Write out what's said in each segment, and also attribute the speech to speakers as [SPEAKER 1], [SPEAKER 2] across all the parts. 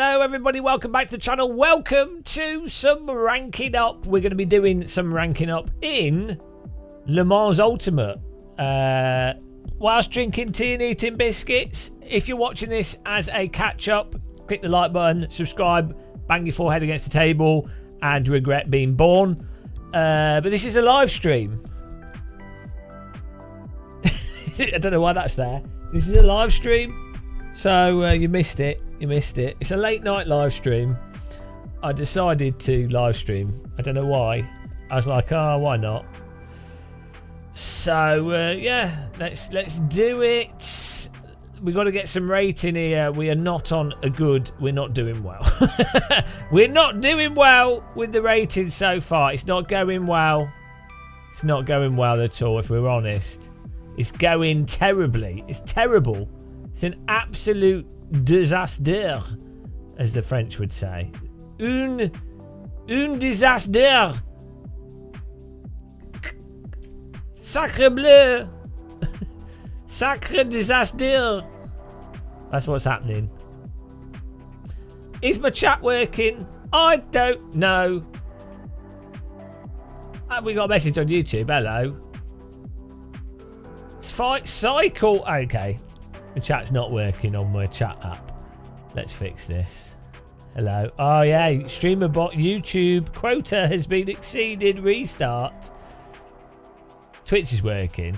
[SPEAKER 1] Hello everybody, welcome back to the channel. Welcome to some ranking up. We're going to be doing some ranking up in Le Mans Ultimate. Whilst drinking tea and eating biscuits. If you're watching this as a catch up, click the like button, subscribe, bang your forehead against the table and regret being born. But this is a live stream. I don't know why that's there. This is a live stream. So you missed it. You missed it. It's a late night live stream. I decided to live stream. I don't know why. I was like, oh, why not? So yeah, let's do it. We got to get some rating here. We are not on a good. We're not doing well. We're not doing well with the rating so far. It's not going well. It's not going well at all. If we're honest, it's going terribly. It's terrible. It's an absolute disaster, as the French would say. Un disaster. Sacre bleu. Sacre disaster. That's what's happening. Is my chat working? I don't know. We got a message on YouTube. Hello. Fight cycle. Okay. The chat's not working on my chat app. Let's fix this. Hello. Oh yeah, streamer bot YouTube quota has been exceeded. Restart. Twitch is working.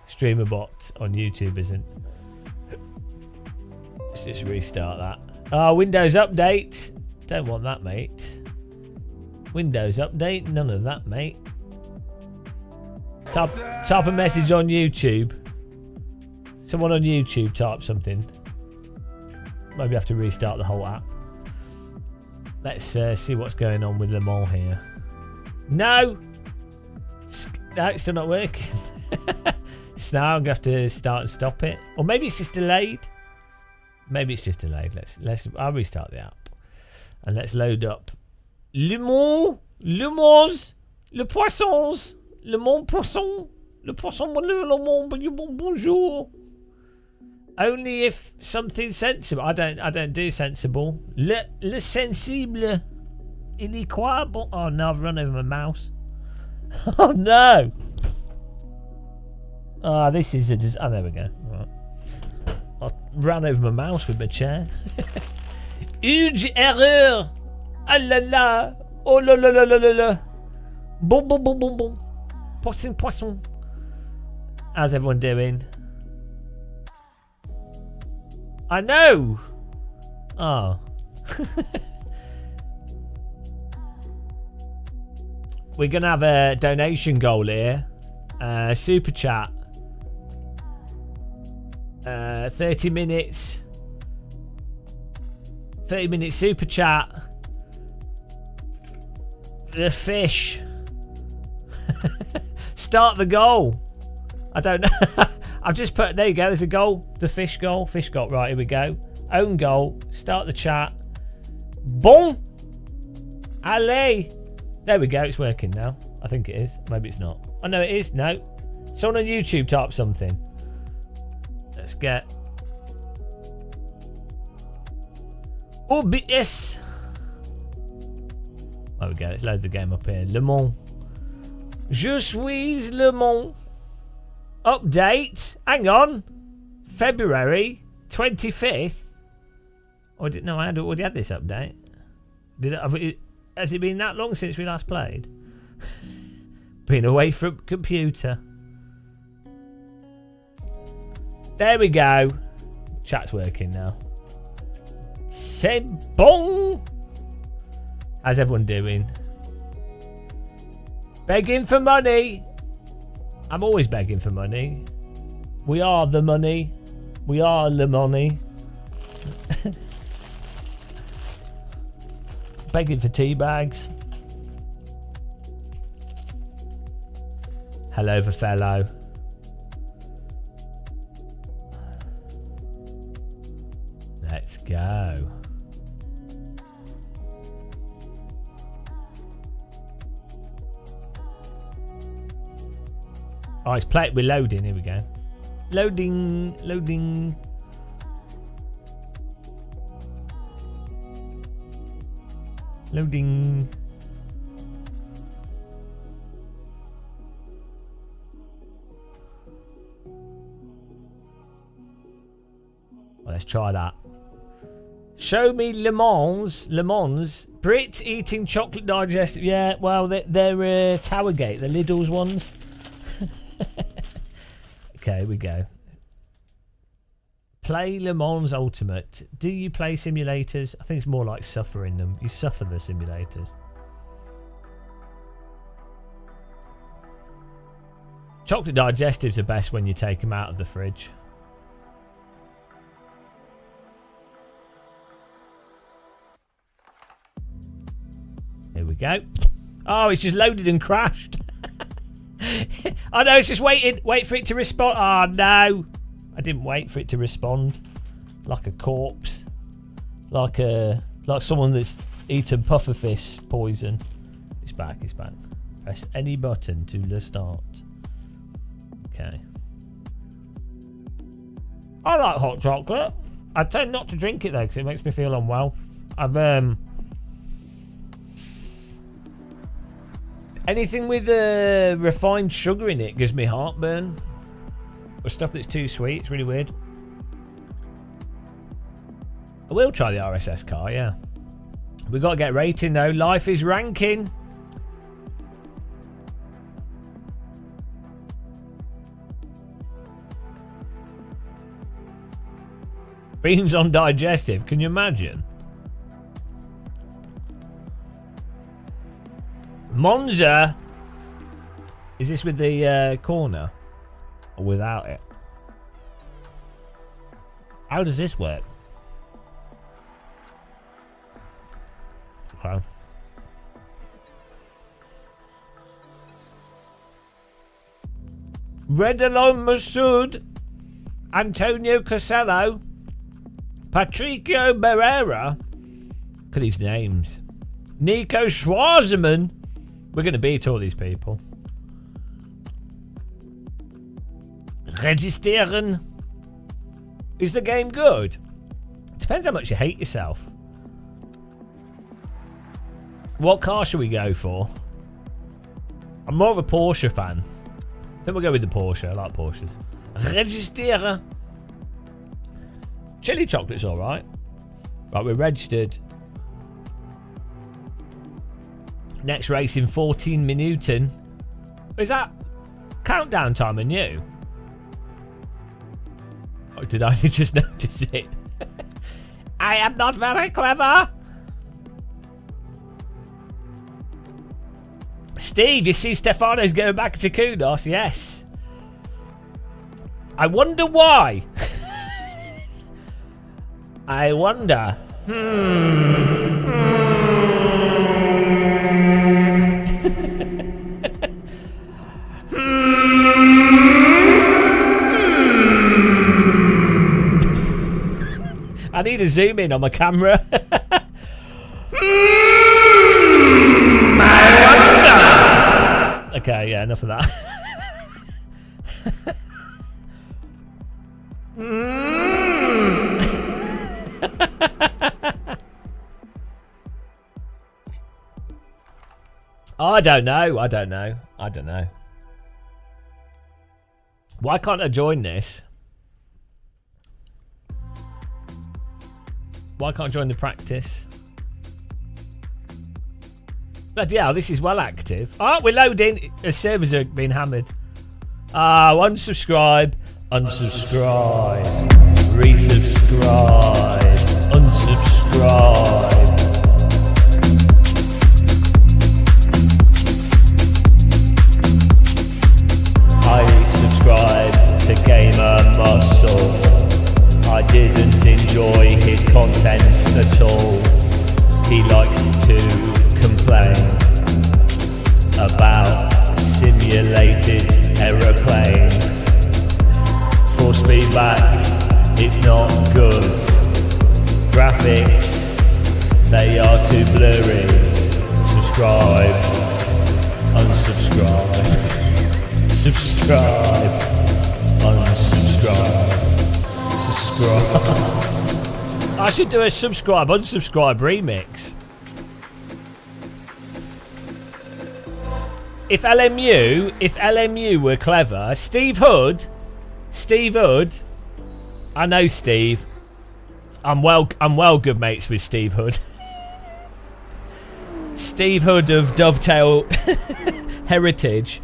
[SPEAKER 1] Streamer bot on YouTube isn't. Let's just restart that. Oh, Windows update. Don't want that, mate. Windows update. None of that, mate. Type a message on YouTube. Someone on YouTube type something. Maybe have to restart the whole app. Let's see what's going on with Le Mans here. No! No, it's still not working. So now I'm going to have to start and stop it. Or maybe it's just delayed. Maybe it's just delayed. I'll restart the app. And let's load up Le Mans, Le Poissons, Le Mans Poisson, Le Poisson, Le Mans, bonjour. Only if something sensible. I don't do sensible. Le sensible. Il y croit. Bon. Oh no, I've run over my mouse. Oh no. Ah, this is a. Oh, there we go. Right. I ran over my mouse with my chair. Huge erreur. Ah la la. Oh la la la la la la. Boom boom boom boom boom. Poisson poisson. How's everyone doing? I know. Oh. We're going to have a donation goal here. Super chat. 30 minutes. 30 minutes super chat. The fish. Start the goal. I don't know. I've just put, there you go, there's a goal. The fish goal. Fish goal. Right, here we go. Own goal. Start the chat. Bon. Allez. There we go. It's working now. I think it is. Maybe it's not. Oh, no, it is. No. Someone on YouTube type something. Let's get. OBS. There we go. Let's load the game up here. Le Mans. Je suis Le Mans. Update. Hang on. February 25th. Oh, I didn't know I had already had this update. Has it been that long since we last played? Been away from computer. There we go. Chat's working now. C'est bon. How's everyone doing? Begging for money. I'm always begging for money. We are the money. We are le money. Begging for tea bags. Hello, the fellow. Let's go. Oh, it's we're loading. Here we go. Loading. Loading. Well, let's try that. Show me Le Mans. Le Mans. Brit eating chocolate digestive. Yeah, well, they're Towergate. The Lidl's ones. Okay, here we go. Play Le Mans Ultimate. Do you play simulators? I think it's more like suffering them. You suffer the simulators. Chocolate digestives are best when you take them out of the fridge. Here we go. Oh, it's just loaded and crashed. Oh no, it's just waiting. Wait for it to respond. Oh no. I didn't wait for it to respond. Like a corpse. Like someone that's eaten pufferfish poison. It's back, it's back. Press any button to start. Okay. I like hot chocolate. I tend not to drink it though because it makes me feel unwell. Anything with refined sugar in it gives me heartburn. Or stuff that's too sweet. It's really weird. I will try the RSS car, yeah. We got to get rating though. Life is ranking. Beans on digestive. Can you imagine? Monza. Is this with the corner? Or without it? How does this work? Okay. Redalon Masood, Antonio Casello, Patricio Barrera. Look at these names. Nico Schwarzman. We're going to beat all these people. Registrieren. Is the game good? Depends how much you hate yourself. What car should we go for? I'm more of a Porsche fan. I think we'll go with the Porsche. I like Porsches. Registrieren. Chili chocolate's alright. Right, we're registered. Next race in 14 Minuten. Is that countdown time and you? Or did I just notice it? I am not very clever. Steve, you see Stefano's going back to Kudos? Yes. I wonder why. I wonder. I need to zoom in on my camera. Okay, yeah, enough of that. I don't know. I don't know. I don't know. Why can't I join this? Why can't I join the practice? Bloody hell, this is well active. Oh, we're loading. The servers are being hammered. Unsubscribe. Unsubscribe. Resubscribe. Unsubscribe. I subscribed to Gamer Muscle. I didn't enjoy his content at all. He likes to complain about simulated aeroplane. Force feedback, it's not good. Graphics, they are too blurry. Subscribe, unsubscribe. Subscribe, unsubscribe. Subscribe. I should do a subscribe, unsubscribe remix. if LMU were clever, Steve Hood, I know Steve. I'm well good mates with Steve Hood. Steve Hood of Dovetail heritage.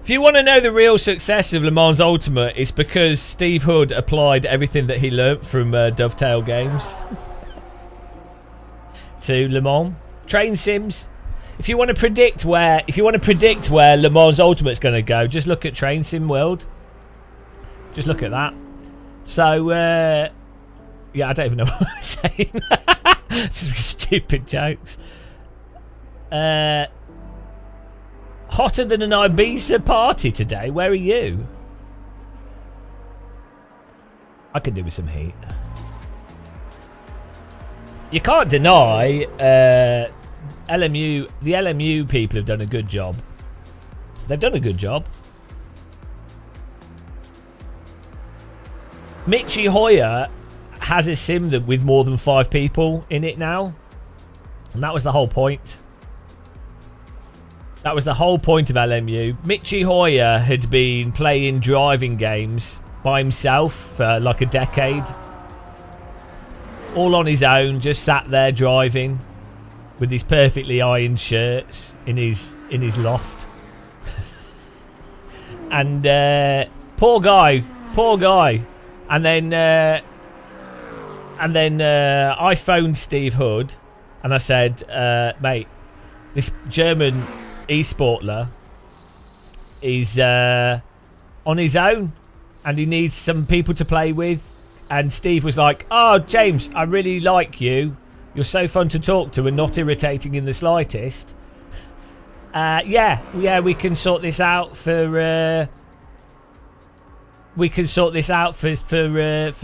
[SPEAKER 1] If you want to know the real success of Le Mans Ultimate, it's because Steve Hood applied everything that he learnt from Dovetail games to Le Mans. Train sims. If you want to predict where Le Mans Ultimate's going to go, just look at Train Sim World. Just look at that. So yeah, I don't even know what I'm saying. Stupid jokes. Hotter than an Ibiza party today. Where are you? I could do with some heat. You can't deny LMU. The LMU people have done a good job. They've done a good job. Michi Hoyer has a sim that with more than 5 people in it now, and that was the whole point. That was the whole point of LMU. Michi Hoyer had been playing driving games by himself for like a decade, all on his own, just sat there driving with his perfectly ironed shirts in his loft. And poor guy. And then I phoned Steve Hood and I said, mate, this German e-sportler is on his own and he needs some people to play with. And Steve was like, oh, James, I really like you. You're so fun to talk to and not irritating in the slightest. Yeah, we can sort this out for... for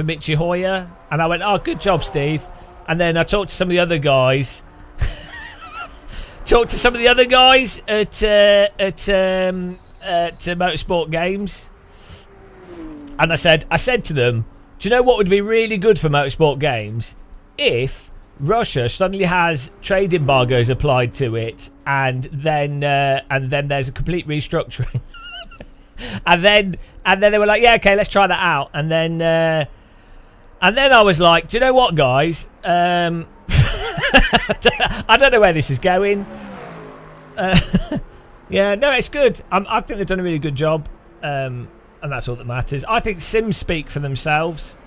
[SPEAKER 1] Michi Hoyer. And I went, oh, good job, Steve. And then I talked to some of the other guys. Talked to some of the other guys at Motorsport Games. And I said to them, do you know what would be really good for Motorsport Games? If Russia suddenly has trade embargoes applied to it, and then there's a complete restructuring. And then they were like, yeah, okay, let's try that out. And then I was like, do you know what, guys? I don't know where this is going. Yeah, no, it's good. I think they've done a really good job, and that's all that matters. I think Sims speak for themselves.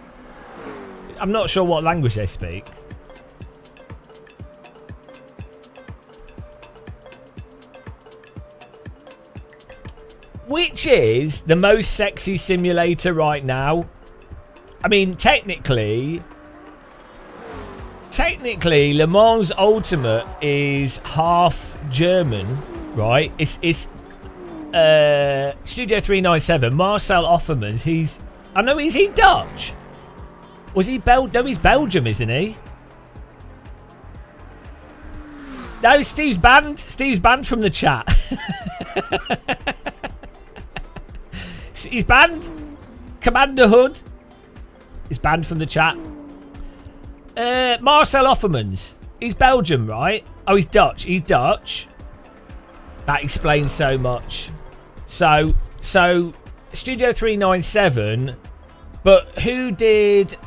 [SPEAKER 1] I'm not sure what language they speak. Which is the most sexy simulator right now? I mean, technically, Le Mans Ultimate is half German, right? It's Studio 397. Marcel Offermans. Is he Dutch? Was he No, he's Belgium, isn't he? No, Steve's banned. Steve's banned from the chat. He's banned. Commander Hood is banned from the chat. Marcel Offermans. He's Belgium, right? Oh, he's Dutch. He's Dutch. That explains so much. So Studio 397, but who did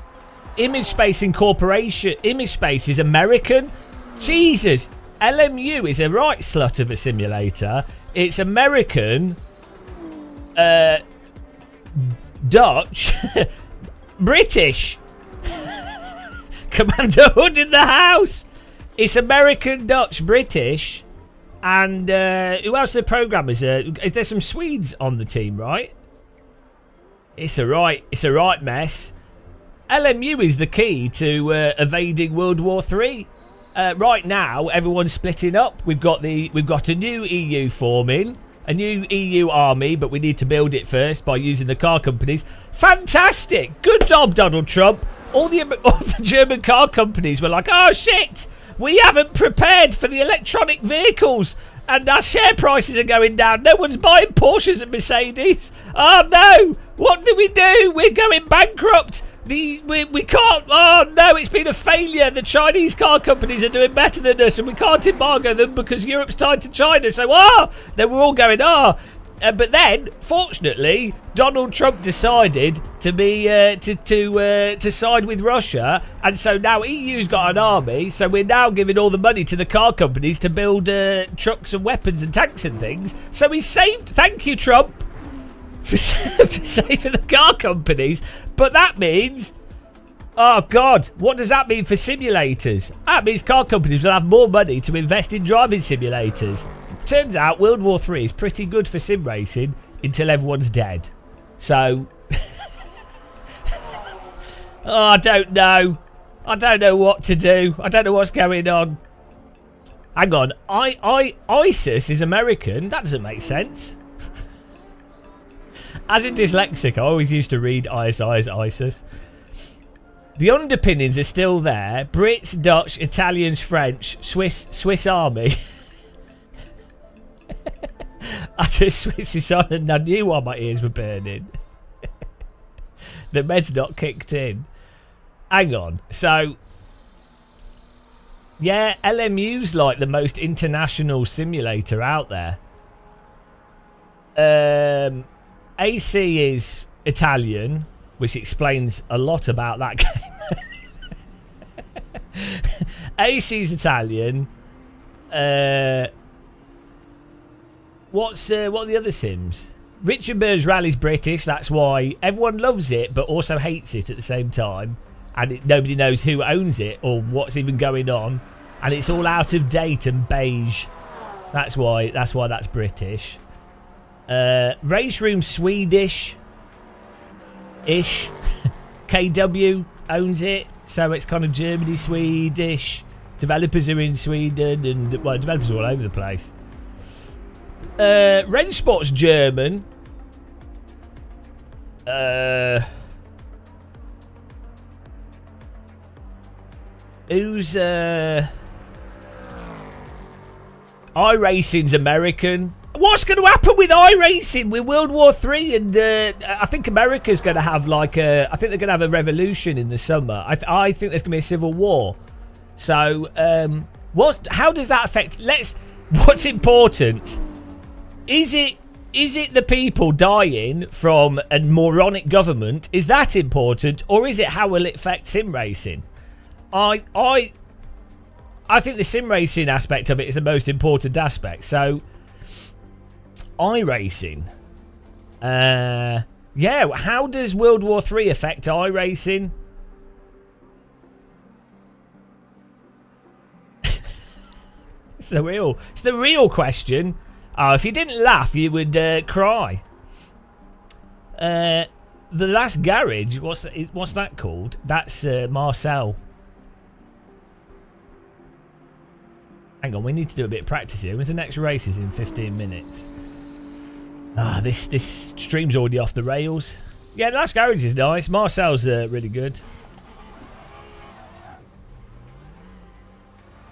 [SPEAKER 1] Image Space Incorporation? Image Space is American. Jesus, LMU is a right slut of a simulator. It's American, Dutch, British. Commander Hood in the house. It's American, Dutch, British, and who else are the programmers? There's some Swedes on the team, right? It's a right mess. LMU is the key to evading World War III. Right now, everyone's splitting up. We've got a new EU forming, a new EU army, but we need to build it first by using the car companies. Fantastic! Good job, Donald Trump. All the German car companies were like, oh shit, we haven't prepared for the electronic vehicles and our share prices are going down. No one's buying Porsches and Mercedes. Oh no, what do? We're going bankrupt. We can't. Oh no, it's been a failure. The Chinese car companies are doing better than us, and we can't embargo them because Europe's tied to China. So then we're all going but then, fortunately, Donald Trump decided to be to side with Russia, and so now EU's got an army. So we're now giving all the money to the car companies to build trucks and weapons and tanks and things. So he saved. Thank you, Trump, for saving the car companies. But that means, oh God, what does that mean for simulators? That means car companies will have more money to invest in driving simulators. Turns out World War III is pretty good for sim racing until everyone's dead. So, I don't know. I don't know what to do. I don't know what's going on. Hang on, ISIS is American. That doesn't make sense. As a dyslexic, I always used to read ISI as ISIS. The underpinnings are still there. Brits, Dutch, Italians, French, Swiss Army. I just switched this on and I knew why my ears were burning. The med's not kicked in. Hang on. So, yeah, LMU's like the most international simulator out there. AC is Italian, which explains a lot about that game. AC is Italian. What are the other sims? Richard Burr's Rally's British. That's why everyone loves it, but also hates it at the same time. And nobody knows who owns it or what's even going on. And it's all out of date and beige. That's why that's British. Race Room Swedish. Ish. KW owns it, so it's kind of Germany, Swedish. Developers are in Sweden, and well, developers are all over the place. Rennsport's German. Who's iRacing's American. What's going to happen with iRacing with World War III? And I think America's going to have I think they're going to have a revolution in the summer. I think there's going to be a civil war. So how does that affect? What's important? Is it the people dying from a moronic government? Is that important, or is it how will it affect sim racing? I think the sim racing aspect of it is the most important aspect. So, iRacing. Yeah, how does World War III affect iRacing? It's the real question. Oh, if you didn't laugh, you would cry. The Last Garage, what's that called? That's Marcel. Hang on, we need to do a bit of practice here. When's the next race? Is in 15 minutes. This stream's already off the rails. Yeah, the Last Garage is nice. Marcel's really good.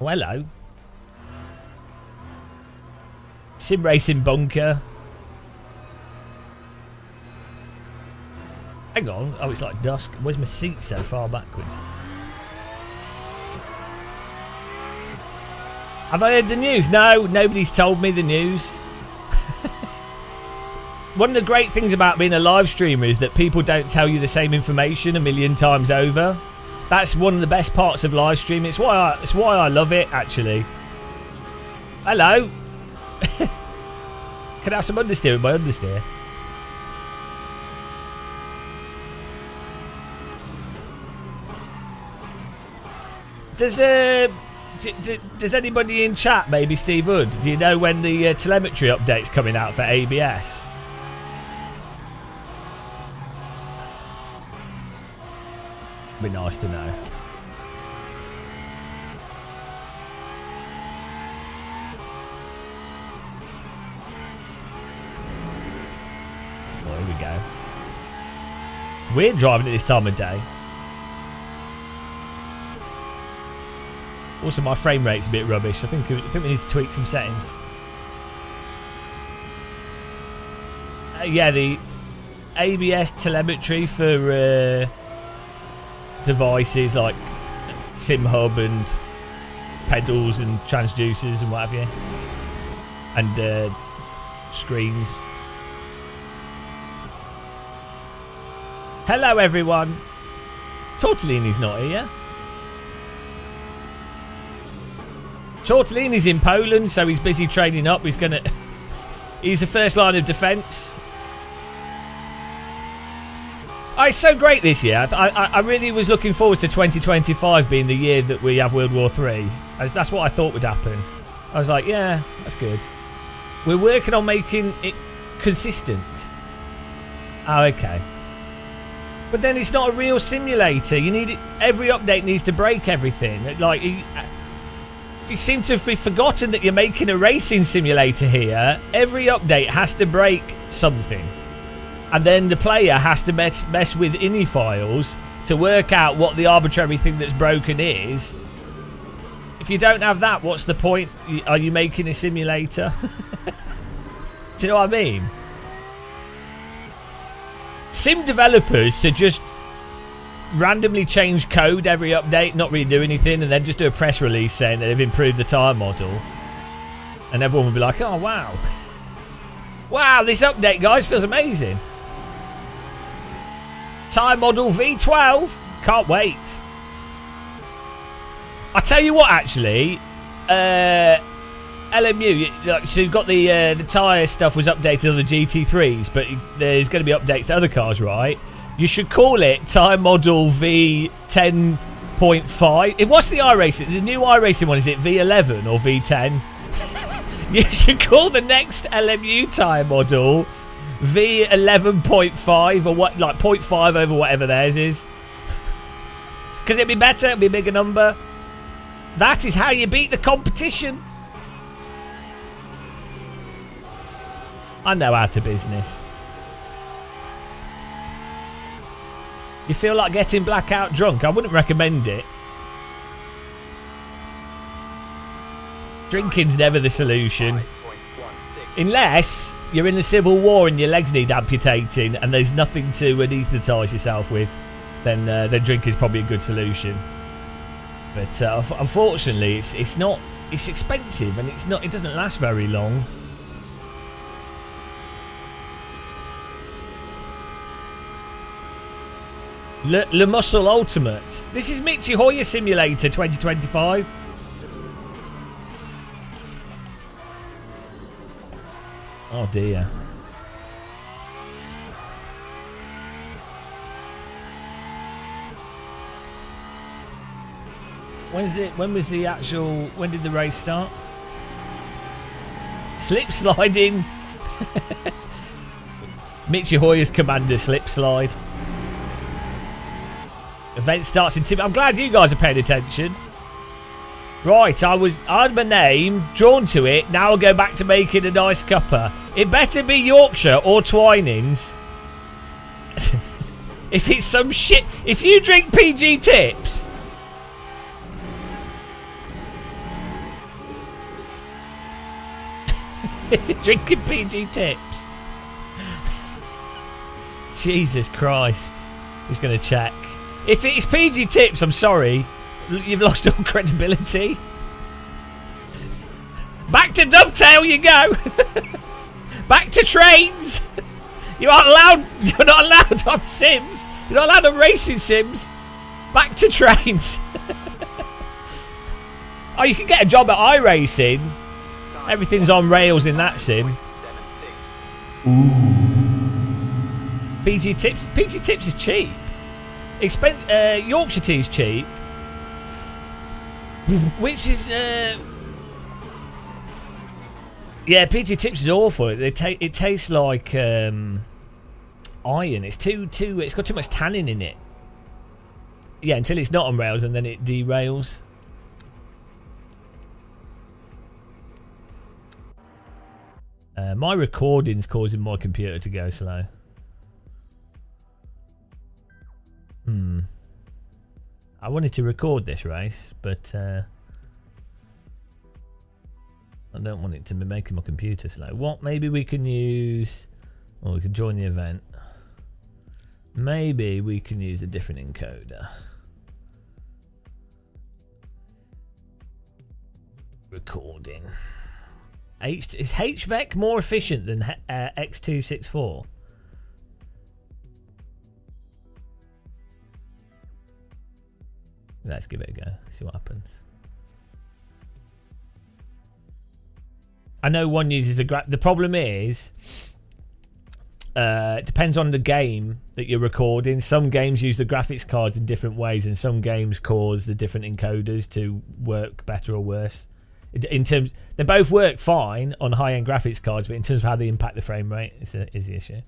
[SPEAKER 1] Oh, hello. Sim Racing Bunker. Hang on. Oh, it's like dusk. Where's my seat so far backwards? Have I heard the news? No, nobody's told me the news. One of the great things about being a live streamer is that people don't tell you the same information a million times over. That's one of the best parts of live streaming. It's why I love it, actually. Hello. Can I have some understeer with my understeer? Does anybody in chat, maybe Steve Hood, do you know when the telemetry update's coming out for ABS? Be nice to know. Well, here we go. We're driving at this time of day. Also, my frame rate's a bit rubbish. I think we need to tweak some settings. Yeah, the ABS telemetry for devices like Sim Hub and pedals and transducers and what have you, and screens. Hello everyone. Tortellini's not here. Tortellini's in Poland, so he's busy training up. He's the first line of defence. Oh, it's so great this year. I really was looking forward to 2025 being the year that we have World War 3. That's what I thought would happen. I was like, yeah, that's good. We're working on making it consistent. Oh, okay. But then it's not a real simulator. You need it. Every update needs to break everything. Like you seem to have forgotten that you're making a racing simulator here. Every update has to break something, and then the player has to mess with ini files to work out what the arbitrary thing that's broken is. If you don't have that, what's the point? Are you making a simulator? Do you know what I mean? Sim developers to just randomly change code every update, not really do anything, and then just do a press release saying that they've improved the tyre model, and everyone will be like, oh wow. Wow, this update, guys, feels amazing. Tyre model V12. Can't wait. I tell you what, actually, LMU, so you've got the tyre stuff was updated on the GT3s, but there's going to be updates to other cars, right? You should call it Tyre Model V10.5. What's the iRacing? The new iRacing one, is it V11 or V10? You should call the next LMU tyre model V11.5 or what, like 0.5 over whatever theirs is. Because it'd be better, it'd be a bigger number. That is how you beat the competition. I know how to business. You feel like getting blackout drunk? I wouldn't recommend it. Drinking's never the solution. Unless you're in a civil war and your legs need amputating and there's nothing to anaesthetise yourself with, then drinking's probably a good solution. But unfortunately, it's not. It's expensive and it's not. It doesn't last very long. Le Muscle Ultimate. This is Michi Hoyer Simulator 2025. Oh dear. When was the actual... When did the race start? Slip sliding. Michi Hoyer's Commander slip slide. Event starts in... I'm glad you guys are paying attention. Right, I had my name drawn to it. Now I'll go back to making a nice cuppa. It better be Yorkshire or Twinings. If it's some shit... If you drink PG Tips... If you're drinking PG Tips... Jesus Christ. He's going to check. If it's PG Tips, I'm sorry. You've lost all credibility. Back to Dovetail you go. Back to trains. You're not allowed on Sims. You're not allowed on racing Sims. Back to trains. Oh, you can get a job at iRacing. Everything's on rails in that sim. Ooh. PG Tips is cheap. Yorkshire Tea is cheap. Which is yeah, PG Tips is awful. It tastes like iron. It's it's got too much tannin in it. Yeah, until it's not on rails and then it derails. My recording's causing my computer to go slow. I wanted to record this race, but I don't want it to be making my computer slow. What? Maybe we can use... Well, we can join the event. Maybe we can use a different encoder. recording. Is HVEC more efficient than X264? Let's give it a go. See what happens. I know one uses the problem is, it depends on the game that you're recording. Some games use the graphics cards in different ways, and some games cause the different encoders to work better or worse. In terms, they both work fine on high-end graphics cards, but in terms of how they impact the frame rate is the issue.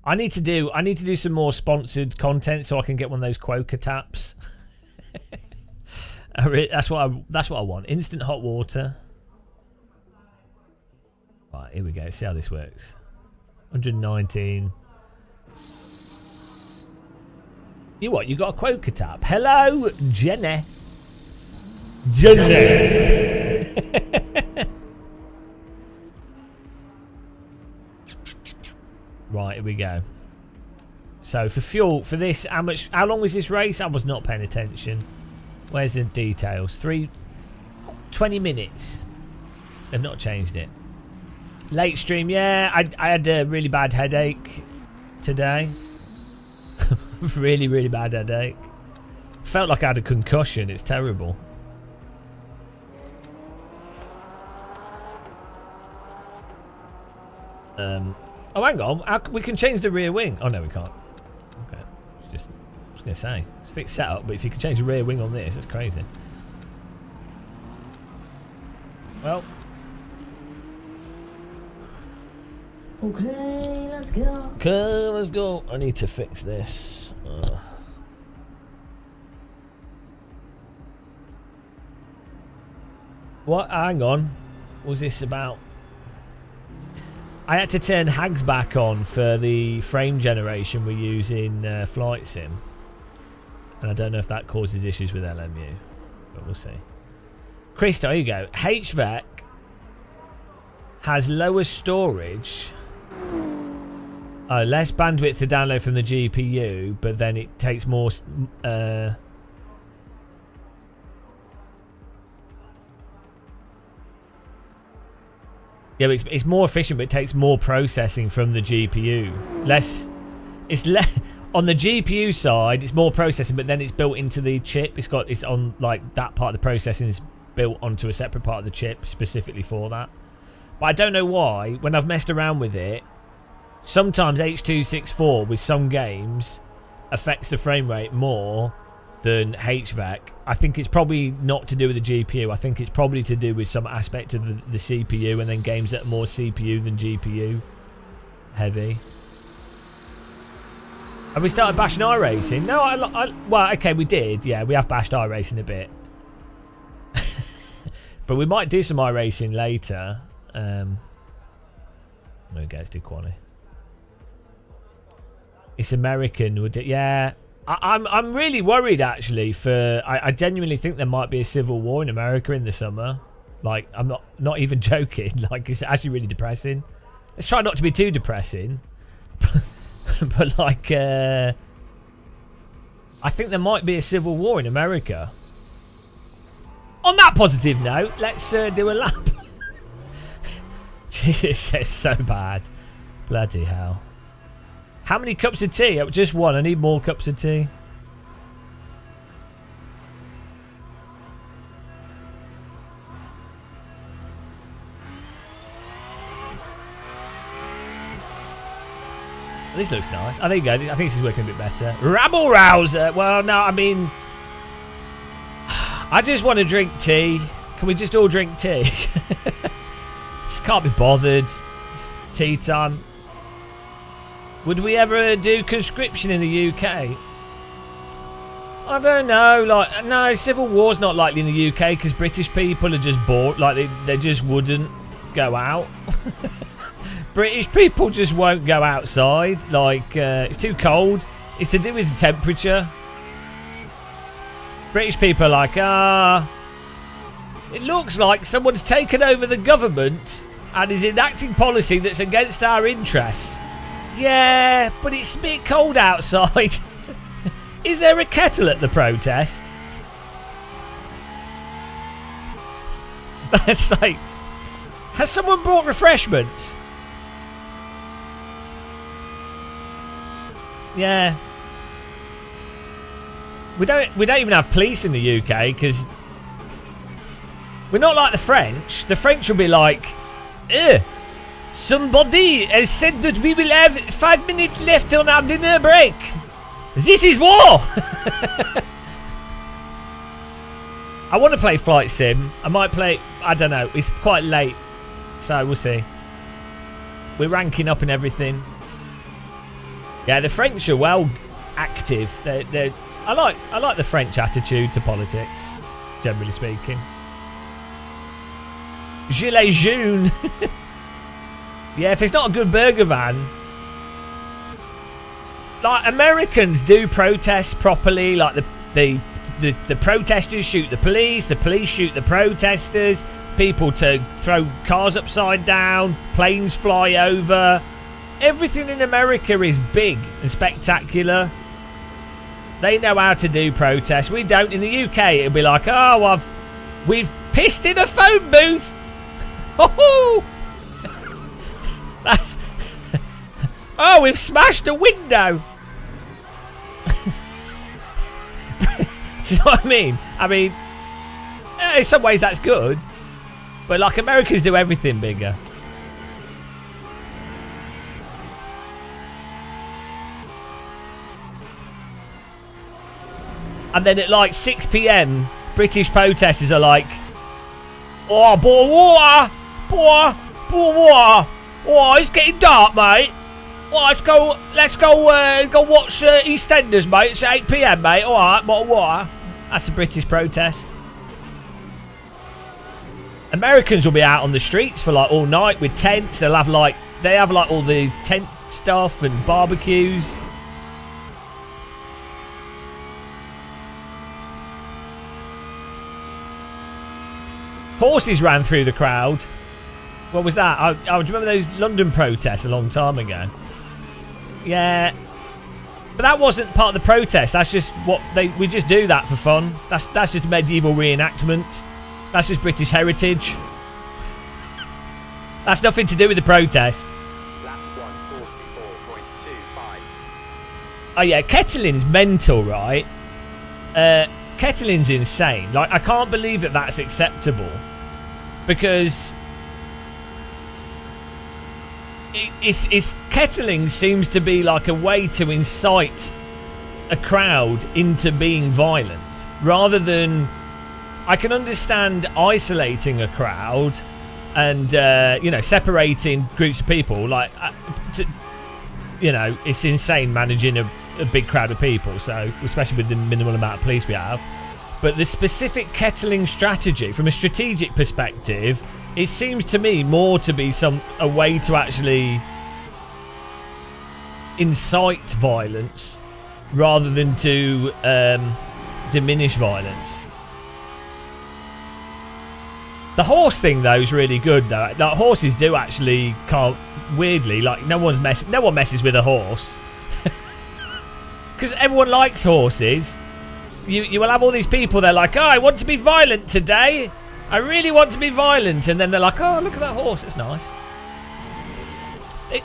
[SPEAKER 1] I need to do some more sponsored content so I can get one of those Quoker taps. That's what I want. Instant hot water. Right, here we go. See how this works. 119. You what? You got a Quoker tap? Hello, Jenny. Jenny. Right, here we go. So for fuel, for this, how long was this race? I was not paying attention. Where's the details? 20 minutes. They've not changed it. Late stream, yeah. I had a really bad headache today. Really, really bad headache. Felt like I had a concussion. It's terrible. Oh, hang on. We can change the rear wing. Oh, no, we can't. Okay. I was going to say. It's fixed setup, but if you can change the rear wing on this, that's crazy. Well.
[SPEAKER 2] Okay, let's go.
[SPEAKER 1] Okay, let's go. I need to fix this. What? Hang on. What was this about? I had to turn Hags back on for the frame generation we use in Flight Sim. And I don't know if that causes issues with LMU. But we'll see. Christo, here you go. HVAC has lower storage. Less bandwidth to download from the GPU, but then it takes more... Yeah, it's more efficient, but it takes more processing from the GPU. It's less on the GPU side. It's more processing, but then it's built into the chip. It's on like that part of the processing is built onto a separate part of the chip specifically for that. But I don't know why. When I've messed around with it, sometimes H.264 with some games affects the frame rate more than HVAC. I think it's probably not to do with the GPU. I think it's probably to do with some aspect of the CPU, and then games that are more CPU than GPU heavy. Have we started bashing iRacing? No, well, okay, we did. Yeah, we have bashed iRacing a bit. But we might do some iRacing later. There we go, let's do quali. It's American, would it? Yeah. I'm really worried actually I genuinely think there might be a civil war in America in the summer. Like, I'm not even joking. Like, it's actually really depressing. Let's try not to be too depressing. But like, I think there might be a civil war in America. On that positive note, let's do a lap. Jesus, it's so bad. Bloody hell. How many cups of tea? Just one. I need more cups of tea. This looks nice. I think this is working a bit better. Rabble rouser. Well, no, I mean, I just want to drink tea. Can we just all drink tea? Just can't be bothered. It's tea time. Would we ever do conscription in the UK? I don't know. Like, no, civil war's not likely in the UK because British people are just bored. Like, they just wouldn't go out. British people just won't go outside. Like, it's too cold. It's to do with the temperature. British people are like, it looks like someone's taken over the government and is enacting policy that's against our interests. Yeah, but it's a bit cold outside. Is there a kettle at the protest? That's like, has someone brought refreshments? Yeah. We don't even have police in the UK because we're not like the French. The French will be like, somebody has said that we will have 5 minutes left on our dinner break. This is war. I want to play Flight Sim. I might play, I don't know. It's quite late, so we'll see. We're ranking up and everything. Yeah, the French are well active. I like the French attitude to politics, generally speaking. Gilets jaunes. Yeah, if it's not a good burger van. Like, Americans do protest properly. Like, the protesters shoot the police shoot the protesters. People to throw cars upside down. Planes fly over. Everything in America is big and spectacular. They know how to do protests. We don't. In the UK, it'll be like, oh, we've pissed in a phone booth. Oh, we've smashed a window. Do you know what I mean? I mean, in some ways that's good, but like, Americans do everything bigger. And then at like 6 PM, British protesters are like, oh, boy, water, water. Oh, it's getting dark, mate. Well, let's go watch EastEnders, mate. It's 8 PM, mate. All right, bottle of water. That's a British protest. Americans will be out on the streets for like all night with tents. They have like all the tent stuff and barbecues. Horses ran through the crowd. What was that? I remember those London protests a long time ago. Yeah, but that wasn't part of the protest. That's just what we just do that for fun. That's just medieval reenactment. That's just British heritage. That's nothing to do with the protest. Oh yeah, kettling's mental, right? Kettling's insane. Like, I can't believe that that's acceptable, because kettling seems to be like a way to incite a crowd into being violent, rather than, I can understand isolating a crowd and separating groups of people. Like, it's insane managing a big crowd of people, so especially with the minimal amount of police we have. But the specific kettling strategy, from a strategic perspective, it seems to me more to be a way to actually incite violence rather than to diminish violence. The horse thing though is really good though. Like, horses do actually weirdly, like, no one messes with a horse. Because everyone likes horses. You will have all these people, they're like, oh, I want to be violent today. I really want to be violent. And then they're like, oh, look at that horse, it's nice.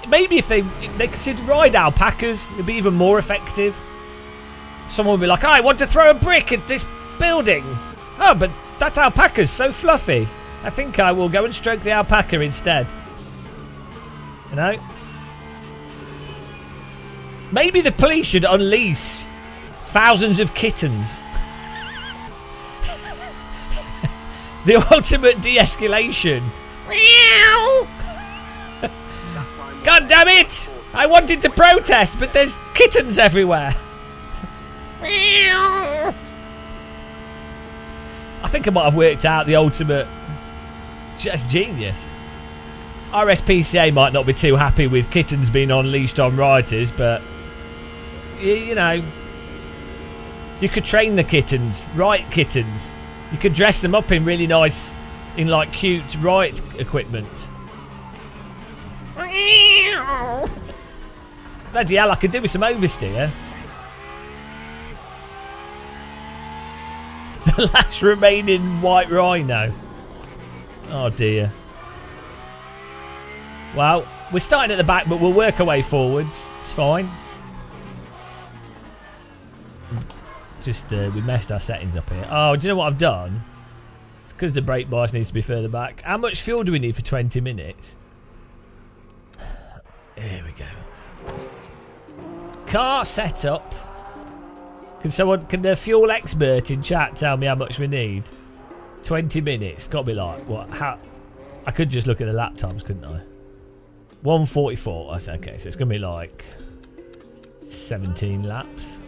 [SPEAKER 1] Maybe if they could ride alpacas, it'd be even more effective. Someone would be like, oh, I want to throw a brick at this building. Oh, but that alpaca's so fluffy. I think I will go and stroke the alpaca instead. You know? Maybe the police should unleash thousands of kittens. The ultimate de-escalation. God damn it! I wanted to protest, but there's kittens everywhere. I think I might have worked out the ultimate. Just genius. RSPCA might not be too happy with kittens being unleashed on rioters, but you know, you could train the kittens, riot kittens. You could dress them up in really nice, in like cute riot equipment. Bloody hell, I could do with some oversteer. last remaining white rhino. Oh dear. Well, we're starting at the back, but we'll work our way forwards. It's fine. Just, we messed our settings up here. Oh, do you know what I've done? It's because the brake bias needs to be further back. How much fuel do we need for 20 minutes? Here we go. Car setup. Can the fuel expert in chat tell me how much we need? 20 minutes. Got to be like, what? How? I could just look at the lap times, couldn't I? 1:44. Okay, so it's going to be like 17 laps.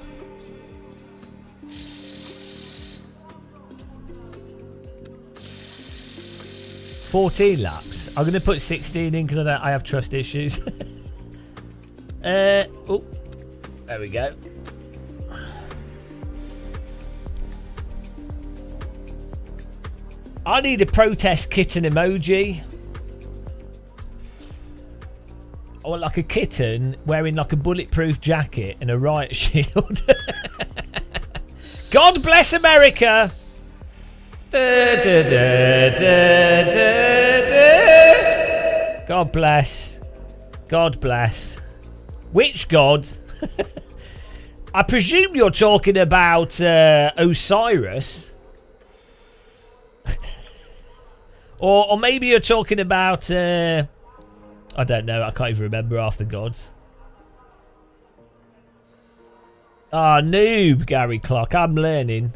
[SPEAKER 1] $14 laps. I'm going to put 16 in because I have trust issues. Oh, there we go. I need a protest kitten emoji. I want like a kitten wearing like a bulletproof jacket and a riot shield. God bless America. God bless. God bless. Which god? I presume you're talking about Osiris. or maybe you're talking about... I don't know. I can't even remember half the gods. Ah, noob, Gary Clark. I'm learning.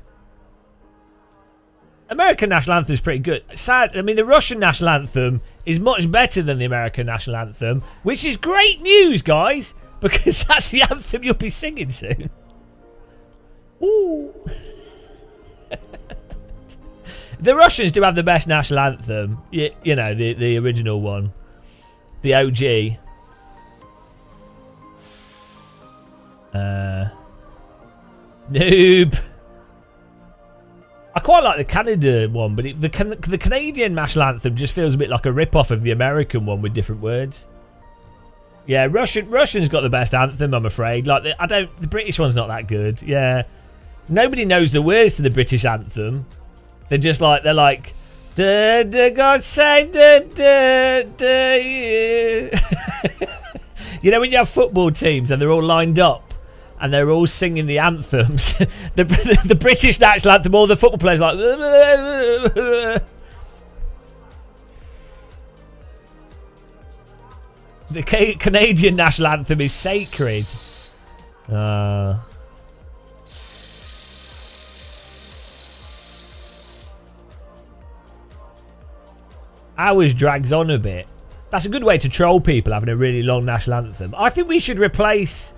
[SPEAKER 1] American national anthem is pretty good. Sad. I mean, the Russian national anthem is much better than the American national anthem, which is great news, guys, because that's the anthem you'll be singing soon. Ooh. The Russians do have the best national anthem. You know, the original one. The OG. Noob. I quite like the Canada one, but the Canadian national anthem just feels a bit like a rip-off of the American one with different words. Yeah, Russian's got the best anthem, I'm afraid. Like the British one's not that good. Yeah, nobody knows the words to the British anthem. They're like, da da God save da da da yeah. You know when you have football teams and they're all lined up. And they're all singing the anthems. the British national anthem, all the football players like... The Canadian national anthem is sacred. Ours drags on a bit. That's a good way to troll people, having a really long national anthem. I think we should replace...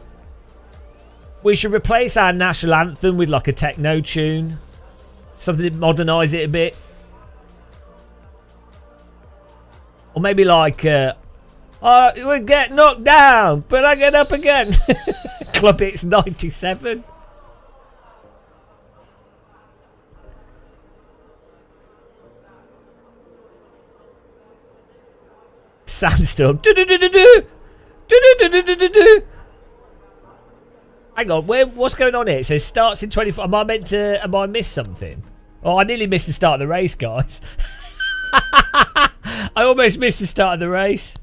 [SPEAKER 1] our national anthem with like a techno tune. Something to modernise it a bit. Or maybe like, we get knocked down, but I get up again. Club Hits 97. Sandstorm. Hang on, what's going on here? It says starts in 24. Am I missed something? Oh, I nearly missed the start of the race, guys. I almost missed the start of the race.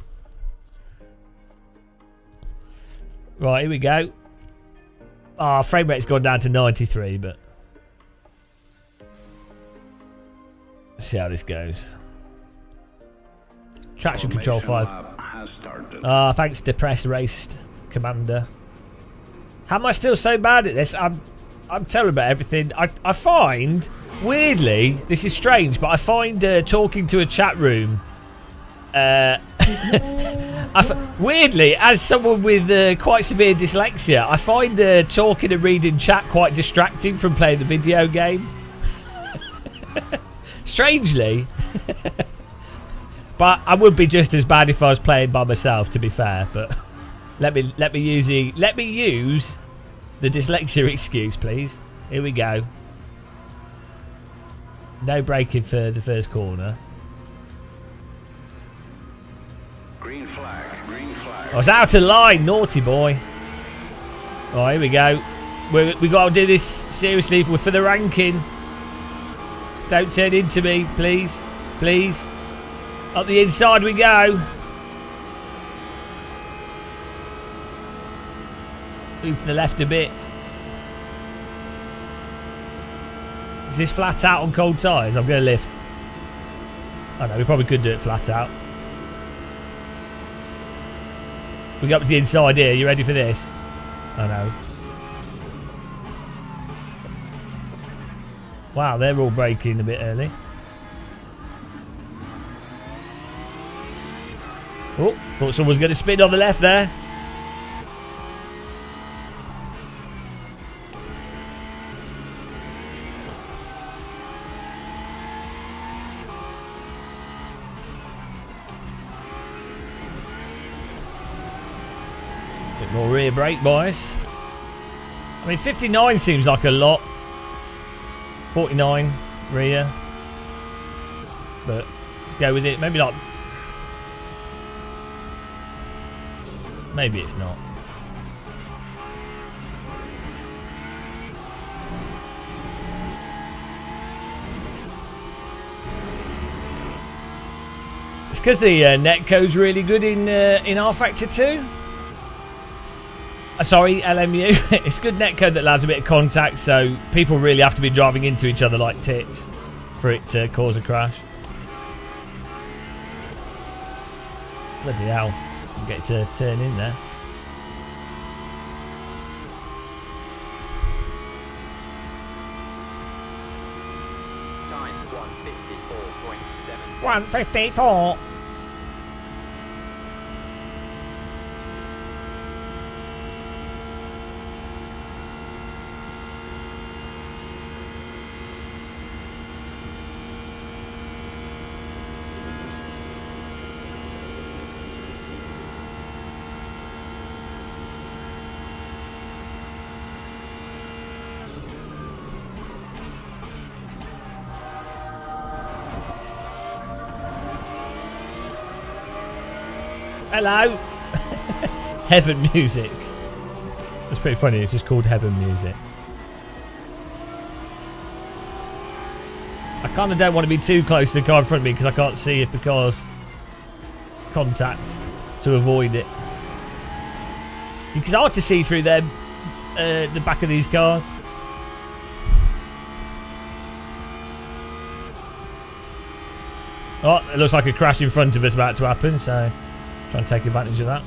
[SPEAKER 1] Right, here we go. Oh, frame rate's gone down to 93, but... let's see how this goes. Traction control 5. Thanks, Depressed Raced Commander. How am I still so bad at this? I'm terrible about everything. I find, weirdly, this is strange, but I find talking to a chat room... weirdly, as someone with quite severe dyslexia, I find talking and reading chat quite distracting from playing a video game. Strangely. But I would be just as bad if I was playing by myself, to be fair, but... Let me use the dyslexia excuse, please. Here we go. No braking for the first corner.
[SPEAKER 2] Green flag, green flag.
[SPEAKER 1] I was out of line, naughty boy. Oh, here we go. We got to do this seriously for the ranking. Don't turn into me, please. Please. Up the inside we go. Move to the left a bit. Is this flat out on cold tyres? I'm going to lift. Oh no, we probably could do it flat out. We go up to the inside here. You ready for this? Oh no. Wow, they're all braking a bit early. Oh, thought someone was going to spin on the left there. Bit more rear brake, boys. I mean, 59 seems like a lot. 49 rear. But let's go with it. Maybe not. Maybe it's not. It's because the netcode's really good in R Factor 2. Sorry, LMU. It's good netcode that allows a bit of contact, so people really have to be driving into each other like tits for it to cause a crash. Bloody hell. Get to turn in there.
[SPEAKER 3] Time 154.7.
[SPEAKER 1] 154. Hello. Heaven music. That's pretty funny. It's just called Heaven music. I kind of don't want to be too close to the car in front of me because I can't see if the car's contact to avoid it. Because it's hard to see through them, the back of these cars. Oh, it looks like a crash in front of us about to happen, so try and take advantage of that.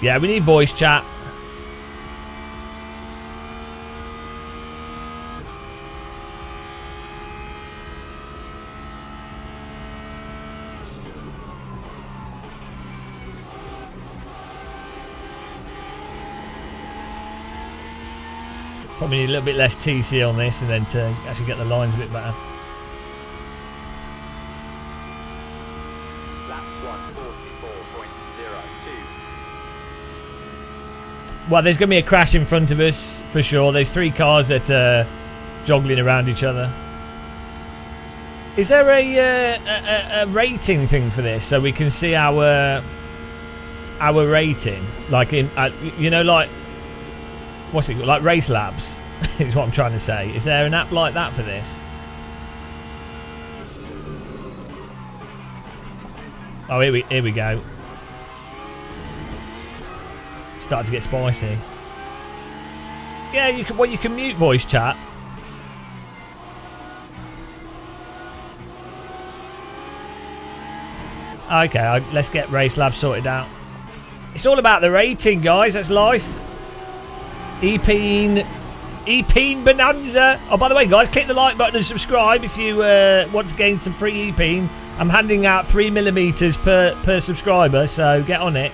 [SPEAKER 1] Yeah, we need voice chat. Probably need a little bit less TC on this and then to actually get the lines a bit better.
[SPEAKER 3] Lap 144.02.
[SPEAKER 1] Well, there's going to be a crash in front of us for sure. There's 3 cars that are joggling around each other. Is there a rating thing for this so we can see our rating? Like in, you know, like what's it called? Like Race Labs is what I'm trying to say. Is there an app like that for this? Oh, here we go. Starting to get spicy. Yeah, you can. Well, you can mute voice chat. Okay, let's get Race Lab sorted out. It's all about the rating, guys. That's life. E-Peen Bonanza. Oh, by the way, guys, click the like button and subscribe if you want to gain some free E-Peen. I'm handing out 3mm per subscriber, so get on it.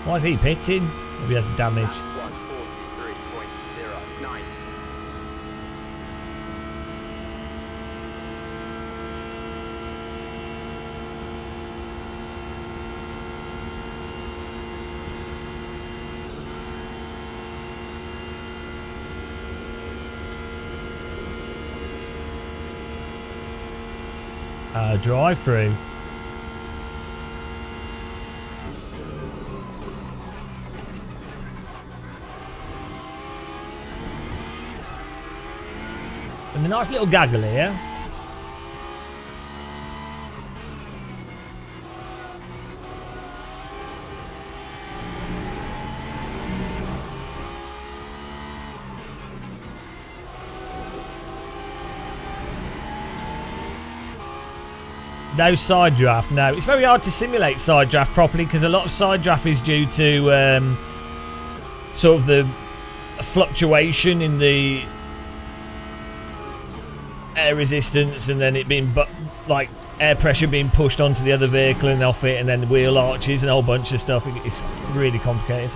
[SPEAKER 1] Why is he pitting? Maybe he has damage.
[SPEAKER 3] 143.09.
[SPEAKER 1] Drive through. And a nice little gaggle here. No side draft, no. It's very hard to simulate side draft properly because a lot of side draft is due to sort of the fluctuation in the air resistance, and then it being like air pressure being pushed onto the other vehicle and off it, and then wheel arches and a whole bunch of stuff. It's really complicated.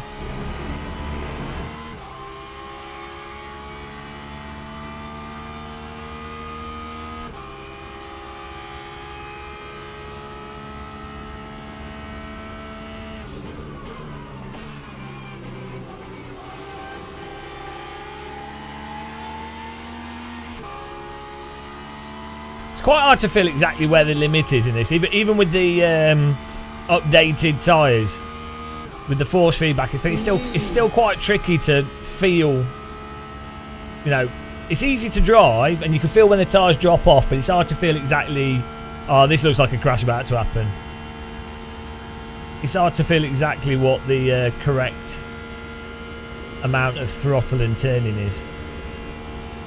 [SPEAKER 1] It's quite hard to feel exactly where the limit is in this, even with the updated tyres, with the force feedback. It's still quite tricky to feel. You know, it's easy to drive, and you can feel when the tyres drop off, but it's hard to feel exactly. Oh, this looks like a crash about to happen. It's hard to feel exactly what the correct amount of throttle and turning is.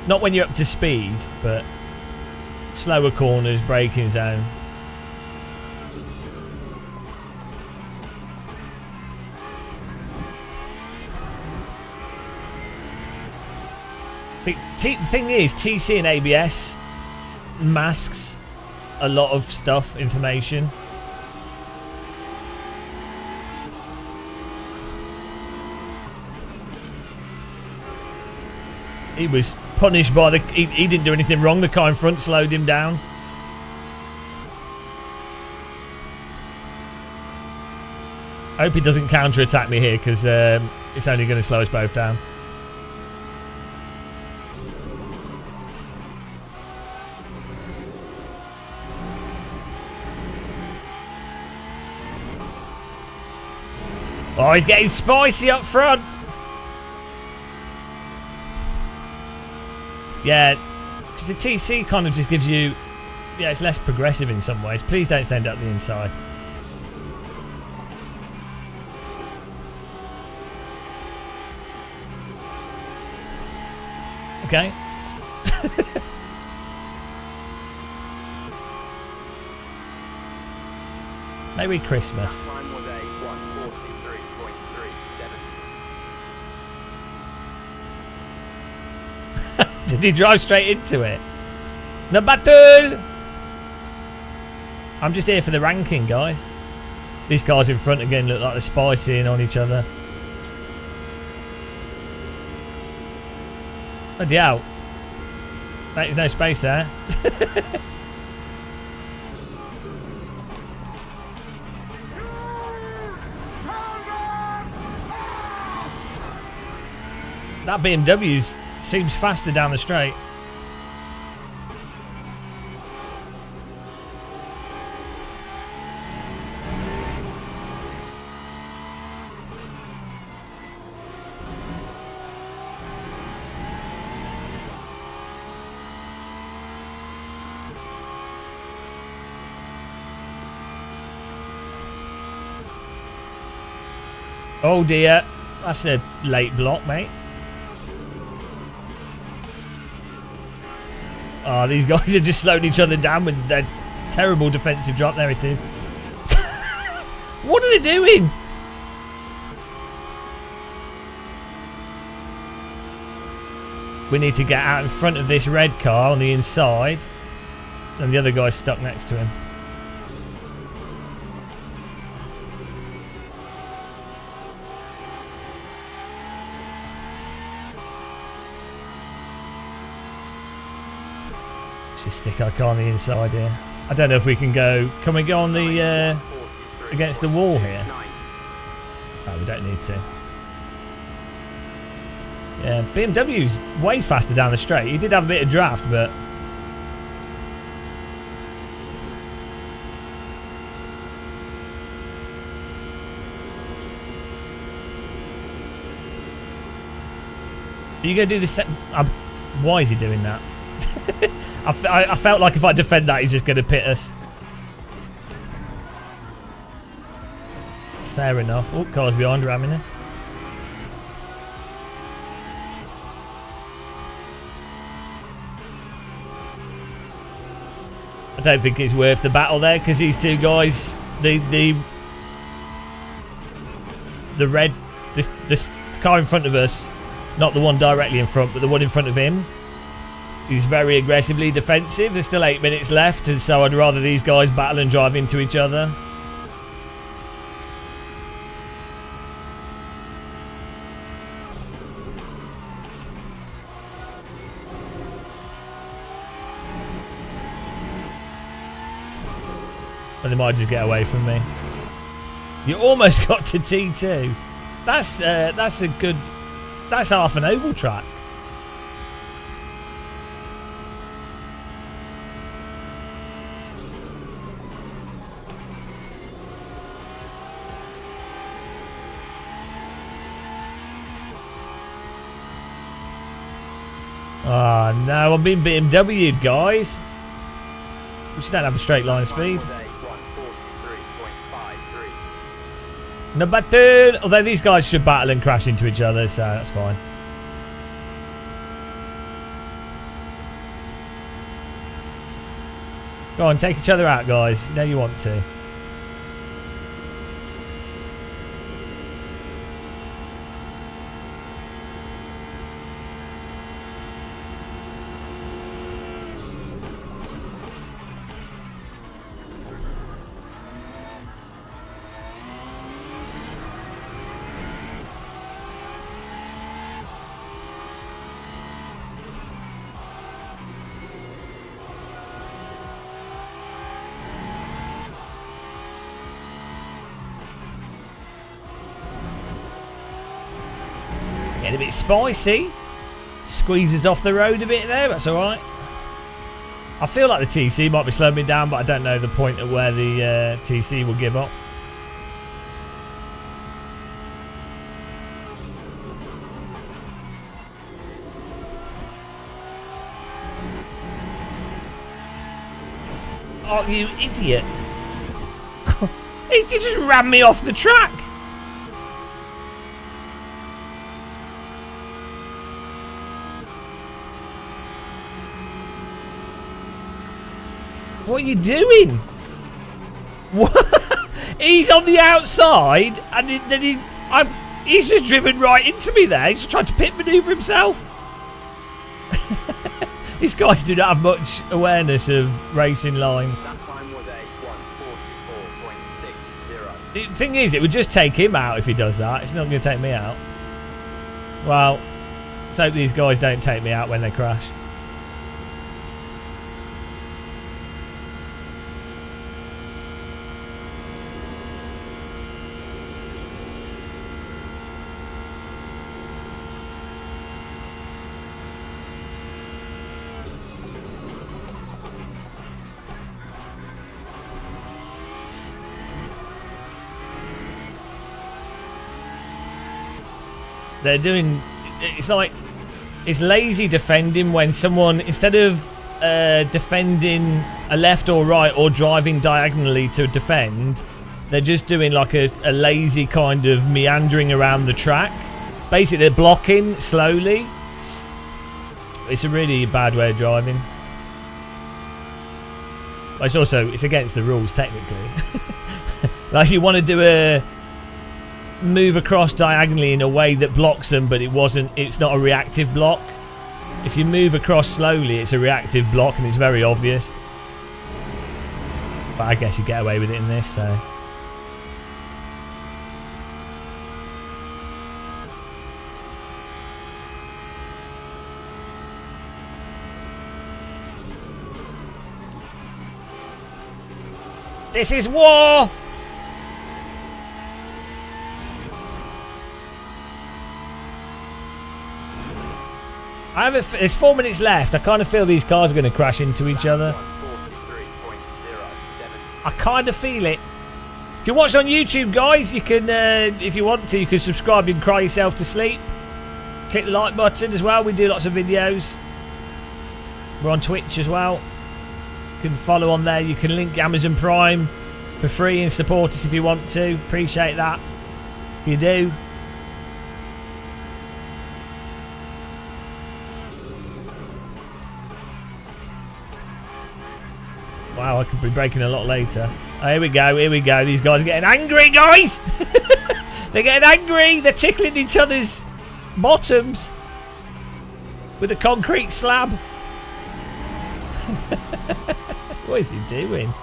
[SPEAKER 1] Not when you're up to speed, but slower corners, braking zone. The thing is, TC and ABS masks a lot of stuff, information. He was punished by the... He didn't do anything wrong. The car in front slowed him down. I hope he doesn't counter-attack me here, because it's only going to slow us both down. Oh, he's getting spicy up front. Yeah, because the TC kind of just gives you... Yeah, it's less progressive in some ways. Please don't stand up the inside. Okay. Merry Christmas.
[SPEAKER 3] Time was a 143.37.
[SPEAKER 1] Did he drive straight into it? No battle! I'm just here for the ranking, guys. These cars in front again look like they're spicing on each other. Bloody hell. Mate, there's no space there. That BMW seems faster down the straight. Oh dear, that's a late block, mate. Oh, these guys are just slowing each other down with their terrible defensive drop. There it is. What are they doing? We need to get out in front of this red car on the inside. And the other guy's stuck next to him. It's a stick I on the inside here. I don't know if we can go. Can we go on the against the wall here? Oh, we don't need to. Yeah, BMW's way faster down the straight. He did have a bit of draft, but are you going to do this? Why is he doing that? I felt like if I defend that, he's just going to pit us. Fair enough. Oh, car's behind, ramming us. I don't think it's worth the battle there because these two guys, the red, this car in front of us, not the one directly in front, but the one in front of him, he's very aggressively defensive. There's still 8 minutes left, and so I'd rather these guys battle and drive into each other. But they might just get away from me. You almost got to T2. That's a good. That's half an oval track. Oh no, I'm being BMW'd, guys. We just don't have the straight line speed. No button. Although these guys should battle and crash into each other, so that's fine. Go on, take each other out, guys. You know you want to. Getting a bit spicy. Squeezes off the road a bit there, that's alright. I feel like the TC might be slowing me down, but I don't know the point at where the TC will give up. Oh, you idiot. He just ran me off the track. What are you doing? What? He's on the outside, and he's just driven right into me there. He's just trying to pit maneuver himself. These guys do not have much awareness of racing line.
[SPEAKER 3] That time was a 1:44.60.
[SPEAKER 1] The thing is, it would just take him out if he does that. It's not going to take me out. Well, let's hope these guys don't take me out when they crash. They're doing, it's like, it's lazy defending when someone, instead of defending a left or right or driving diagonally to defend, they're just doing like a lazy kind of meandering around the track. Basically, they're blocking slowly. It's a really bad way of driving. But it's against the rules technically. Like you want to do a move across diagonally in a way that blocks them, but it's not a reactive block. If you move across slowly, it's a reactive block and it's very obvious. But I guess you get away with it in this, so. This is war! There's 4 minutes left. I kind of feel these cars are going to crash into each other.
[SPEAKER 3] 143.07.
[SPEAKER 1] I kind of feel it. If you're watching on YouTube, guys, you can, if you want to, you can subscribe and cry yourself to sleep. Click the like button as well. We do lots of videos. We're on Twitch as well. You can follow on there. You can link Amazon Prime for free and support us if you want to. Appreciate that. If you do. Wow, I could be breaking a lot later. Oh, here we go, here we go. These guys are getting angry, guys! They're getting angry! They're tickling each other's bottoms with a concrete slab. What is he doing?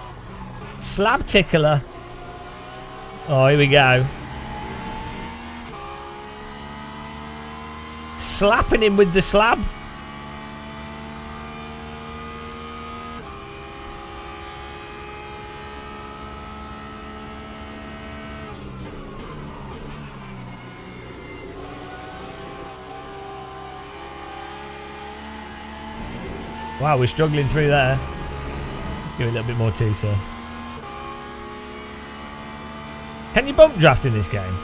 [SPEAKER 1] Slab tickler. Oh, here we go. Slapping him with the slab. Wow, we're struggling through there. Let's give it a little bit more tea, sir. Can you bump draft in this game?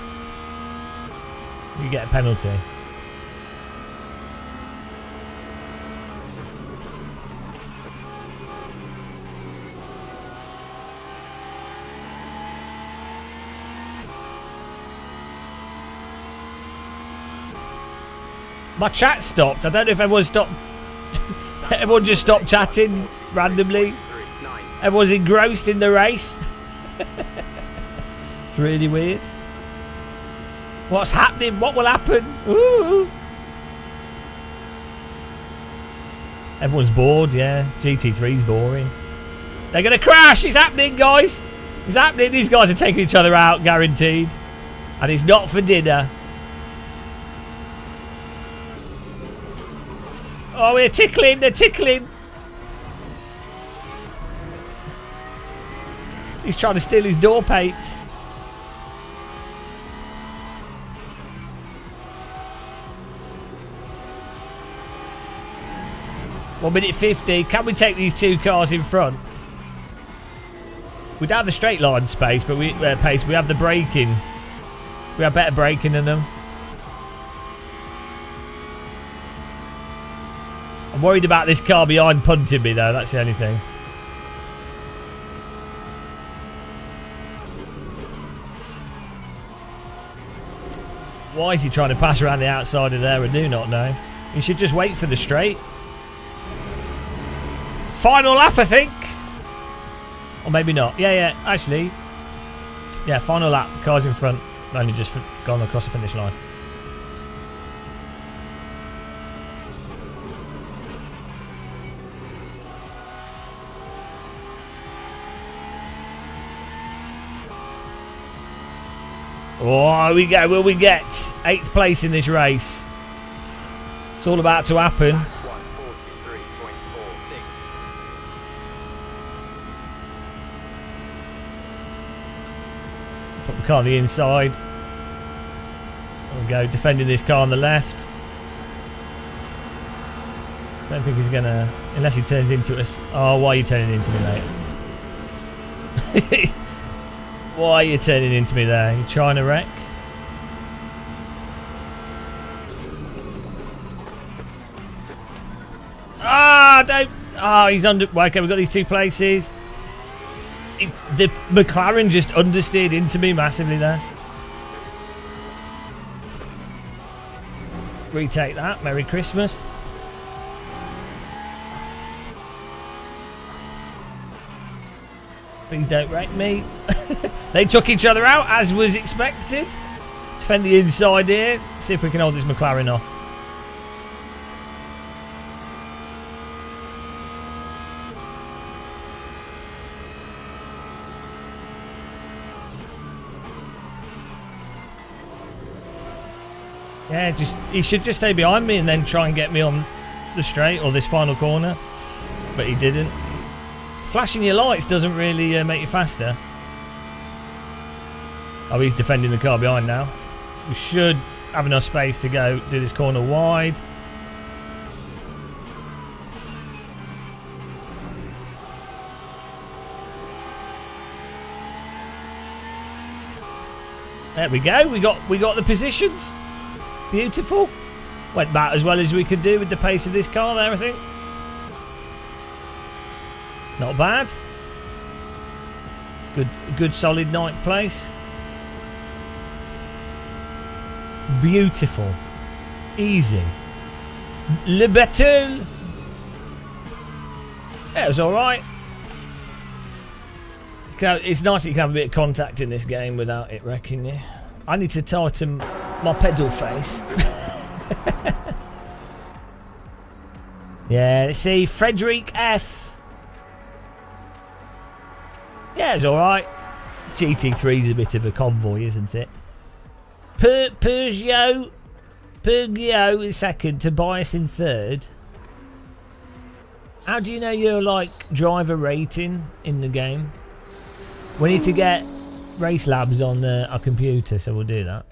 [SPEAKER 1] You get a penalty. My chat stopped. I don't know if everyone stopped. Everyone just stopped chatting randomly. Everyone's engrossed in the race. It's really weird. What's happening? What will happen? Ooh. Everyone's bored, yeah. GT3's boring. They're going to crash. It's happening, guys. It's happening. These guys are taking each other out, guaranteed. And it's not for dinner. Oh, they're tickling. They're tickling. He's trying to steal his door paint. One minute 50. Can we take these two cars in front? We don't have the straight line space, but pace. We have the braking. We have better braking than them. I'm worried about this car behind punting me, though. That's the only thing. Why is he trying to pass around the outside of there? I do not know. He should just wait for the straight. Final lap, I think. Or maybe not. Yeah, actually. Yeah, final lap. Car's in front. Only just gone across the finish line. Oh, we go. Will we get 8th place in this race? It's all about to happen.
[SPEAKER 3] 143.46.
[SPEAKER 1] Put the car on the inside. There we go. Defending this car on the left. Don't think he's gonna, unless he turns into us. Oh, why are you turning into me, mate? Why are you turning into me there? You trying to wreck? Ah, don't. Ah, he's under. Well, okay, we've got these 2 places. The McLaren just understeered into me massively there. Retake that. Merry Christmas. Please don't wreck me. They took each other out as was expected. Defend the inside here. See if we can hold this McLaren off. Yeah, he should just stay behind me and then try and get me on the straight or this final corner. But he didn't. Flashing your lights doesn't really make you faster. Oh, he's defending the car behind now. We should have enough space to go do this corner wide. There we go. We got the positions. Beautiful. Went about as well as we could do with the pace of this car there, I think. Not bad. Good solid ninth place. Beautiful. Easy. Le battle. Yeah, it was alright. It's nice that you can have a bit of contact in this game without it wrecking you. I need to tighten my pedal face. Yeah, let's see. Frederick F. Yeah, it's alright. GT3's a bit of a convoy, isn't it? Peugeot is second. Tobias in third. How do you know your driver rating in the game? We need to get race labs on our computer, so we'll do that.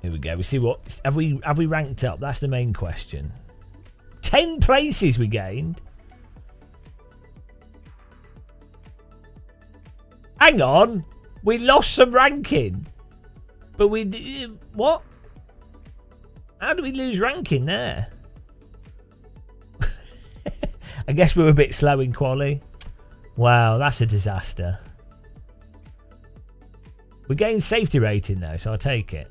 [SPEAKER 1] Here we go. We see what have we ranked up? That's the main question. 10 places we gained. Hang on, we lost some ranking, but what? How do we lose ranking there? I guess we were a bit slow in quali. Wow, that's a disaster. We gained safety rating though, so I'll take it.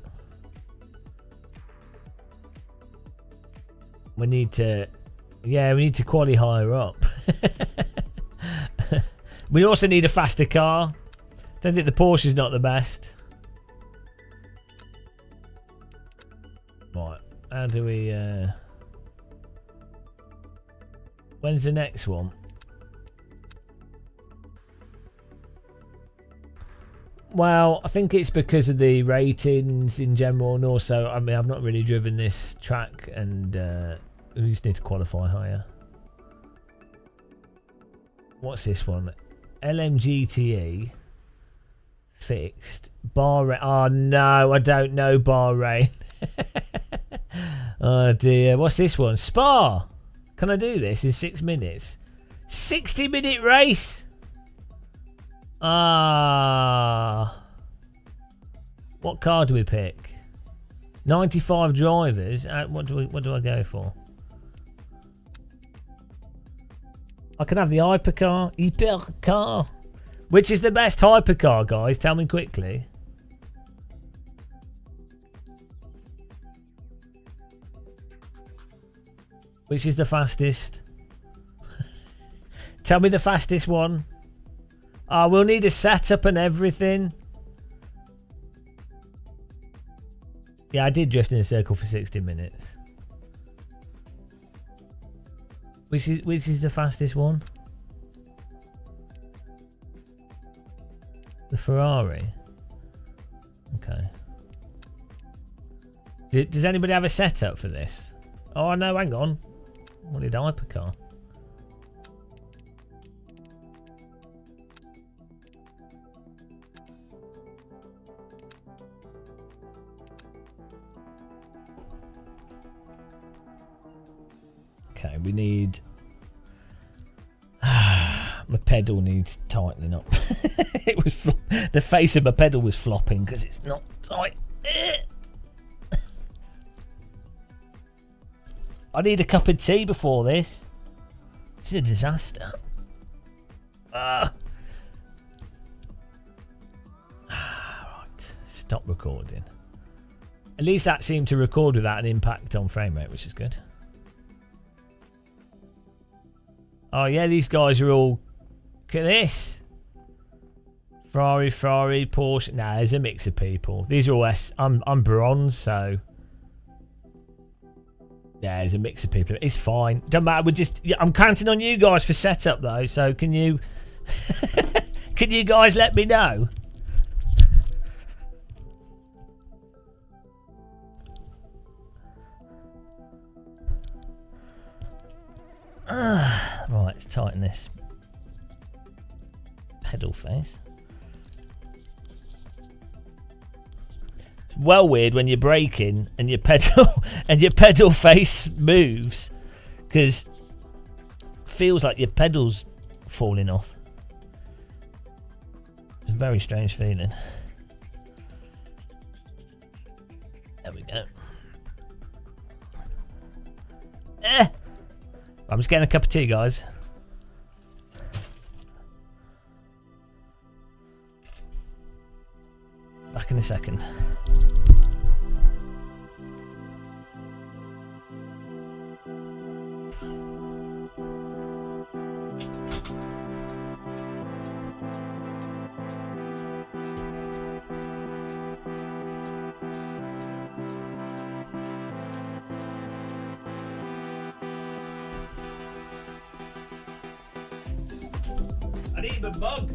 [SPEAKER 1] We need to quali higher up. We also need a faster car. Don't think the Porsche's not the best. Right, how do we... When's the next one? Well, I think it's because of the ratings in general, and also, I mean, I've not really driven this track, and we just need to qualify higher. What's this one? LMGTE fixed. Bahrain. Oh no, I don't know Bahrain. Oh dear. What's this one? Spa. Can I do this in 6 minutes? 60-minute race. What car do we pick? 95 drivers. What do I go for? I can have the hypercar. Which is the best hypercar, guys? Tell me quickly. Which is the fastest? Tell me the fastest one. Oh, we'll need a setup and everything. Yeah, I did drift in a circle for 60 minutes. Which is the fastest one? The Ferrari. Okay. Does anybody have a setup for this? Oh no, hang on. I wanted a hypercar. Okay, we need... my pedal needs tightening up. It was the face of my pedal was flopping because it's not tight. I need a cup of tea before this. This is a disaster. Right, stop recording. At least that seemed to record without an impact on frame rate, which is good. Oh yeah, these guys are all... Look at this. Ferrari, Porsche. Nah, there's a mix of people. These are all S. I'm bronze, so... Yeah, there's a mix of people. It's fine. Don't matter. I'm counting on you guys for setup though. So can you can you guys let me know? tighten this pedal face. It's well weird when you're braking and your pedal and your pedal face moves, because feels like your pedal's falling off. It's a very strange feeling. There we go. I'm just getting a cup of tea, guys. Back in a second. I need a mug.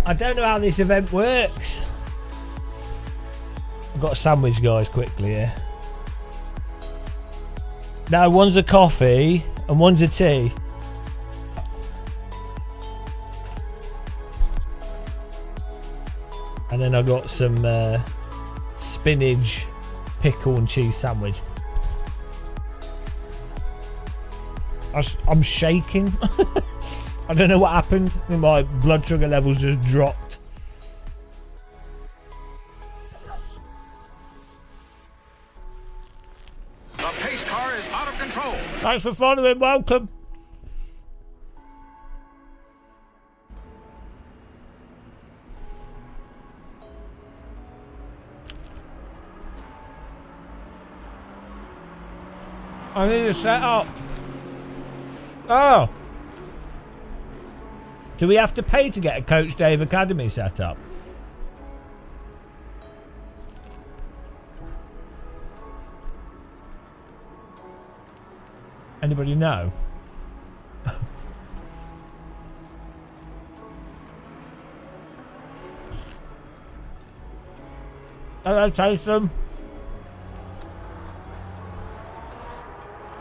[SPEAKER 1] I don't know how this event works. I've got a sandwich, guys, quickly here. No, one's a coffee and one's a tea. And then I got some spinach, pickle and cheese sandwich. I'm shaking. I don't know what happened. My blood sugar levels just dropped.
[SPEAKER 2] The pace car is out of control.
[SPEAKER 1] Thanks for following. Welcome. I need to set up. Oh. Do we have to pay to get a Coach Dave Academy set up? Anybody know? Hello, Taysom.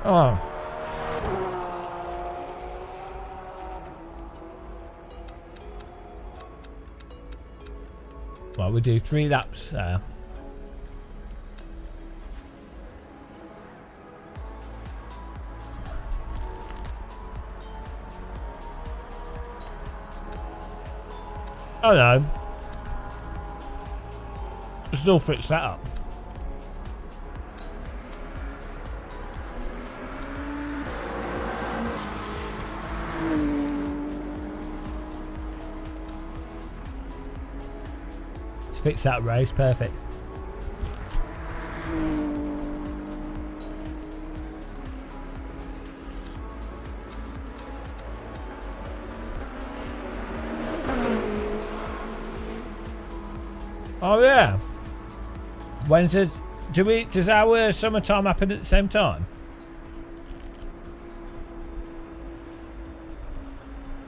[SPEAKER 1] Oh. Well, we do 3 laps there. Oh no. Still fix that up. Fix that race, perfect. Oh yeah. Does our summertime happen at the same time?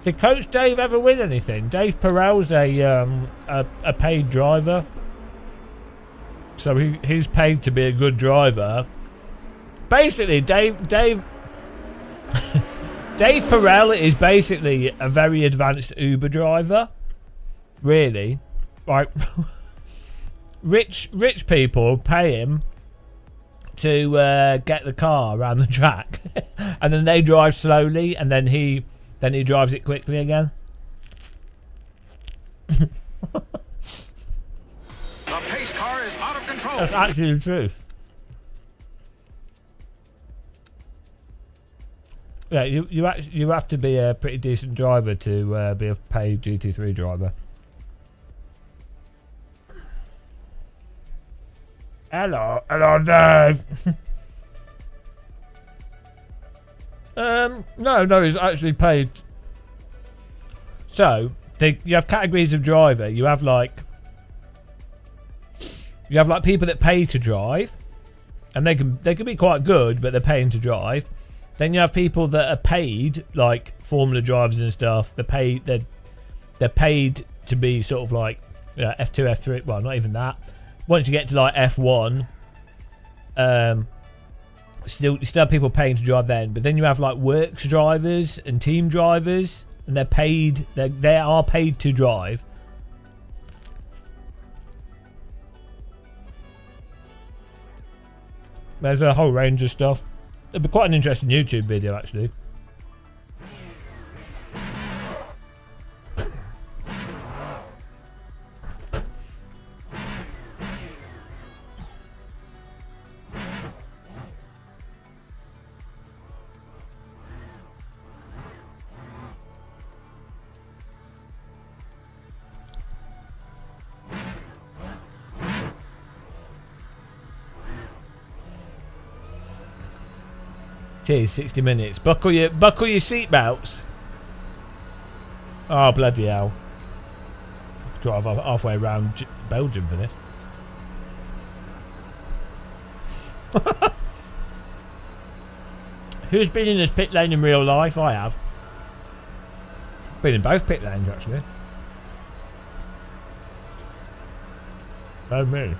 [SPEAKER 1] Did Coach Dave ever win anything? Dave Perel's a paid driver, so he's paid to be a good driver. Basically, Dave Perel is basically a very advanced Uber driver. Really, like rich people pay him to get the car around the track, and then they drive slowly, and then he drives it quickly again.
[SPEAKER 2] The pace car is out of control.
[SPEAKER 1] That's actually the truth. Yeah, you have to be a pretty decent driver to be a paid GT3 driver. Hello, Dave. No, he's actually paid. So you have categories of driver. You have like people that pay to drive, and they can be quite good, but they're paying to drive. Then you have people that are paid, like Formula drivers and stuff. They're paid to be sort of like F2, F3. Well, not even that. Once you get to like F1, you still have people paying to drive then. But then you have like works drivers and team drivers, and they're paid. They are paid to drive. There's a whole range of stuff. It'd be quite an interesting YouTube video, actually. Cheers, 60 minutes. Buckle your seatbelts. Oh, bloody hell. Drive halfway around Belgium for this. Who's been in this pit lane in real life? I have. Been in both pit lanes, actually. Oh, me.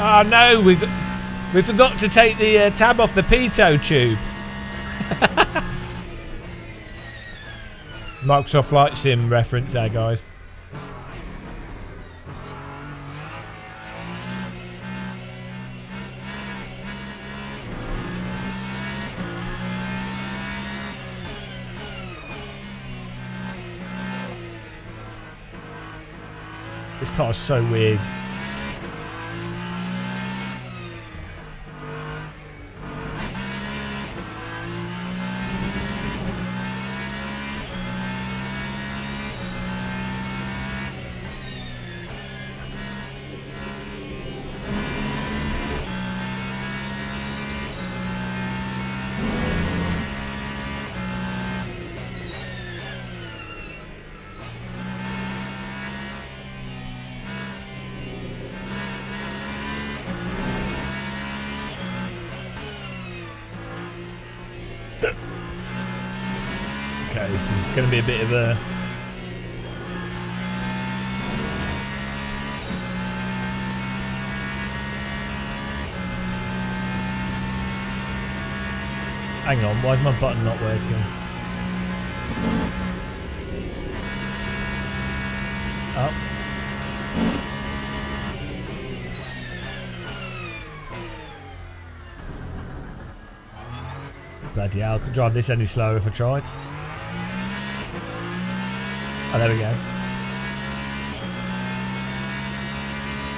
[SPEAKER 1] Oh no, we forgot to take the tab off the pitot tube. Microsoft Flight Sim reference there, guys. This car's so weird. Okay, this is going to be a bit of a... Hang on, why is my button not working? Up. Bloody hell, I could drive this any slower if I tried. Oh, there we go.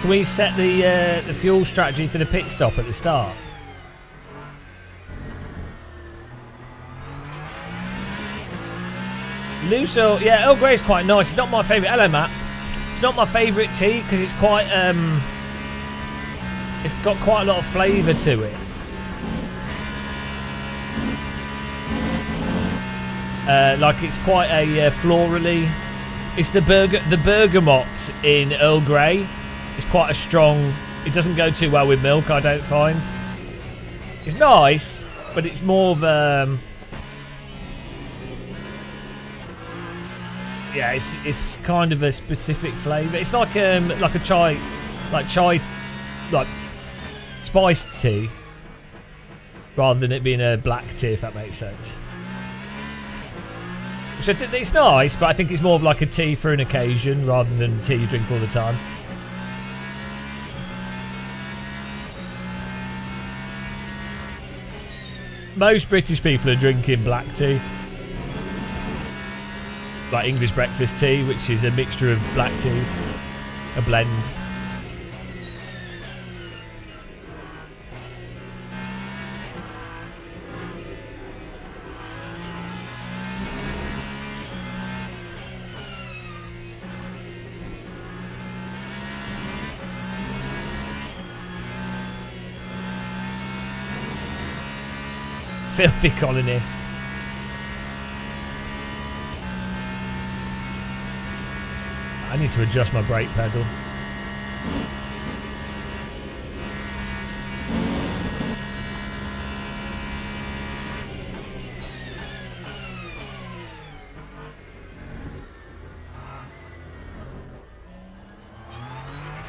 [SPEAKER 1] Can we set the fuel strategy for the pit stop at the start? Loose Earl, yeah, Earl Grey is quite nice. It's not my favourite. Hello, Matt. It's not my favourite tea because it's quite it's got quite a lot of flavour to it. Like it's quite a florally. It's the bergamot in Earl Grey. It's quite a strong. It doesn't go too well with milk, I don't find. It's nice, but it's more of yeah, it's kind of a specific flavour. It's like a chai, like spiced tea, rather than it being a black tea, if that makes sense. Which it's nice, but I think it's more of like a tea for an occasion rather than tea you drink all the time. Most British people are drinking black tea. Like English breakfast tea, which is a mixture of black teas. A blend. Filthy colonist. I need to adjust my brake pedal.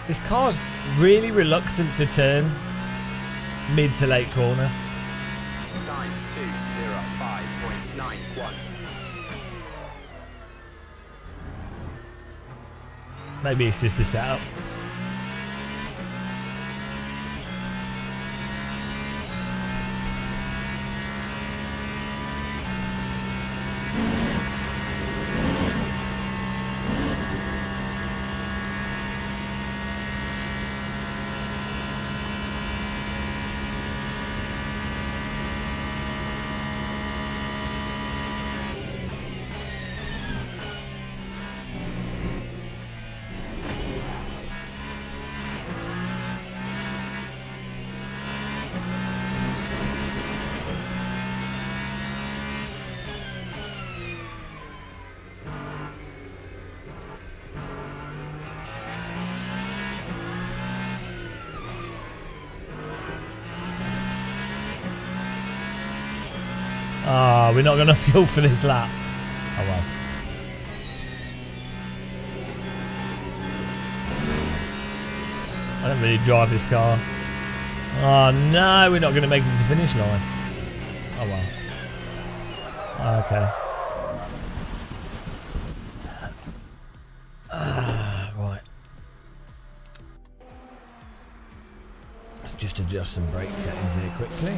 [SPEAKER 1] This car's really reluctant to turn mid to late corner.
[SPEAKER 3] Time 2:05.91.
[SPEAKER 1] Maybe it's just the setup. Ah, we're not going to fuel for this lap. Oh well. I don't really drive this car. Oh no, we're not going to make it to the finish line. Oh well. Okay. Right. Let's just adjust some brake settings here quickly.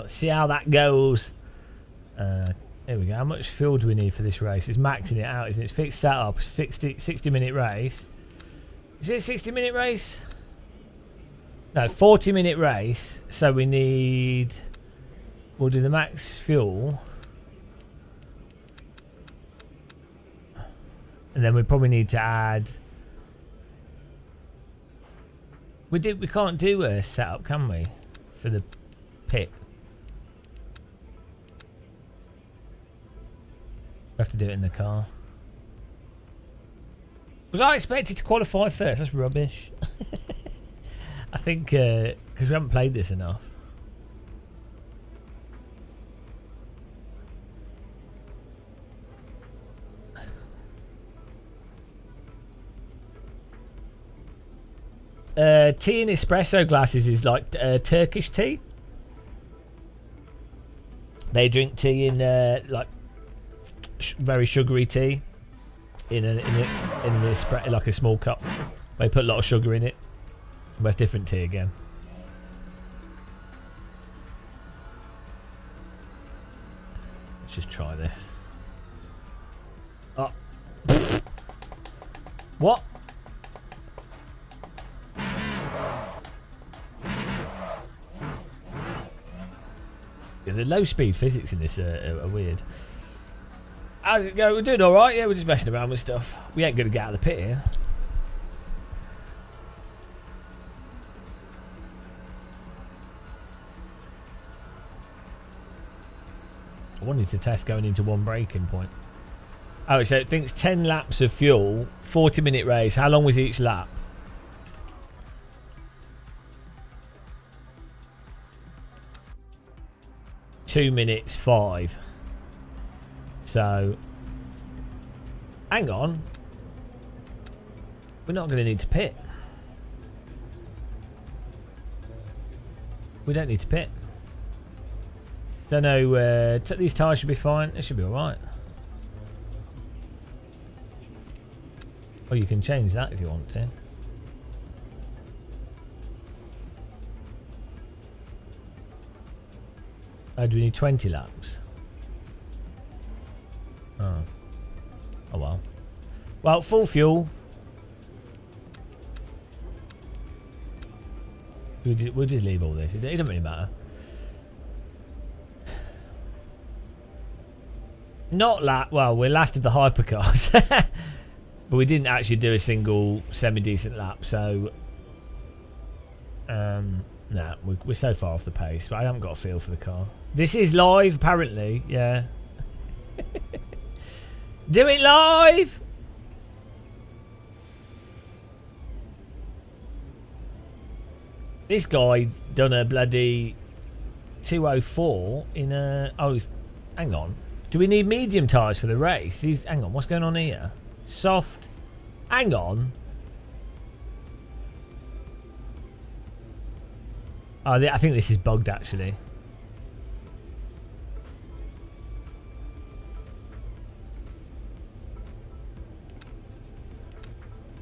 [SPEAKER 1] See how that goes. Here we go. How much fuel do we need for this race? It's maxing it out, isn't it? It's fixed setup. 60-minute race. Is it a 60-minute race? No, 40-minute race. So we need... We'll do the max fuel. And then we probably need to add... We can't do a setup, can we? For the pit. We have to do it in the car. Was I expected to qualify first? That's rubbish. I think because we haven't played this enough. Tea in espresso glasses is like Turkish tea. They drink tea in like very sugary tea in like a small cup. They put a lot of sugar in it. But it's different tea again. Let's just try this. Oh. What? Yeah, the low speed physics in this are weird. How's it go? We're doing alright, yeah, we're just messing around with stuff. We ain't gonna get out of the pit here. I wanted to test going into one braking point. Oh, so it thinks 10 laps of fuel, 40-minute race. How long was each lap? Two minutes 5. So, hang on. We're not going to need to pit. We don't need to pit. Don't know. These tyres should be fine. It should be all right. Or you can change that if you want to. Oh, do we need 20 laps? Oh. Oh well. Well, full fuel. We'll just leave all this. It doesn't really matter. Not well, we're last of the hypercars. But we didn't actually do a single semi-decent lap, so... nah, we're so far off the pace, but I haven't got a feel for the car. This is live, apparently, yeah. Do it live! This guy's done a bloody 204 in a... Oh, hang on. Do we need medium tyres for the race? Hang on, what's going on here? Soft. Hang on. Oh, I think this is bugged, actually.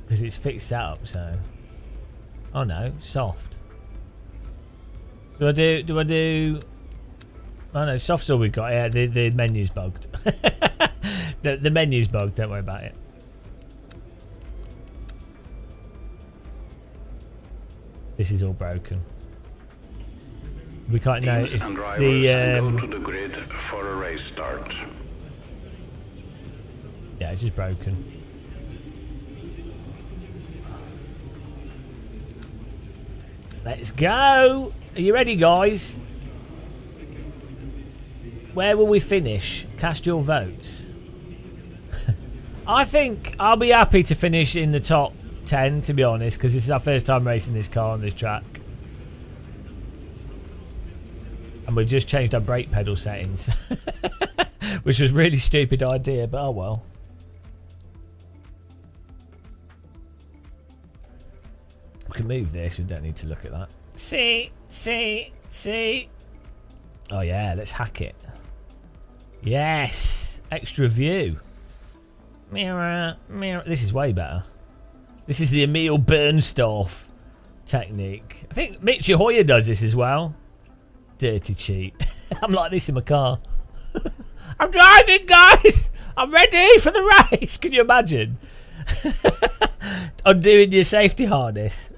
[SPEAKER 1] Because it's fixed setup, so... Oh no, soft. Do I do... Oh no, soft's all we've got. Yeah, the menu's bugged. the menu's bugged, don't worry about it. This is all broken. We can't know. It's
[SPEAKER 4] and drivers
[SPEAKER 1] the
[SPEAKER 4] go to the grid for a race start.
[SPEAKER 1] yeah, it's just broken. Let's go. Are you ready, guys? Where will we finish? Cast your votes. I think I'll be happy to finish in the top 10, to be honest, because this is our first time racing this car on this track. And we just changed our brake pedal settings. Which was a really stupid idea, but oh well. We can move this, we don't need to look at that. See. Oh yeah, let's hack it. Yes! Extra view. Mirror. This is way better. This is the Emil Bernstorff technique. I think Mitchie Hoyer does this as well. Dirty cheat. I'm like this in my car. I'm driving, guys! I'm ready for the race! Can you imagine? Undoing your safety harness.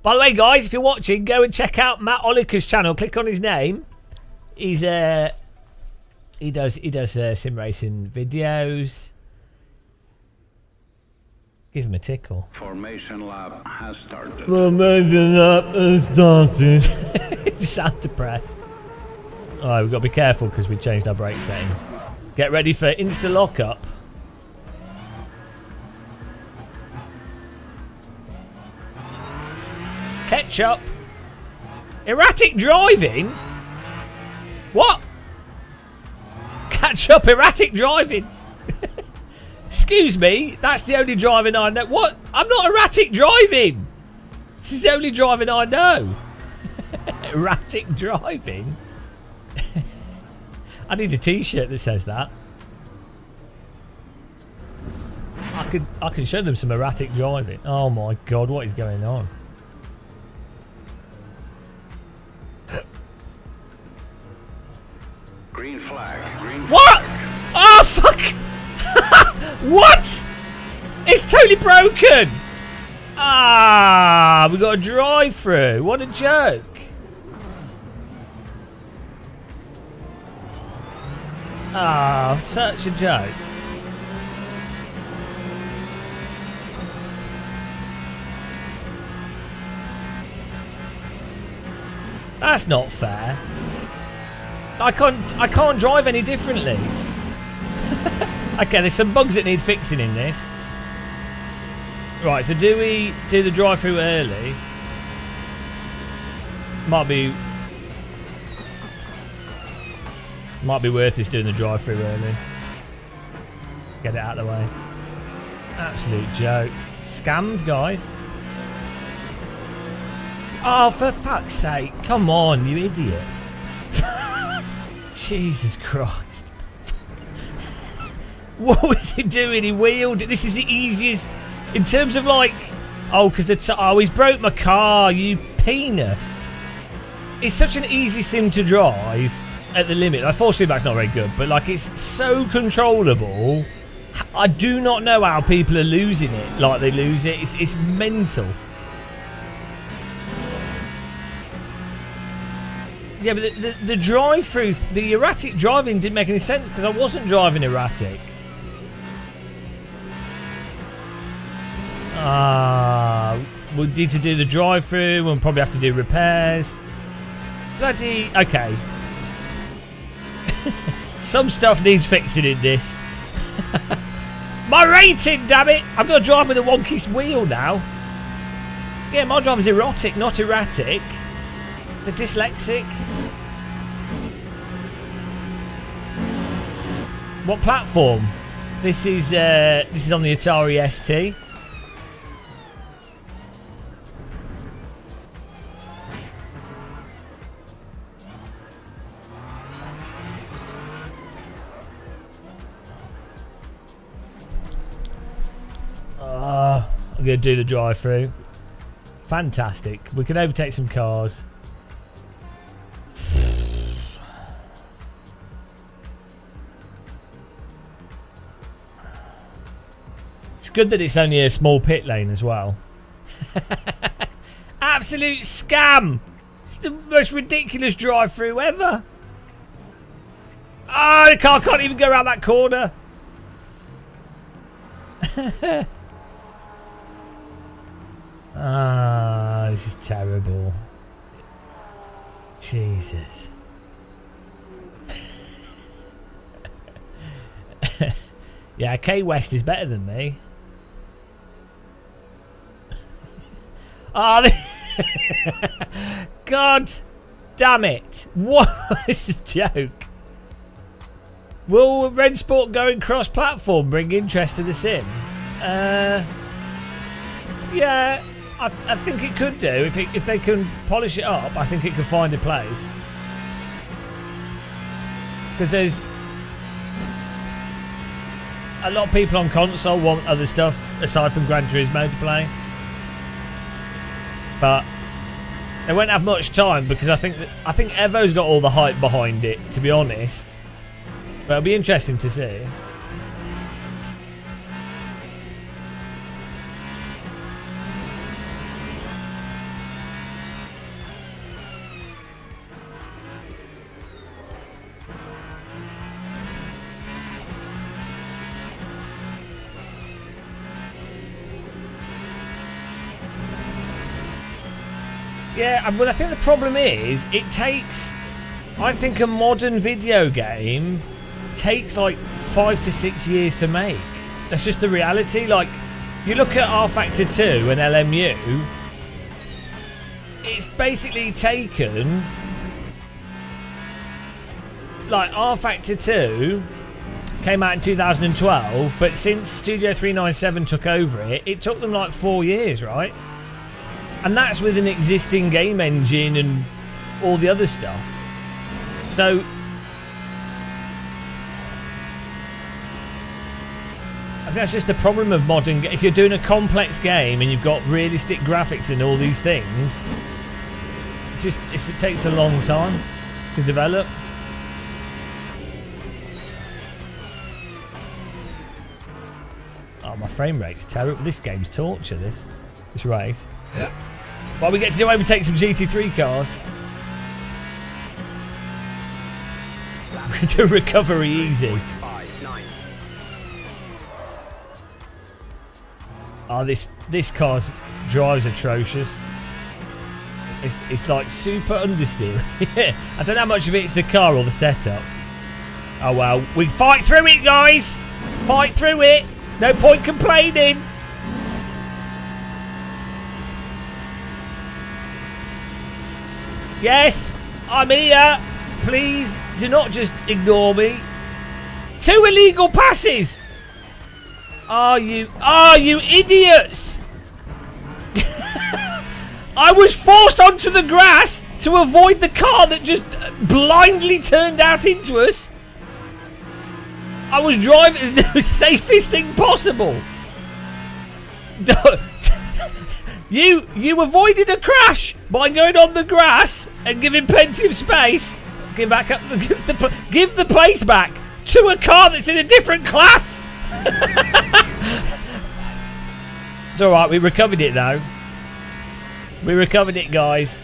[SPEAKER 1] By the way, guys, if you're watching, go and check out Matt Oliker's channel. Click on his name. He does sim racing videos. Give him a tickle.
[SPEAKER 4] Formation lap has started.
[SPEAKER 1] Formation lap has started. You sound depressed. Alright, we've got to be careful because we changed our brake settings. Get ready for insta lockup. Ketchup. Erratic driving? What? Catch up, erratic driving. Excuse me, that's the only driving I know. What? I'm not erratic driving. This is the only driving I know. Erratic driving? I need a t-shirt that says that. I can show them some erratic driving. Oh my god, what is going on?
[SPEAKER 4] Green flag. Green
[SPEAKER 1] What?
[SPEAKER 4] flag.
[SPEAKER 1] Oh fuck! What? It's totally broken! Ah, we got a drive-through. What a joke. Ah, such a joke. That's not fair. I can't drive any differently. Okay, there's some bugs that need fixing in this. Right, so do we do the drive-through early? Might be worth this doing the drive-through early. Get it out of the way. Absolute joke. Scammed, guys. Oh, for fuck's sake. Come on, you idiot. Jesus Christ. What was he doing? He wheeled it. This is the easiest in terms of like, oh, because he's broke my car, you penis. It's such an easy sim to drive, at the limit. Like, force feedback's not very good, but like it's so controllable. I do not know how people are losing it. Like they lose it. It's mental. Yeah, but the drive-through, the erratic driving didn't make any sense because I wasn't driving erratic. We'll need to do the drive-through. We'll probably have to do repairs. Bloody okay. Some stuff needs fixing in this. My rating, damn it! I'm gonna drive with a wonky wheel now. Yeah, my driver's erotic, not erratic. The dyslexic. What platform? This is on the Atari ST. I'm going to do the drive-through. Fantastic. We can overtake some cars. It's good that it's only a small pit lane as well. Absolute scam. It's the most ridiculous drive-through ever. Oh, the car can't even go around that corner. Ah, this is terrible. Jesus. Yeah, K West is better than me. Oh, God damn it. What? This is a joke. Will Red Sport going cross-platform bring interest to the sim? Yeah, I think it could do. If they can polish it up, I think it could find a place. Because there's a lot of people on console want other stuff aside from Gran Turismo to play. But they won't have much time because I think Evo's got all the hype behind it, to be honest. But it'll be interesting to see. Yeah, well, I think the problem is it takes. I think a modern video game takes like 5 to 6 years to make. That's just the reality. Like, you look at R Factor 2 and LMU, it's basically taken. Like, R Factor 2 came out in 2012, but since Studio 397 took over it, it took them like 4 years, right? And that's with an existing game engine and all the other stuff. So I think that's just the problem of modern. If you're doing a complex game and you've got realistic graphics and all these things, it takes a long time to develop. Oh, my frame rate's terrible. This game's torture. This race. Yeah. Well, we get to overtake some GT3 cars. We do recovery easy. Oh, this car's drives atrocious. It's like super understeer. Yeah. I don't know how much of it's the car or the setup. Oh well, we fight through it, guys. Fight through it. No point complaining. Yes, I'm here. Please do not just ignore me. 2 illegal passes. Are you idiots? I was forced onto the grass to avoid the car that just blindly turned out into us. I was driving as the safest thing possible. You avoided a crash by going on the grass and giving plenty of space, Give back up. Give the place back to a car that's in a different class. It's all right. We recovered it though. We recovered it, guys.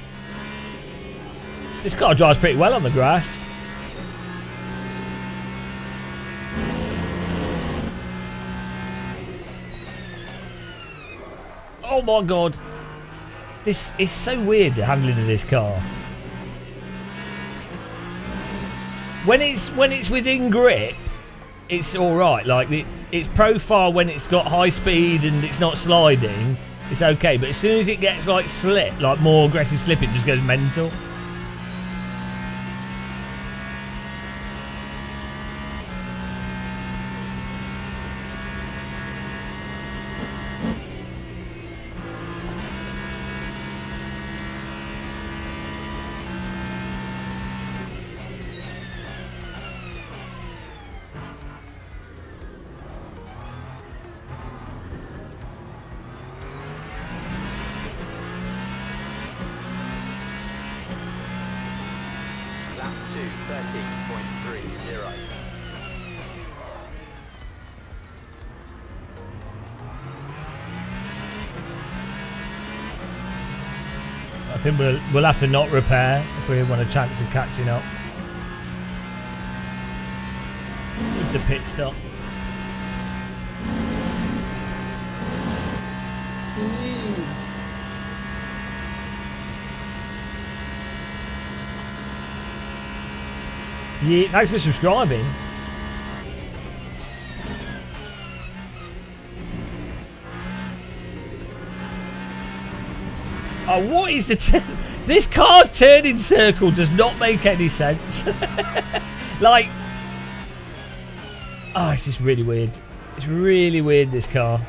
[SPEAKER 1] This car drives pretty well on the grass. Oh my god. This is so weird, the handling of this car. When it's within grip, it's alright. Like its profile when it's got high speed and it's not sliding, it's okay. But as soon as it gets like slip, like more aggressive slip, it just goes mental.
[SPEAKER 3] Lap 2, 13.30.
[SPEAKER 1] I think we'll have to not repair if we want a chance of catching up with the pit stop. Yeah, thanks for subscribing. Oh, what is this car's turning circle does not make any sense. Like, oh, it's just really weird. It's really weird, this car.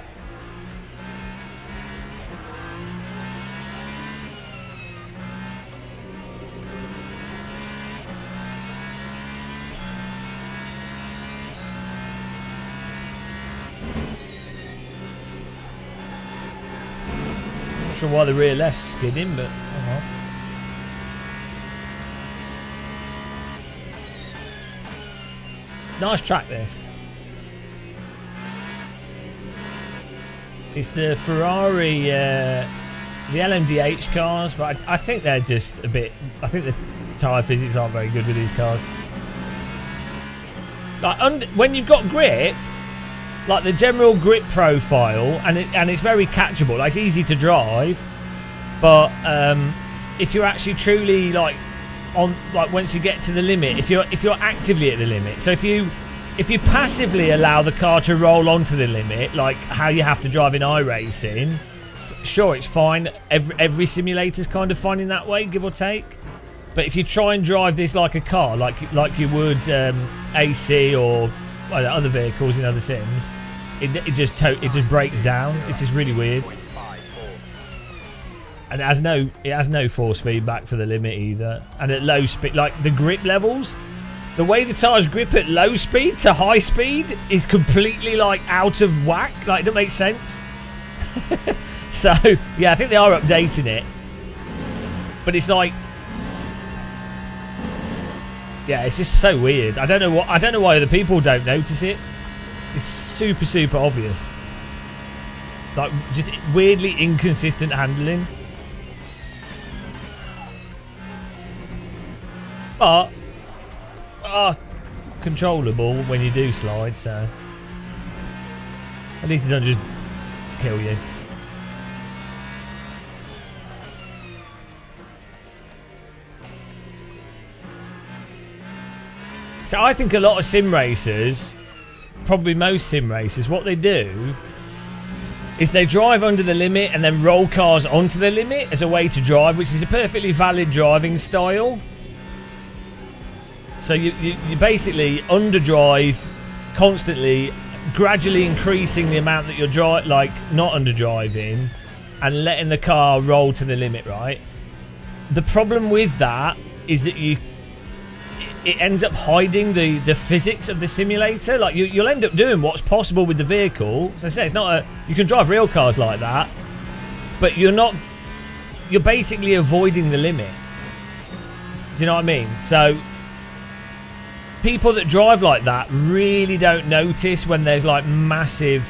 [SPEAKER 1] Not sure why the rear left's skidding, but oh well. Nice track, this. It's the Ferrari, the LMDH cars, but I think they're just a bit. I think the tyre physics aren't very good with these cars. Like when you've got grip, like the general grip profile, and it's very catchable. Like it's easy to drive, but if you're actually truly like on, like once you get to the limit, if you're actively at the limit, so if you passively allow the car to roll onto the limit, like how you have to drive in iRacing, sure, it's fine. Every simulator's kind of finding that way, give or take. But if you try and drive this like a car, like you would AC or other vehicles in other sims, it just breaks down. It's just really weird. And it has no force feedback for the limit either. And at low speed, like the grip levels, the way the tires grip at low speed to high speed is completely like out of whack. Like it doesn't make sense. So yeah, I think they are updating it. But it's like, yeah, it's just so weird. I don't know why other people don't notice it. It's super, super obvious. Like just weirdly inconsistent handling. But controllable when you do slide, so at least it doesn't just kill you. So I think a lot of sim racers, probably most sim racers, what they do is they drive under the limit and then roll cars onto the limit as a way to drive, which is a perfectly valid driving style. So you basically underdrive constantly, gradually increasing the amount that you're not underdriving and letting the car roll to the limit, right? The problem with that is that it ends up hiding the physics of the simulator. Like you'll end up doing what's possible with the vehicle. As I say, it's not you can drive real cars like that, but you're basically avoiding the limit. Do you know what I mean? So people that drive like that really don't notice when there's like massive,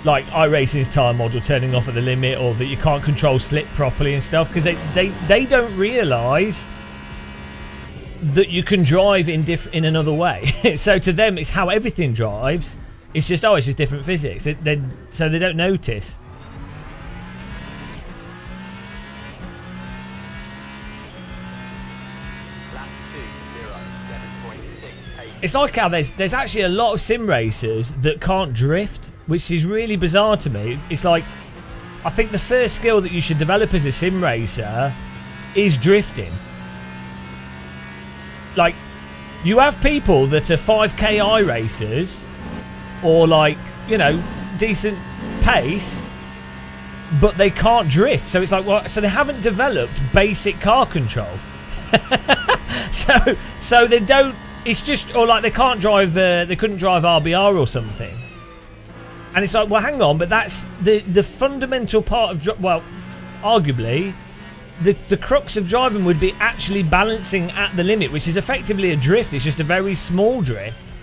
[SPEAKER 1] like iRacing's tyre module turning off at the limit, or that you can't control slip properly and stuff, because they don't realise that you can drive in another way. So to them, it's how everything drives. It's just it's just different physics. So they don't notice. It's like how there's actually a lot of sim racers that can't drift, which is really bizarre to me. It's like, I think the first skill that you should develop as a sim racer is drifting. Like, you have people that are 5k I racers, or like, you know, decent pace, but they can't drift. So it's like, well, so they haven't developed basic car control. so they don't. It's just, or like they can't drive. They couldn't drive RBR or something. And it's like, well, hang on, but that's the fundamental part of, well, arguably, the crux of driving would be actually balancing at the limit, which is effectively a drift. It's just a very small drift,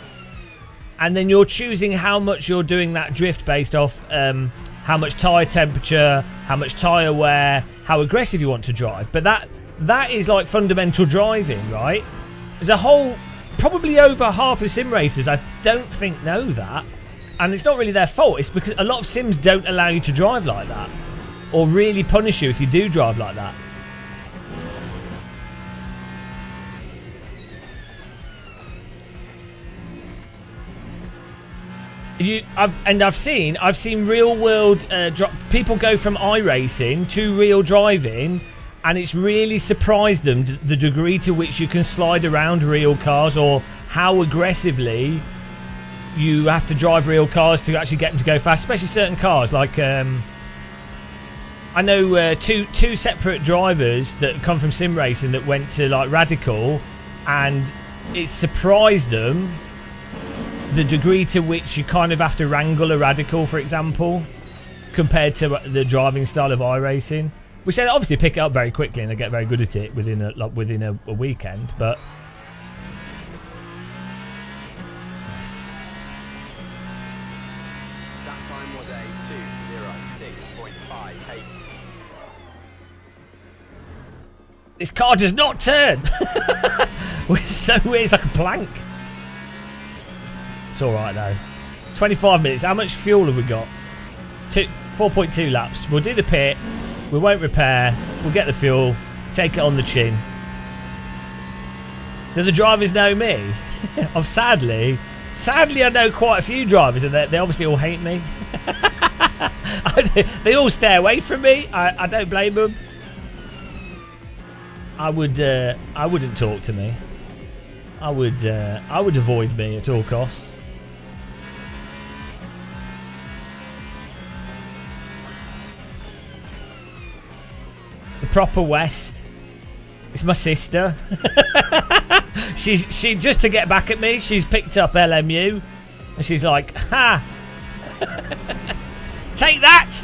[SPEAKER 1] and then you're choosing how much you're doing that drift based off how much tyre temperature, how much tyre wear, how aggressive you want to drive. But that is like fundamental driving, right? There's a whole, probably over half of sim racers I don't think know that, and it's not really their fault. It's because a lot of sims don't allow you to drive like that, or really punish you if you do drive like that. I've seen real world people go from iRacing to real driving, and it's really surprised them the degree to which you can slide around real cars, or how aggressively you have to drive real cars to actually get them to go fast, especially certain cars. Like I know two separate drivers that come from sim racing that went to like Radical, and it surprised them the degree to which you kind of have to wrangle a Radical, for example, compared to the driving style of iRacing, which they obviously pick it up very quickly and they get very good at it within a weekend. But
[SPEAKER 3] that time was a 2:06.58.
[SPEAKER 1] this car does not turn. It's so weird. It's like a plank. It's alright though. 25 minutes. How much fuel have we got? 4.2 laps. We'll do the pit. We won't repair. We'll get the fuel. Take it on the chin. Do the drivers know me? Sadly I know quite a few drivers, and they obviously all hate me. They all stay away from me. I don't blame them. I wouldn't talk to me. I would avoid me at all costs. The proper West. It's my sister. she just to get back at me, she's picked up LMU, and she's like, ha! Take that!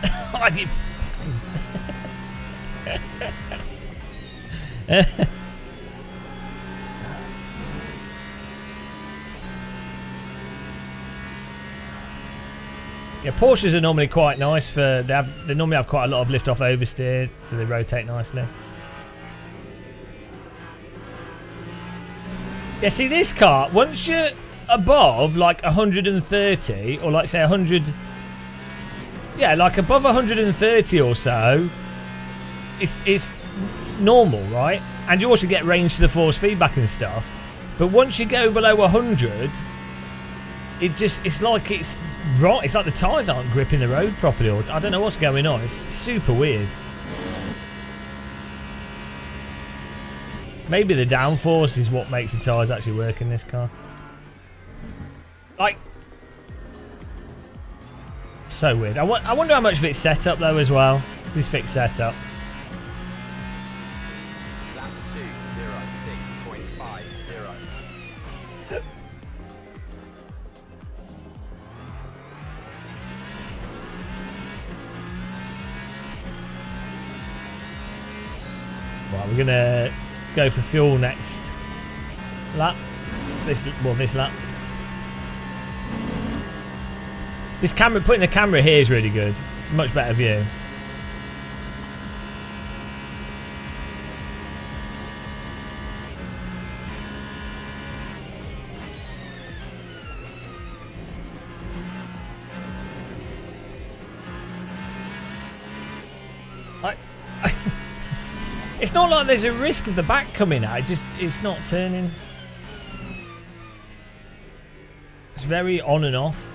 [SPEAKER 1] Yeah, Porsches are normally quite nice for they normally have quite a lot of lift off oversteer, so they rotate nicely. Yeah, see this car, once you're above like 130, or like say 100, yeah, like above 130 or so, it's normal, right? And you also get range to the force feedback and stuff. But once you go below 100, it's like it's right. It's like the tyres aren't gripping the road properly, or I don't know what's going on. It's super weird. Maybe the downforce is what makes the tyres actually work in this car. Like, so weird. I wonder how much of it's set up though as well. This is fixed setup.
[SPEAKER 3] Lap 2:06.50.
[SPEAKER 1] Right, we're gonna go for fuel next lap. this lap. This camera, putting the camera here is really good. It's a much better view. It's not like there's a risk of the back coming out. It's not turning. It's very on and off.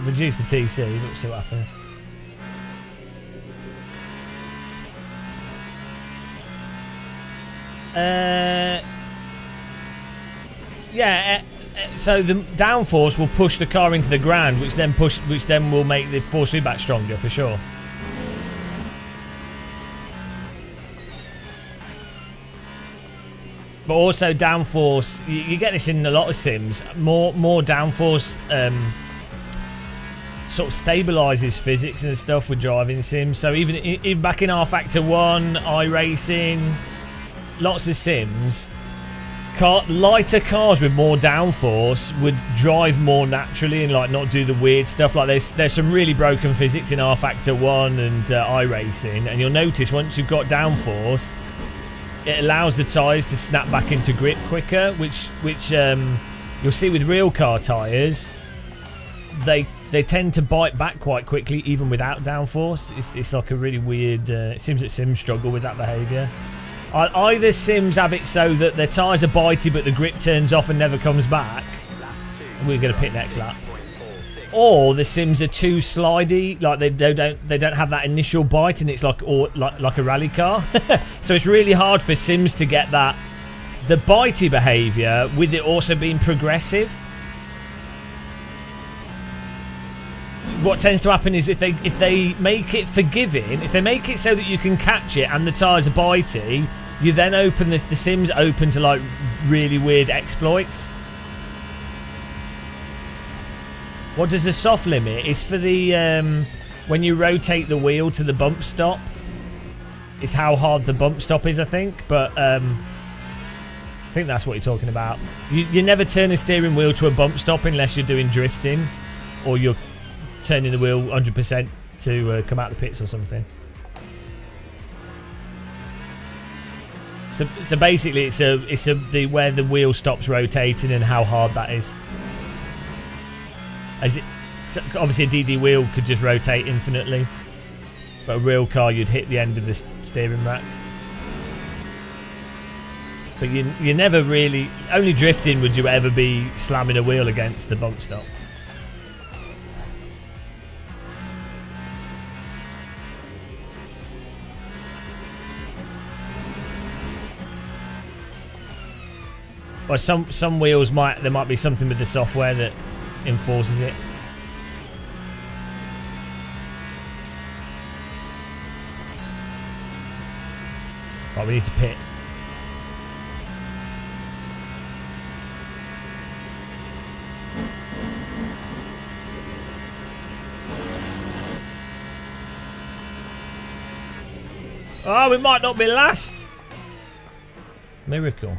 [SPEAKER 1] Reduce the TC. Let's see what happens. Yeah. So the downforce will push the car into the ground, which then will make the force feedback stronger for sure. But also downforce, you get this in a lot of sims. More downforce sort of stabilizes physics and stuff with driving sims. So even back in R-Factor 1, iRacing, lots of sims, lighter cars with more downforce would drive more naturally and like not do the weird stuff. Like there's some really broken physics in R-Factor 1 and iRacing, and you'll notice once you've got downforce, it allows the tyres to snap back into grip quicker, which you'll see with real car tyres. They tend to bite back quite quickly even without downforce. It's like a really weird. It seems that sims struggle with that behaviour. Either sims have it so that their tyres are bitey but the grip turns off and never comes back. We're going to pit next lap. Or the sims are too slidey, like they don't have that initial bite, and it's like a rally car. So it's really hard for sims to get the bitey behaviour with it also being progressive. What tends to happen is if they make it forgiving, if they make it so that you can catch it and the tyres are bitey, you then open the sims open to like really weird exploits. What does the soft limit? It's for the when you rotate the wheel to the bump stop. It's how hard the bump stop is, I think. But I think that's what you're talking about. You never turn a steering wheel to a bump stop unless you're doing drifting, or you're turning the wheel 100% to come out the pits or something. So basically, it's where the wheel stops rotating and how hard that is. So obviously a DD wheel could just rotate infinitely, but a real car you'd hit the end of the steering rack. But you never really, only drifting would you ever be slamming a wheel against the bump stop. Well, some wheels there might be something with the software that enforces it. Right, we need to pit. Oh, we might not be last. Miracle.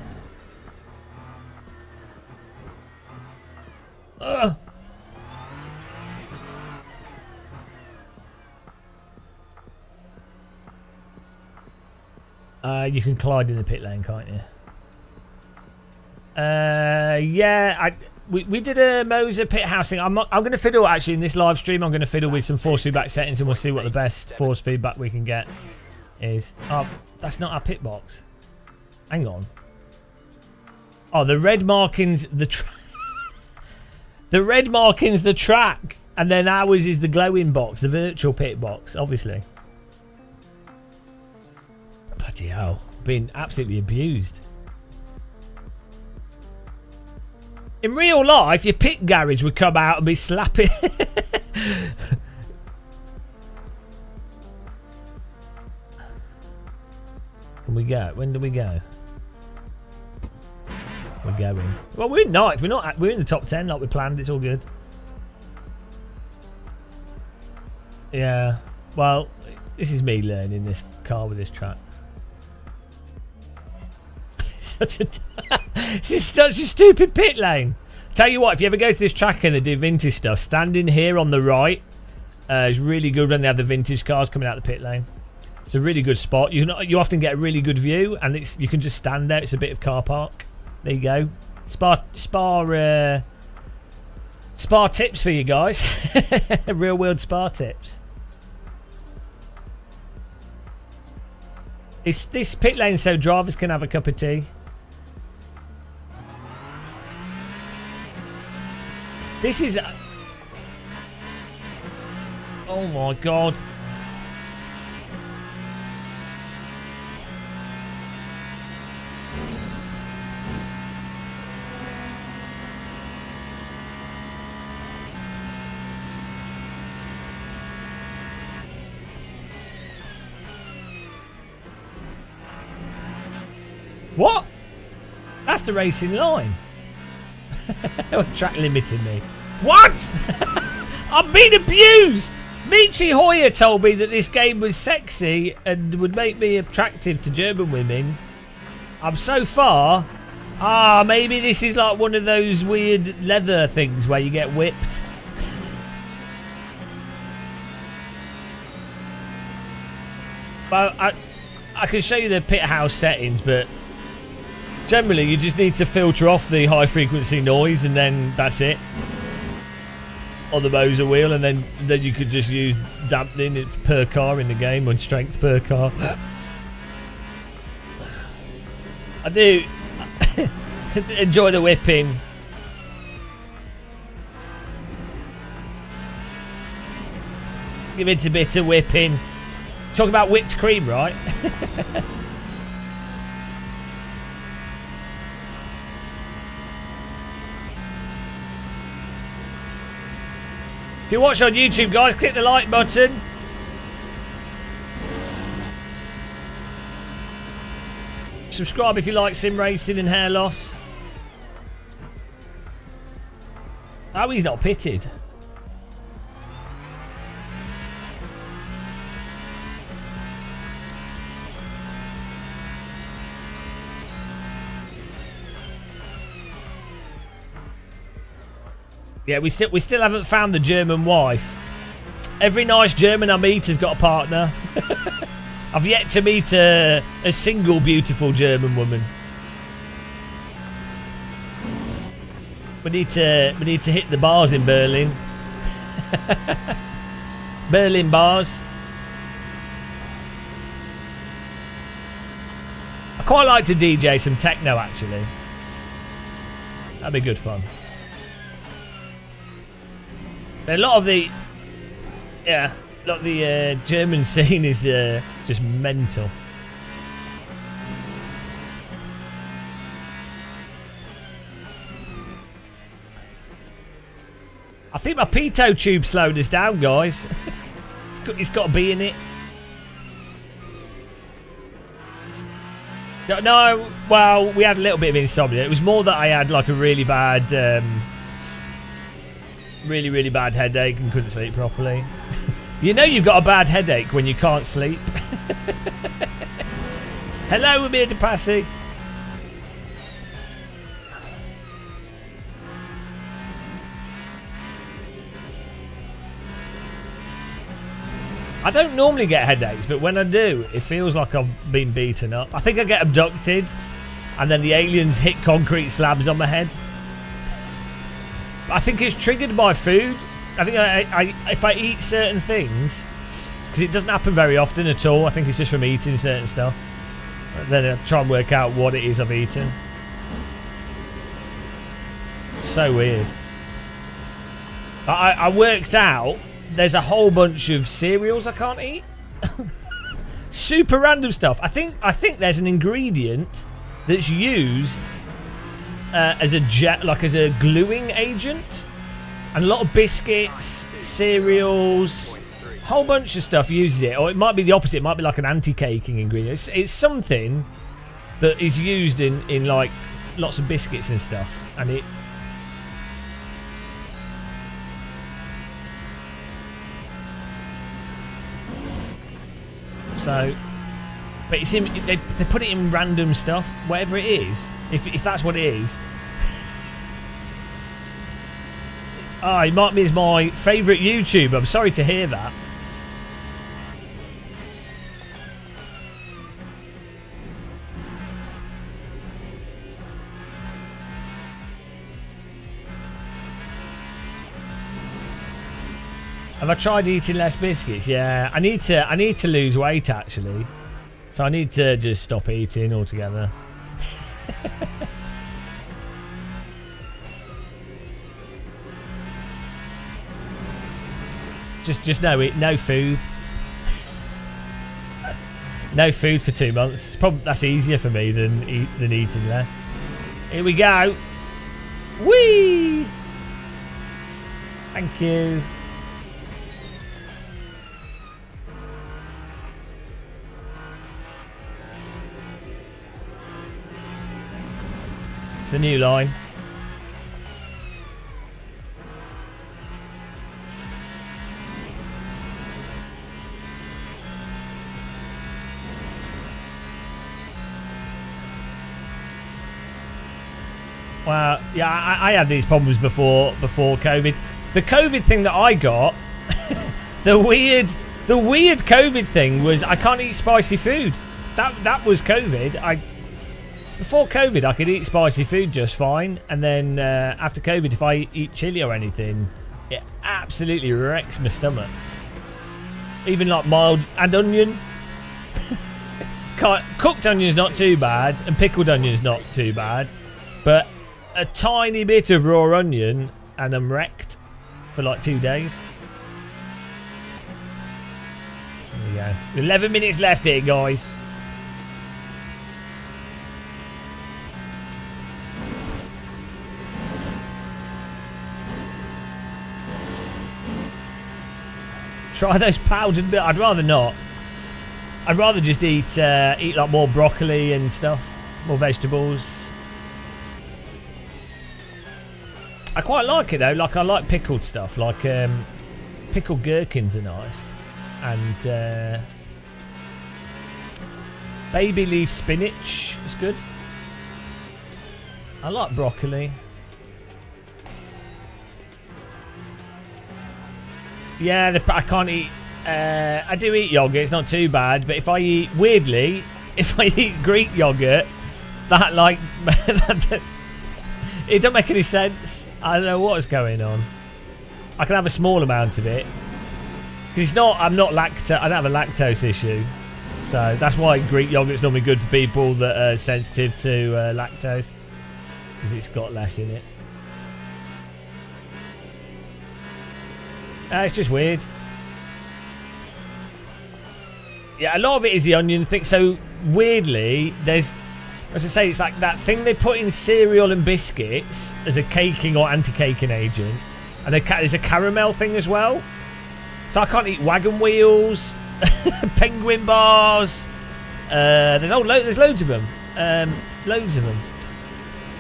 [SPEAKER 1] You can collide in the pit lane, can't you? Yeah, we did a Moser pit house thing. I'm going to fiddle actually in this live stream. I'm going to fiddle with some force feedback settings, and we'll see what the best force feedback we can get is. Oh, that's not our pit box. Hang on. Oh, the red markings the red markings the track, and then ours is the glowing box, the virtual pit box, obviously. Bloody hell, being absolutely abused. In real life, your pit garage would come out and be slapping. Can we go? When do we go? We're going. Well, we're in ninth. We're in the top 10 like we planned. It's all good. Yeah. Well, this is me learning this car with this track. Such a This is such a stupid pit lane. Tell you what, if you ever go to this track and they do vintage stuff, standing here on the right is really good when they have the vintage cars coming out the pit lane. It's a really good spot. You often get a really good view, and you can just stand there. It's a bit of car park. There you go. Spa tips for you guys. Real world spa tips. This pit lane so drivers can have a cup of tea. This is... Oh my god. What? That's the racing line. Track limiting me. What? I'm being abused. Michi Hoyer told me that this game was sexy and would make me attractive to German women. I'm so far. Maybe this is like one of those weird leather things where you get whipped. Well, I can show you the pit house settings, but generally you just need to filter off the high frequency noise, and then that's it. On the Moser wheel, and then you could just use dampening per car in the game, and strength per car. I do enjoy the whipping. Give it a bit of whipping. Talking about whipped cream, right? If you watch on YouTube, guys, click the like button. Subscribe if you like sim racing and hair loss. Oh, he's not pitted. Yeah, we still haven't found the German wife. Every nice German I meet has got a partner. I've yet to meet a single beautiful German woman. We need to hit the bars in Berlin. Berlin bars. I quite like to DJ some techno actually. That'd be good fun. A lot of the German scene is just mental. I think my pitot tube slowed us down, guys. It's got to be in it. No, well, we had a little bit of insomnia. It was more that I had like a really bad really bad headache and couldn't sleep properly. You know you've got a bad headache when you can't sleep. Hello, Amir DePassy. I don't normally get headaches, but when I do, it feels like I've been beaten up. I think I get abducted and then the aliens hit concrete slabs on my head. I think it's triggered by food. I think if I eat certain things, because it doesn't happen very often at all, I think it's just from eating certain stuff. Then I try and work out what it is I've eaten. So weird. I worked out there's a whole bunch of cereals I can't eat. Super random stuff. I think there's an ingredient that's used as a gluing agent, and a lot of biscuits, cereals, whole bunch of stuff uses it. Or it might be the opposite. It might be like an anti-caking ingredient. It's something that is used in like lots of biscuits and stuff, and it. So But it's in, they put it in random stuff, whatever it is. If that's what it is. Ah, he marked me as my favourite YouTuber. I'm sorry to hear that. Have I tried eating less biscuits? Yeah, I need to lose weight actually. So I need to just stop eating altogether. just no food. No food for 2 months. Probably that's easier for me than eating less. Here we go. Whee! Thank you. It's a new line. Well, yeah, I had these problems before COVID. The COVID thing that I got, the weird COVID thing was I can't eat spicy food. That was COVID. Before COVID, I could eat spicy food just fine, and then after COVID, if I eat chili or anything, it absolutely wrecks my stomach. Even like mild and onion. Cooked onion's not too bad, and pickled onion's not too bad, but a tiny bit of raw onion, and I'm wrecked for like 2 days. There we go. 11 minutes left here, guys. Try those powdered. I'd rather not. I'd rather just eat like more broccoli and stuff, more vegetables. I quite like it though. Like I like pickled stuff. Like pickled gherkins are nice, and baby leaf spinach is good. I like broccoli. Yeah, I can't eat. I do eat yogurt. It's not too bad. But if I eat Greek yogurt, that like it don't make any sense. I don't know what's going on. I can have a small amount of it because it's not. I don't have a lactose issue, so that's why Greek yogurt's normally good for people that are sensitive to lactose because it's got less in it. It's just weird. Yeah, a lot of it is the onion thing. So weirdly, there's, as I say, it's like that thing they put in cereal and biscuits as a caking or anti-caking agent, and there's a caramel thing as well. So I can't eat wagon wheels, penguin bars. There's loads of them,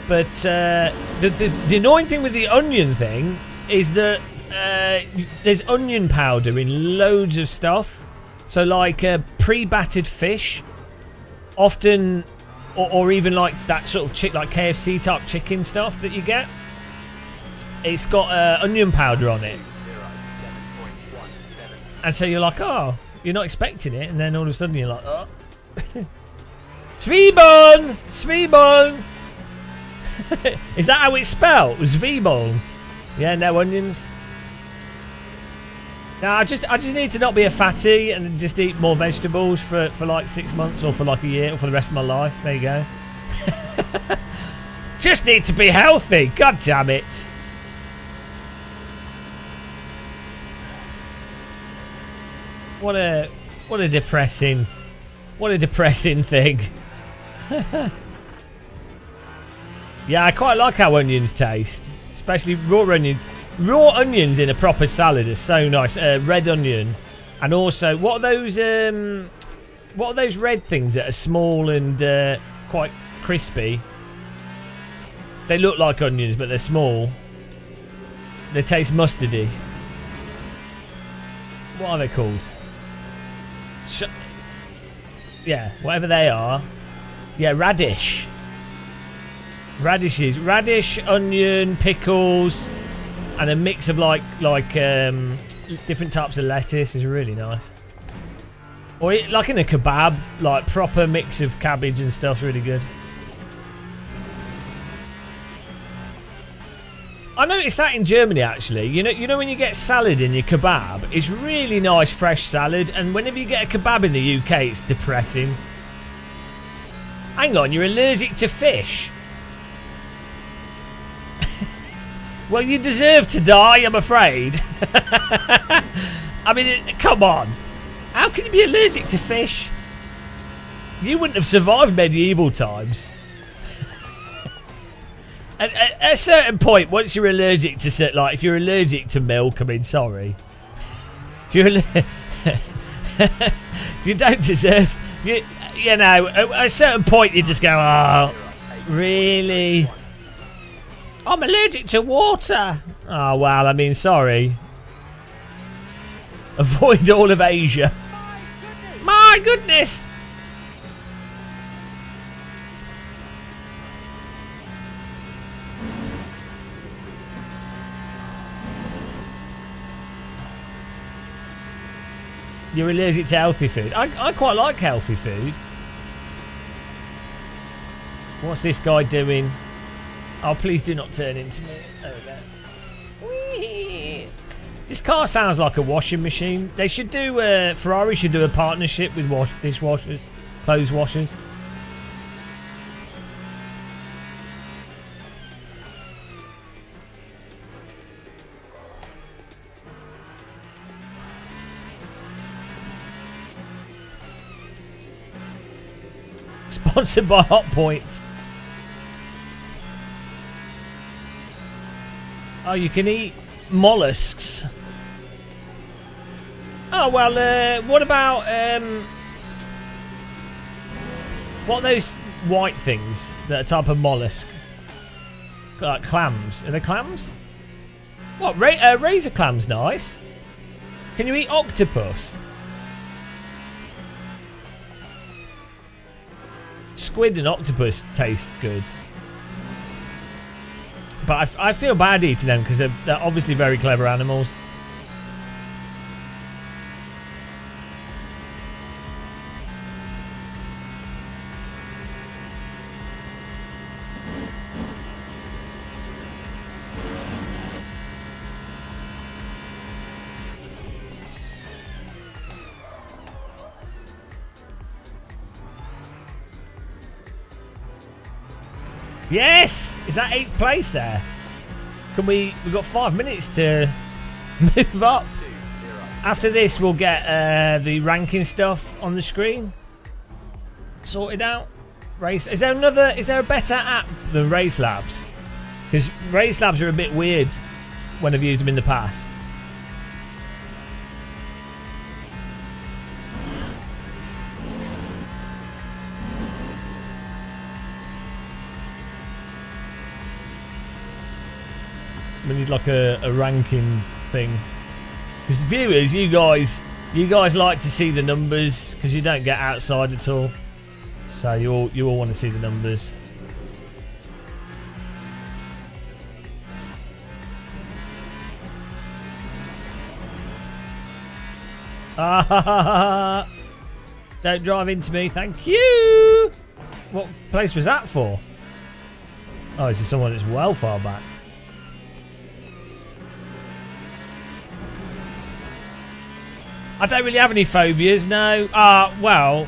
[SPEAKER 1] But the annoying thing with the onion thing is that there's onion powder in loads of stuff. So like pre-battered fish, often, or even like that sort of like KFC type chicken stuff that you get. It's got onion powder on it, and so you're like, oh, you're not expecting it, and then all of a sudden you're like, oh, Svibon. Is that how it's spelled? Svibon. Yeah, no onions. No, I just need to not be a fatty and just eat more vegetables for like 6 months or for like a year or for the rest of my life. There you go. Just need to be healthy. God damn it. What a depressing thing. Yeah, I quite like how onions taste, especially raw onion. Raw onions in a proper salad are so nice. Red onion, and also what are those red things that are small and quite crispy? They look like onions, but they're small. They taste mustardy. What are they called? Yeah, whatever they are. Yeah, radish. Radishes. Radish, onion, pickles, and a mix of like different types of lettuce is really nice. Or like in a kebab, like proper mix of cabbage and stuff's really good. I noticed that in Germany actually. You know when you get salad in your kebab, it's really nice fresh salad, and whenever you get a kebab in the UK, it's depressing. Hang on, you're allergic to fish? Well, you deserve to die, I'm afraid. I mean, come on. How can you be allergic to fish? You wouldn't have survived medieval times. At a certain point, once you're allergic to, like, if you're allergic to milk, I mean, sorry. If you're you don't deserve, you know, at a certain point you just go, oh, really? I'm allergic to water. Oh, well, I mean, sorry. Avoid all of Asia. My goodness! You're allergic to healthy food. I quite like healthy food. What's this guy doing? Oh, please do not turn into me. There we go. Whee! This car sounds like a washing machine. They should do, Ferrari should do a partnership with dishwashers, clothes washers. Sponsored by Hot Points. Oh, you can eat mollusks. Oh, well, what about, what are those white things that are a type of mollusk? Like clams. Are they clams? What, razor clams nice. Can you eat octopus? Squid and octopus taste good. But I feel bad eating them because they're obviously very clever animals. Yes! Is that 8th place there? Can we've got 5 minutes to move up. After this we'll get the ranking stuff on the screen sorted out. Race. Is there a better app than Race Labs? Because Race Labs are a bit weird when I've used them in the past. We need like a ranking thing. Because viewers, you guys like to see the numbers because you don't get outside at all. So you all want to see the numbers. Ah, don't drive into me, thank you. What place was that for? Oh, this is someone that's well far back. I don't really have any phobias, no. Well,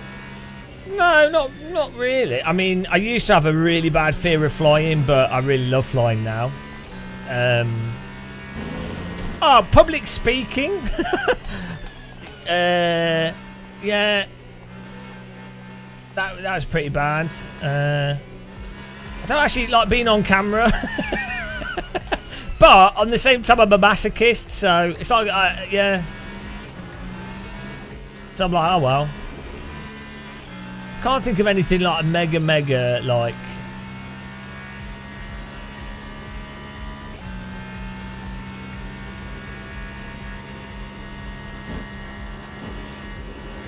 [SPEAKER 1] no, not really. I mean, I used to have a really bad fear of flying, but I really love flying now. Public speaking. Yeah, that was pretty bad. I don't actually like being on camera. But on the same time, I'm a masochist, so it's like, yeah. So I'm like, oh well. Can't think of anything like mega like.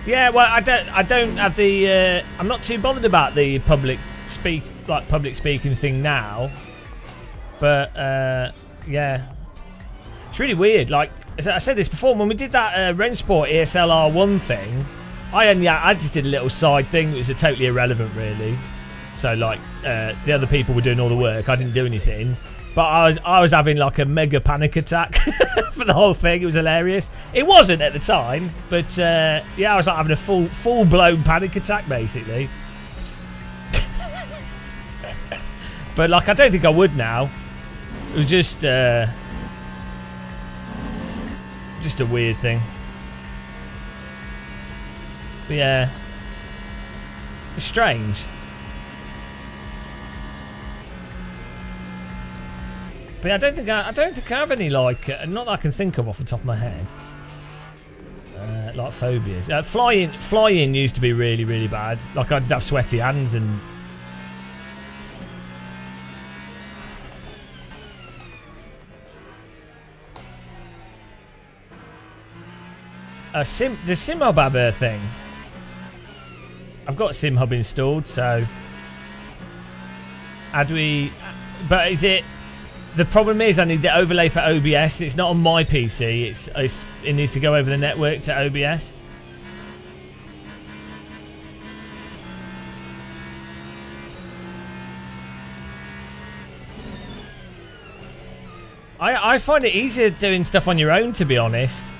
[SPEAKER 1] Yeah, well, I don't have the. I'm not too bothered about the public speaking thing now. But yeah, it's really weird. Like I said this before, when we did that Rensport ESL R1 thing, I just did a little side thing. It was totally irrelevant, really. So like the other people were doing all the work. I didn't do anything. But I was having like a mega panic attack for the whole thing. It was hilarious. It wasn't at the time, but yeah, I was like having a full blown panic attack basically. But like, I don't think I would now. It was just a weird thing. But yeah, it's strange. But I don't think I have any like not that I can think of off the top of my head. Like phobias. Flying used to be really, really bad. Like I'd have sweaty hands and. Does SimHub have a thing? I've got SimHub installed, so how do we? But is it? The problem is I need the overlay for OBS. It's not on my PC. It needs to go over the network to OBS. I find it easier doing stuff on your own, to be honest.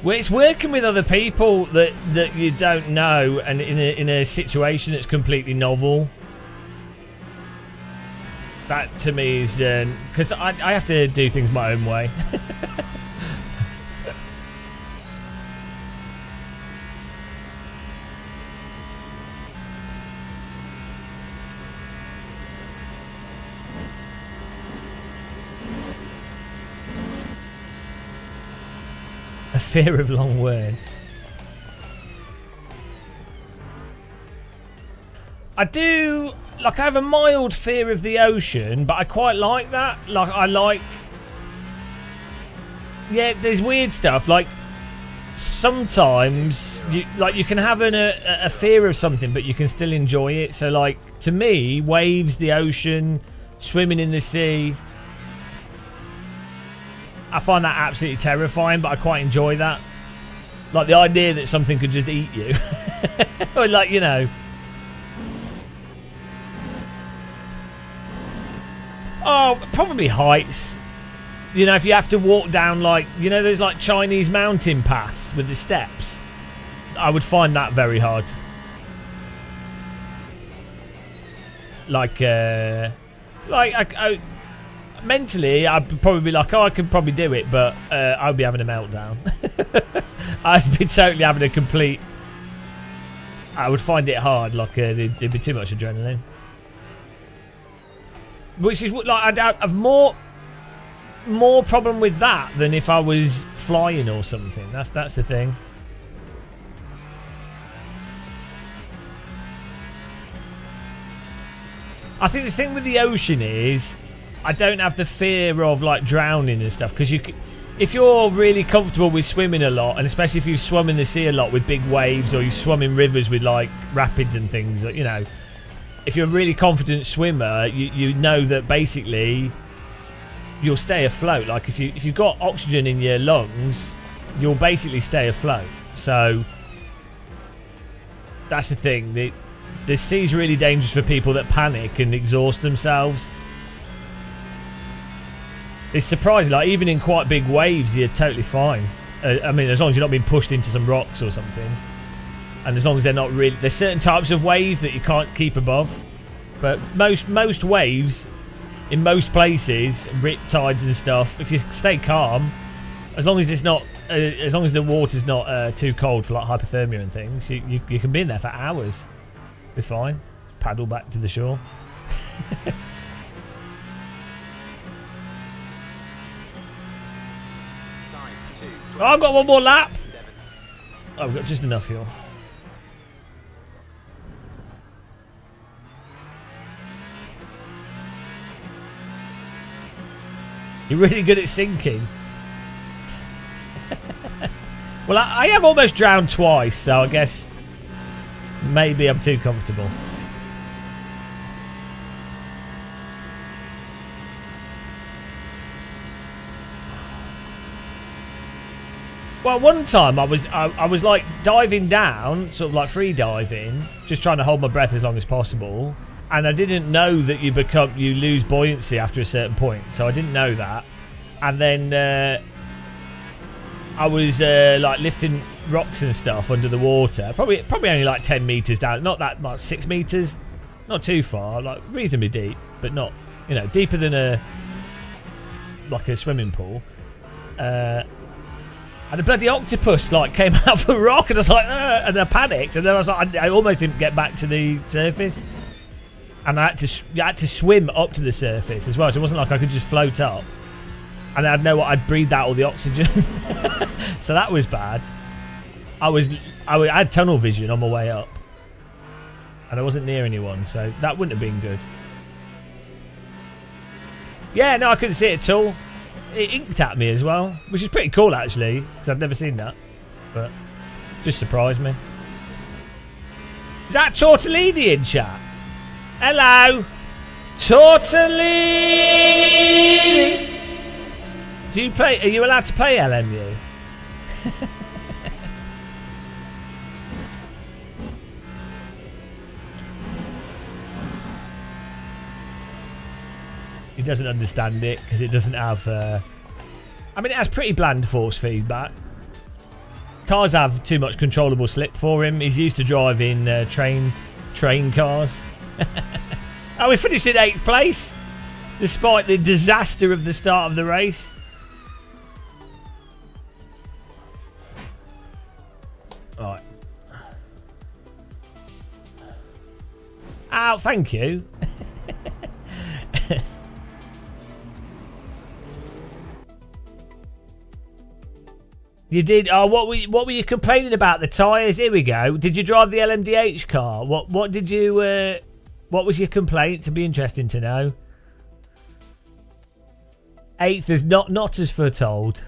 [SPEAKER 1] Well, it's working with other people that you don't know and in a situation that's completely novel. That to me is because I have to do things my own way. A fear of long words. I do. Like, I have a mild fear of the ocean, but I quite like that. Like, I like... Yeah, there's weird stuff. Like, sometimes, you can have a fear of something, but you can still enjoy it. So, like, to me, waves, the ocean, swimming in the sea... I find that absolutely terrifying, but I quite enjoy that. Like, the idea that something could just eat you. Or, like, you know... Oh, probably heights. You know, if you have to walk down, like, you know, there's like Chinese mountain paths with the steps. I would find that very hard. Like, mentally, I'd probably be like, oh, I could probably do it, but I'd be having a meltdown. I'd be totally having a complete... I would find it hard, like, there'd be too much adrenaline. Which is like I'd have more problem with that than if I was flying or something. That's the thing. I think the thing with the ocean is I don't have the fear of like drowning and stuff, because if you're really comfortable with swimming a lot, and especially if you've swum in the sea a lot with big waves, or you've swum in rivers with like rapids and things, you know. If you're a really confident swimmer, you know that basically you'll stay afloat. Like if you've got oxygen in your lungs, you'll basically stay afloat. So that's the thing. The sea's really dangerous for people that panic and exhaust themselves. It's surprising. Like even in quite big waves, you're totally fine. I mean, as long as you're not being pushed into some rocks or something. And as long as they're not really... There's certain types of waves that you can't keep above. But most waves, in most places, rip tides and stuff, if you stay calm, as long as it's not... as long as the water's not too cold for like hypothermia and things, you can be in there for hours. Be fine. Paddle back to the shore. Oh, I've got one more lap! Oh, we've got just enough fuel. You're really good at sinking. Well, I have almost drowned twice, so I guess maybe I'm too comfortable. Well, one time I was like diving down, sort of like free diving, just trying to hold my breath as long as possible, and I didn't know that you lose buoyancy after a certain point, so I didn't know that, and then I was like lifting rocks and stuff under the water, probably only like 10 meters down, not that much, 6 meters, not too far, like reasonably deep, but not, you know, deeper than a swimming pool. And the bloody octopus like came out of the rock, and I was like, and I panicked, and then I was like, I almost didn't get back to the surface, and I had to swim up to the surface as well. So it wasn't like I could just float up, and I'd breathed out all the oxygen, so that was bad. I had tunnel vision on my way up, and I wasn't near anyone, so that wouldn't have been good. Yeah, no, I couldn't see it at all. It inked at me as well, which is pretty cool actually, because I'd never seen that, but just surprised me. Is that Tortellini in chat? Hello, Tortellini. Do you play? Are you allowed to play LMU? He doesn't understand it because it doesn't have. I mean, it has pretty bland force feedback. Cars have too much controllable slip for him. He's used to driving train cars. Oh, we finished in 8th place, despite the disaster of the start of the race. All right. Oh, thank you. You did. Oh, what were you complaining about? The tyres. Here we go. Did you drive the LMDH car? What did you? What was your complaint? To be interesting to know. 8th is not as foretold.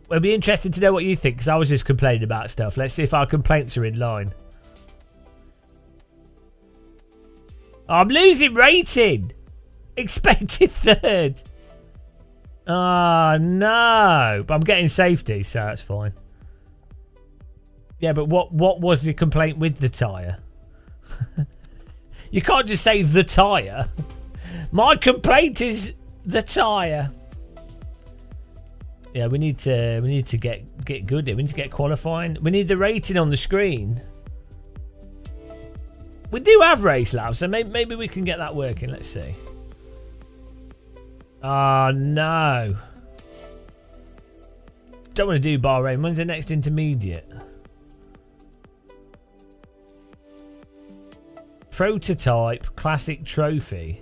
[SPEAKER 1] It'll be interesting to know what you think, because I was just complaining about stuff. Let's see if our complaints are in line. I'm losing rating. Expected 3rd. Oh, no. But I'm getting safety, so that's fine. Yeah, but what was the complaint with the tyre? You can't just say the tyre. My complaint is the tyre. Yeah, we need to get good here. We need to get qualifying. We need the rating on the screen. We do have race labs, so maybe we can get that working. Let's see. Oh, no. Don't want to do Bahrain. When's the next intermediate? Prototype Classic Trophy.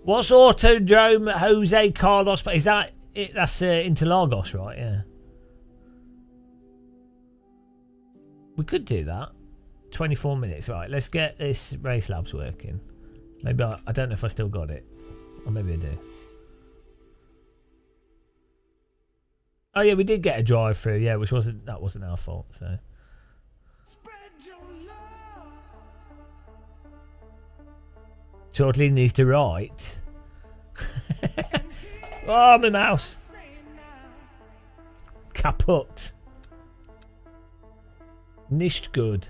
[SPEAKER 1] What's Autodrome Jose Carlos? Is that it? That's Interlagos, right? Yeah. We could do that. 24 minutes. Right, let's get this race labs working. Maybe I don't know if I still got it. Or maybe I do. Oh yeah, we did get a drive through, yeah, which wasn't our fault, so. Shortly needs to write. Oh, my mouse. Kaput. Nicht good.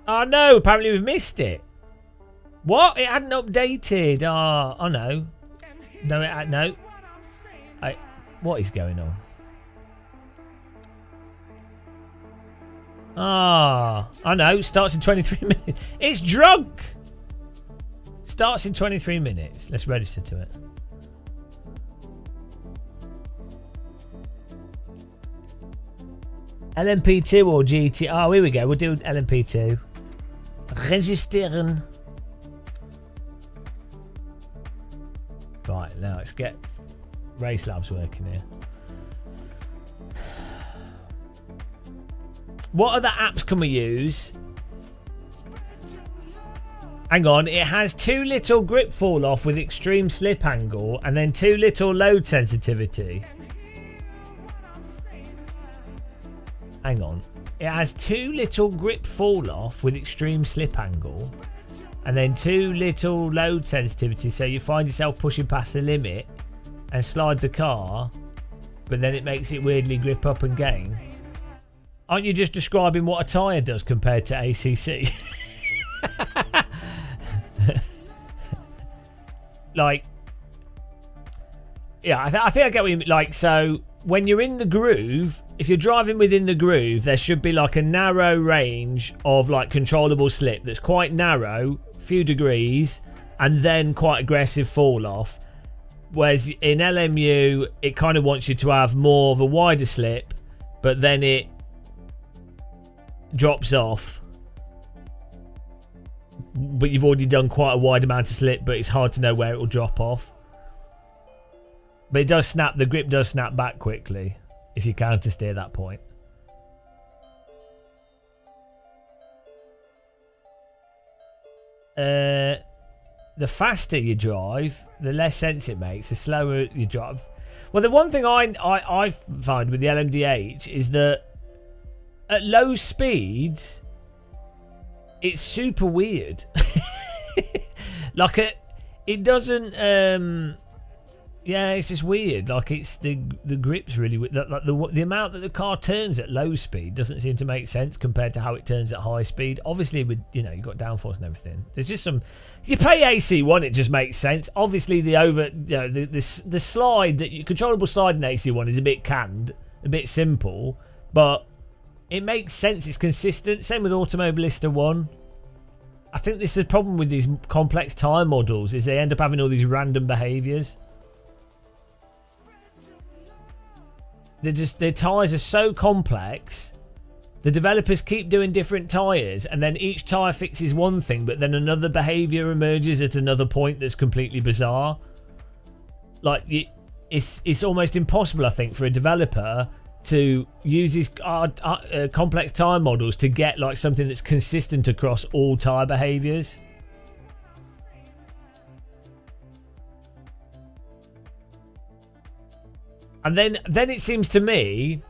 [SPEAKER 1] Oh no, apparently we've missed it. What? It hadn't updated. Oh no. No, it had no. What is going on? Ah, I know. Starts in 23 minutes. It's drunk. Starts in 23 minutes. Let's register to it. LMP2 or GT? Oh, here we go. We'll do LMP2. Registrieren. Right, now let's get Race Labs working here. What other apps can we use? Hang on, it has too little grip fall off with extreme slip angle and then too little load sensitivity. hang on. It has too little grip fall off with extreme slip angle, and then too little load sensitivity, so you find yourself pushing past the limit and slide the car, but then it makes it weirdly grip up and gain. Aren't you just describing what a tyre does compared to ACC? Like, yeah, I think I get what you mean. Like, so when you're in the groove, if you're driving within the groove, there should be like a narrow range of like controllable slip that's quite narrow, few degrees, and then quite aggressive fall off. Whereas in LMU, it kind of wants you to have more of a wider slip, but then it drops off. But you've already done quite a wide amount of slip, but it's hard to know where it will drop off. But it does snap, the grip does snap back quickly if you counter steer that point. The faster you drive, the less sense it makes, the slower you drive. Well, the one thing I find with the LMDH is that at low speeds, it's super weird. Like it doesn't yeah, it's just weird. Like it's the grip's really weird. Like the amount that the car turns at low speed doesn't seem to make sense compared to how it turns at high speed. Obviously, with you've got downforce and everything. There's just some. You play AC1, it just makes sense. Obviously, the slide that controllable slide in AC1 is a bit canned, a bit simple, but it makes sense. It's consistent. Same with Automobilista 1. I think this is the problem with these complex tyre models is they end up having all these random behaviours. Their tyres are so complex. The developers keep doing different tyres, and then each tyre fixes one thing, but then another behaviour emerges at another point that's completely bizarre. Like it's almost impossible, I think, for a developer to use these complex tyre models to get like something that's consistent across all tyre behaviours. And then it seems to me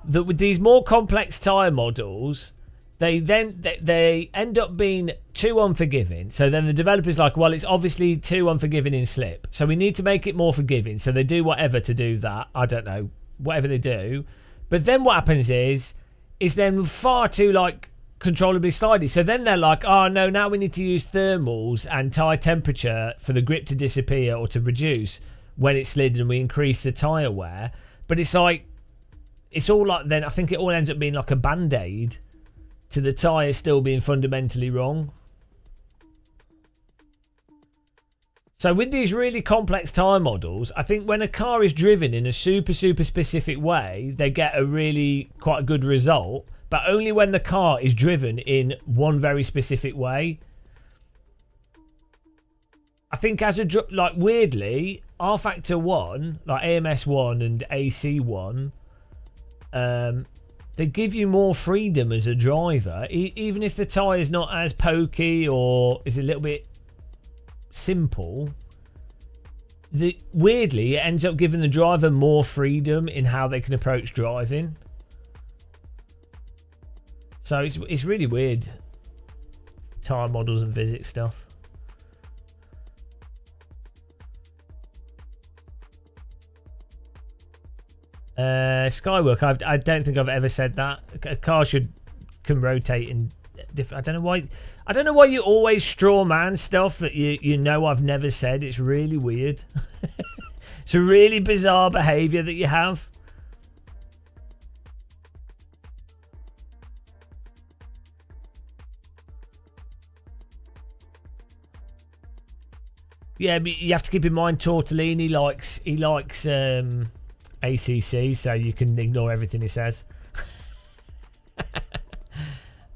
[SPEAKER 1] that with these more complex tyre models, they end up being too unforgiving. So then the developer's like, well, it's obviously too unforgiving in slip, so we need to make it more forgiving. So they do whatever to do that. I don't know, whatever they do. But then what happens is then far too like controllably slidey. So then they're like, oh no, now we need to use thermals and tyre temperature for the grip to disappear or to reduce when it's slid, and we increase the tyre wear. But it's like, it's all like, then I think it all ends up being like a band-aid to the tyre still being fundamentally wrong. So with these really complex tyre models, I think when a car is driven in a super specific way, they get a really quite a good result, but only when the car is driven in one very specific way. I think like weirdly, R Factor 1, like AMS 1 and AC 1, they give you more freedom as a driver, even if the tyre is not as pokey or is a little bit simple. Weirdly, it ends up giving the driver more freedom in how they can approach driving. So it's really weird, tyre models and physics stuff. Skywork, I don't think I've ever said that. A car can rotate in different. I don't know why you always straw man stuff that you know I've never said. It's really weird. It's a really bizarre behaviour that you have. Yeah, but you have to keep in mind Tortellini likes ACC, so you can ignore everything he says.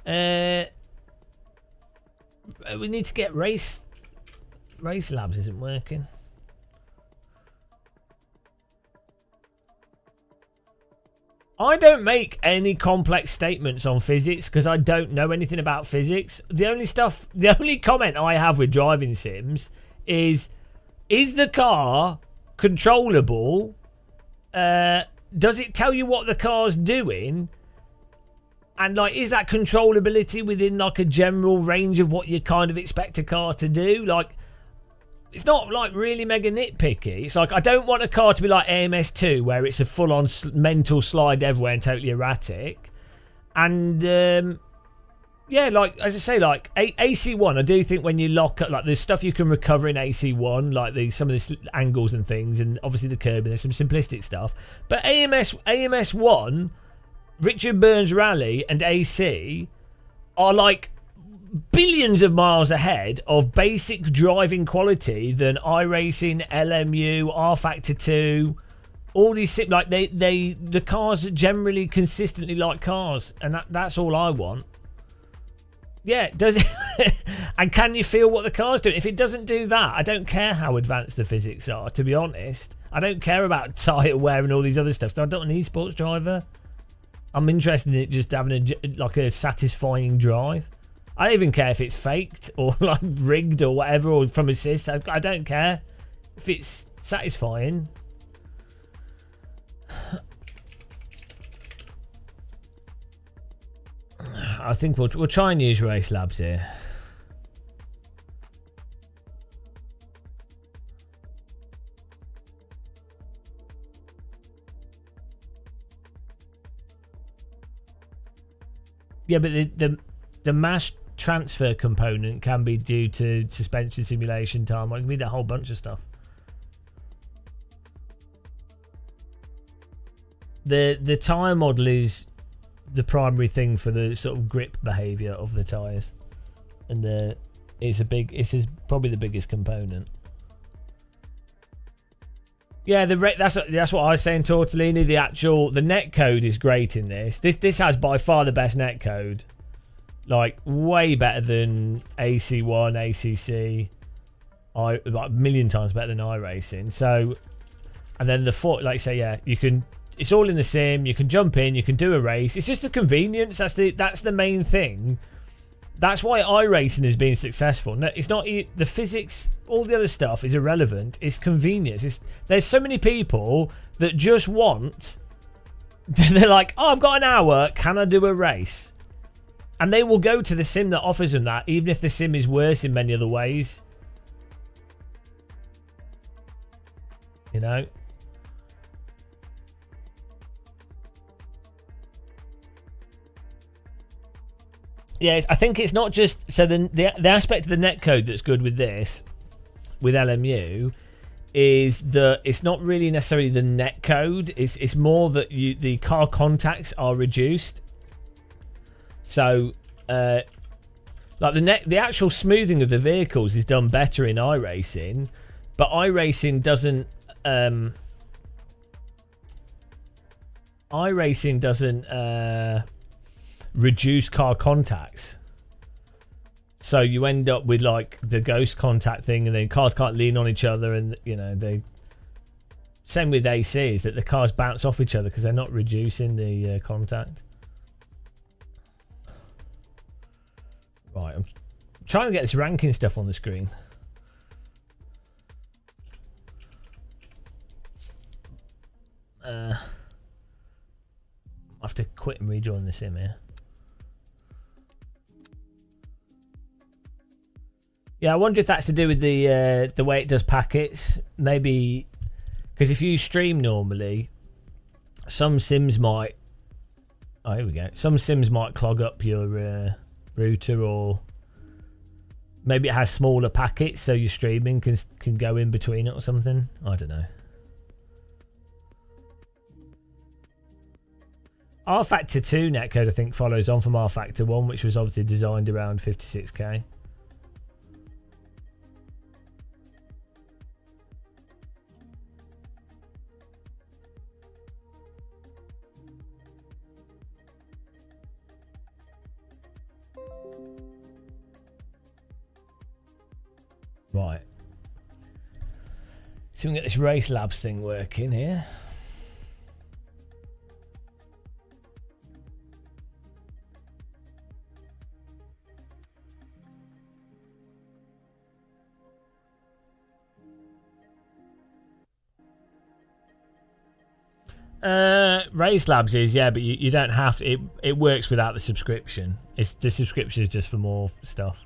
[SPEAKER 1] We need to get race labs isn't working. I don't make any complex statements on physics because I don't know anything about physics. The only comment I have with driving sims is the car controllable? Does it tell you what the car's doing? And like, is that controllability within like a general range of what you kind of expect a car to do? Like, it's not like really mega nitpicky. It's like, I don't want a car to be like AMS2 where it's a full-on mental slide everywhere and totally erratic. And yeah, like as I say, like AC1, I do think when you lock up, like there's stuff you can recover in AC1, like some of the angles and things, and obviously the curb, and there's some simplistic stuff. But AMS1, Richard Burns Rally, and AC are like billions of miles ahead of basic driving quality than iRacing, LMU, R Factor 2. All these like the cars are generally consistently like cars, and that's all I want. Yeah, does it? And can you feel what the car's doing? If it doesn't do that, I don't care how advanced the physics are, to be honest. I don't care about tyre wear and all these other stuff. So I don't want an esports driver. I'm interested in it just having a satisfying drive. I don't even care if it's faked or like rigged or whatever, or from assist. I don't care. If it's satisfying. I think we'll try and use Race Labs here. Yeah, but the mass transfer component can be due to suspension simulation time. It can be a whole bunch of stuff. The tyre model is the primary thing for the sort of grip behaviour of the tyres, and it's probably the biggest component. Yeah, that's what I was saying, Tortellini. The net code is great in this. This has by far the best net code, like way better than AC1, ACC, like a million times better than iRacing. So, and then like say, yeah, you can. It's all in the sim. You can jump in. You can do a race. It's just the convenience. That's the main thing. That's why iRacing has been successful. No, it's not the physics. All the other stuff is irrelevant. It's convenience. There's so many people that just want. They're like, oh, I've got an hour. Can I do a race? And they will go to the sim that offers them that, even if the sim is worse in many other ways. You know. Yeah, I think it's not just so the aspect of the netcode that's good with this, with LMU, is that it's not really necessarily the netcode. It's more that the car contacts are reduced. So, like the actual smoothing of the vehicles is done better in iRacing, but iRacing doesn't. Reduce car contacts, so you end up with like the ghost contact thing, and then cars can't lean on each other, and you know they. Same with AC, is that the cars bounce off each other because they're not reducing the contact. Right, I'm trying to get this ranking stuff on the screen. I have to quit and rejoin the sim here. Yeah, I wonder if that's to do with the way it does packets. Maybe because if you stream normally, some sims might. Oh, here we go. Some sims might clog up your router, or maybe it has smaller packets, so your streaming can go in between it or something. I don't know. R Factor 2 netcode, I think, follows on from R Factor 1, which was obviously designed around 56k. Right. So we can get this Race Labs thing working here. Race Labs is, yeah, but you don't have to. It works without the subscription. The subscription is just for more stuff.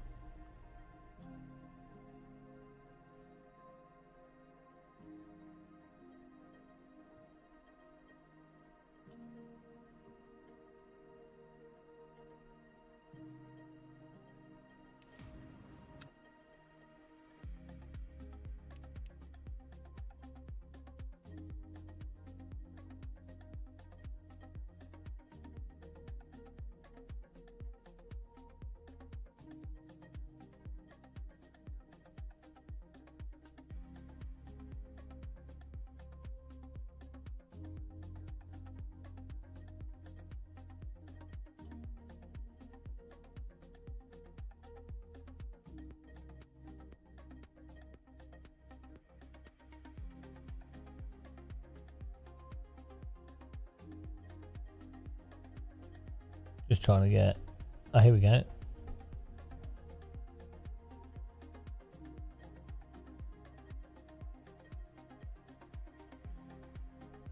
[SPEAKER 1] Just trying to get. Oh, here we go.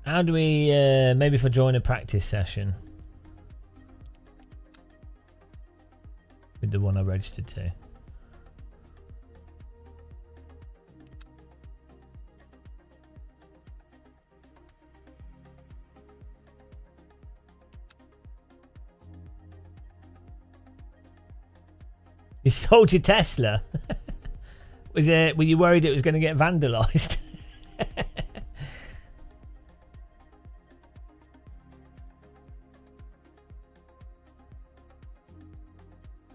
[SPEAKER 1] How do we? Maybe if I join a practice session with the one I registered to. You sold your Tesla. Were you worried it was going to get vandalised?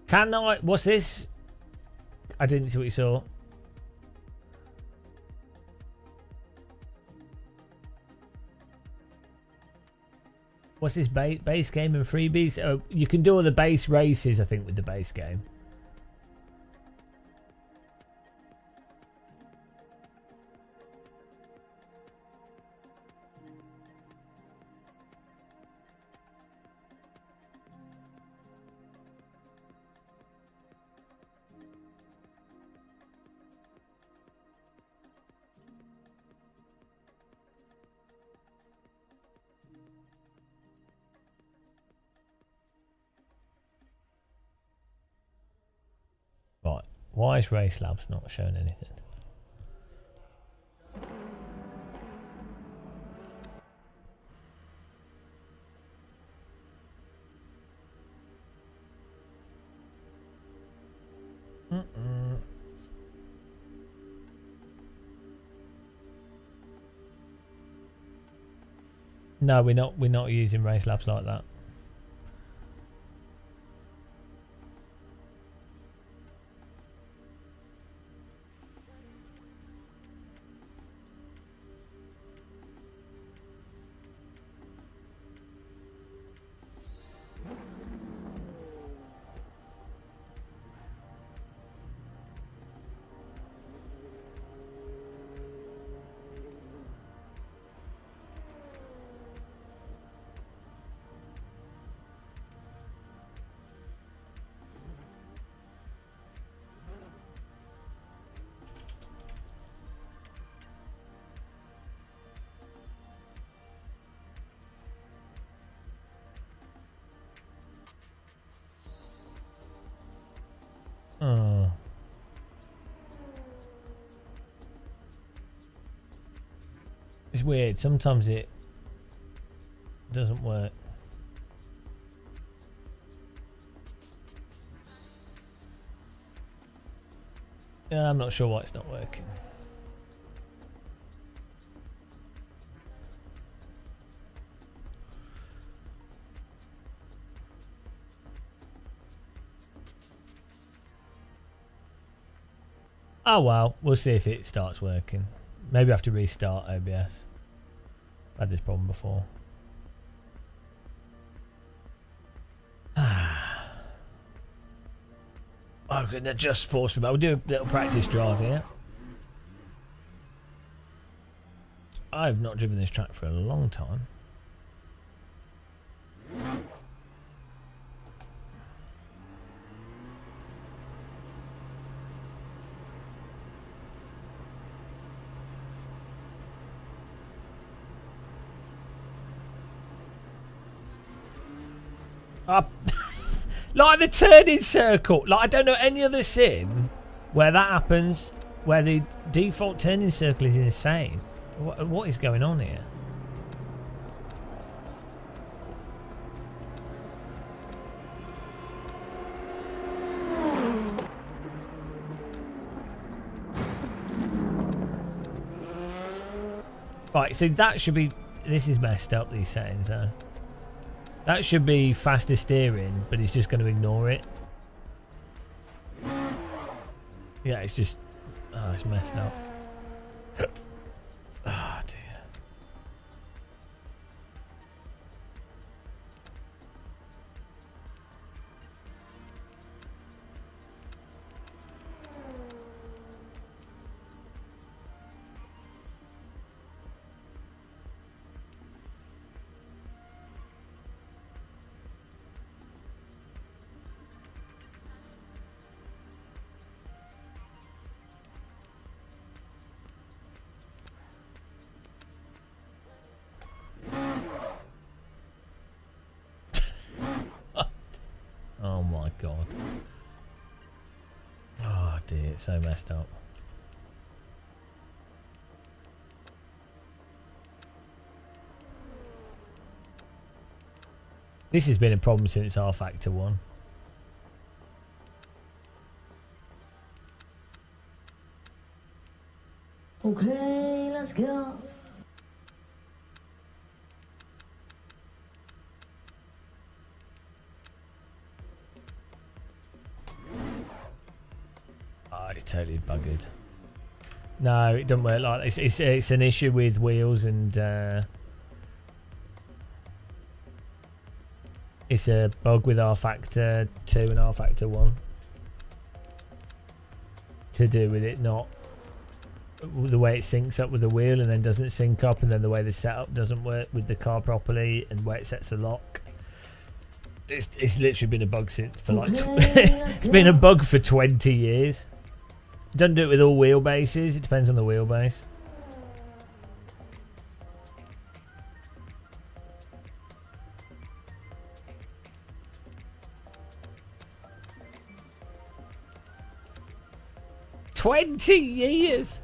[SPEAKER 1] Can I? What's this? I didn't see what you saw. What's this base game and freebies? Oh, you can do all the base races, I think, with the base game. Right, why is Race Labs not showing anything? No, we're not using Race Labs like that. Oh. It's weird. Sometimes it doesn't work. Yeah, I'm not sure why it's not working. Oh well, we'll see if it starts working. Maybe I have to restart OBS. I've had this problem before. I'm gonna just force me. We'll do a little practice drive here. I've not driven this track for a long time. Like the turning circle. Like I don't know any other sim where that happens, where the default turning circle is insane. What is going on here? Right, so that should be... This is messed up, these settings, huh? That should be faster steering, but it's just going to ignore it. Yeah, it's just... Oh, it's messed up. Oh, dear. Oh my god. Oh dear, it's so messed up. This has been a problem since R Factor 1.
[SPEAKER 5] Okay, let's go.
[SPEAKER 1] Oh, it's totally buggered. No, it doesn't work like this. It's an issue with wheels and it's a bug with R Factor 2 and R Factor 1. To do with it not the way it syncs up with the wheel and then doesn't sync up, and then the way the setup doesn't work with the car properly and where it sets the lock. It's literally been a bug since for like it's been a bug for 20 years. Don't do it with all wheelbases, it depends on the wheelbase. "20 years!"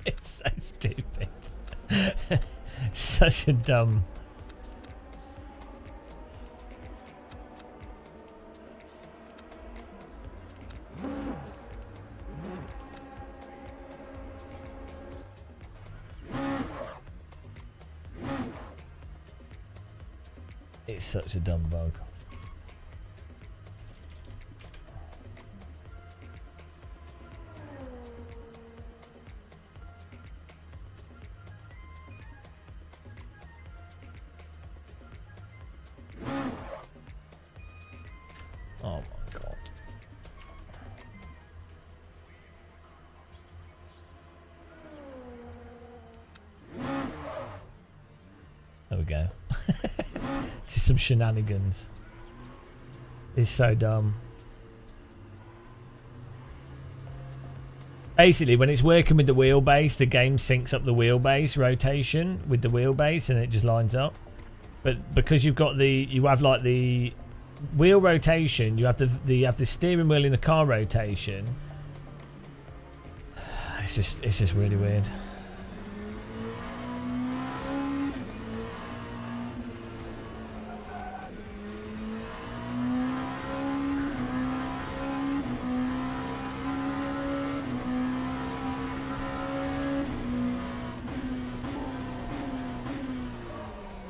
[SPEAKER 1] It's so stupid. Such a dumb... It's such a dumb bug. Oh my god. There we go. Just some shenanigans. It's so dumb. Basically, when it's working with the wheelbase, the game syncs up the wheelbase rotation with the wheelbase and it just lines up. But because you have like the wheel rotation, you have the steering wheel in the car rotation. It's just really weird.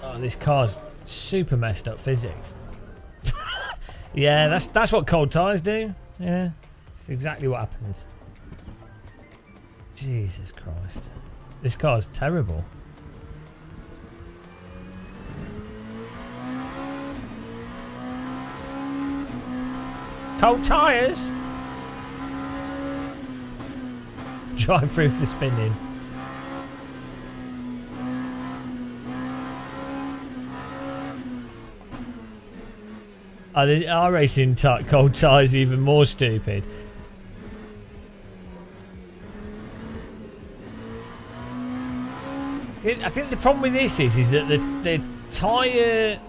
[SPEAKER 1] Oh, this car's super messed up physics. Yeah, that's what cold tyres do. Yeah, it's exactly what happens. Jesus Christ. This car's terrible. cold tyres. Drive through for spinning. Our racing cold tyres even more stupid. I think the problem with this is that the tyre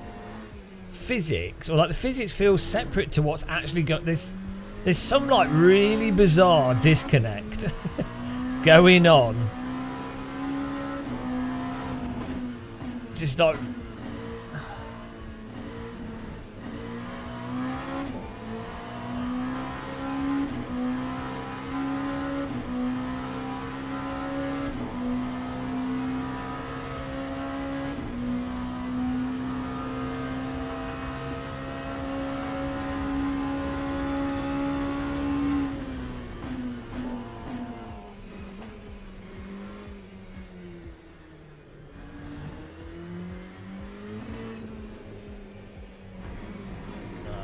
[SPEAKER 1] physics, or like the physics, feels separate to what's actually got this. There's some like really bizarre disconnect going on. Just like.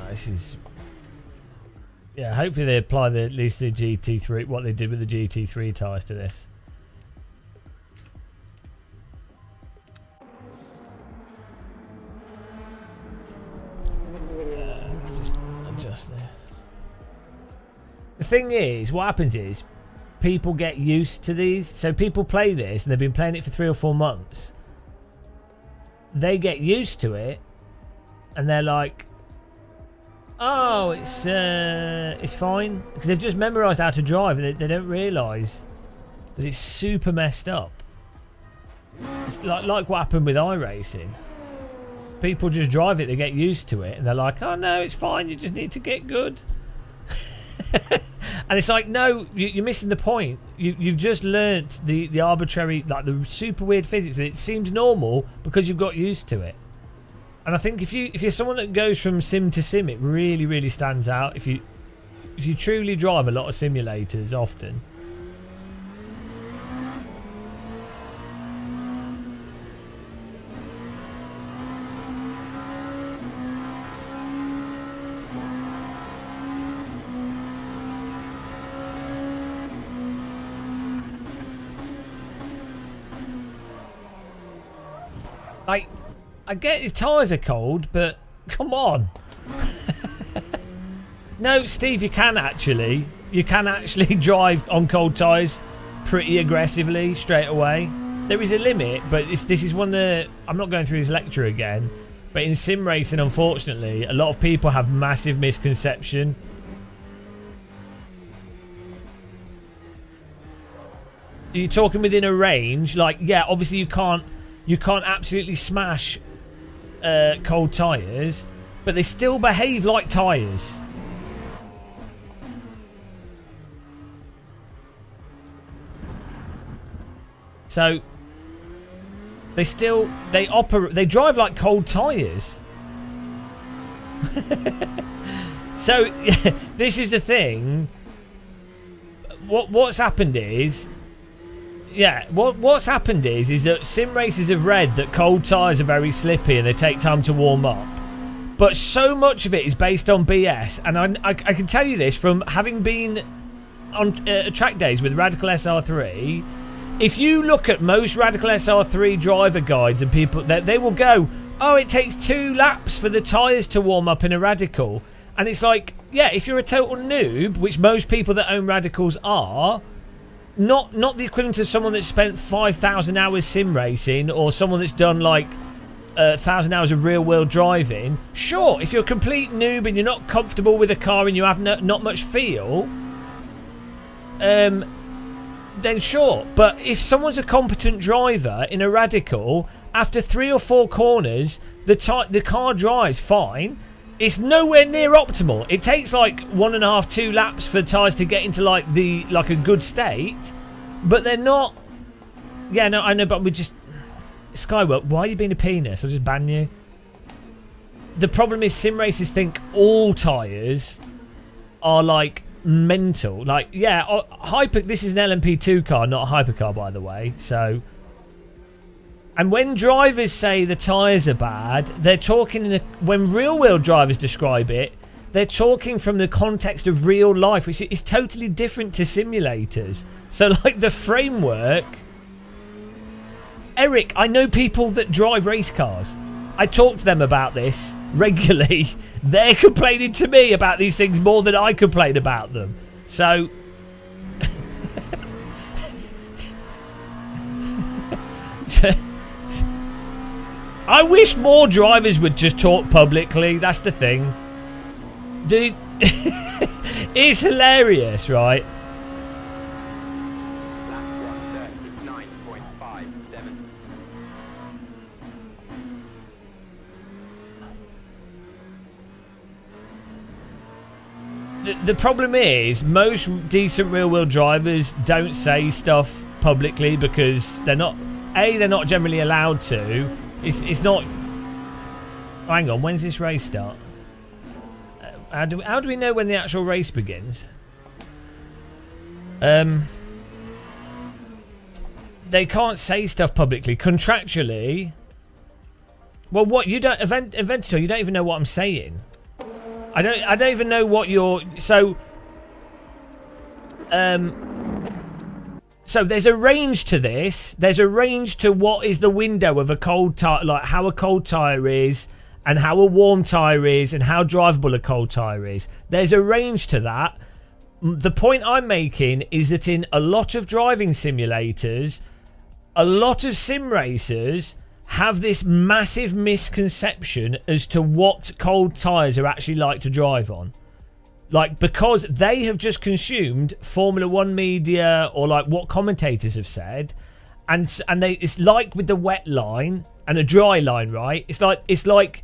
[SPEAKER 1] This is, yeah. Hopefully they apply at least the GT3, what they did with the GT3 tyres to this. Let's just adjust this. The thing is, what happens is people get used to these. So people play this and they've been playing it for 3 or 4 months. They get used to it and they're like, oh, it's fine, because they've just memorised how to drive and they don't realise that it's super messed up. It's like what happened with iRacing. People just drive it, they get used to it, and they're like, oh no, it's fine, you just need to get good. And it's like, no, you're missing the point. You've just learnt the arbitrary, like the super weird physics, and it seems normal because you've got used to it. And I think if you're someone that goes from sim to sim, it really, really stands out. If you truly drive a lot of simulators often. I get your tyres are cold, but come on. No, Steve, you can actually. You can actually drive on cold tyres pretty aggressively straight away. There is a limit, but this is one that... I'm not going through this lecture again, but in sim racing, unfortunately, a lot of people have massive misconception. You're talking within a range, like, yeah, obviously you can't absolutely smash cold tyres, but they still behave like tyres. So they drive like cold tyres. So this is the thing. What's happened is, yeah, what's happened is that sim racers have read that cold tyres are very slippy and they take time to warm up. But so much of it is based on BS, and I can tell you this from having been on track days with Radical SR3. If you look at most Radical SR3 driver guides and people, they will go, oh, it takes 2 laps for the tyres to warm up in a Radical. And it's like, yeah, if you're a total noob, which most people that own Radicals are, not the equivalent of someone that's spent 5,000 hours sim racing or someone that's done like 1,000 hours of real world driving. Sure, if you're a complete noob and you're not comfortable with a car and you have not much feel, then sure. But if someone's a competent driver in a Radical, after 3 or 4 corners, the car drives fine. It's nowhere near optimal. It takes like 1.5, 2 laps for the tyres to get into like a good state, but they're not. Yeah, no, I know, but we just Skywalk. Why are you being a penis? I'll just ban you. The problem is sim racers think all tyres are like mental. Like, yeah, this is an LMP2 car, not a hypercar, by the way. So. And when drivers say the tyres are bad, they're talking when real-world drivers describe it, they're talking from the context of real life, which is totally different to simulators. So like the framework, Eric, I know people that drive race cars. I talk to them about this regularly. They're complaining to me about these things more than I complain about them. So I wish more drivers would just talk publicly. That's the thing. Dude, it's hilarious, right?
[SPEAKER 3] Lap 1:39.57.
[SPEAKER 1] The problem is most decent real-world drivers don't say stuff publicly because they're not generally allowed to. It's not. Hang on, when's this race start? How do we know when the actual race begins? They can't say stuff publicly contractually. Well, what you don't Inventor, you don't even know what I'm saying. I don't even know what you're so there's a range to this. There's a range to what is the window of a cold tire, like how a cold tire is and how a warm tire is and how drivable a cold tire is. There's a range to that. The point I'm making is that in a lot of driving simulators, a lot of sim racers have this massive misconception as to what cold tires are actually like to drive on. Like, because they have just consumed Formula One media or like what commentators have said, and it's like with the wet line and a dry line, right? It's like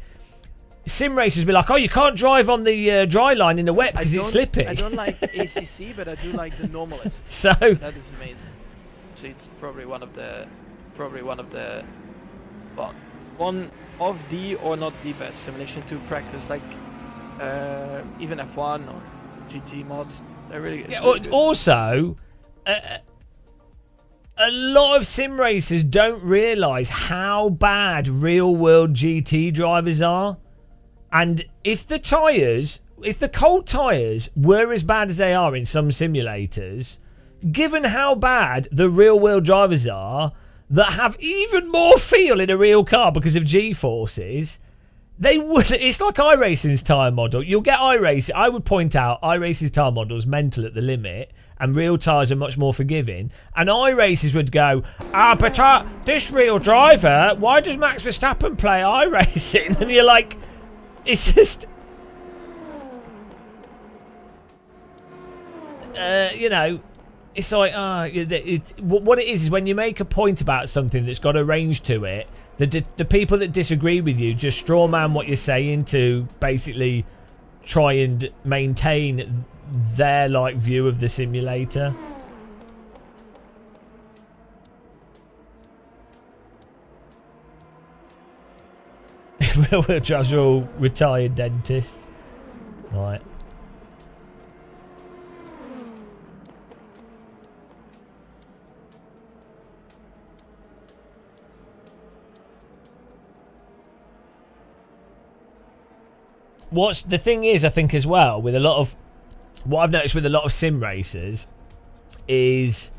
[SPEAKER 1] sim racers be like, oh, you can't drive on the dry line in the wet because it's slippy.
[SPEAKER 6] I don't like ACC, but I do like the normalist.
[SPEAKER 1] So
[SPEAKER 6] that is amazing. So it's probably one of the well, one of the or not the best simulation to practice, like even F1 or GT mods. They're really good.
[SPEAKER 1] Yeah, also, a lot of sim racers don't realise how bad real world GT drivers are. And if the cold tyres were as bad as they are in some simulators, given how bad the real world drivers are that have even more feel in a real car because of G-forces, they would. It's like iRacing's tyre model. You'll get iRacing. I would point out iRacing's tyre model is mental at the limit, and real tyres are much more forgiving. And iRacers would go, but this real driver, why does Max Verstappen play iRacing? And you're like, it's just, you know, it's like, what it is when you make a point about something that's got a range to it, the people that disagree with you just straw man what you're saying to basically try and maintain their like view of the simulator. Real jobs are all retired dentists, right? What's the thing is, I think as well, with a lot of what I've noticed with a lot of sim racers is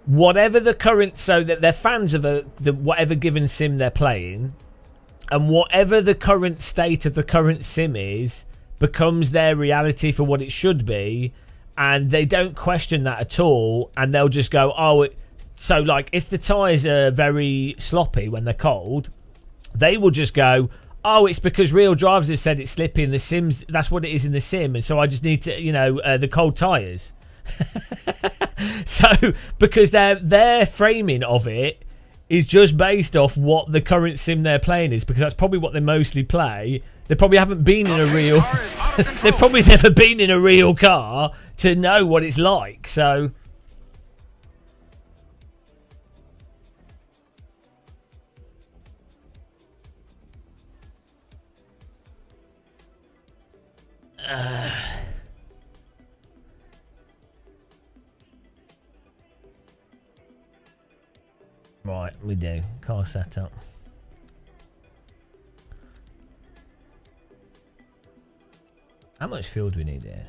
[SPEAKER 1] whatever the current, so that they're fans of the whatever given sim they're playing, and whatever the current state of the current sim is becomes their reality for what it should be, and they don't question that at all, and they'll just go, so like if the tyres are very sloppy when they're cold, they will just go, it's because real drivers have said it's slippy in the sims. That's what it is in the sim. And so I just need to, the cold tyres. So, because their framing of it is just based off what the current sim they're playing is, because that's probably what they mostly play. They probably haven't been in a real... They've probably never been in a real car to know what it's like. So... Right, we do. Car setup. How much fuel do we need here?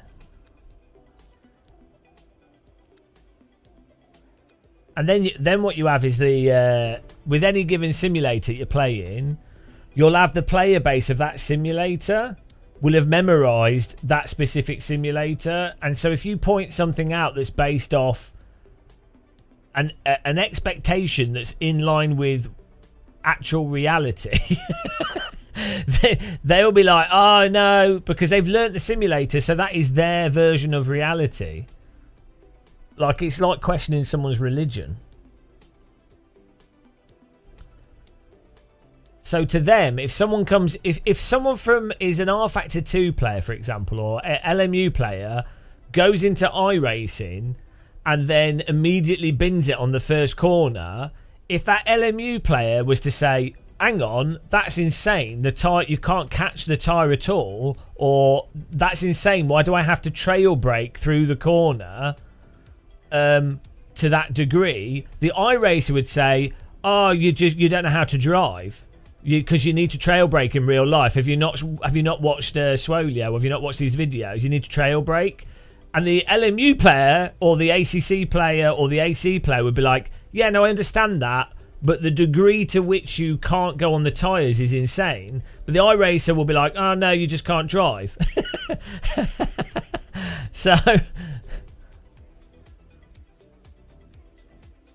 [SPEAKER 1] And then what you have is the with any given simulator you're playing, you'll have the player base of that simulator will have memorized that specific simulator, and so if you point something out that's based off an expectation that's in line with actual reality, they'll be like, oh no, because they've learnt the simulator, so that is their version of reality. Like, it's like questioning someone's religion. So to them, if someone comes, if someone is an R Factor 2 player, for example, or an LMU player, goes into iRacing and then immediately bins it on the first corner, if that LMU player was to say, hang on, that's insane, the tyre, you can't catch the tyre at all, or that's insane, why do I have to trail brake through the corner? To that degree, the iRacer would say, oh, you don't know how to drive because you need to trail brake in real life. Have you not watched Swolio? Have you not watched these videos? You need to trail brake. And the LMU player or the ACC player or the AC player would be like, yeah, no, I understand that, but the degree to which you can't go on the tyres is insane. But the iRacer will be like, oh no, you just can't drive. So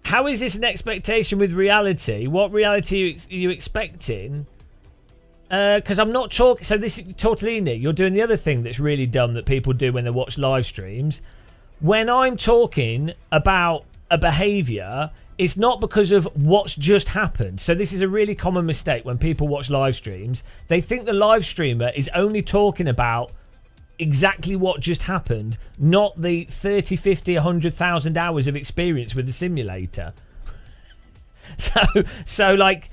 [SPEAKER 1] how is this an expectation with reality? What reality are you expecting? Because I'm not talking... So this is Tortellini, you're doing the other thing that's really dumb that people do when they watch live streams. When I'm talking about a behaviour, it's not because of what's just happened. So this is a really common mistake when people watch live streams. They think the live streamer is only talking about exactly what just happened, not the 30, 50, 100,000 hours of experience with the simulator. so like,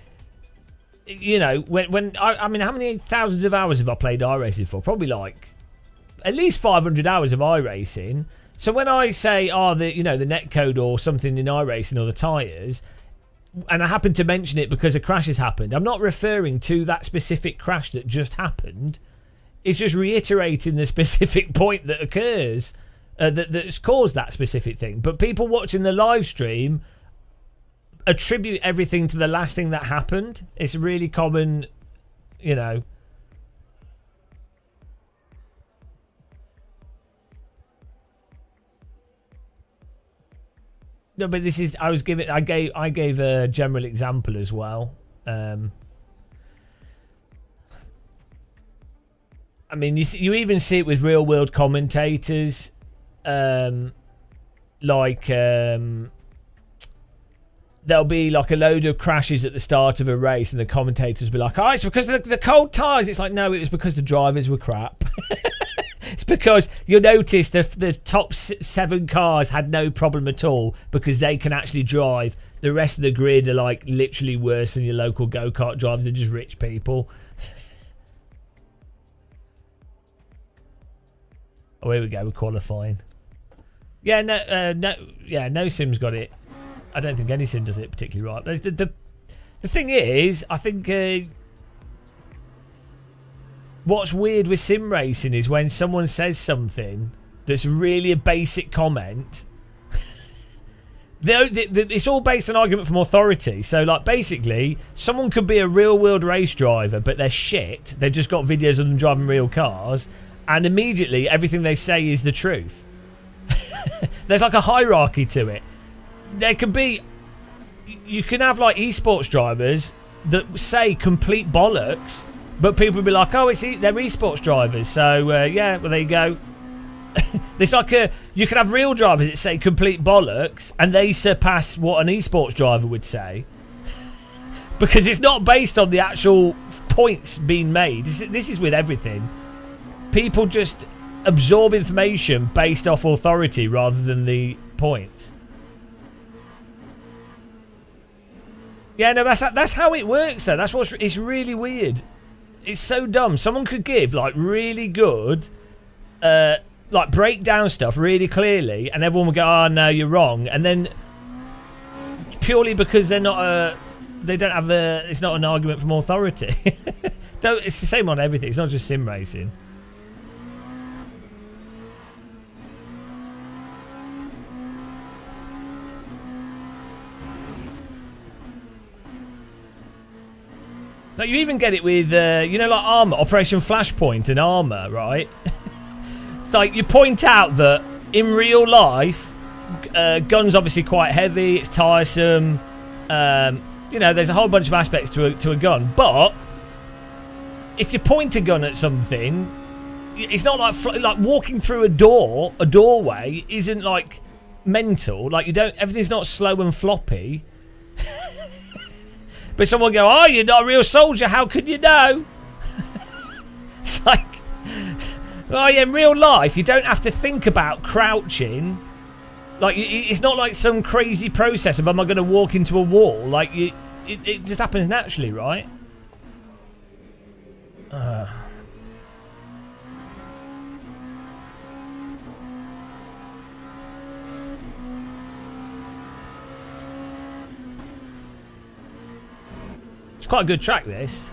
[SPEAKER 1] you know, when I mean, how many thousands of hours have I played iRacing for? Probably like at least 500 hours of iRacing. So when I say, the netcode or something in iRacing or the tyres, and I happen to mention it because a crash has happened, I'm not referring to that specific crash that just happened. It's just reiterating the specific point that occurs, that's caused that specific thing. But people watching the live stream attribute everything to the last thing that happened. It's really common, you know. No, but this is. I gave a general example as well. I mean, you even see it with real world commentators, there'll be like a load of crashes at the start of a race, and the commentators will be like, "Oh, it's because of the cold tyres." It's like, no, it was because the drivers were crap. It's because you'll notice the top 7 cars had no problem at all because they can actually drive. The rest of the grid are like literally worse than your local go-kart drivers. They're just rich people. Oh, here we go. We're qualifying. Yeah, no sim's got it. I don't think any sim does it particularly right. But the thing is, I think what's weird with sim racing is when someone says something that's really a basic comment. It's all based on argument from authority. So, like, basically, someone could be a real-world race driver, but they're shit. They've just got videos of them driving real cars. And immediately, everything they say is the truth. There's like a hierarchy to it. There could be... You can have like esports drivers that say complete bollocks, but people will be like, oh, they're esports drivers. So, yeah, well, there you go. There's like you can have real drivers that say complete bollocks, and they surpass what an esports driver would say. Because it's not based on the actual points being made. This is with everything. People just absorb information based off authority rather than the points. Yeah, no, that's how it works though. It's really weird. It's so dumb. Someone could give like really good like break down stuff really clearly, and everyone would go, oh no, you're wrong. And then purely because they're not they don't have it's not an argument from authority. It's the same on everything. It's not just sim racing. Like you even get it with, you know, like Armour, Operation Flashpoint and Armour, right? It's like you point out that in real life, guns obviously quite heavy, it's tiresome. You know, there's a whole bunch of aspects to a gun, but if you point a gun at something, it's not like walking through a doorway isn't like mental. Like everything's not slow and floppy. But someone go, oh, you're not a real soldier, how could you know? It's like, oh yeah, in real life, you don't have to think about crouching. Like, it's not like some crazy process of, am I going to walk into a wall? Like, it just happens naturally, right? It's quite a good track, this.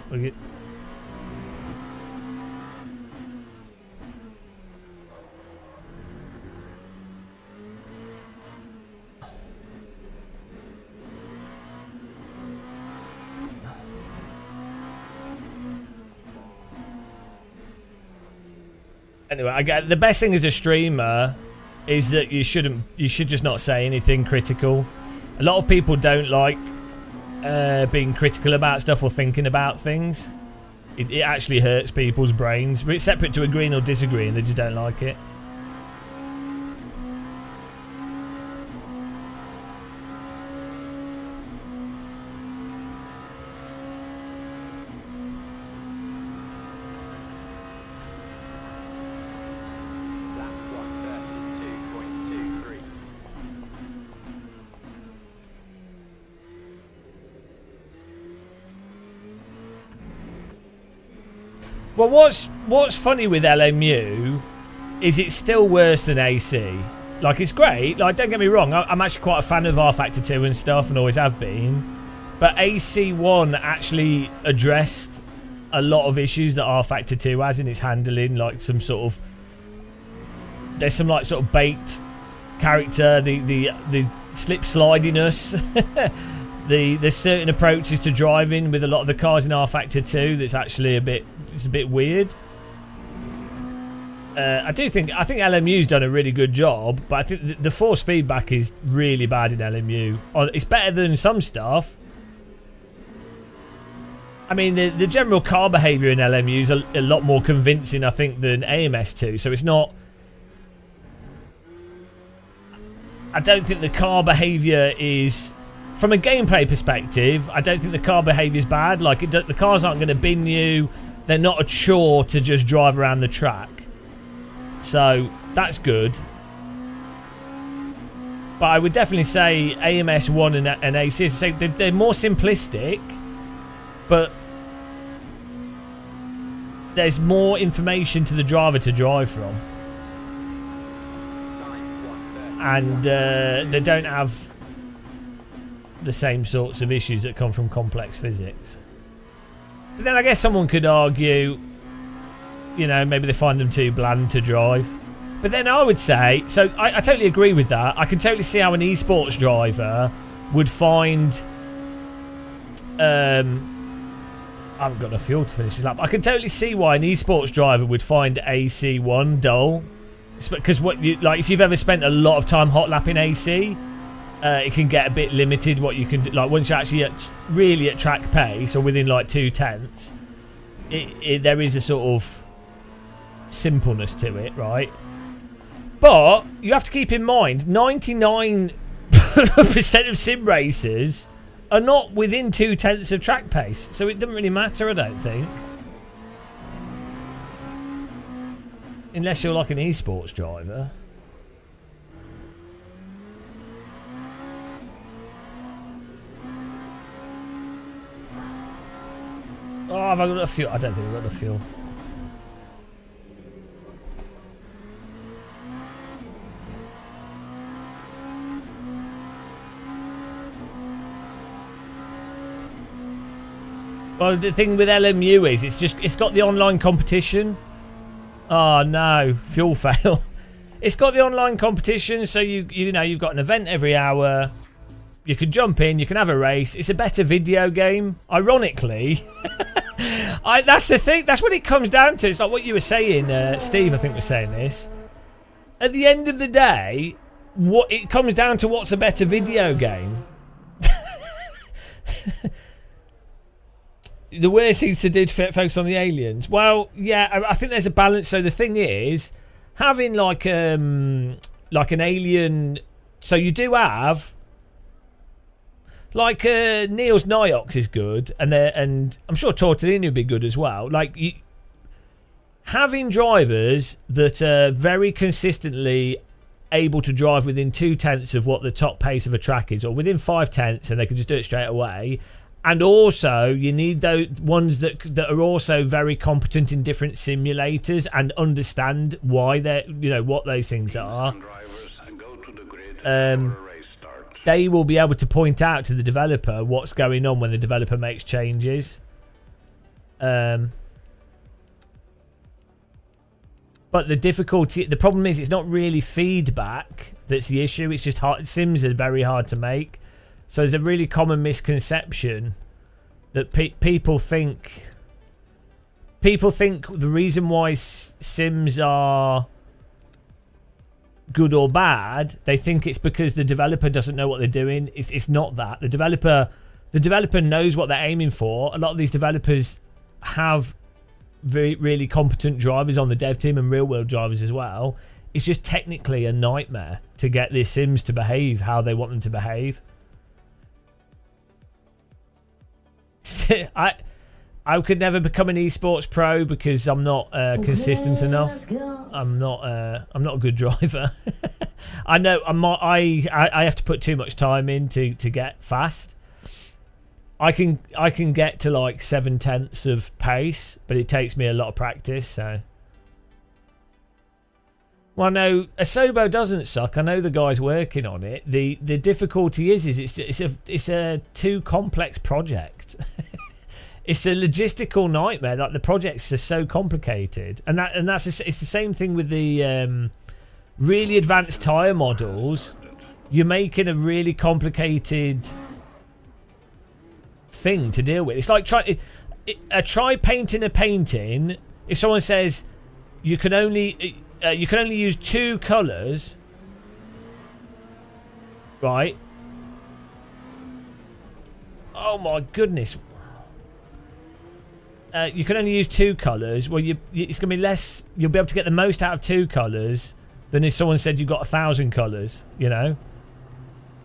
[SPEAKER 1] Anyway, I get the best thing as a streamer is that you should just not say anything critical. A lot of people don't like being critical about stuff or thinking about things. It actually hurts people's brains. But it's separate to agreeing or disagreeing, they just don't like it. Well, what's funny with LMU is it's still worse than AC. Like, it's great. Like, don't get me wrong. I'm actually quite a fan of R Factor 2 and stuff, and always have been. But AC1 actually addressed a lot of issues that R Factor 2 has in its handling. Like, some sort of... There's some, like, sort of baked character. The slip slidiness. There's certain approaches to driving with a lot of the cars in R Factor 2 that's actually a bit weird. I think LMU's done a really good job, but I think the force feedback is really bad in LMU. It's better than some stuff. I mean, the general car behaviour in LMU is a lot more convincing, I think, than AMS2. So it's not... I don't think the car behaviour is... From a gameplay perspective, I don't think the car behaviour is bad. Like, the cars aren't going to bin you. They're not a chore to just drive around the track. So, that's good. But I would definitely say AMS1 and AC, they're more simplistic, but there's more information to the driver to drive from. And they don't have the same sorts of issues that come from complex physics. But then I guess someone could argue, you know, maybe they find them too bland to drive. But then I would say, so I totally agree with that. I can totally see how an esports driver would find... I haven't got enough fuel to finish this lap. I can totally see why an esports driver would find AC1 dull. Because if you've ever spent a lot of time hot lapping AC, it can get a bit limited what you can do. Like, once you're actually really at track pace, or within like 2/10, there is a sort of simpleness to it, right? But you have to keep in mind, 99% of sim racers are not within 2/10 of track pace, so it doesn't really matter, I don't think. Unless you're like an esports driver. Oh, have I got enough fuel? I don't think I've got enough fuel. Well, the thing with LMU is it's got the online competition. Oh no, fuel fail. It's got the online competition, so you know you've got an event every hour. You can jump in, you can have a race. It's a better video game. Ironically, That's the thing. That's what it comes down to. It's like what you were saying, Steve. I think was saying this. At the end of the day, what it comes down to, what's a better video game? The worst things to do to focus on the aliens. Well, yeah, I think there's a balance. So the thing is, having like an alien. So you do have. Like Neil's Niox is good, and I'm sure Tortellini would be good as well. Like having drivers that are very consistently able to drive within 2/10 of what the top pace of a track is, or within 5/10, and they can just do it straight away. And also, you need those ones that are also very competent in different simulators and understand why they're, what those things are. They will be able to point out to the developer what's going on when the developer makes changes. But the problem is, it's not really feedback that's the issue. It's just hard. Sims are very hard to make. So there's a really common misconception that people think the reason why Sims are good or bad, they think it's because the developer doesn't know what they're doing. It's not that. The developer knows what they're aiming for. A lot of these developers have really competent drivers on the dev team and real world drivers as well. It's just technically a nightmare to get the Sims to behave how they want them to behave. I could never become an esports pro because I'm not consistent enough. I'm not a good driver. I know I have to put too much time in to get fast. I can get to like 7/10 of pace, but it takes me a lot of practice. So, well, no, Asobo doesn't suck. I know the guy's working on it. The difficulty is it's a too complex project. It's a logistical nightmare. Like the projects are so complicated, and it's the same thing with the really advanced tire models. You're making a really complicated thing to deal with. It's like try painting a painting. If someone says you can only use 2 colours, right? Oh my goodness. You can only use 2 colours. Well, it's going to be less. You'll be able to get the most out of 2 colours than if someone said you've got 1,000 colours. The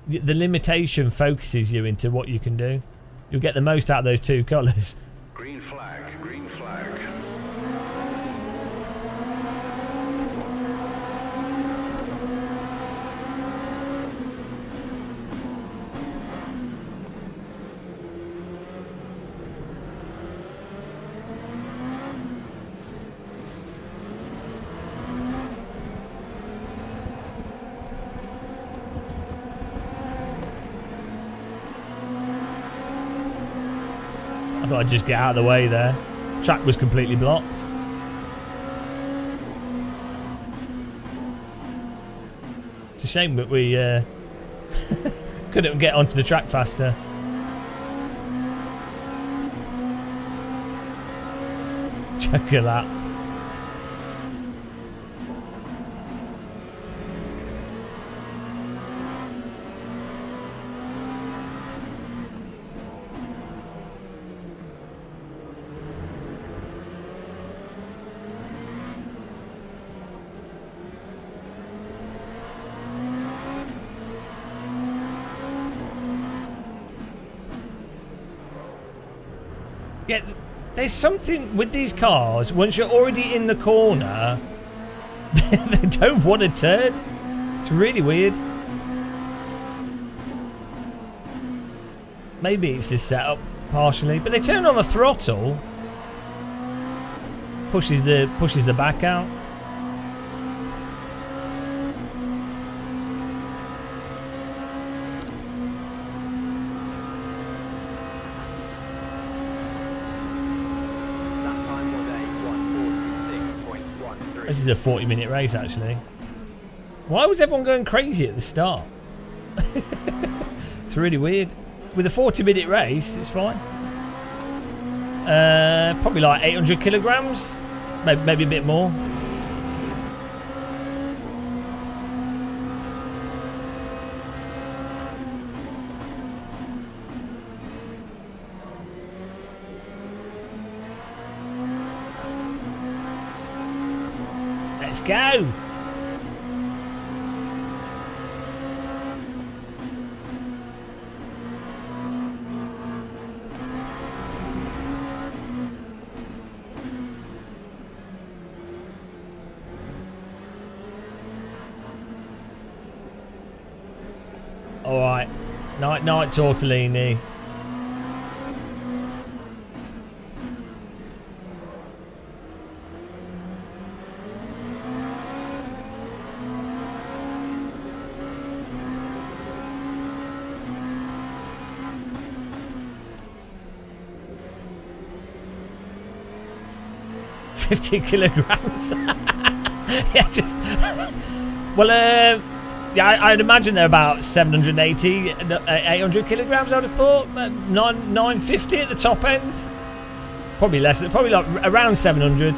[SPEAKER 1] limitation focuses you into what you can do. You'll get the most out of those 2 colours.
[SPEAKER 4] Green flag, green flag.
[SPEAKER 1] I thought I'd just get out of the way there. Track was completely blocked. It's a shame that we couldn't get onto the track faster. Chocolate. Yeah, there's something with these cars. Once you're already in the corner, they don't want to turn. It's really weird. Maybe it's this setup partially, but they turn on the throttle. Pushes the back out. This is a 40-minute race, actually. Why was everyone going crazy at the start? It's really weird. With a 40-minute race, it's fine. Probably like 800 kilograms, maybe a bit more. Let's go. All right, night, tortellini. $50 kilograms. Yeah, just well, yeah, I'd imagine they're about 780, 800 kilograms. I'd have thought 950 at the top end. Probably less. Probably like around 700.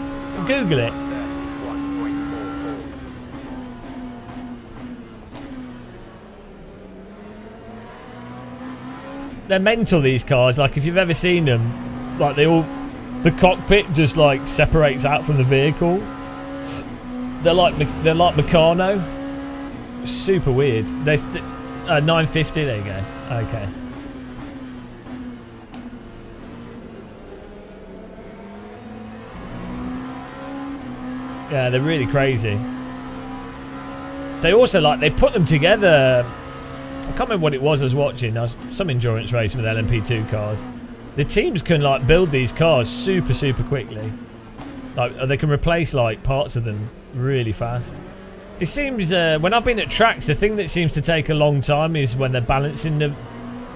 [SPEAKER 1] Google it.
[SPEAKER 3] 1.44.
[SPEAKER 1] They're mental, these cars. Like if you've ever seen them, like the cockpit just like separates out from the vehicle. They're like Meccano. Super weird. There's 950. There you go. Okay. Yeah, they're really crazy. They also they put them together. I can't remember what it was I was watching. I was some endurance racing with LMP2 cars. The teams can build these cars super quickly. They can replace parts of them really fast. It seems when I've been at tracks, the thing that seems to take a long time is when they're balancing the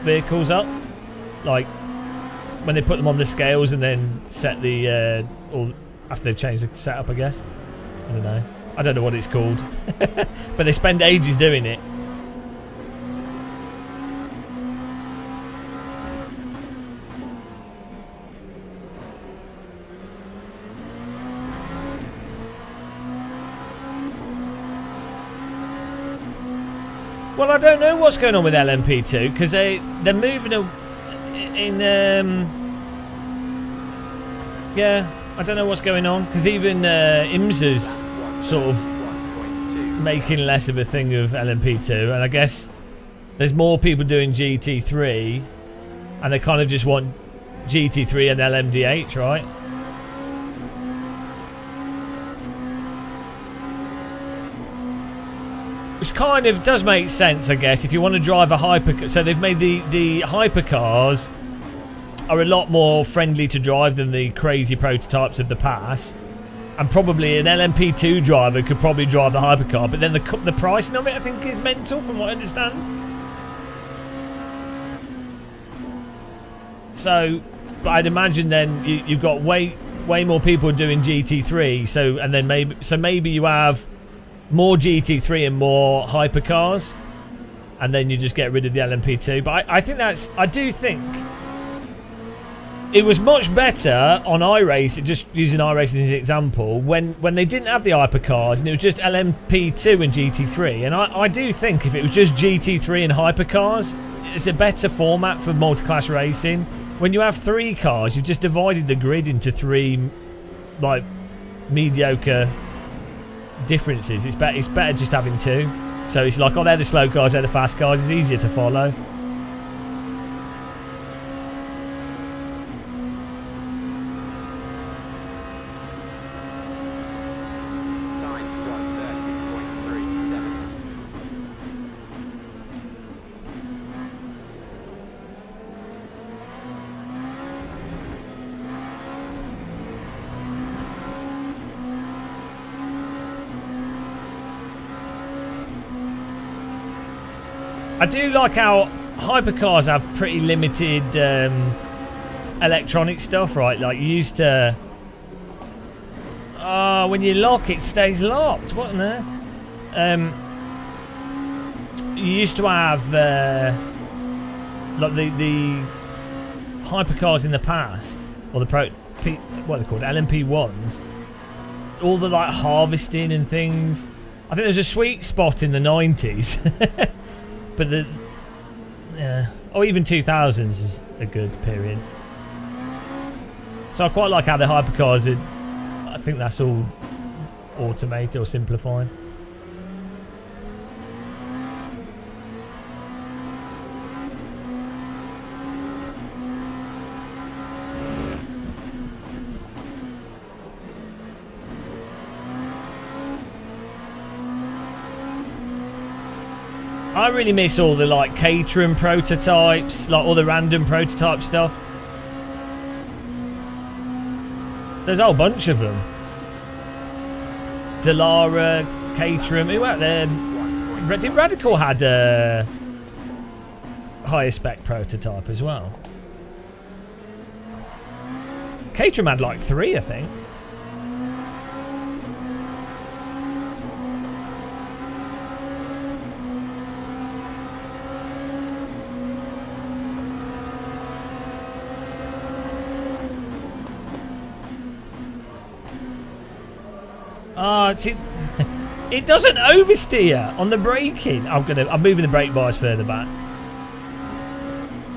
[SPEAKER 1] vehicles up. Like when they put them on the scales and then set the or after they've changed the setup, I guess. I don't know. I don't know what it's called, but they spend ages doing it. Well, I don't know what's going on with LMP2 because they're moving in. Yeah, I don't know what's going on because even IMSA's sort of making less of a thing of LMP2, and I guess there's more people doing GT3, and they kind of just want GT3 and LMDH, right? Which kind of does make sense, I guess, if you want to drive a hypercar. So they've made the hypercars are a lot more friendly to drive than the crazy prototypes of the past. And probably an LMP2 driver could probably drive the hypercar, but then the pricing of it, I think, is mental, from what I understand. So, but I'd imagine then you've got way more people doing GT3. So, and then maybe you have more GT3 and more hypercars, and then you just get rid of the LMP2. But I do think it was much better on iRace, just using iRacing as an example, when they didn't have the hypercars and it was just LMP2 and GT3. And I do think if it was just GT3 and hypercars, it's a better format for multi-class racing. When you have three cars, you've just divided the grid into three mediocre differences. It's better just having two. So it's like, oh, they're the slow cars, they're the fast cars. It's easier to follow. I do like how hypercars have pretty limited electronic stuff, right? Like you used to... when you lock, it stays locked. What on earth? You used to have like the hypercars in the past. or the what are they called, LMP1s, all the like harvesting and things. I think there's a sweet spot in the 90s, but or even 2000s is a good period. So I quite like how the hypercars are. I think that's all automated or simplified. I really miss all the like Caterham prototypes, like all the random prototype stuff. There's a whole bunch of them. Delara, Caterham, who out there? Did Radical had a higher spec prototype as well? Caterham had like 3, I think. Oh, see, it doesn't oversteer on the braking. I'm moving the brake bars further back.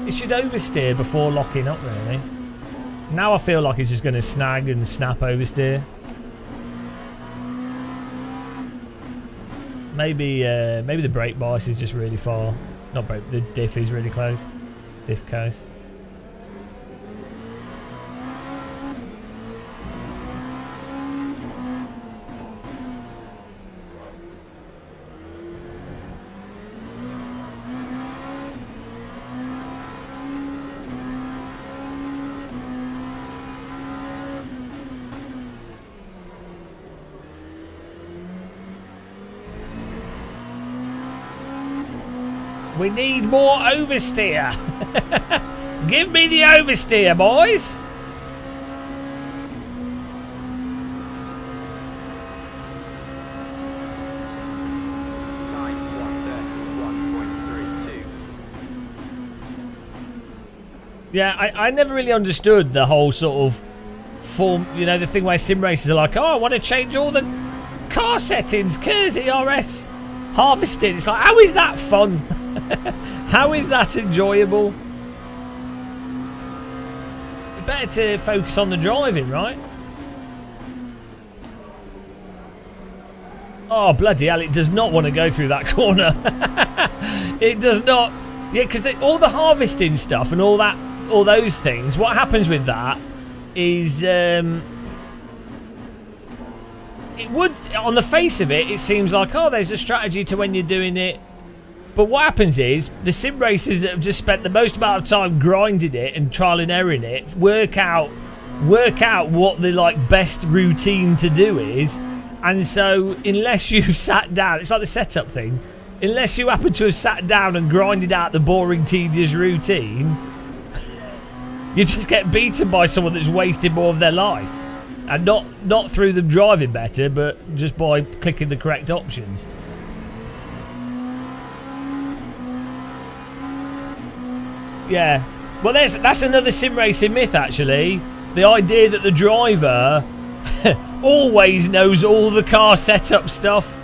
[SPEAKER 1] It should oversteer before locking up, really. Now I feel like it's just going to snag and snap oversteer. Maybe the brake bias is just really far. Not brake. The diff is really close. Diff coast. We need more oversteer. Give me the oversteer, boys. Yeah, I never really understood the whole sort of form, you know, the thing where sim racers are like, oh, I want to change all the car settings, Kers ERS harvesting. It's like, how is that fun? How is that enjoyable? Better to focus on the driving, right? Oh, bloody hell, it does not want to go through that corner. It does not. Yeah, because all the harvesting stuff and all those things, what happens with that is it would, on the face of it, it seems like, oh, there's a strategy to when you're doing it. But what happens is the sim racers that have just spent the most amount of time grinding it and trial and erroring it work out what the like best routine to do is. And so unless you've sat down, it's like the setup thing, unless you happen to have sat down and grinded out the boring, tedious routine, you just get beaten by someone that's wasted more of their life. And not through them driving better, but just by clicking the correct options. Yeah, well, that's another sim racing myth, actually. The idea that the driver always knows all the car setup stuff,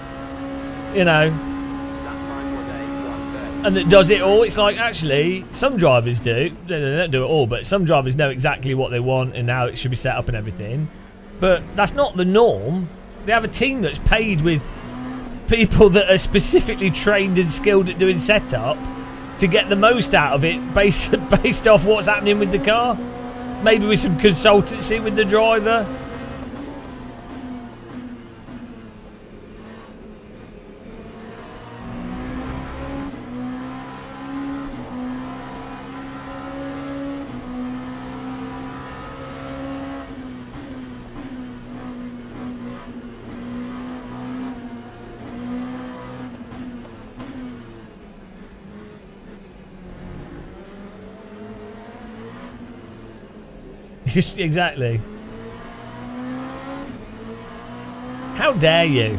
[SPEAKER 1] you know, and that does it all. It's like, actually, some drivers do. They don't do it all, but some drivers know exactly what they want and how it should be set up and everything. But that's not the norm. They have a team that's paid with people that are specifically trained and skilled at doing setup to get the most out of it based off what's happening with the car. Maybe with some consultancy with the driver. Exactly. How dare you?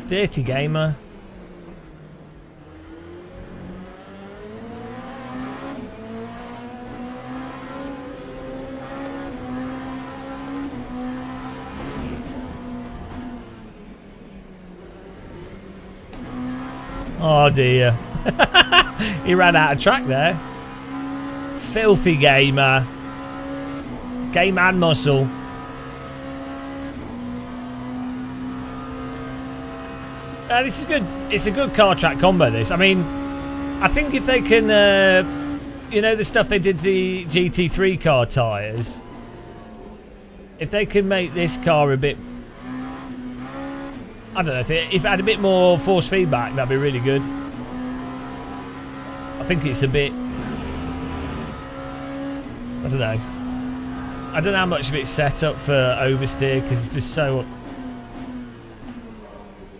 [SPEAKER 1] Dirty gamer. Oh dear. He ran out of track there. Filthy gamer. Game and muscle. This is good. It's a good car track combo, this. I mean, I think if they can, you know, the stuff they did to the GT3 car tyres, if they can make this car a bit, I don't know, if it had a bit more force feedback, that'd be really good. I think it's a bit, I don't know. I don't know how much of it's set up for oversteer because it's just so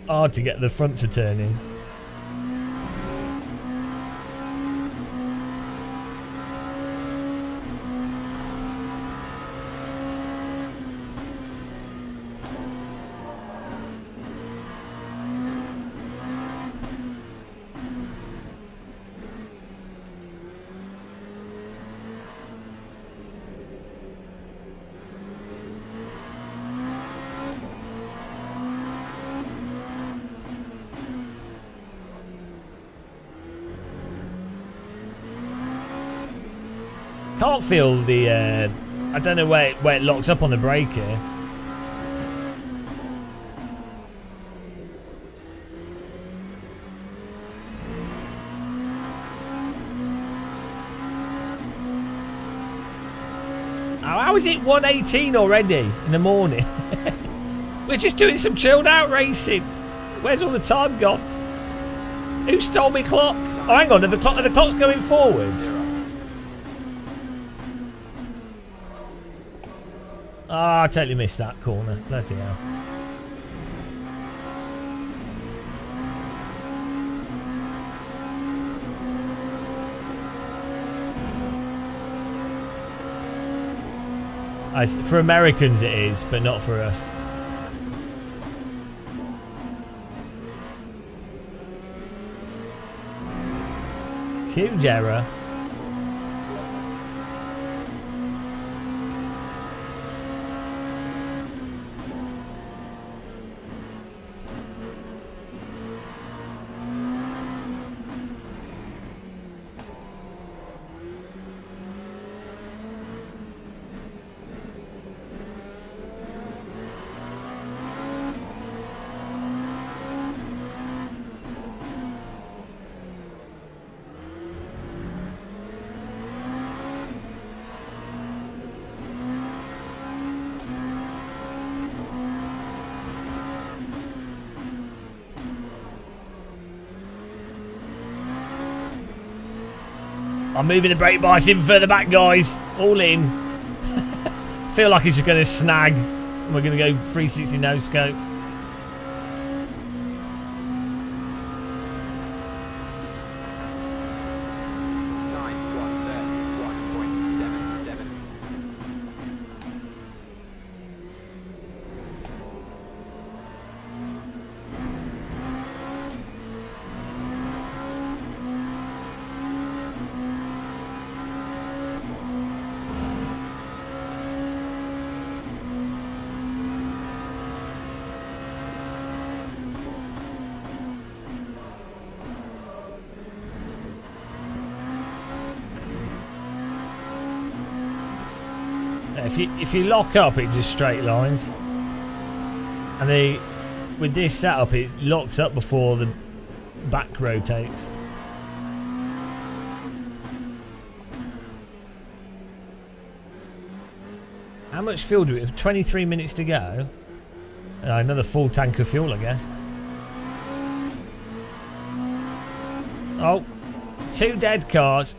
[SPEAKER 1] hard to get the front to turn in. Can't feel the, I don't know where it locks up on the brake here. How is it 1:18 already in the morning? We're just doing some chilled out racing. Where's all the time gone? Who stole my clock? Oh, hang on, are the clock's going forwards? Ah, I totally missed that corner. Bloody hell. For Americans it is, but not for us. Huge error. I'm moving the brake bias even further back, guys. All in. Feel like it's just going to snag. We're going to go 360 no scope. If you lock up, it just straight lines, and with this setup, it locks up before the back rotates. How much fuel do we have? 23 minutes to go. Another full tank of fuel, I guess. Oh, 2 dead cars.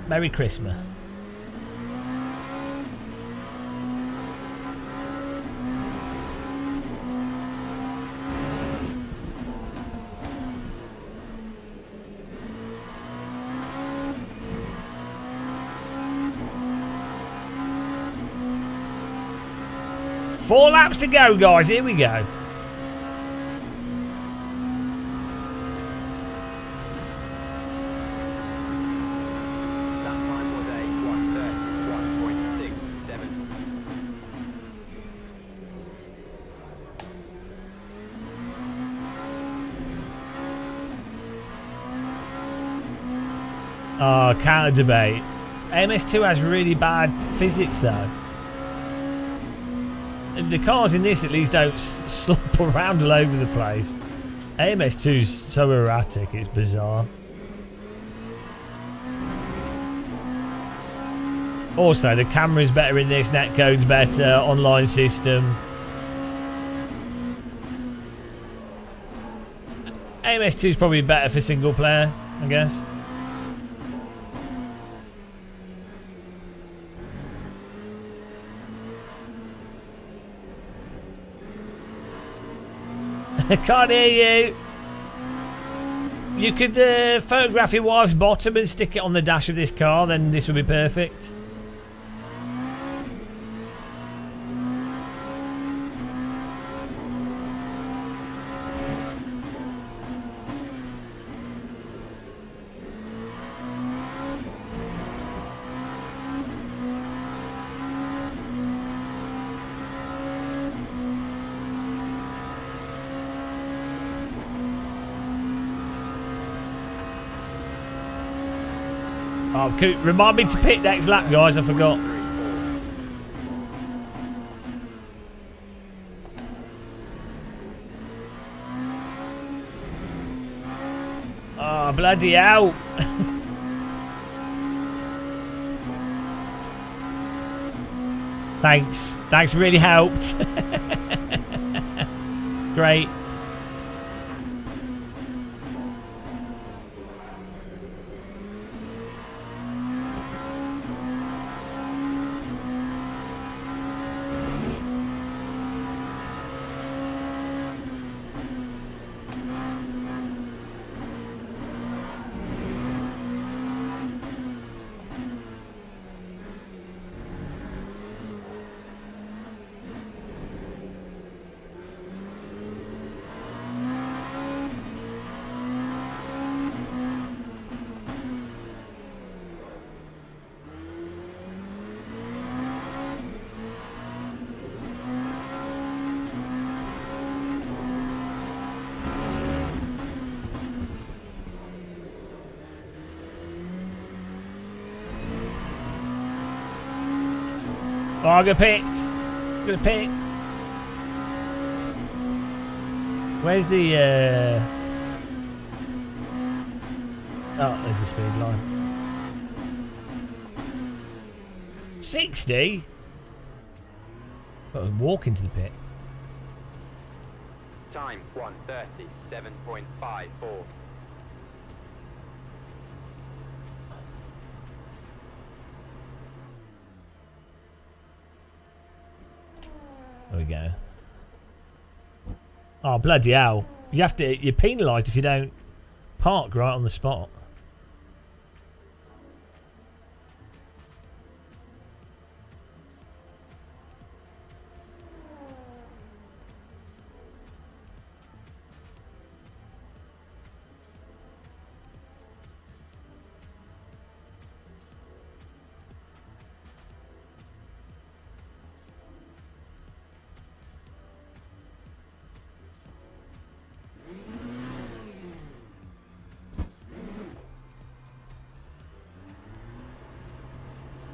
[SPEAKER 1] Merry Christmas. Four laps to go, guys. Here we go. Oh, counter debate. AMS2 has really bad physics though. The cars in this at least don't slop around all over the place. AMS2's so erratic, it's bizarre. Also, the camera's better in this, netcode's better, online system. AMS2's probably better for single player, I guess. I can't hear you. You could photograph your wife's bottom and stick it on the dash of this car, then this would be perfect. Oh, remind me to pick next lap, guys. I forgot. Oh, bloody hell. Thanks. Thanks, really helped. Great. Oh, I'm gonna pick. I'm gonna pick. Where's the oh, there's the speed line. 60? Got to walk into the pit.
[SPEAKER 3] Time 1:37.54.
[SPEAKER 1] There we go. Oh, bloody hell. You're penalised if you don't park right on the spot.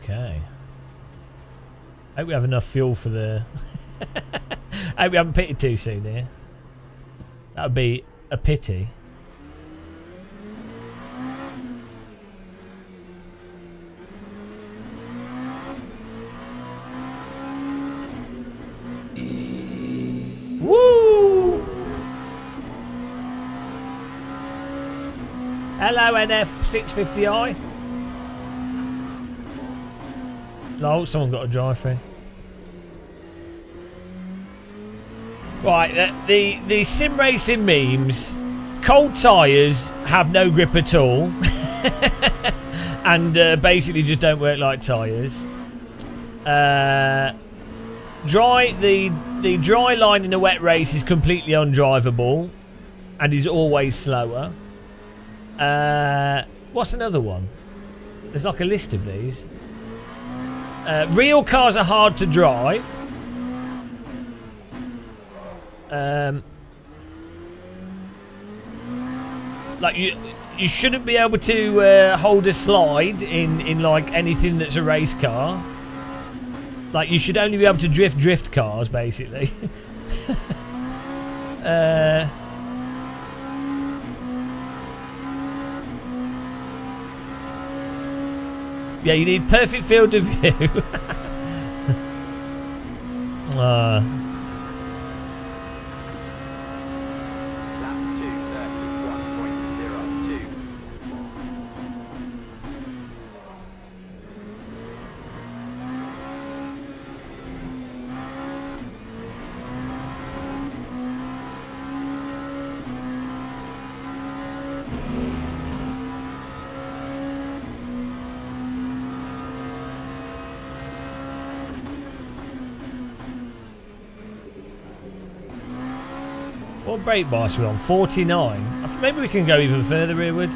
[SPEAKER 1] Okay. Hope we have enough fuel for the... Hope we haven't pitted too soon here. That would be a pity. Woo! Hello NF650i. No, someone got a drive through. Right, the sim racing memes. Cold tyres have no grip at all, and basically just don't work like tyres. The dry line in a wet race is completely undrivable, and is always slower. What's another one? There's like a list of these. Real cars are hard to drive. Like you shouldn't be able to hold a slide in like anything that's a race car. Like you should only be able to drift cars, basically. Yeah, you need perfect field of view.
[SPEAKER 3] Lap 2, 31.02.
[SPEAKER 1] What brake bars are we on? 49. I think maybe we can go even further rearward.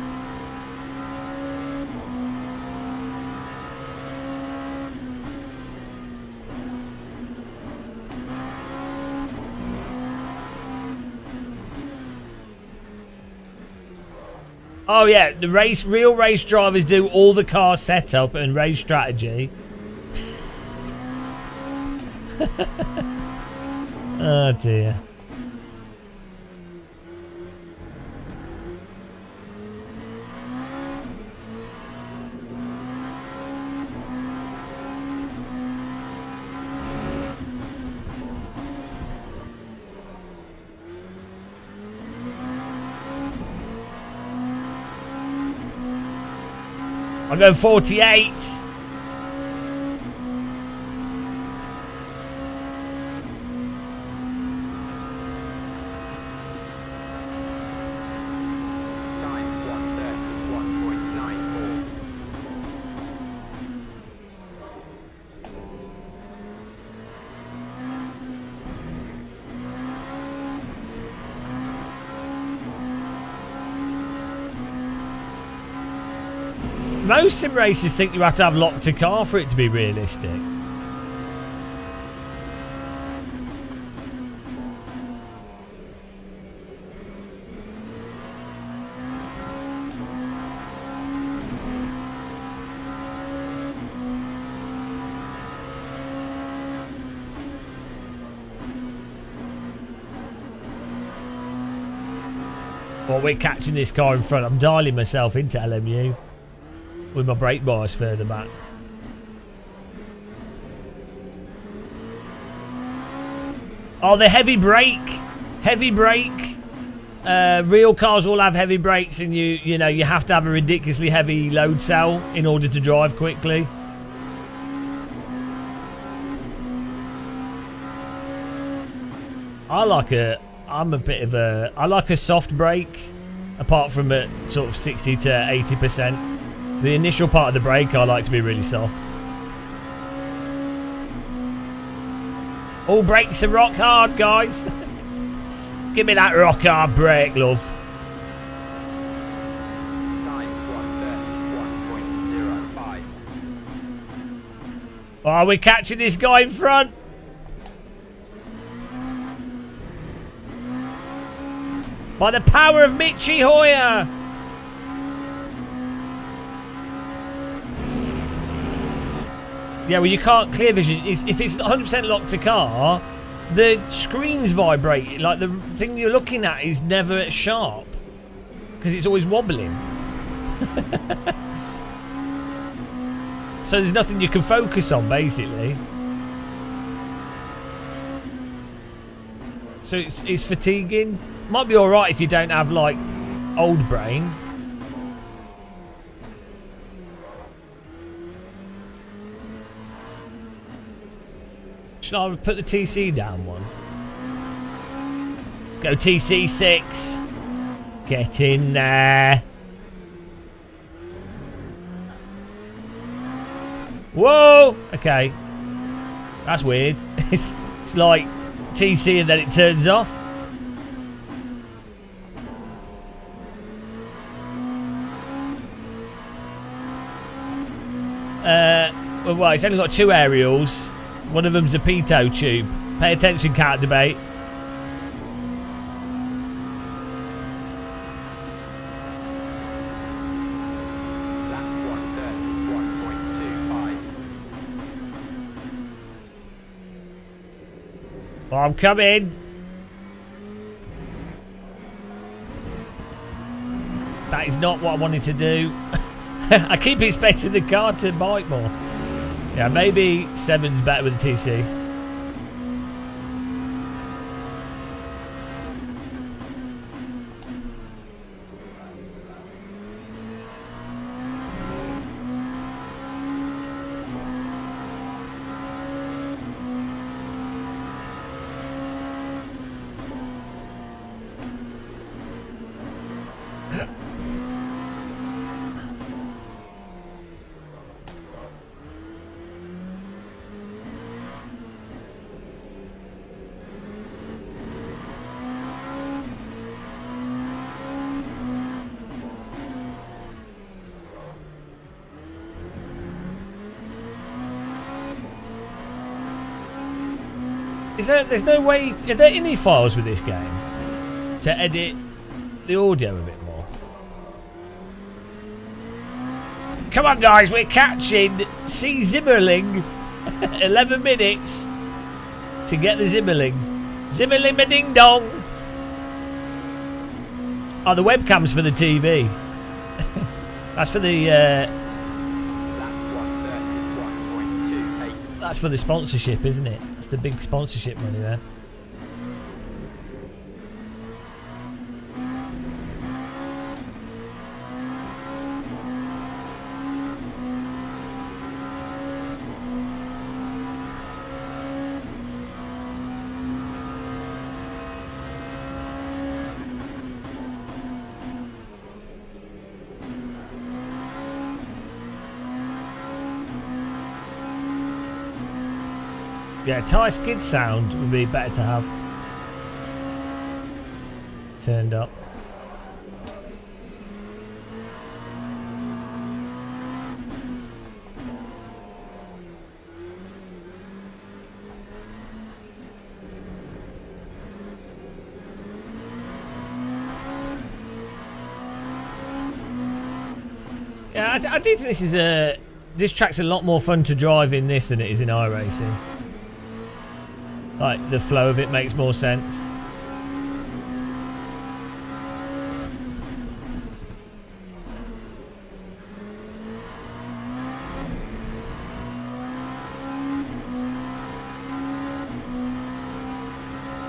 [SPEAKER 1] Oh yeah, the real race drivers do all the car setup and race strategy. Oh dear. I'll go 48.
[SPEAKER 3] Time 131.94.
[SPEAKER 1] Most sim racers think you have to have locked to car for it to be realistic. Well, we're catching this car in front. I'm dialing myself into LMU with my brake bars further back. Oh, the heavy brake. Heavy brake. Real cars all have heavy brakes, and you know you have to have a ridiculously heavy load cell in order to drive quickly. I like a soft brake, apart from at sort of 60 to 80%. The initial part of the brake I like to be really soft. All brakes are rock hard, guys. Give me that rock hard brake, love.
[SPEAKER 3] Time 131.05.
[SPEAKER 1] Oh, we're catching this guy in front. By the power of Michi Hoyer. Yeah, well, you can't clear vision. If it's 100% locked to car, the screens vibrate. Like, the thing you're looking at is never sharp because it's always wobbling. So there's nothing you can focus on, basically. So it's fatiguing. Might be alright if you don't have, like, old brain. Should I put the TC down one? Let's go TC6. Get in there. Whoa! Okay. That's weird. It's like TC and then it turns off. Well, it's only got 2 aerials. One of them's a pitot tube. Pay attention, cat debate. I'm coming. That is not what I wanted to do. I keep expecting the car to bite more. Yeah, maybe 7's better with the TC. There's no way. Are there any files with this game to edit the audio a bit more? Come on, guys, we're catching C Zimmerling. 11 minutes to get the Zimmerling. Zimmerling a ding dong. Oh, the webcam's for the TV. That's for the. That's for the sponsorship, isn't it? That's the big sponsorship money there. Yeah, tyre skid sound would be better to have turned up. Yeah, I do think this track's a lot more fun to drive in this than it is in iRacing. Like, the flow of it makes more sense.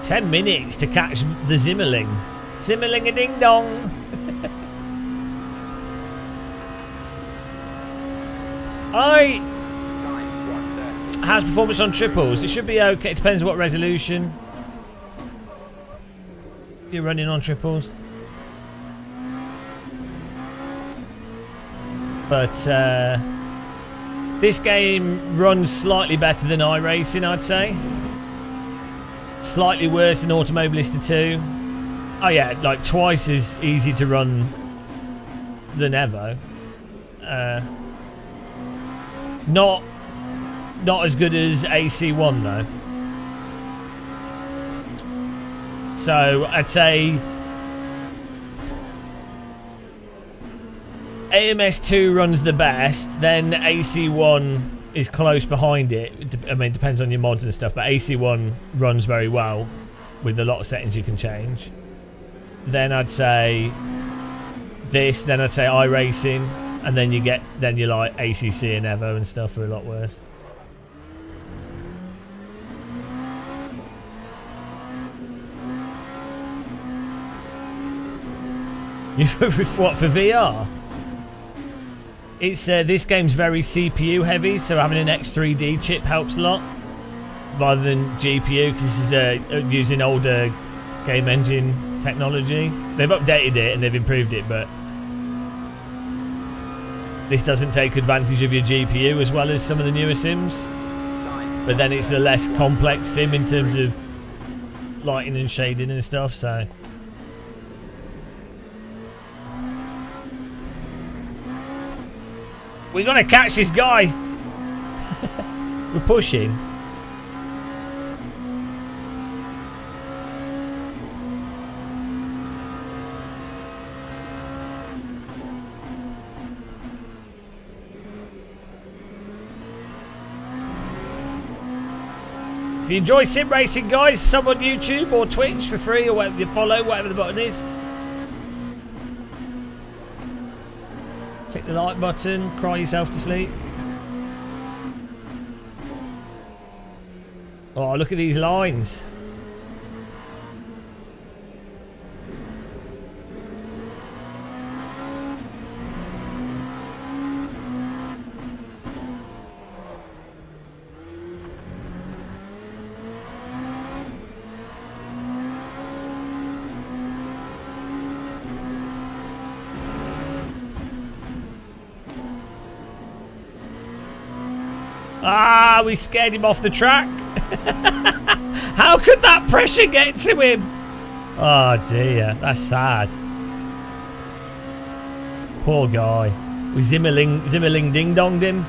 [SPEAKER 1] "10 minutes to catch the Zimmerling. Zimmerling a ding dong." How's performance on triples? It should be okay. It depends what resolution you're running on triples. But this game runs slightly better than iRacing, I'd say. Slightly worse than Automobilista 2. Oh yeah, like twice as easy to run than Evo. Not as good as AC1 though. So I'd say AMS2 runs the best, then AC1 is close behind it. I mean, it depends on your mods and stuff, but AC1 runs very well with a lot of settings you can change. Then I'd say this, then I'd say iRacing, and then you're like ACC and Evo and stuff are a lot worse. What, for VR? It's this game's very CPU heavy, so having an X3D chip helps a lot, rather than GPU, because this is using older game engine technology. They've updated it and they've improved it, but this doesn't take advantage of your GPU as well as some of the newer sims. But then it's a less complex sim in terms of lighting and shading and stuff, so. We're gonna catch this guy. We're pushing. If you enjoy sim racing, guys, sub on YouTube or Twitch for free, or whatever you follow, whatever the button is. Click the like button, cry yourself to sleep. Oh, look at these lines. Ah, we scared him off the track. How could that pressure get to him? Oh dear, that's sad. Poor guy. We Zimmerling ding donged him.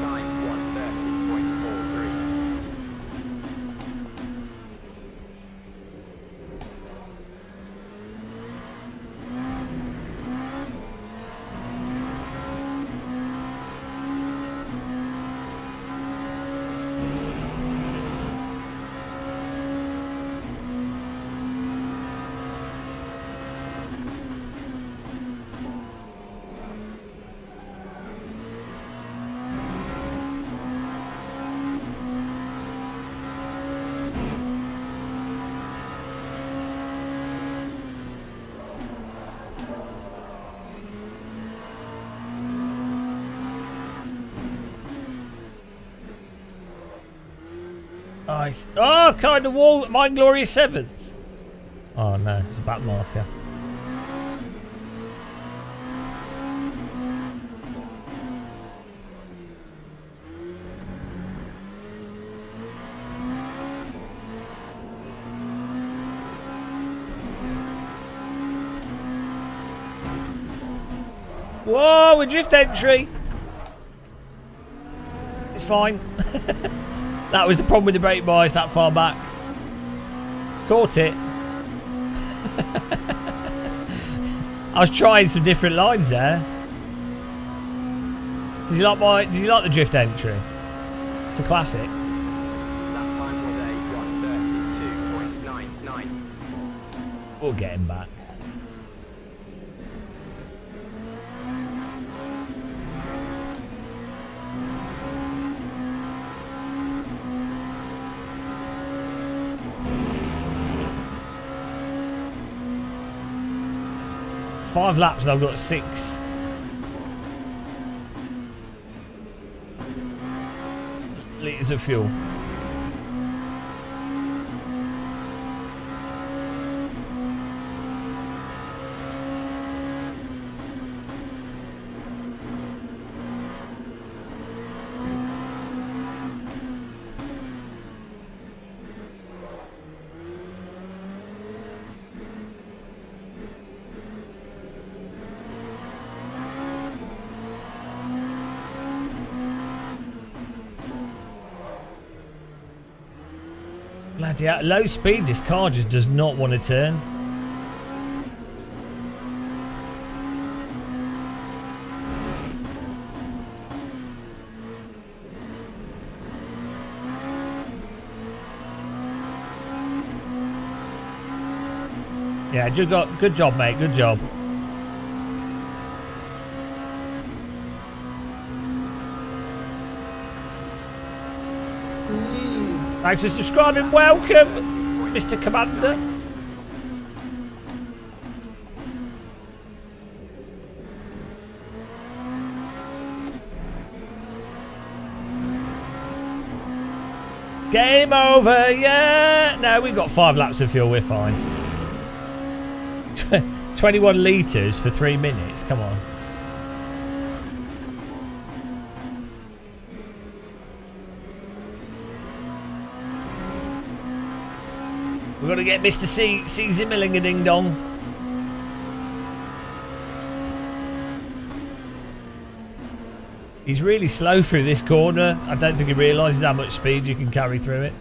[SPEAKER 3] Time 1:30.43.
[SPEAKER 1] Nice. Oh, kind of wall. My glorious 7th. Oh no, it's a back marker. Whoa, a drift entry. It's fine. That was the problem with the brake bias that far back. Caught it. I was trying some different lines there. Did you like the drift entry? It's a classic.
[SPEAKER 3] That time was a 1:32.99.
[SPEAKER 1] We'll get him back. Five laps and I've got 6 litres of fuel. Bloody hell. Low speed, this car just does not want to turn. Yeah, good job, mate. Good job. Thanks for subscribing. Welcome, Mr. Commander. Game over, yeah. No, we've got 5 laps of fuel. We're fine. 21 litres for 3 minutes. Come on. We've got to get Mr. C Zimmerling a ding dong. He's really slow through this corner. I don't think he realises how much speed you can carry through it.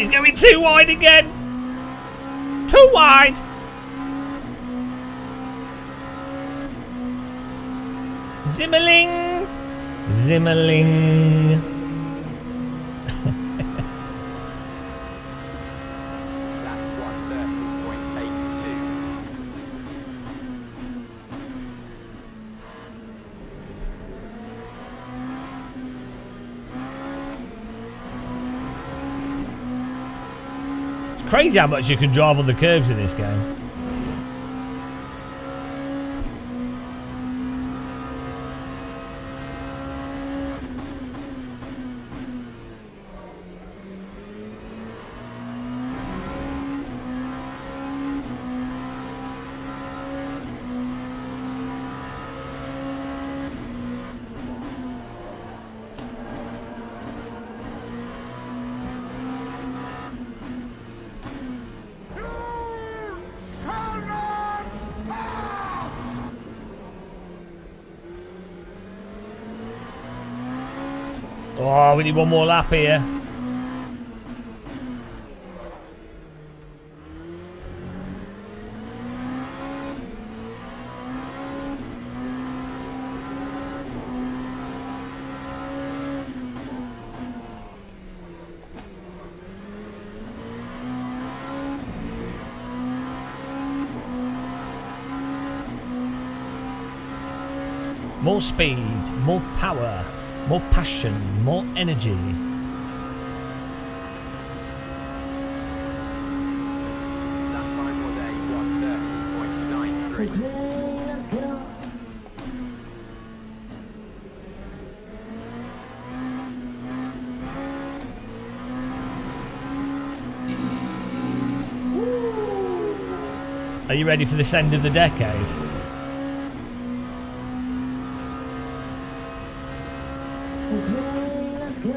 [SPEAKER 1] He's going too wide again. Too wide. Zimmerling. Zimmerling.
[SPEAKER 3] Lap 130.82.
[SPEAKER 1] It's crazy how much you can drive on the curbs in this game. Oh, we need one more lap here. More speed, more power, more passion, more energy.
[SPEAKER 3] Lap time was a 130.93.
[SPEAKER 5] Okay, let's go.
[SPEAKER 1] Are you ready for this end of the decade?
[SPEAKER 5] Okay, let's go.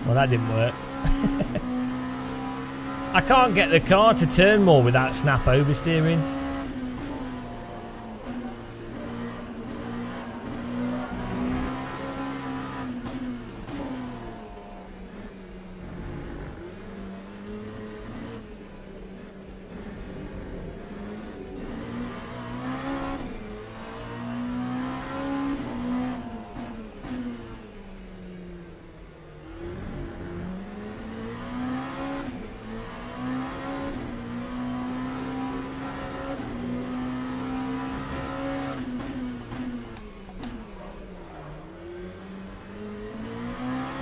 [SPEAKER 1] Well, that didn't work. I can't get the car to turn more without snap oversteering.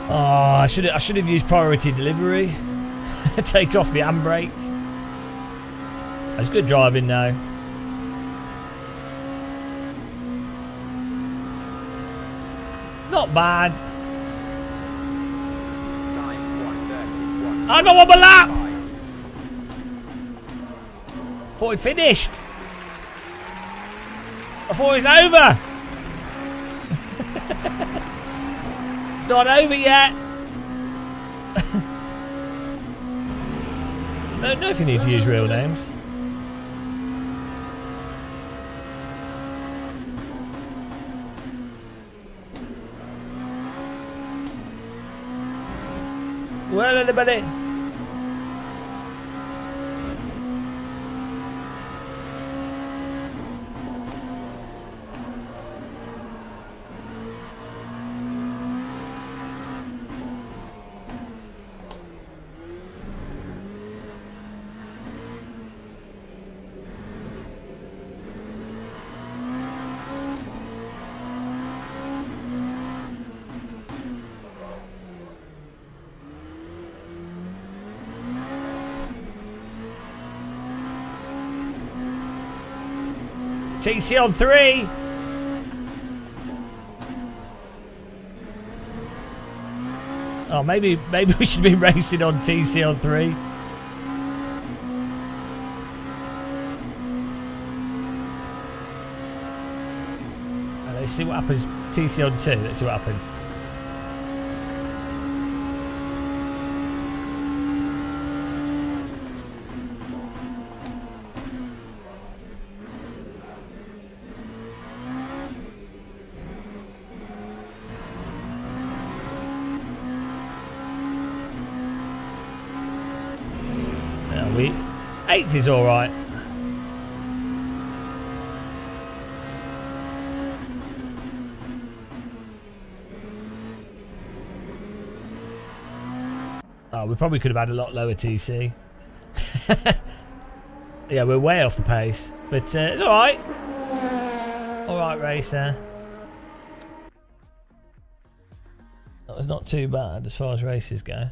[SPEAKER 1] Oh, I should have used priority delivery. Take off the handbrake. That's good driving now. Not bad.
[SPEAKER 3] Time 131.
[SPEAKER 1] I got one more lap. Thought it finished. I thought it was over. It's not over yet. Don't know if you need to use real names. Well, anybody? TC on 3. Oh, maybe we should be racing on TC on 3. Let's see what happens. TC on 2. Let's see what happens. 8th is alright. Oh, we probably could have had a lot lower TC. Yeah, we're way off the pace, but it's alright. Alright race there. That was not too bad as far as races go.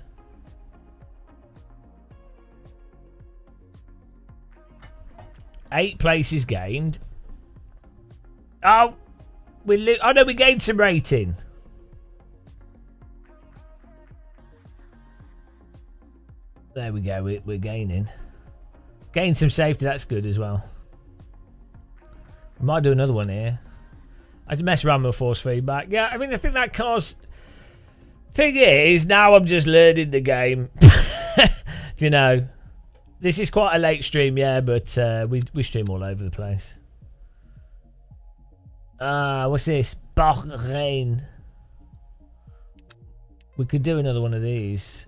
[SPEAKER 1] Eight places gained. Oh, oh no, we gained some rating. There we go. We're gaining. Gain some safety. That's good as well. We might do another one here. I just mess around with force feedback. Yeah, I mean, I think that car's... Thing is, now I'm just learning the game. You know, this is quite a late stream, yeah, but we stream all over the place. What's this? Bahrain. We could do another one of these.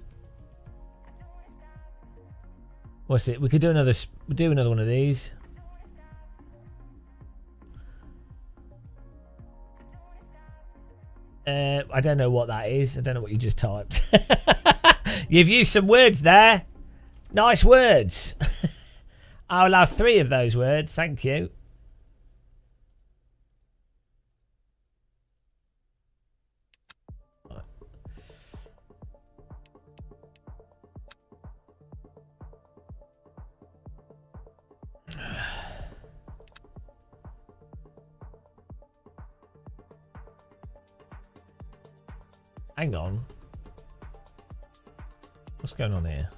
[SPEAKER 1] What's it? We could do another one of these. I don't know what that is. I don't know what you just typed. You've used some words there. Nice words. I'll have 3 of those words. Thank you. Hang on. What's going on here?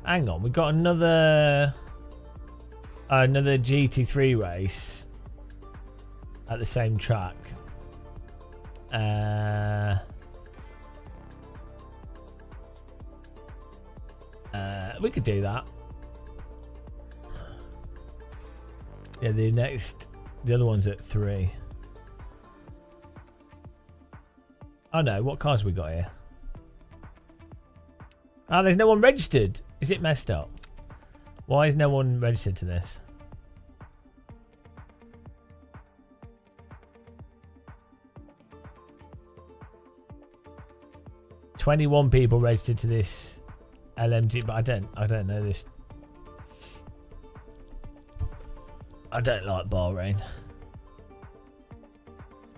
[SPEAKER 1] Hang on, we've got another GT3 race at the same track. We could do that. Yeah, the other one's at 3. Oh no, what cars we got here? Oh, there's no one registered. Is it messed up? Why is no one registered to this? $21 people registered to this LMG, but I don't know this. I don't like Bahrain.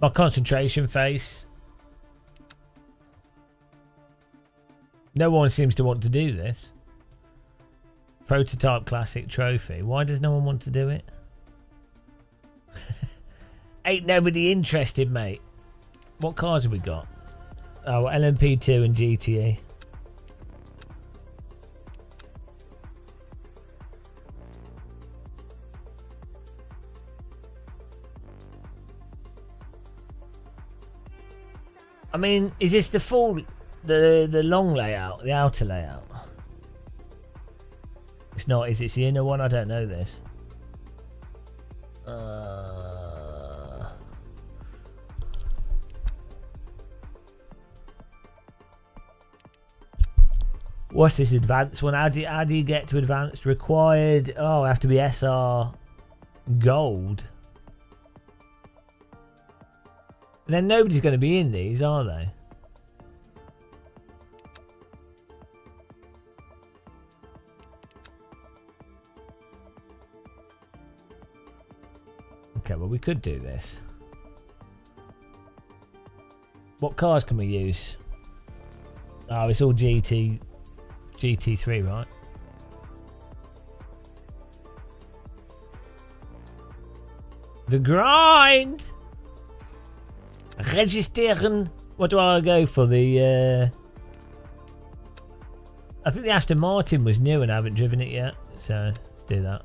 [SPEAKER 1] My concentration face. No one seems to want to do this. Prototype Classic Trophy. Why does no one want to do it? Ain't nobody interested, mate. What cars have we got? Oh, LMP2 and GTE. I mean, is this the full, the long layout, the outer layout? It's not, is it? It's the inner one? I don't know this. What's this advanced one? How do you get to advanced? Required. Oh, I have to be SR gold. Then nobody's going to be in these, are they? Okay, well we could do this. What cars can we use? Oh, it's all GT3, right? The grind! Registeren. What do I go for? I think the Aston Martin was new and I haven't driven it yet. So, let's do that.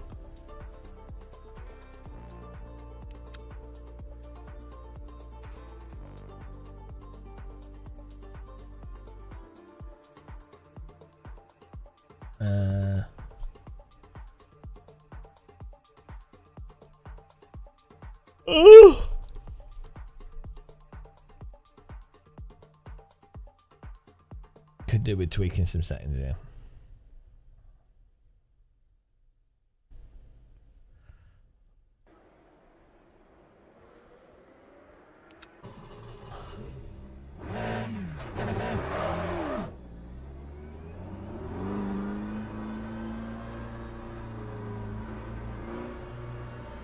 [SPEAKER 1] Ooh. Could do with tweaking some settings here.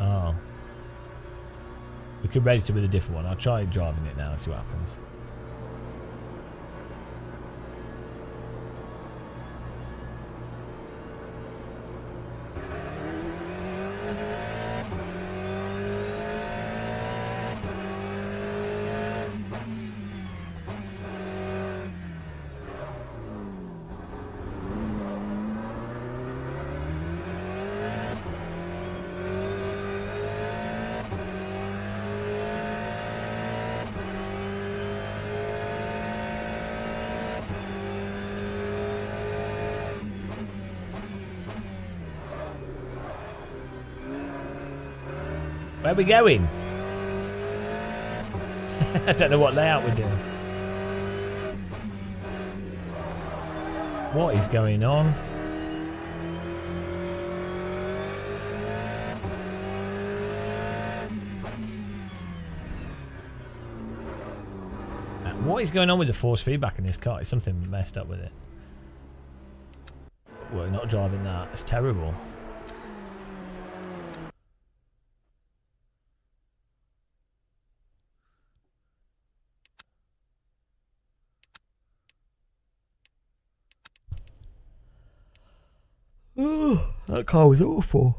[SPEAKER 1] Oh. We could register with a different one. I'll try driving it now and see what happens. Where are we going? I don't know what layout we're doing. What is going on? What is going on with the force feedback in this car? Is something messed up with it? We're not driving that. It's terrible. Oh, that car was awful.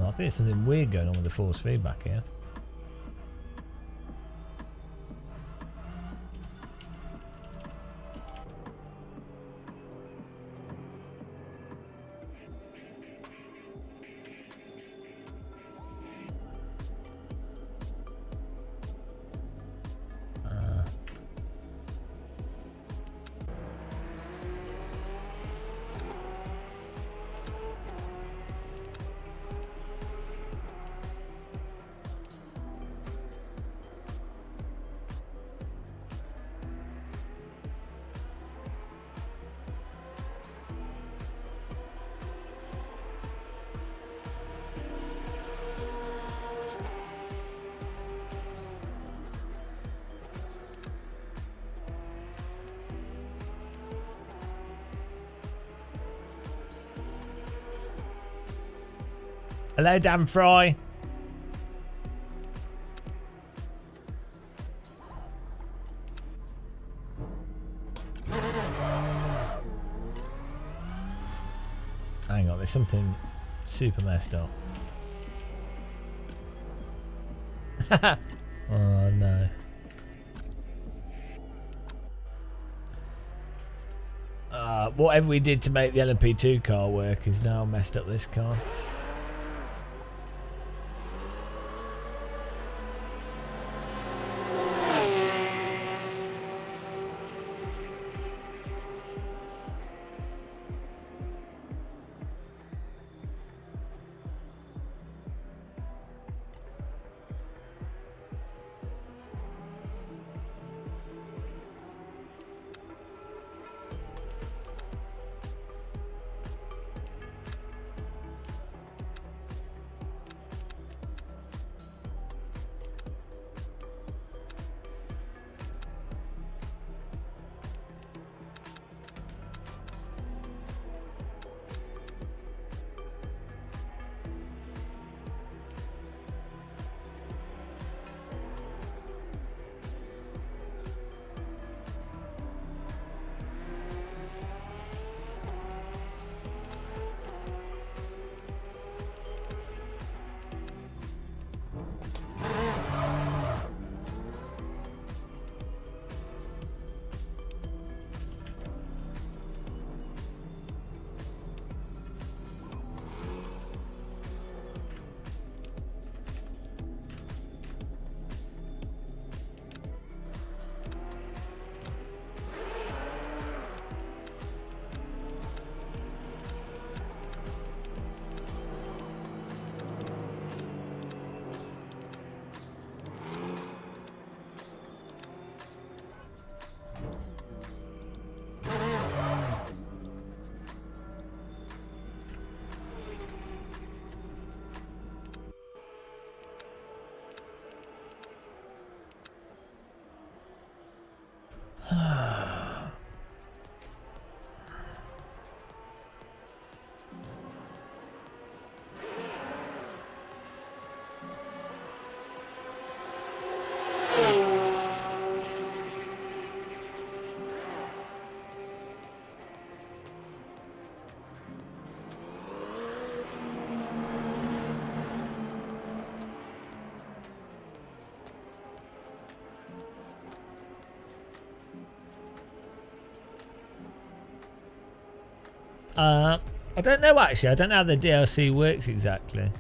[SPEAKER 1] I think there's something weird going on with the force feedback here. Hello, Dan Fry. Hang on, there's something super messed up. Oh no. Whatever we did to make the LMP2 car work has now messed up this car. I don't know actually. I don't know how the DLC works exactly.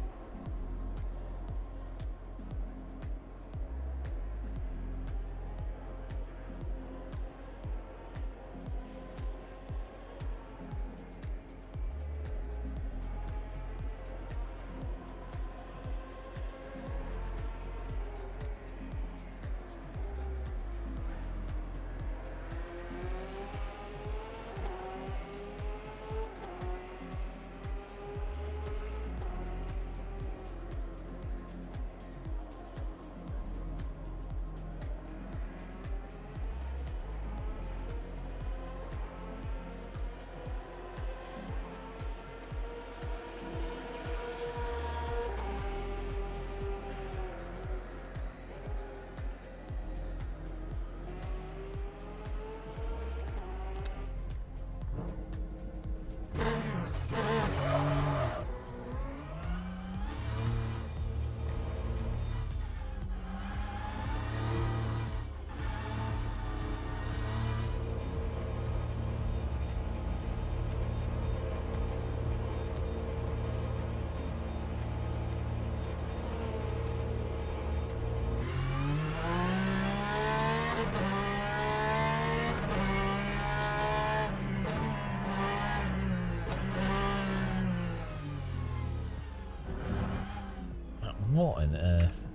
[SPEAKER 1] What on earth?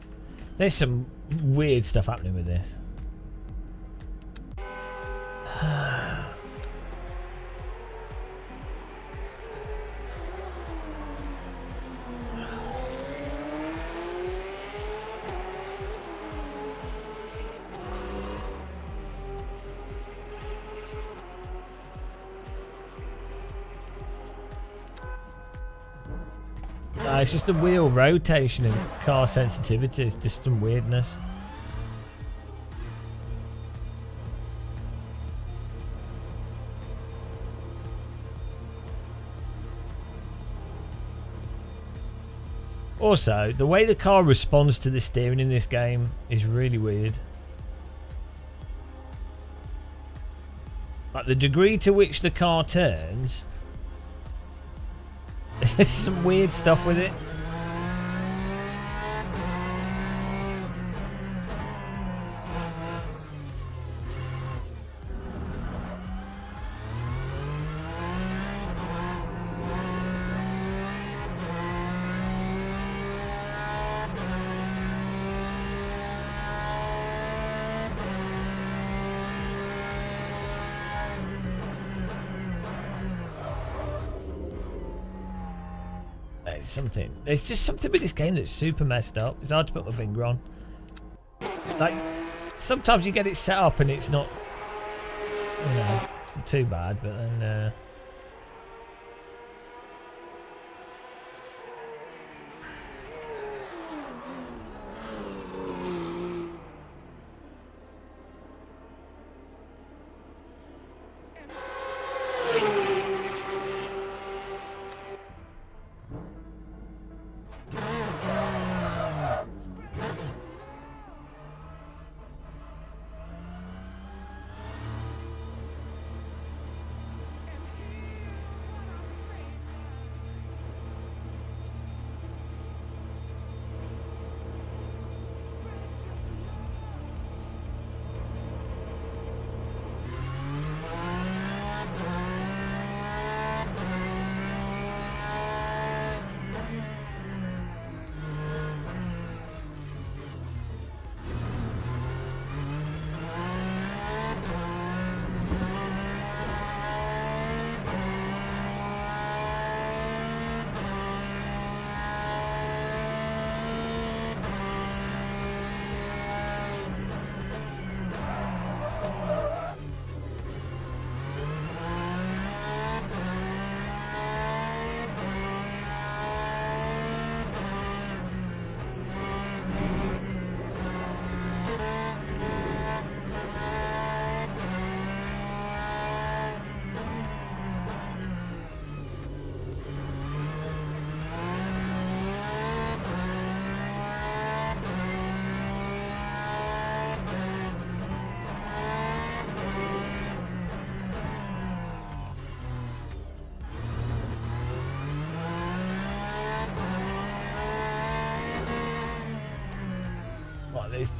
[SPEAKER 1] There's some weird stuff happening with this. It's just the wheel rotation and car sensitivity. It's just some weirdness. Also, the way the car responds to the steering in this game is really weird. Like the degree to which the car turns. There's some weird stuff with it. There's just something with this game that's super messed up. It's hard to put my finger on. Like, sometimes you get it set up and it's not, you know, too bad, but then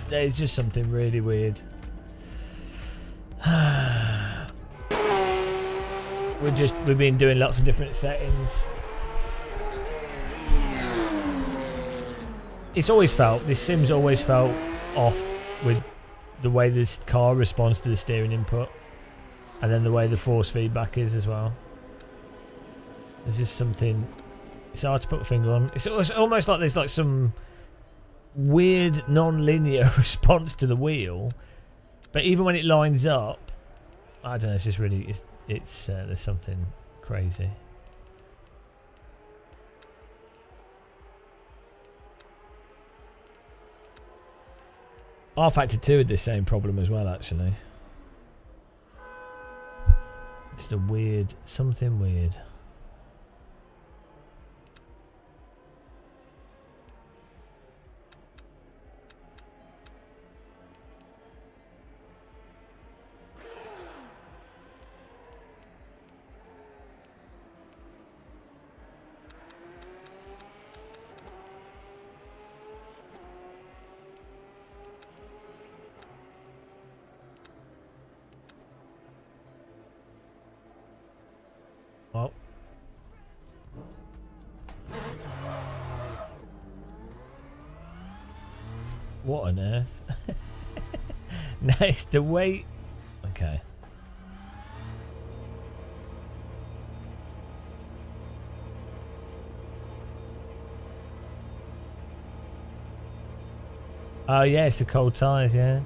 [SPEAKER 1] there's just something really weird. We've been doing lots of different settings. It's always felt, this sim's always felt off with the way this car responds to the steering input, and then the way the force feedback is as well. There's just something, it's hard to put a finger on. It's almost like there's like some weird non-linear response to the wheel, but even when it lines up, I don't know, it's just really, it's there's something crazy. R-Factor 2 had the same problem as well, actually. Just a weird, something weird. Well, what on earth? No, it's the way. Okay. Oh yeah, it's the cold tyres, yeah.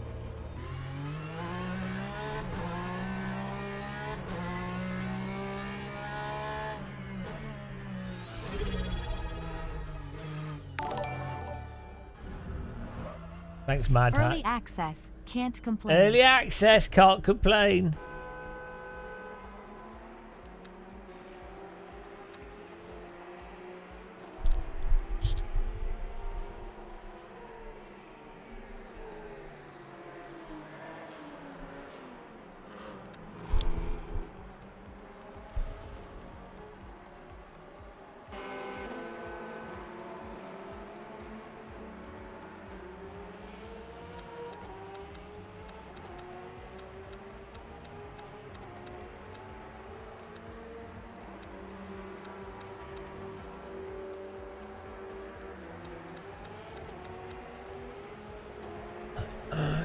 [SPEAKER 1] Thanks, Mad Hat.
[SPEAKER 7] Early access, can't complain.
[SPEAKER 1] Early access, can't complain.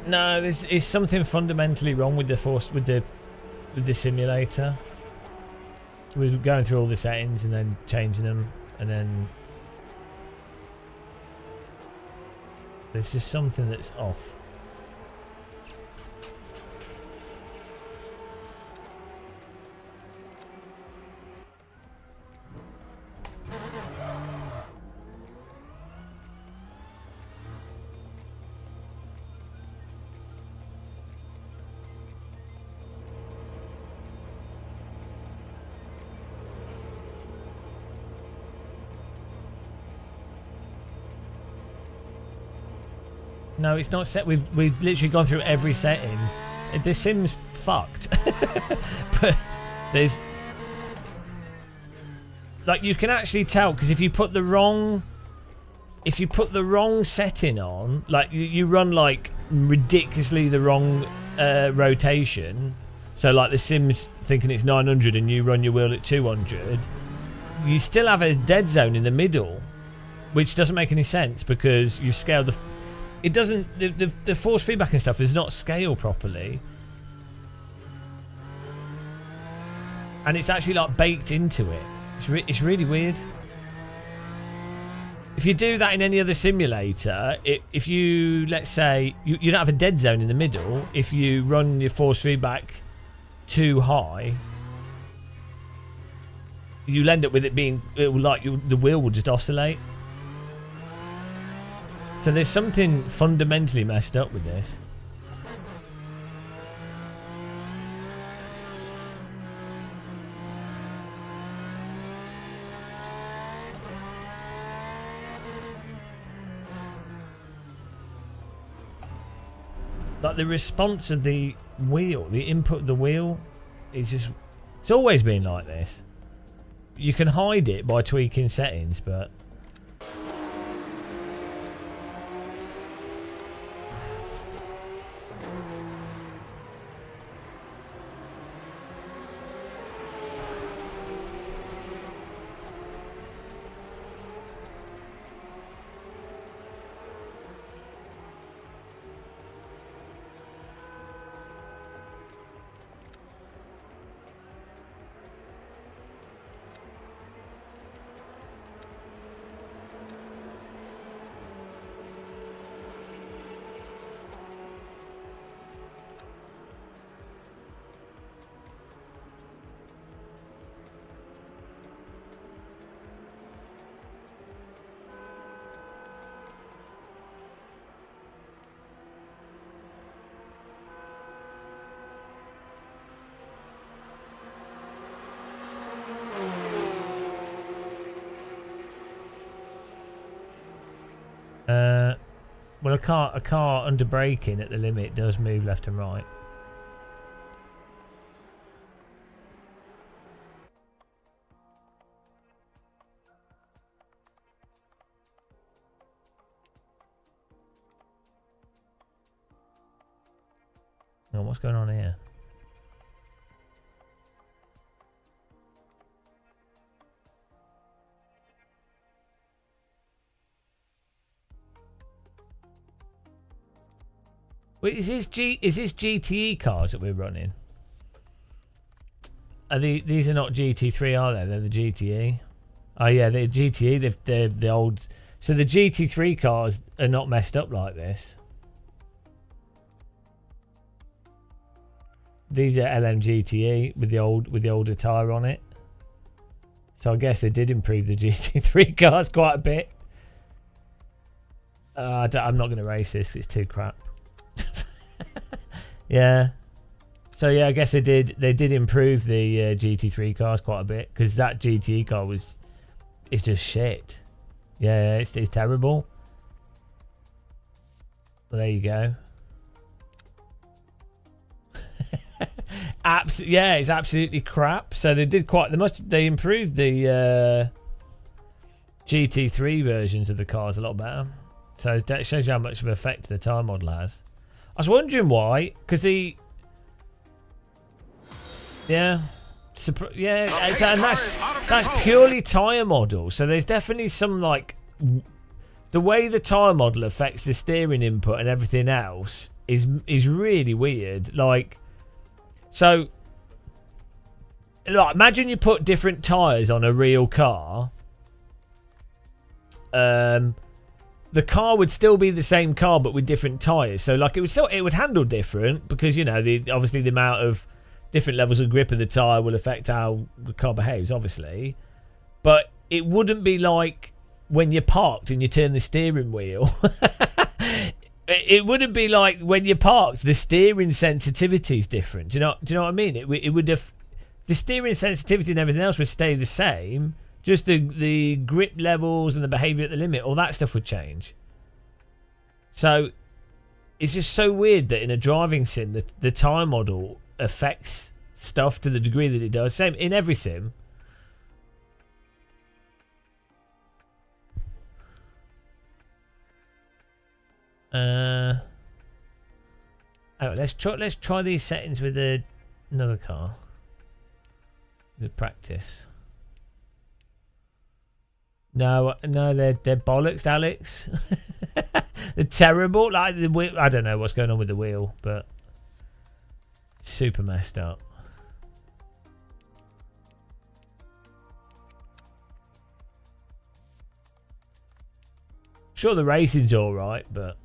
[SPEAKER 1] No, there's something fundamentally wrong with the simulator. We're going through all the settings and then changing them, and then there's just something that's off. No, it's not set. We've literally gone through every setting. The sim's fucked. But there's like, you can actually tell, because if you put the wrong setting on, like you run like ridiculously the wrong rotation, so like the sim's thinking it's 900 and you run your wheel at 200, you still have a dead zone in the middle, which doesn't make any sense because you've scaled the. It doesn't. The force feedback and stuff does not scale properly, and it's actually like baked into it. It's really weird. If you do that in any other simulator, if you, let's say you don't have a dead zone in the middle, if you run your force feedback too high, you'll end up with it being the wheel will just oscillate. So there's something fundamentally messed up with this. Like the response of the wheel, the input of the wheel, it's always been like this. You can hide it by tweaking settings, but Well, a car under braking at the limit does move left and right. Oh, what's going on here? Wait, is this GTE cars that we're running? Are these are not GT3, are they? They're the GTE. Oh yeah, they're GTE. They're the old. So the GT3 cars are not messed up like this. These are LMGTE with the older tyre on it. So I guess they did improve the GT3 cars quite a bit. I'm not going to race this. It's too crap. Yeah. So yeah, I guess they did improve the GT3 cars quite a bit, because that GTE car it's just shit. Yeah, it's terrible. Well, there you go. Yeah, it's absolutely crap. So they improved the GT3 versions of the cars a lot better. So that shows you how much of an effect the tyre model has. I was wondering why, because and that's purely tyre model. So there's definitely some, like, the way the tyre model affects the steering input and everything else is really weird. Like, so, like, imagine you put different tyres on a real car. The car would still be the same car, but with different tyres. So, like, it would handle different, because, you know, obviously the amount of different levels of grip of the tyre will affect how the car behaves, obviously. But it wouldn't be like when you're parked and you turn the steering wheel. It wouldn't be like when you're parked, the steering sensitivity is different. Do you know what I mean? It would have, the steering sensitivity and everything else would stay the same. Just the grip levels and the behaviour at the limit, all that stuff would change. So it's just so weird that in a driving sim, the tyre model affects stuff to the degree that it does. Same in every sim. Let's try these settings with another car. The practice. No, they're bollocks, Alex. They're terrible. Like the wheel, I don't know what's going on with the wheel, but super messed up. Sure, the racing's all right, but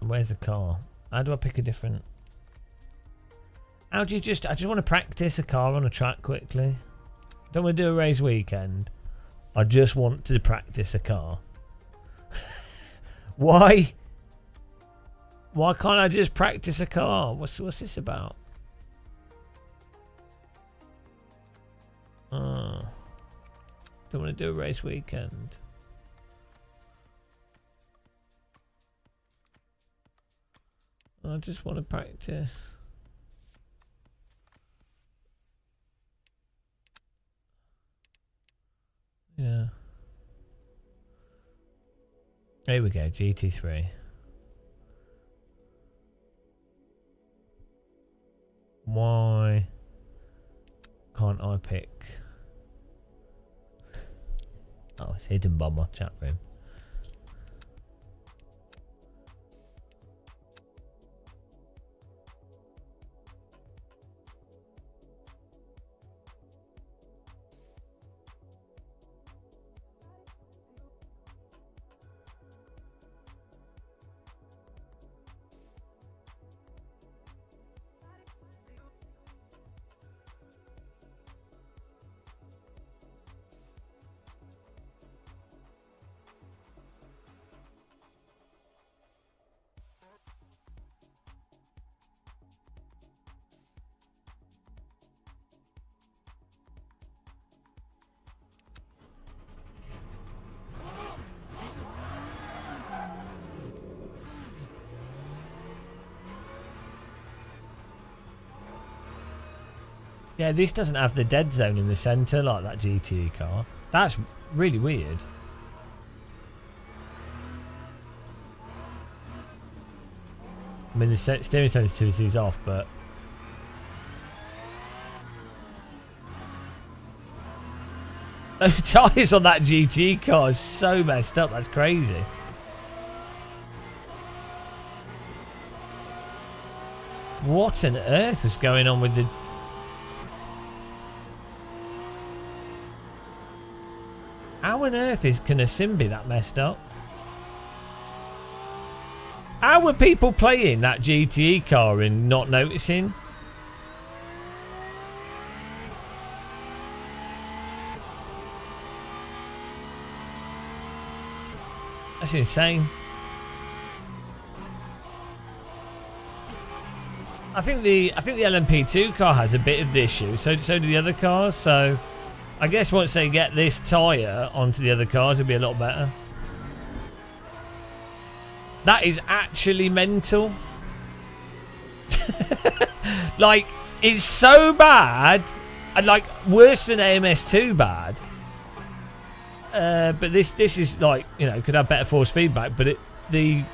[SPEAKER 1] where's the car? How do I pick a different? How do you just? I just want to practice a car on a track quickly. Don't want to do a race weekend. I just want to practice a car. Why? Why can't I just practice a car? What's this about? Oh, don't want to do a race weekend. I just want to practice. Yeah. Here we go, GT3. Why can't I pick? Oh, it's hidden by my chat room. Yeah, this doesn't have the dead zone in the centre like that GTE car. That's really weird. I mean, the steering sensitivity is off, but... Those tyres on that GTE car is so messed up, that's crazy. What on earth was going on with the... How on earth can a sim be that messed up? How were people playing that GTE car and not noticing? That's insane. I think the LMP2 car has a bit of the issue. So do the other cars. So I guess once they get this tyre onto the other cars, it'll be a lot better. That is actually mental. Like, it's so bad, and like worse than AMS2 bad. But this is like, you know, could have better force feedback, but the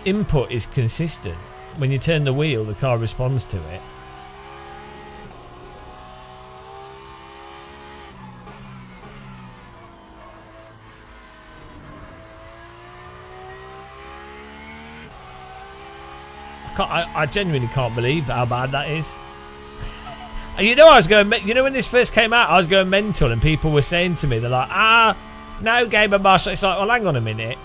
[SPEAKER 1] input is consistent. When you turn the wheel, the car responds to it. I genuinely can't believe how bad that is. And you know, I was going. You know, when this first came out, I was going mental, and people were saying to me, they're like, no Gamer Master. It's like, well, hang on a minute.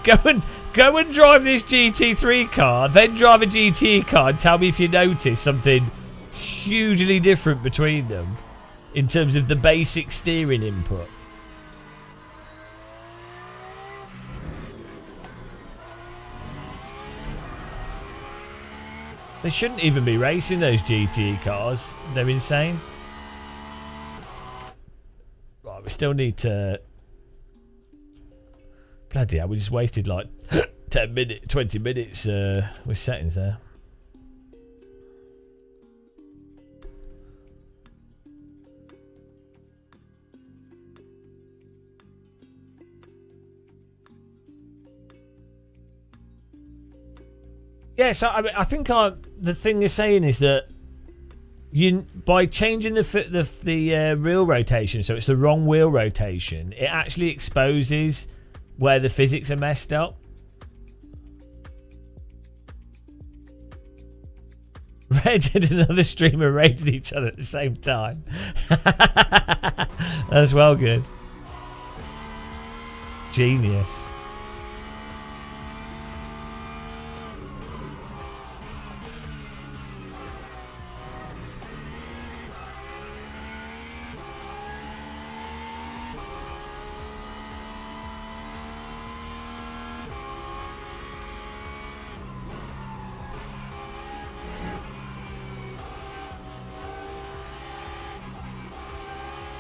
[SPEAKER 1] Go and drive this GT3 car, then drive a GT car, and tell me if you notice something hugely different between them in terms of the basic steering input. They shouldn't even be racing those GT cars. They're insane. Right, we still need to... Bloody hell, we just wasted like 10 minutes, 20 minutes with settings there. Yeah, so I think the thing they're saying is that by changing the wheel rotation, so it's the wrong wheel rotation, it actually exposes where the physics are messed up. Red and another streamer raided each other at the same time. That's well good. Genius.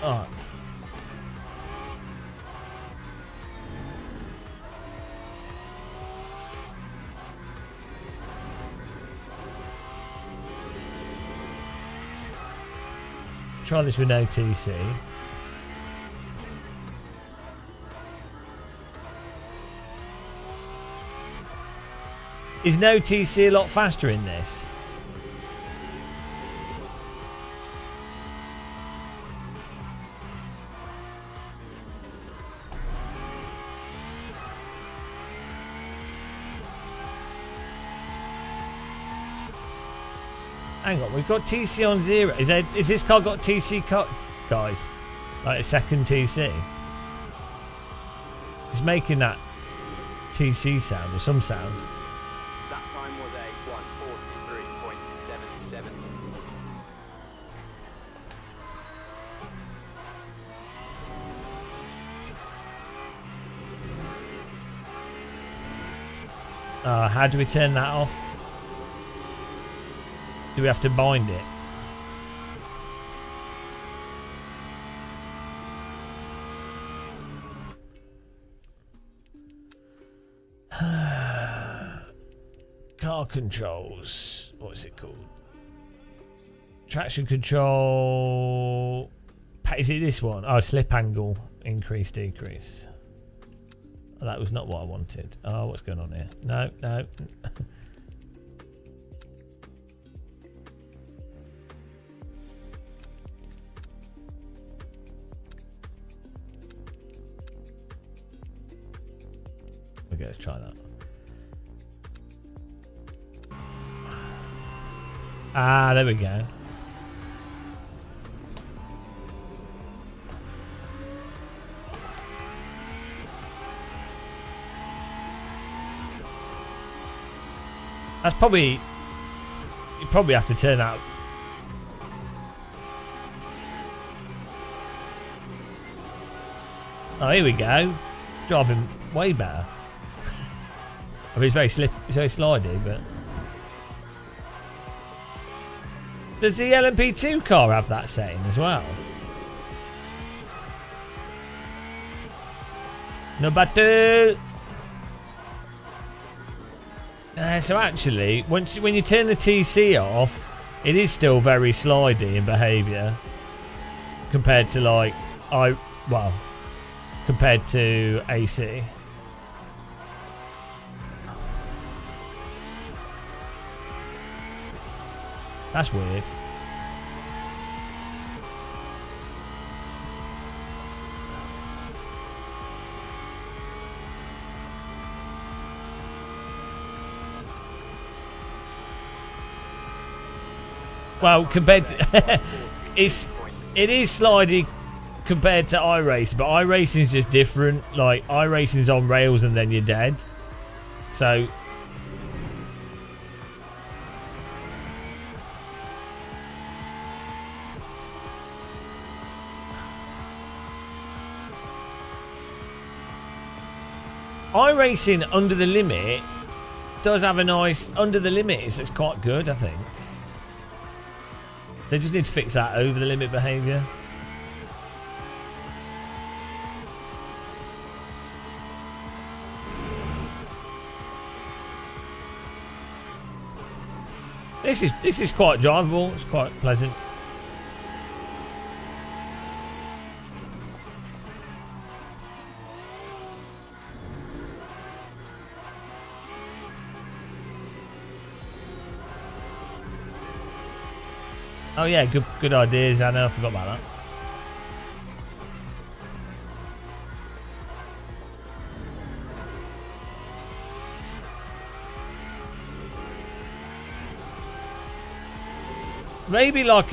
[SPEAKER 1] Oh. Try this with no TC. Is no TC a lot faster in this? Hang on, we've got TC on 0. Is this car got TC cut, guys? Like a second TC? It's making that TC sound or some sound.
[SPEAKER 3] That time was a 143.77.
[SPEAKER 1] How do we turn that off? Do we have to bind it? Car controls. What's it called? Traction control. Is it this one? Oh, slip angle. Increase, decrease. Oh, that was not what I wanted. Oh, what's going on here? No, no. Okay, let's try that. Ah, there we go. That's probably... You probably have to turn out... Oh, here we go. Driving way better. I mean, it's very slidey, but... Does the LMP2 car have that setting as well? No battle. So actually, when you turn the TC off, it is still very slidey in behaviour compared to like compared to AC. That's weird. Well, compared to it is slidey compared to iRacing, but iRacing is just different. Like iRacing is on rails and then you're dead. So iRacing under the limit does have a nice under the limit. It's quite good, I think. They just need to fix that over the limit behaviour. This is quite drivable. It's quite pleasant. Oh yeah, good ideas, Anna. I forgot about that. Maybe like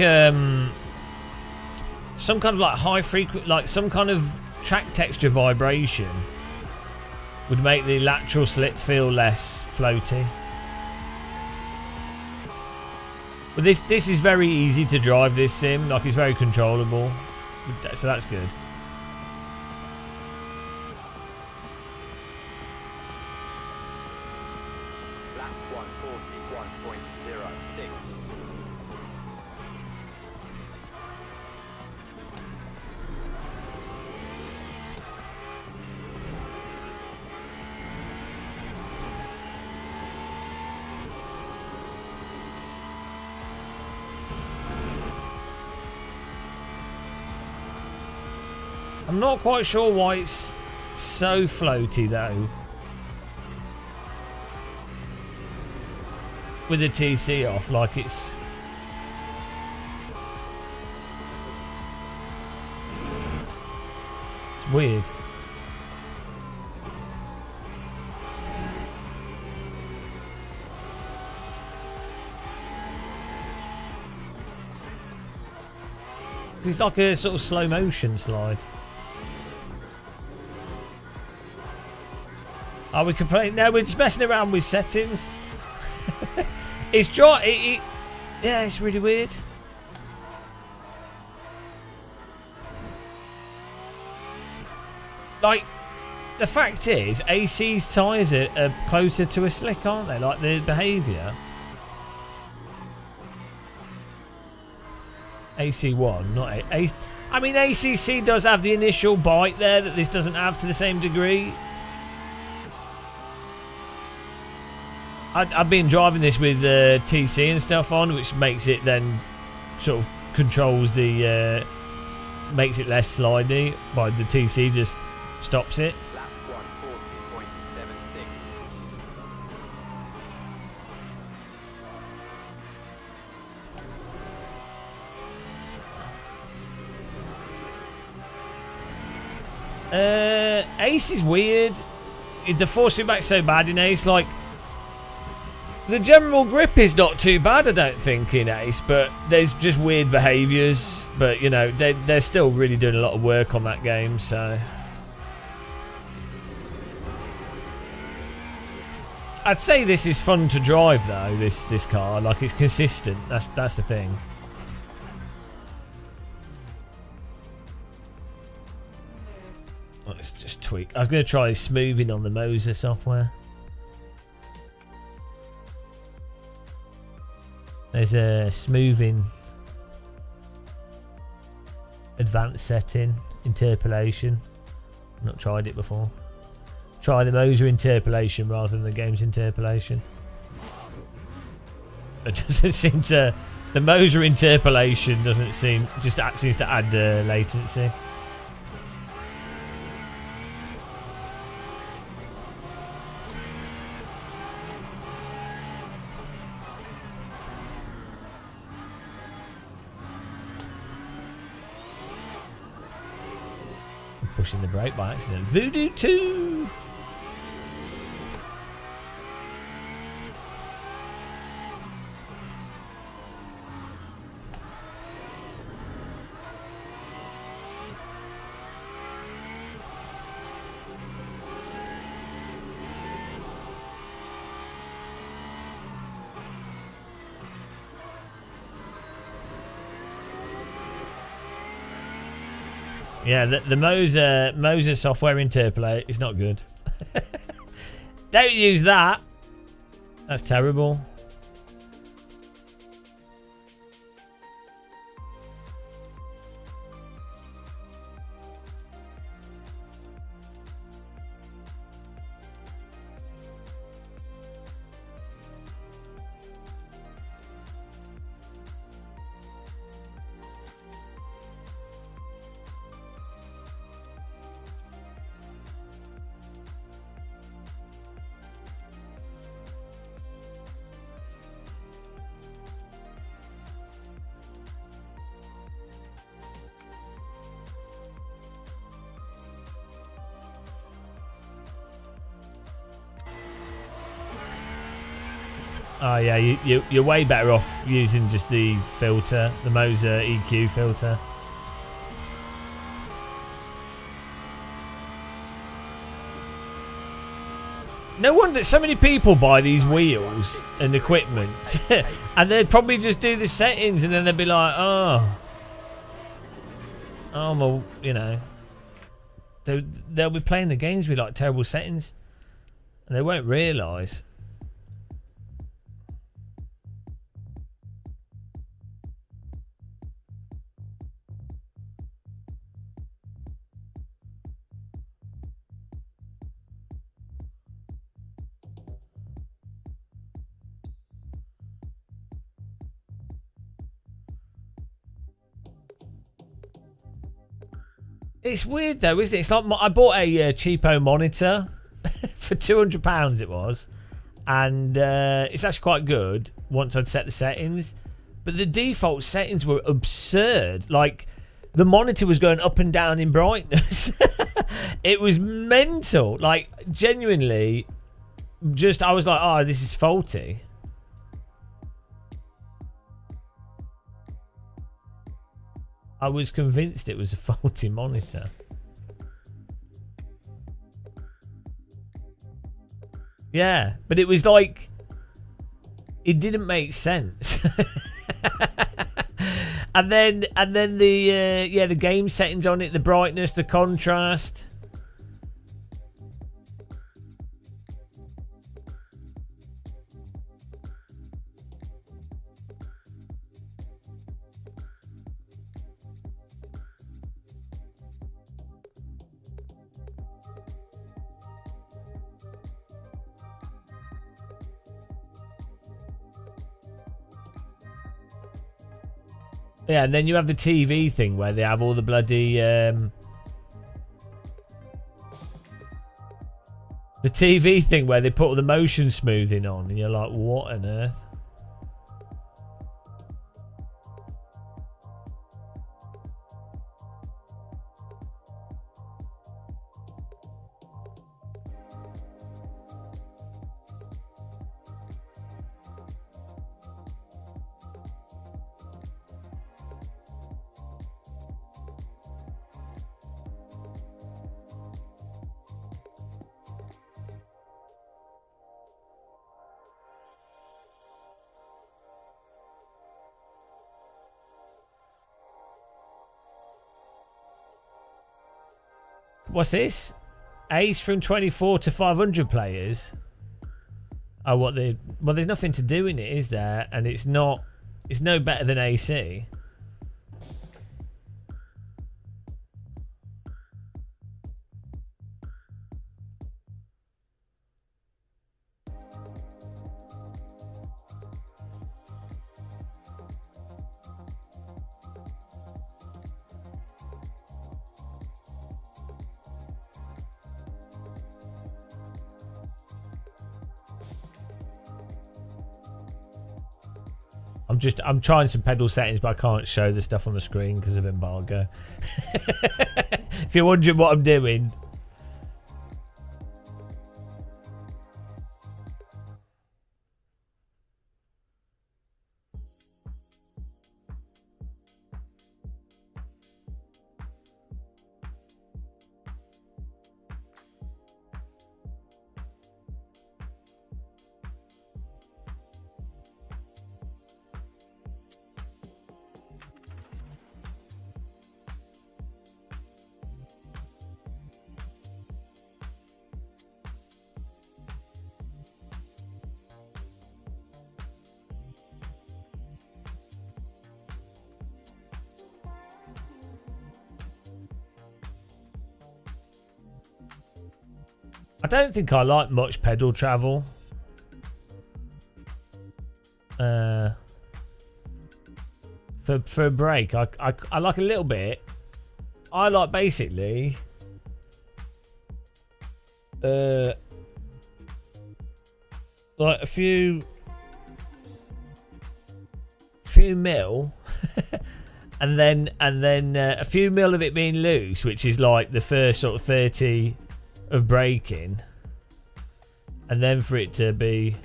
[SPEAKER 1] some kind of like high frequency, like some kind of track texture vibration would make the lateral slip feel less floaty. But this is very easy to drive, this sim. Like, it's very controllable. So that's good.
[SPEAKER 3] Lap 141.06.
[SPEAKER 1] I'm not quite sure why it's so floaty though. With the TC off, like it's weird. It's like a sort of slow motion slide. Are we complaining? No, we're just messing around with settings. It's dry. Yeah, it's really weird. Like, the fact is, AC's tyres are closer to a slick, aren't they? Like, the behaviour. AC1, not A. I mean, ACC does have the initial bite there that this doesn't have to the same degree. I've been driving this with TC and stuff on, which makes it then sort of controls the makes it less slidey, but the TC just stops it.
[SPEAKER 3] Lap 140.76.
[SPEAKER 1] Ace is weird. The force feedback's so bad in Ace. Like, the general grip is not too bad, I don't think, in Ace, but there's just weird behaviours. But, you know, they're still really doing a lot of work on that game, so... I'd say this is fun to drive, though, this car. Like, it's consistent. That's the thing. Let's just tweak. I was going to try smoothing on the Moser software. There's a smoothing advanced setting, interpolation. I've not tried it before. Try the Moser interpolation rather than the game's interpolation. It doesn't seem to. The Moser interpolation doesn't seem. Just seems to add latency. Pushing the brake by accident. Voodoo 2! Yeah, the Moser software interpolate is not good. Don't use that. That's terrible. Oh yeah, you're way better off using just the filter, the Moser EQ filter. No wonder so many people buy these wheels and equipment, and they'd probably just do the settings, and then they'd be like, oh, well, you know, they'll be playing the games with like terrible settings, and they won't realise. It's weird though, isn't it? It's like I bought a cheapo monitor for £200 it was, and it's actually quite good once I'd set the settings. But the default settings were absurd. Like the monitor was going up and down in brightness. It was mental. Like genuinely, just I was like, oh, this is faulty. I was convinced it was a faulty monitor. Yeah, but it was like it didn't make sense. and then the game settings on it, the brightness, the contrast. Yeah, and then you have the TV thing where they have all the bloody the TV thing where they put all the motion smoothing on, and you're like, what on earth? What's this? Ace from 24 to 500 players. Oh, what the? Well, there's nothing to do in it, is there? And it's not. It's no better than AC. I'm trying some pedal settings, but I can't show the stuff on the screen because of embargo. If you're wondering what I'm doing. I don't think I like much pedal travel. For a break, I like a little bit. I like basically like a few mil and then a few mil of it being loose, which is like the first sort of 30 of braking, and then for it to be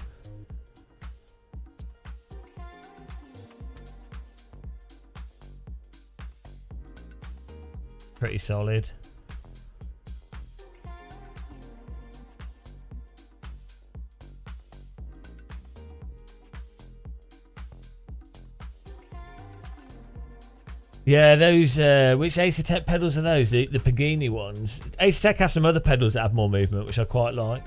[SPEAKER 1] pretty solid. Yeah, those which Acertec pedals are those? The Pagani ones. Acertec have some other pedals that have more movement, which I quite like.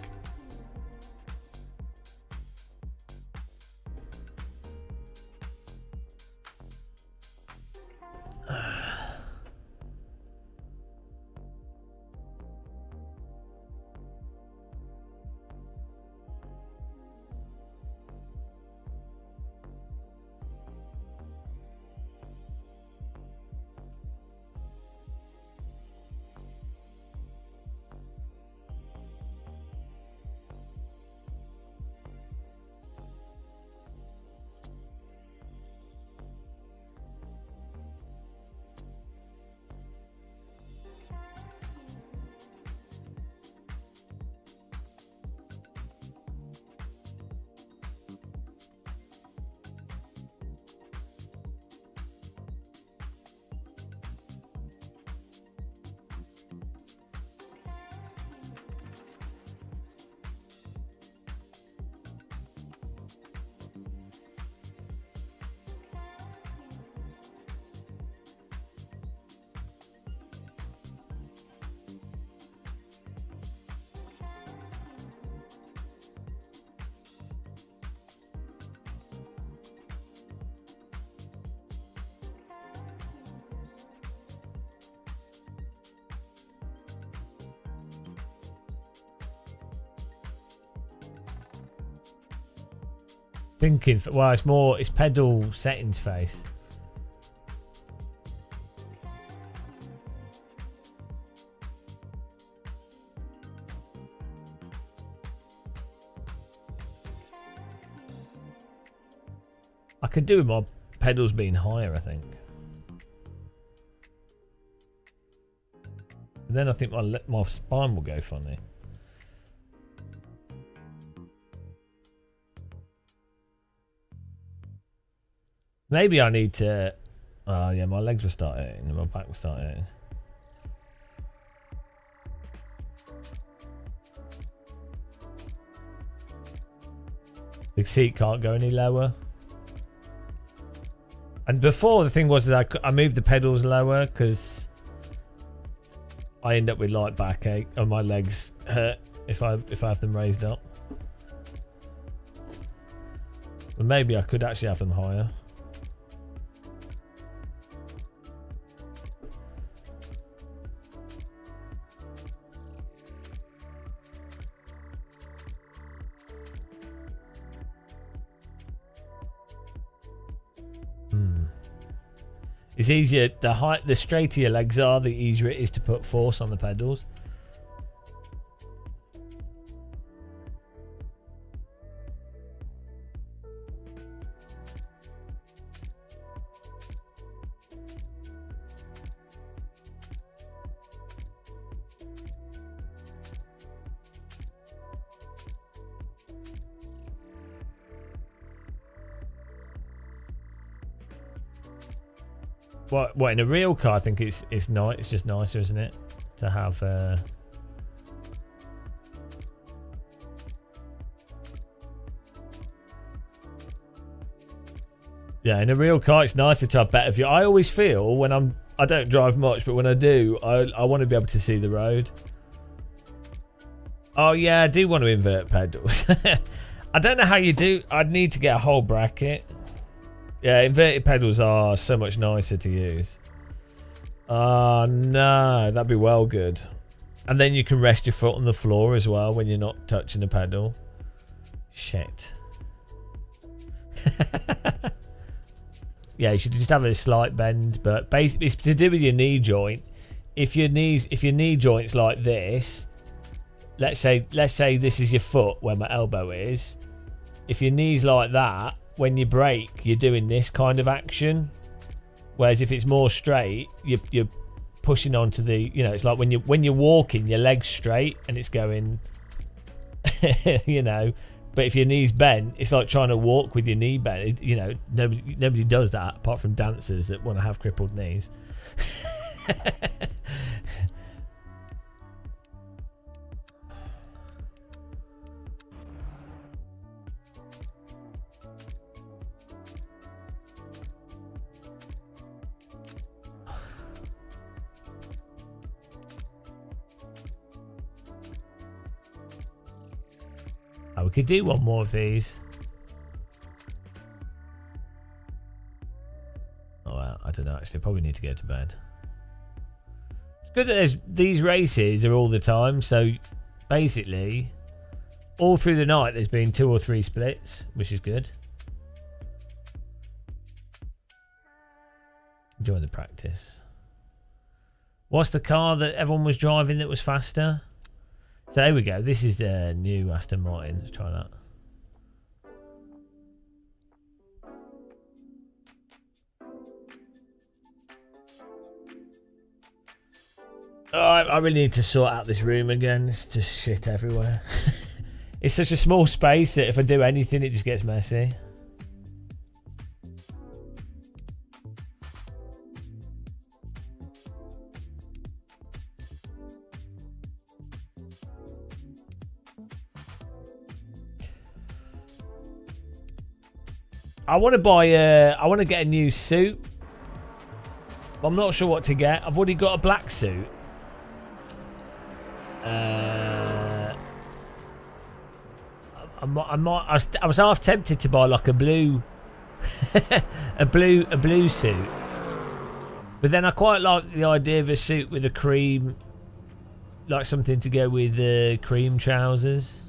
[SPEAKER 1] Thinking, well, it's pedal settings face. I could do with my pedals being higher, I think. And then I think my spine will go funny. Maybe I need to... Oh yeah, my legs will start hurting and my back will start hurting. The seat can't go any lower. And before, the thing was that I moved the pedals lower because I end up with light backache and my legs hurt if I have them raised up. But maybe I could actually have them higher. It's easier, the straighter your legs are, the easier it is to put force on the pedals. What in a real car? I think it's nice. It's just nicer, isn't it, to have. Yeah, in a real car, it's nicer to have better view. I always feel when I don't drive much, but when I do, I want to be able to see the road. Oh yeah, I do want to invert pedals. I don't know how you do. I'd need to get a whole bracket. Yeah, inverted pedals are so much nicer to use. Oh no, that'd be well good. And then you can rest your foot on the floor as well when you're not touching the pedal. Shit. Yeah, you should just have a slight bend, but basically it's to do with your knee joint. If your knee joint's like this, let's say this is your foot where my elbow is. If your knee's like that, when you brake, you're doing this kind of action. Whereas if it's more straight, you're pushing onto the, it's like when you're walking, your leg's straight and it's going, But if your knee's bent, it's like trying to walk with your knee bent. Nobody does that apart from dancers that want to have crippled knees. Oh, we could do one more of these. Oh, well, I don't know. Actually, I probably need to go to bed. It's good that these races are all the time. So basically, all through the night, there's been 2 or 3 splits, which is good. Enjoy the practice. What's the car that everyone was driving that was faster? So there we go. This is the new Aston Martin. Let's try that. Oh, I really need to sort out this room again. It's just shit everywhere. It's such a small space that if I do anything, it just gets messy. I want to get a new suit. I'm not sure what to get. I've already got a black suit. I was half tempted to buy like a blue, a blue suit. But then I quite like the idea of a suit with a cream, like something to go with the cream trousers,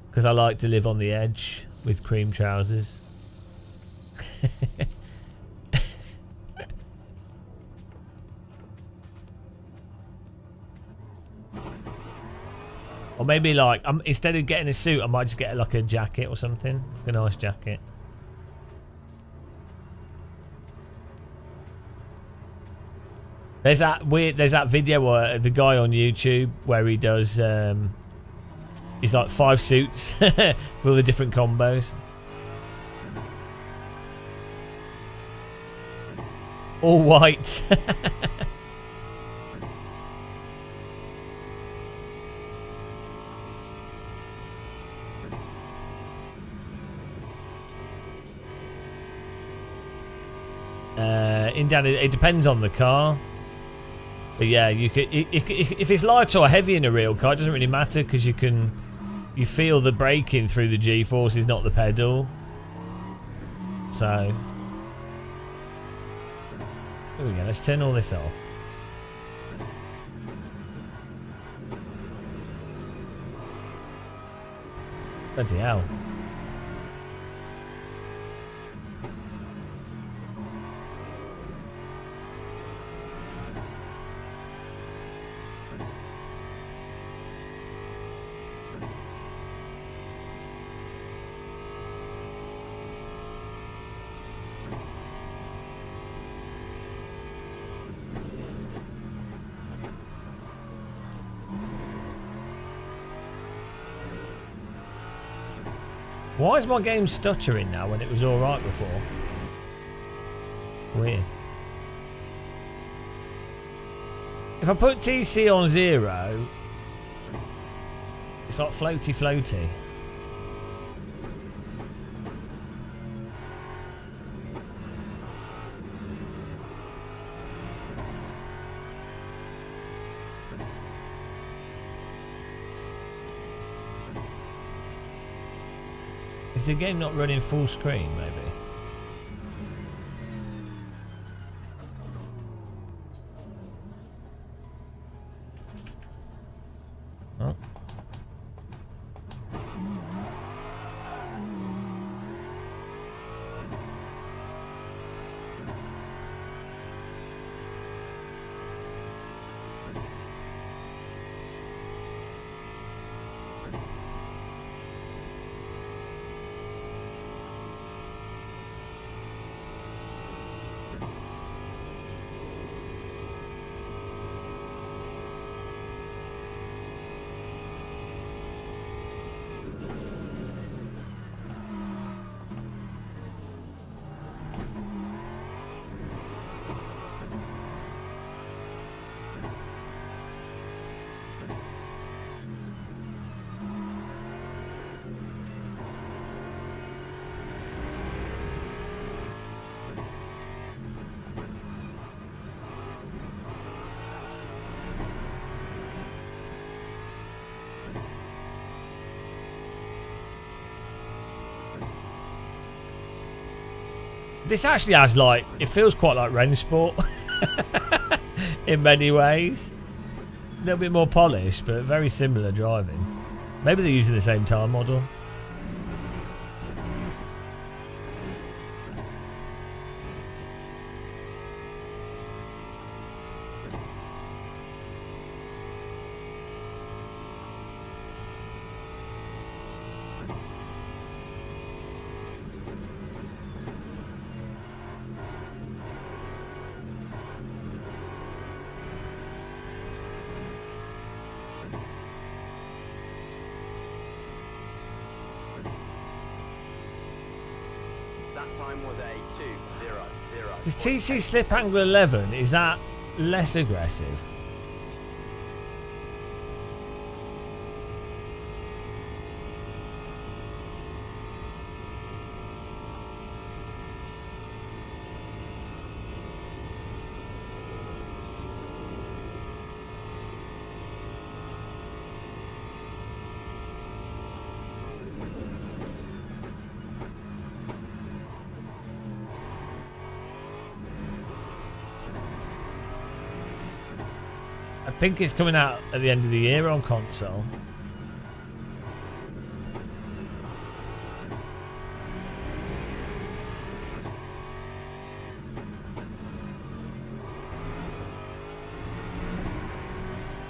[SPEAKER 1] because I like to live on the edge with cream trousers. Or maybe like instead of getting a suit, I might just get like a jacket or something, like a nice jacket. There's that video where the guy on YouTube where he does he's like 5 suits for all the different combos. All white. It depends on the car, but yeah, you could if it's light or heavy in a real car, it doesn't really matter because you feel the braking through the G-forces, not the pedal. So here we go. Let's turn all this off. Bloody hell. Why is my game stuttering now when it was alright before? Weird. If I put TC on 0, it's like floaty. Is the game not running full screen, maybe? Oh. This actually has like, it feels quite like Rennsport in many ways. A little bit more polished, but very similar driving. Maybe they're using the same tire model. Does TC slip angle 11, is that less aggressive? I think it's coming out at the end of the year on console.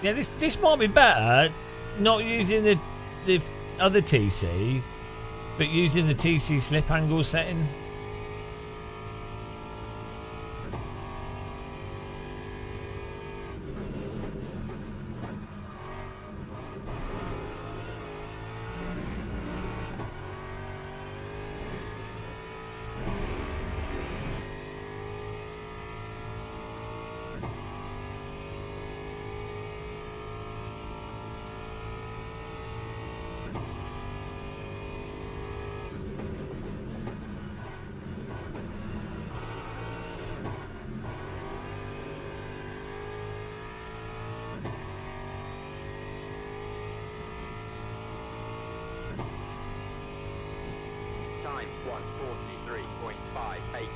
[SPEAKER 1] Yeah, this might be better, not using the other TC, but using the TC slip angle setting.
[SPEAKER 3] Time 1:43.58.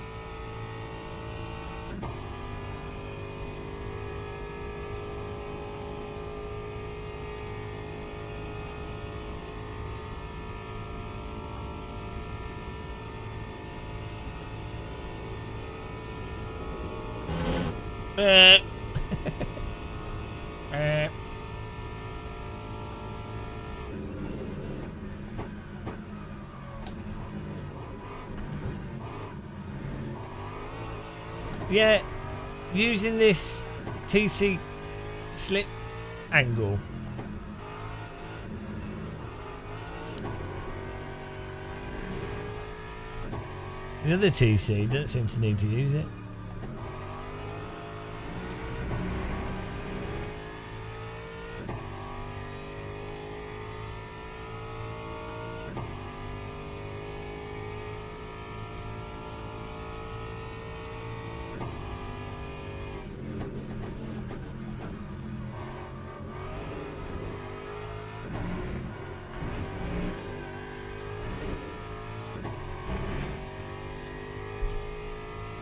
[SPEAKER 1] Yeah, using this TC slip angle. The other TC don't seem to need to use it.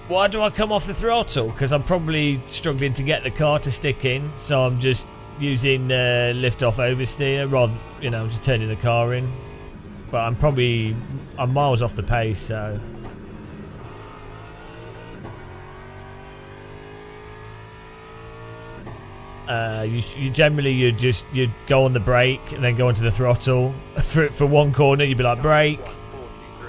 [SPEAKER 1] Why do I come off the throttle? Because I'm probably struggling to get the car to stick in, so I'm just using lift off oversteer rather, you know, just turning the car in. But I'm miles off the pace, so. You generally you'd go on the brake and then go onto the throttle for one corner. You'd be like brake,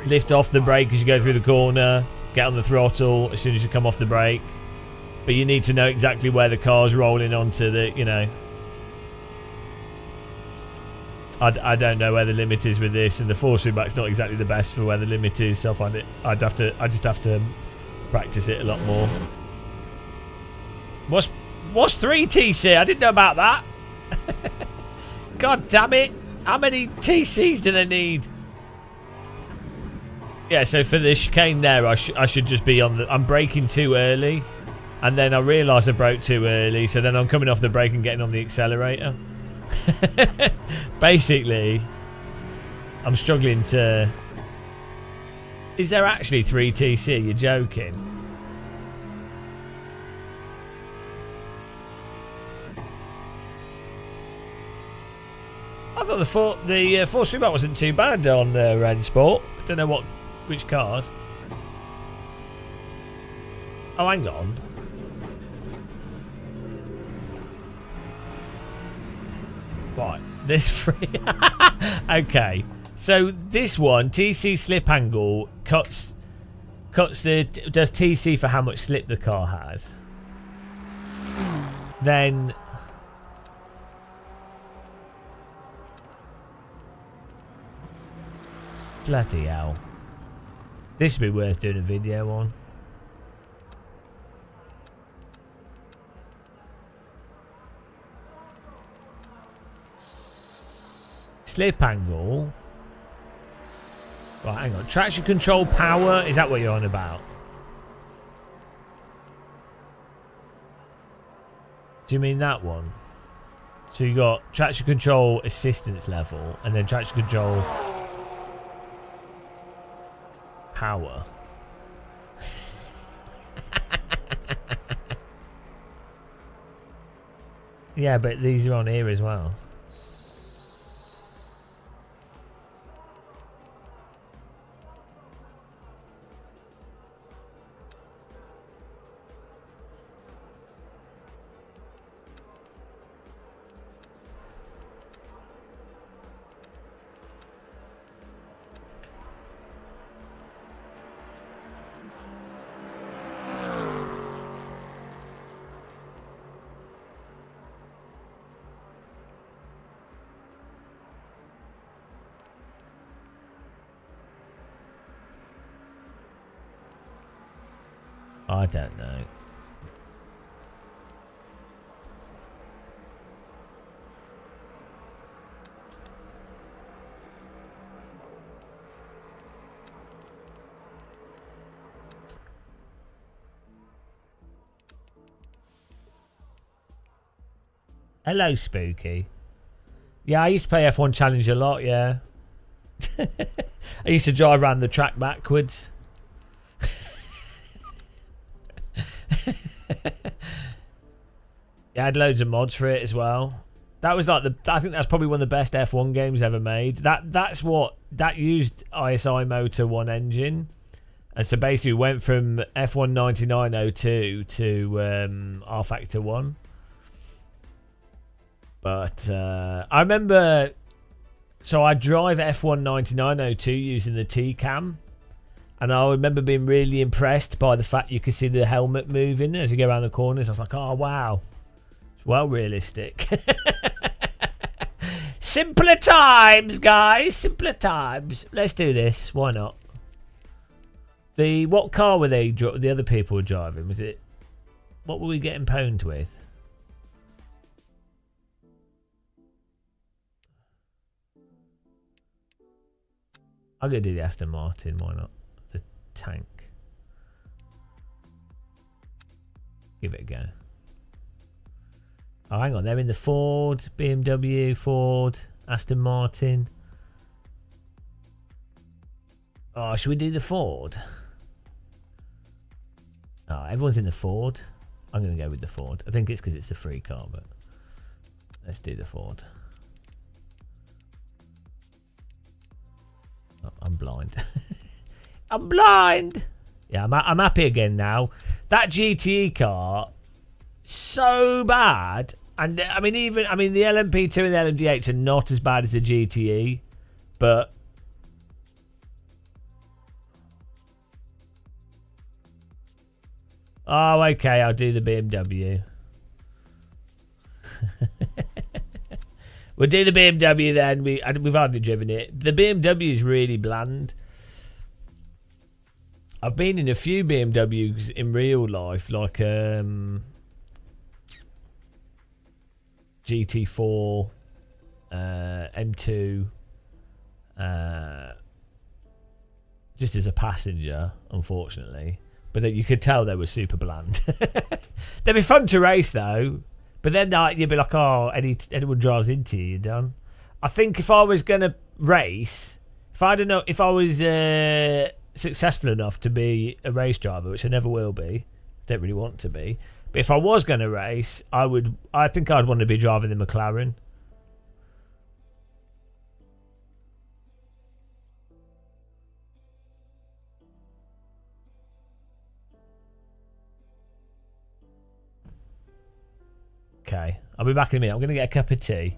[SPEAKER 1] lift off the brake as you go through the corner. Get on the throttle as soon as you come off the brake, but you need to know exactly where the car's rolling onto the, you know. I don't know where the limit is with this, and the force feedback's not exactly the best for where the limit is, so I find it I just have to practice it a lot more. What's 3 TC? I didn't know about that. God damn it! How many TCs do they need? Yeah, so for the chicane there, I should just be on the... I'm braking too early, and then I realise I broke too early, so then I'm coming off the brake and getting on the accelerator. Basically, I'm struggling to... Is there actually 3 TC? You're joking. I thought the force feedback wasn't too bad on Ren Sport. I don't know which cars. Oh, hang on. Right, this free. Okay, so this one, TC slip angle, does TC for how much slip the car has. Then bloody hell. This would be worth doing a video on. Slip angle. Right, hang on. Traction control power. Is that what you're on about? Do you mean that one? So you got traction control assistance level and then traction control power. Yeah, but these are on here as well. I don't know. Hello, Spooky. Yeah, I used to play F1 Challenge a lot, yeah. I used to drive around the track backwards. I had loads of mods for it as well. That was like I think that's probably one of the best F1 games ever made. That used ISI Motor 1 engine. And so basically went from F1 9902 to R Factor 1. But I remember, so I drive F1 9902 using the T-Cam. And I remember being really impressed by the fact you could see the helmet moving as you go around the corners. I was like, oh, wow. It's well realistic. Simpler times, guys. Simpler times. Let's do this. Why not? What car were the other people were driving? Was it... What were we getting pwned with? I'm going to do the Aston Martin. Why not? The tank. Give it a go. Oh, hang on. They're in the Ford, BMW, Ford, Aston Martin. Oh, should we do the Ford? Oh, everyone's in the Ford. I'm going to go with the Ford. I think it's because it's a free car, but let's do the Ford. Oh, I'm blind. I'm blind. Yeah, I'm happy again now. That GTE car, so bad. And I mean, the LMP2 and the LMDH are not as bad as the GTE, but oh, okay, I'll do the BMW. We'll do the BMW then. We've hardly driven it. The BMW is really bland. I've been in a few BMWs in real life, like GT4, M2, just as a passenger, unfortunately. But then you could tell they were super bland. They'd be fun to race though. But then you'd be like, oh, anyone drives into you, you're done. I think if I was going to race, if I was successful enough to be a race driver, which I never will be, don't really want to be. But if I was going to race, I think I'd want to be driving the McLaren. Okay, I'll be back in a minute. I'm going to get a cup of tea.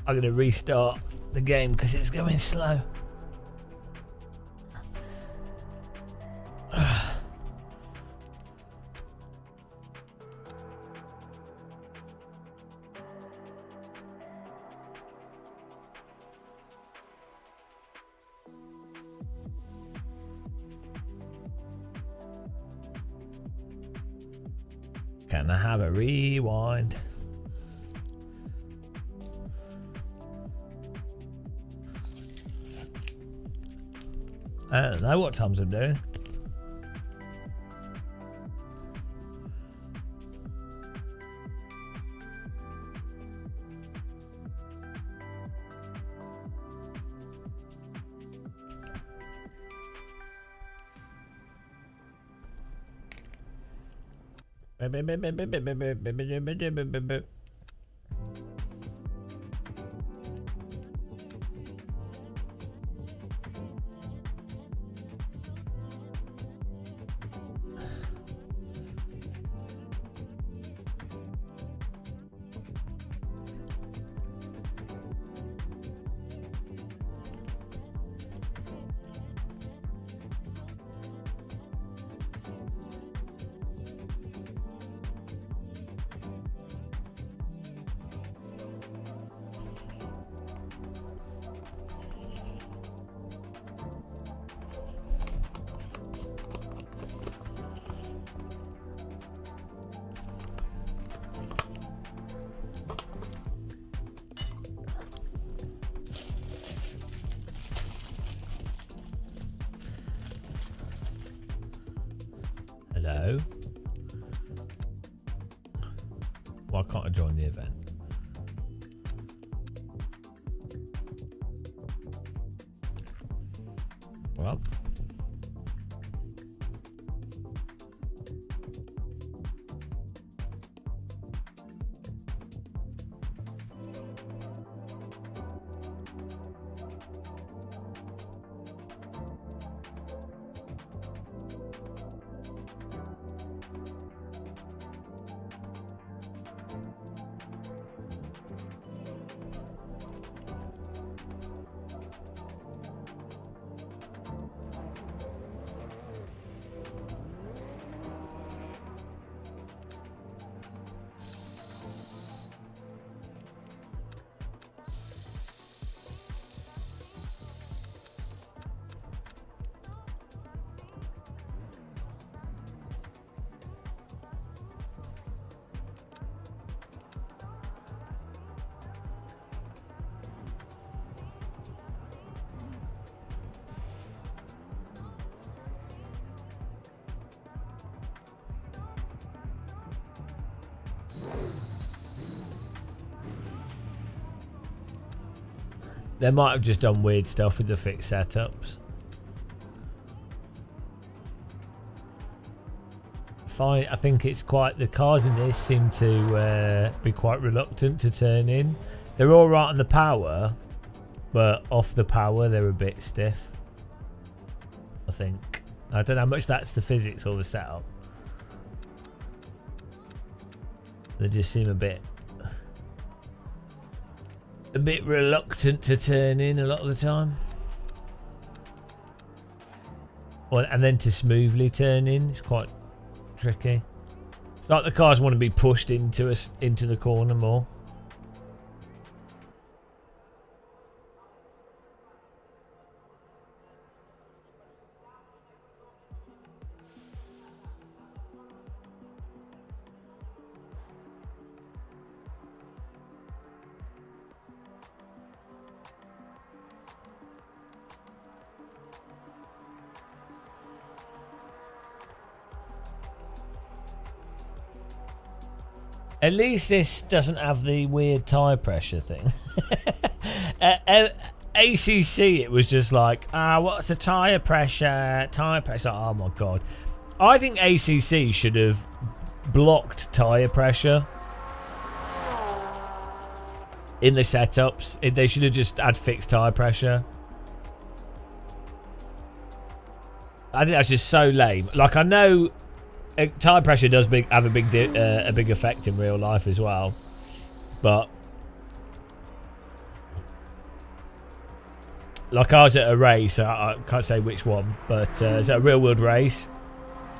[SPEAKER 1] I'm gonna restart the game because it's going slow. Can I have a rewind? I don't know what times I'm doing. Hello? Why can't I join the event? Well. They might have just done weird stuff with the fixed setups. Fine, I think it's quite, the cars in this seem to be quite reluctant to turn in. They're all right on the power, but off the power they're a bit stiff, I think. I don't know how much that's the physics or the setup. They just seem a bit reluctant to turn in a lot of the time. Well, and then to smoothly turn in, it's quite tricky. It's like the cars want to be pushed into the corner more. At least this doesn't have the weird tyre pressure thing. ACC, it was just like, what's the tyre pressure? Tyre pressure. Oh my god. I think ACC should have blocked tyre pressure in the setups. They should have just had fixed tyre pressure. I think that's just so lame. Like, I know tyre pressure does have a big effect in real life as well, but like I was at a race, I can't say which one, but it was at a real world race.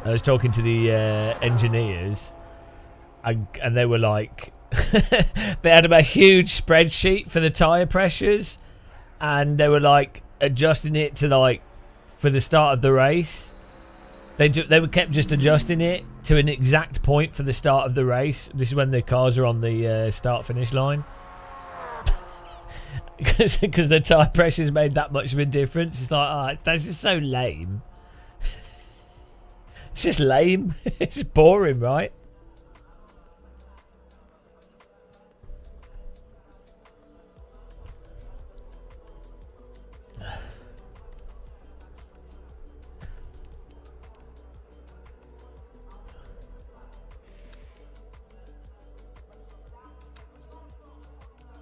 [SPEAKER 1] I was talking to the engineers, and they were like, they had a huge spreadsheet for the tyre pressures, and they were like adjusting it to like for the start of the race. They kept just adjusting it to an exact point for the start of the race. This is when the cars are on the start finish line. Because the tyre pressures made that much of a difference. It's like, that's just so lame. It's just lame. It's boring, right?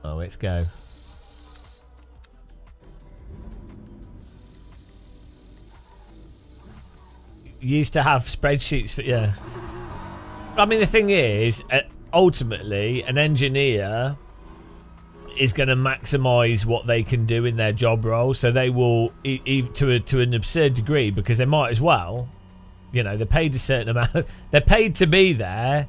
[SPEAKER 1] Oh, let's go. You used to have spreadsheets for, yeah. I mean, the thing is, ultimately, an engineer is going to maximise what they can do in their job role. So they will, to an absurd degree, because they might as well. You know, they're paid a certain amount. They're paid to be there.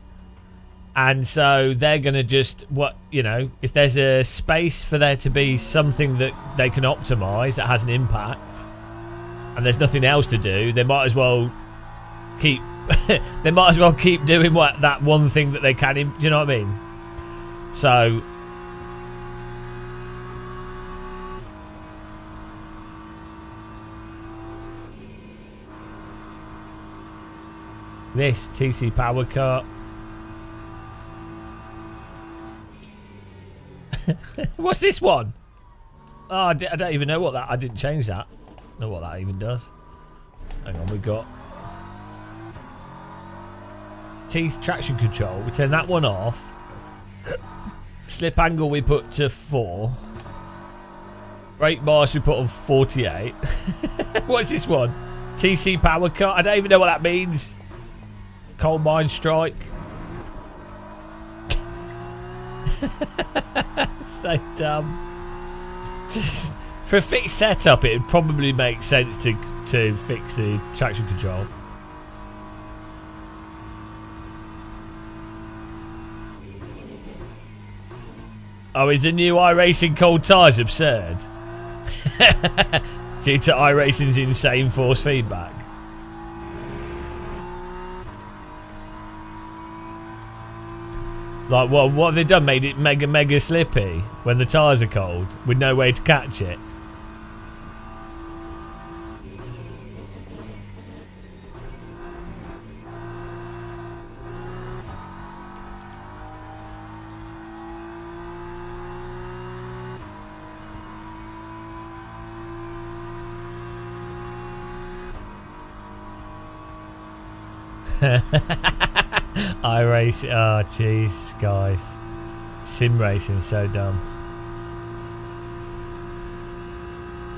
[SPEAKER 1] And so they're going to just, if there's a space for there to be something that they can optimise that has an impact, and there's nothing else to do, they might as well keep doing that one thing that they can. Do you know what I mean? So this TC power cut. What's this one? Oh, I don't even know what that. I didn't change that. Know what that even does. Hang on, we got teeth traction control. We turn that one off. Slip angle we put to 4. Brake bars we put on 48. What's this one? TC power cut. I don't even know what that means. Coal mine strike. So dumb. Just for a fixed setup, it would probably make sense to fix the traction control. Oh, is the new iRacing cold tyres absurd? Due to iRacing's insane force feedback. Like, what have they done? Made it mega slippy when the tyres are cold with no way to catch it. iRacing, oh jeez, guys, sim racing so dumb.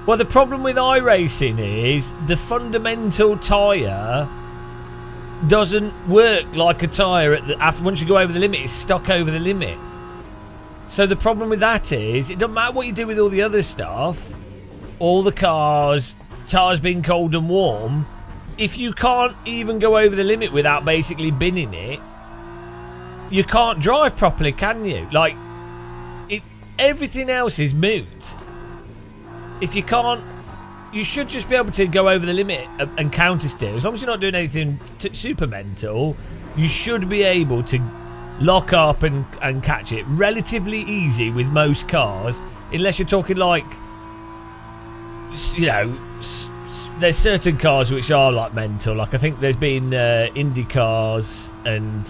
[SPEAKER 1] Well, the problem with iRacing is the fundamental tyre doesn't work like a tyre once you go over the limit. It's stuck over the limit. So the problem with that is it doesn't matter what you do with all the other stuff, all the cars, tyres being cold and warm. If you can't even go over the limit without basically binning it, you can't drive properly, can you? Like, everything else is moot. If you can't, you should just be able to go over the limit and counter steer. As long as you're not doing anything super mental, you should be able to lock up and catch it relatively easy with most cars, unless you're talking like, there's certain cars which are like mental. Like I think there's been Indy cars and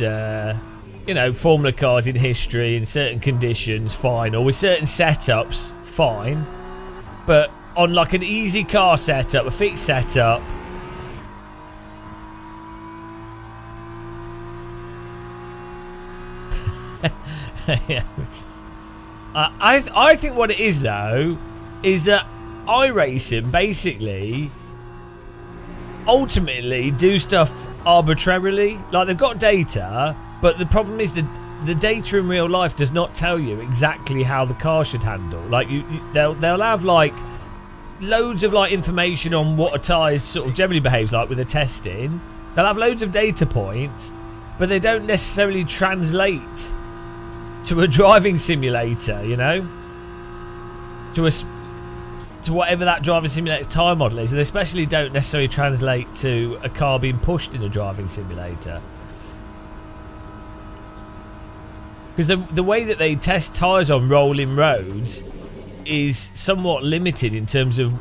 [SPEAKER 1] Formula cars in history in certain conditions, fine, or with certain setups, fine. But on like an easy car setup, a fixed setup, yeah. I think what it is though is that iRacing basically ultimately do stuff arbitrarily. Like, they've got data, but the problem is that the data in real life does not tell you exactly how the car should handle. Like they'll have like loads of like information on what a tyre sort of generally behaves like with the testing. They'll have loads of data points, but they don't necessarily translate to a driving simulator, you know, to whatever that driving simulator tyre model is, and they especially don't necessarily translate to a car being pushed in a driving simulator. Because the way that they test tyres on rolling roads is somewhat limited in terms of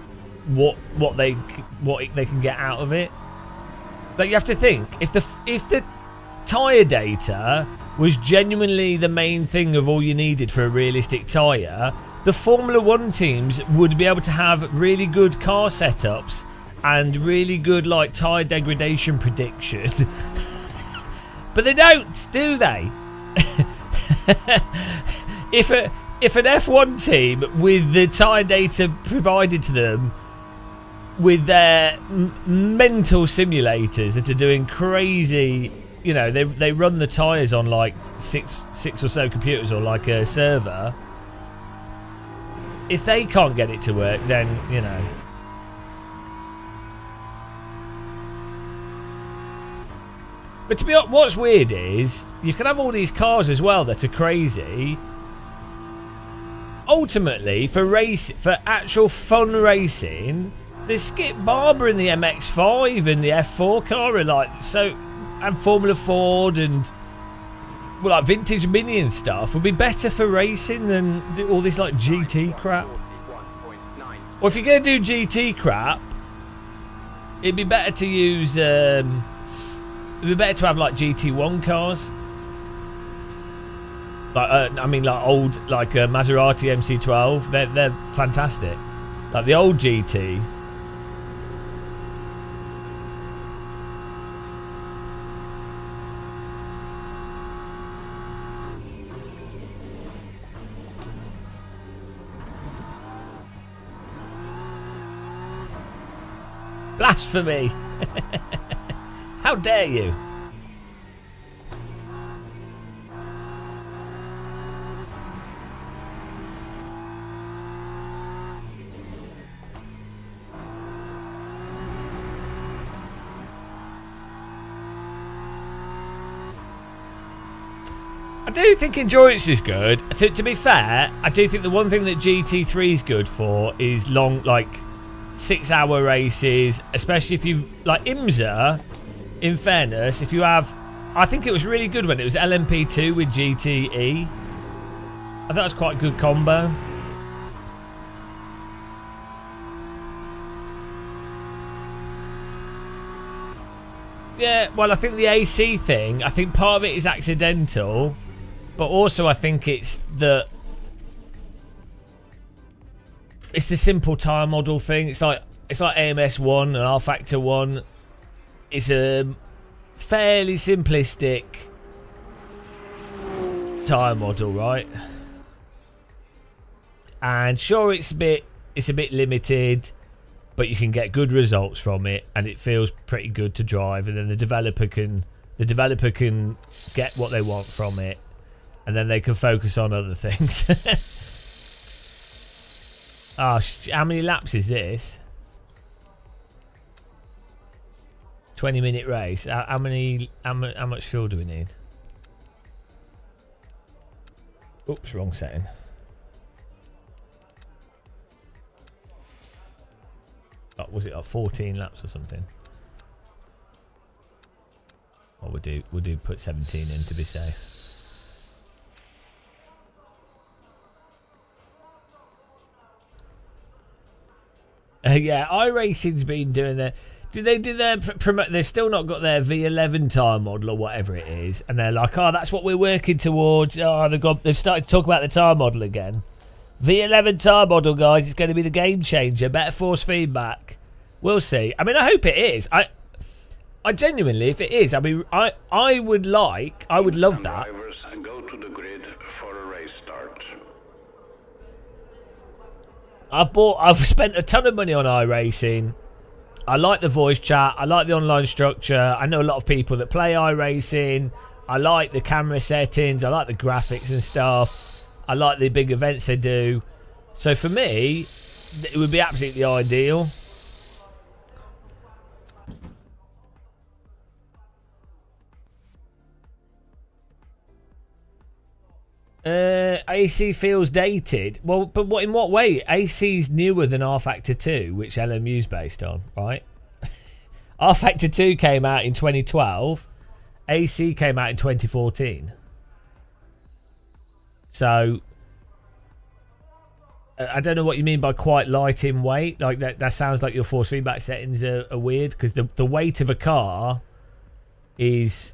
[SPEAKER 1] what they can get out of it. But you have to think, if the tyre data was genuinely the main thing of all you needed for a realistic tyre, the Formula 1 teams would be able to have really good car setups and really good like tyre degradation prediction. But they don't, do they? If an F1 team with the tyre data provided to them with their mental simulators that are doing crazy, you know, they run the tyres on like six or so computers or like a server. If they can't get it to work, then, you know. But to be honest, what's weird is you can have all these cars as well that are crazy. Ultimately, for actual fun racing, the Skip Barber and the MX-5 and the F4 car are like so, and Formula Ford and well, like vintage Mini and stuff would be better for racing than all this like GT crap. Or if you're going to do GT crap, it'd be better to use. It'd be better to have like GT1 cars. Like I mean, like old like a Maserati MC12. They're fantastic. Like the old GT. Blasphemy! How dare you! I do think endurance is good. To be fair, I do think the one thing that GT3 is good for is long, like 6-hour races, especially if you like IMSA. In fairness, if you have, I think it was really good when it was LMP2 with GTE. I thought it was quite a good combo. Yeah, well, I think the AC thing, I think part of it is accidental, but also I think it's the simple tyre model thing. It's like AMS1 and R Factor 1. It's a fairly simplistic tyre model, right? And sure, it's a bit limited, but you can get good results from it, and it feels pretty good to drive. And then the developer can get what they want from it, and then they can focus on other things. Oh, how many laps is this? 20-minute race. How much fuel do we need? Oops, wrong setting. Oh, was it like 14 laps or something? Well, we'll do put 17 in to be safe. Yeah, iRacing's been doing their. They've still not got their V11 tyre model or whatever it is, and they're like, oh, that's what we're working towards. Oh, they've started to talk about the tyre model again. V11 tyre model, guys, it's going to be the game changer. Better force feedback. We'll see. I mean, I hope it is. I genuinely, if it is, I mean, I would love that.
[SPEAKER 4] Drivers go to the grid for a race start.
[SPEAKER 1] I've spent a ton of money on iRacing. I like the voice chat. I like the online structure. I know a lot of people that play iRacing. I like the camera settings. I like the graphics and stuff. I like the big events they do. So for me, it would be absolutely ideal. AC feels dated. Well, but what in what way? AC's newer than R Factor 2, which LMU's based on, right? R Factor 2 came out in 2012. AC came out in 2014. So I don't know what you mean by quite light in weight. Like that sounds like your force feedback settings are weird, because the weight of a car is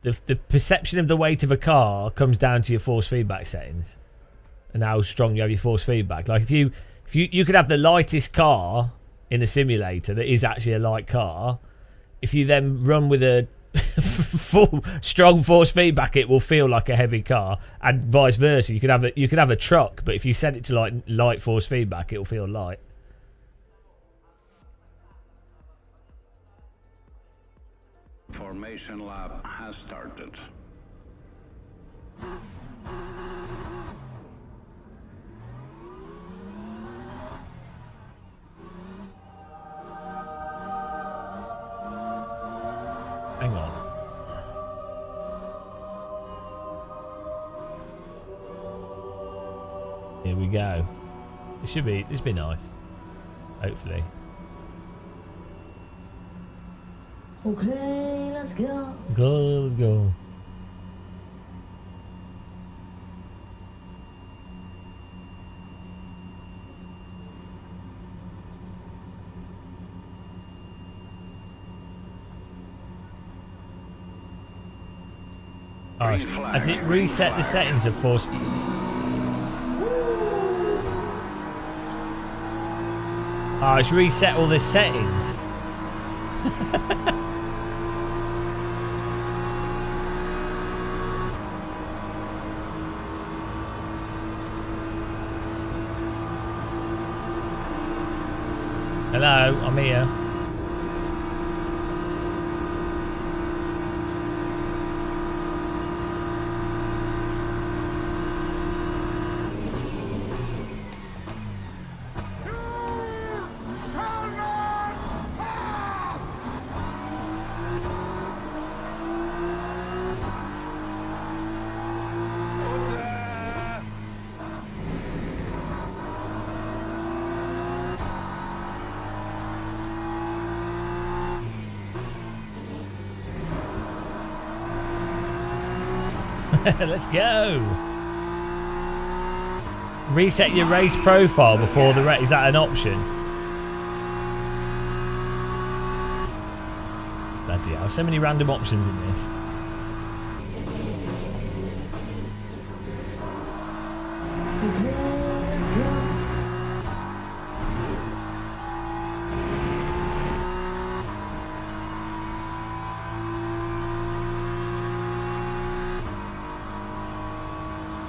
[SPEAKER 1] the perception of the weight of a car comes down to your force feedback settings and how strong you have your force feedback. Like if you could have the lightest car in a simulator that is actually a light car, if you then run with a full strong force feedback, it will feel like a heavy car, and vice versa. You could have a truck, but if you set it to like light force feedback, it will feel light.
[SPEAKER 4] Formation lap has started.
[SPEAKER 1] Hang on. Here we go. This be nice. Hopefully.
[SPEAKER 5] Okay, let's go.
[SPEAKER 1] Let's go. Oh, has it reset the settings of force? Oh, it's reset all the settings. Hello, I'm here. Let's go. Reset your race profile before the race. Is that an option? Bloody hell, so many random options in this.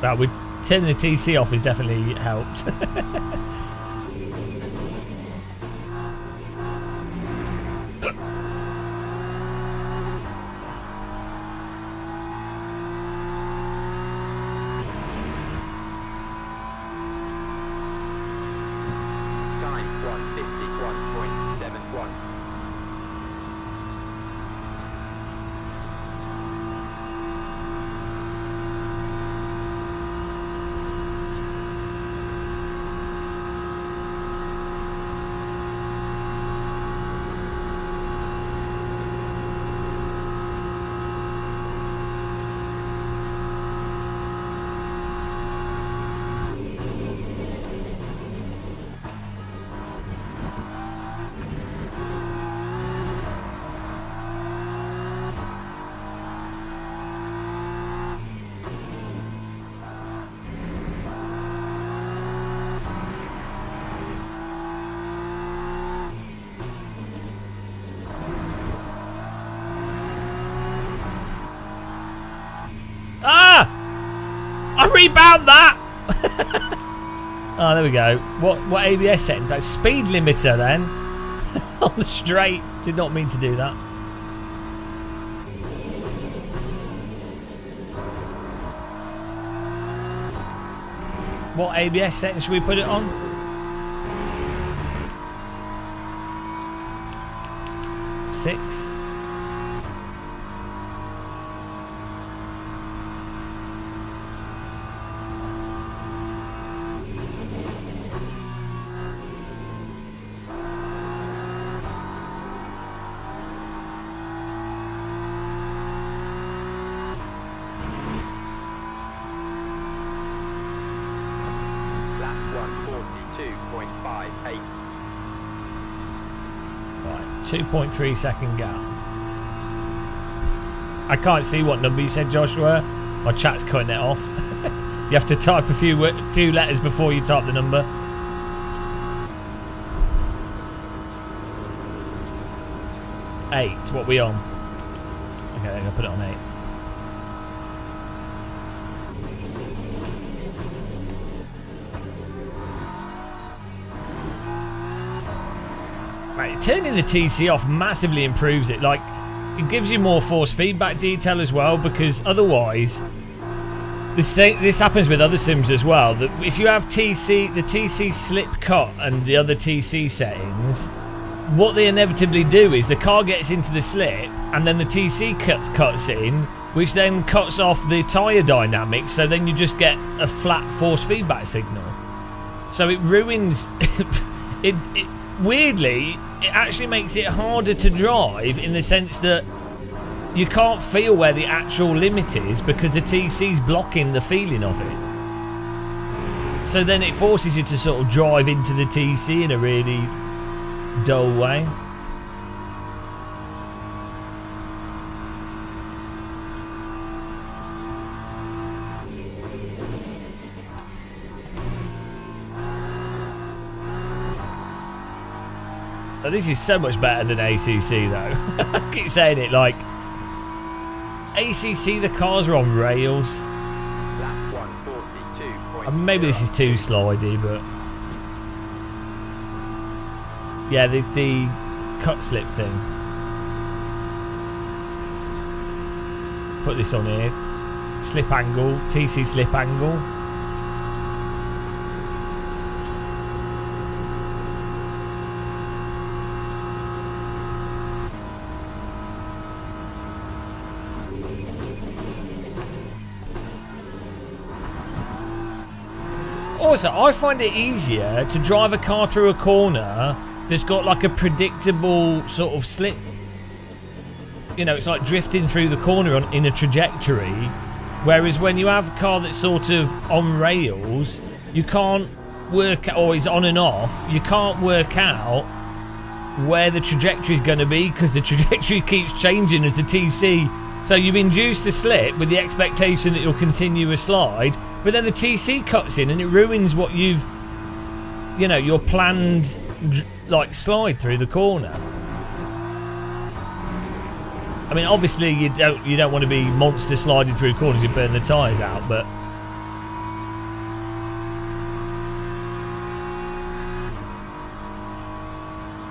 [SPEAKER 1] Well, we turning the TC off has definitely helped.
[SPEAKER 3] Time 151.71.
[SPEAKER 1] Ah! I rebound that! Oh, there we go. What ABS setting? Like speed limiter then. On the straight. Did not mean to do that. What ABS setting should we put it on? Six.
[SPEAKER 3] Lap 142.58.
[SPEAKER 1] Right, 2.3 second gap. I can't see what number you said, Joshua. My chat's cutting it off. You have to type a few letters before you type the number. 8. What we on? Okay, I'm gonna put it on 8. Right, turning the TC off massively improves it. Like, it gives you more force feedback detail as well, because otherwise, this happens with other sims as well. That if you have the TC slip cut and the other TC settings, what they inevitably do is the car gets into the slip and then the TC cuts in, which then cuts off the tyre dynamics. So then you just get a flat force feedback signal. So it ruins it. Weirdly, it actually makes it harder to drive in the sense that you can't feel where the actual limit is because the TC's blocking the feeling of it. So then it forces you to sort of drive into the TC in a really dull way. Oh, this is so much better than ACC though. I keep saying it, like ACC, the cars are on rails.
[SPEAKER 3] Lap 142.0.
[SPEAKER 1] I mean, maybe this is too slidey, but yeah, the cut slip thing. Put this on here. Slip angle, TC slip angle. Also, I find it easier to drive a car through a corner that's got like a predictable sort of slip. You know, it's like drifting through the corner in a trajectory. Whereas when you have a car that's sort of on rails, you can't work, or is on and off, you can't work out where the trajectory is going to be because the trajectory keeps changing as the TC. So you've induced the slip with the expectation that you'll continue a slide, but then the TC cuts in and it ruins what you've, you know, your planned like slide through the corner. I mean, obviously you don't want to be monster sliding through corners, you burn the tyres out, but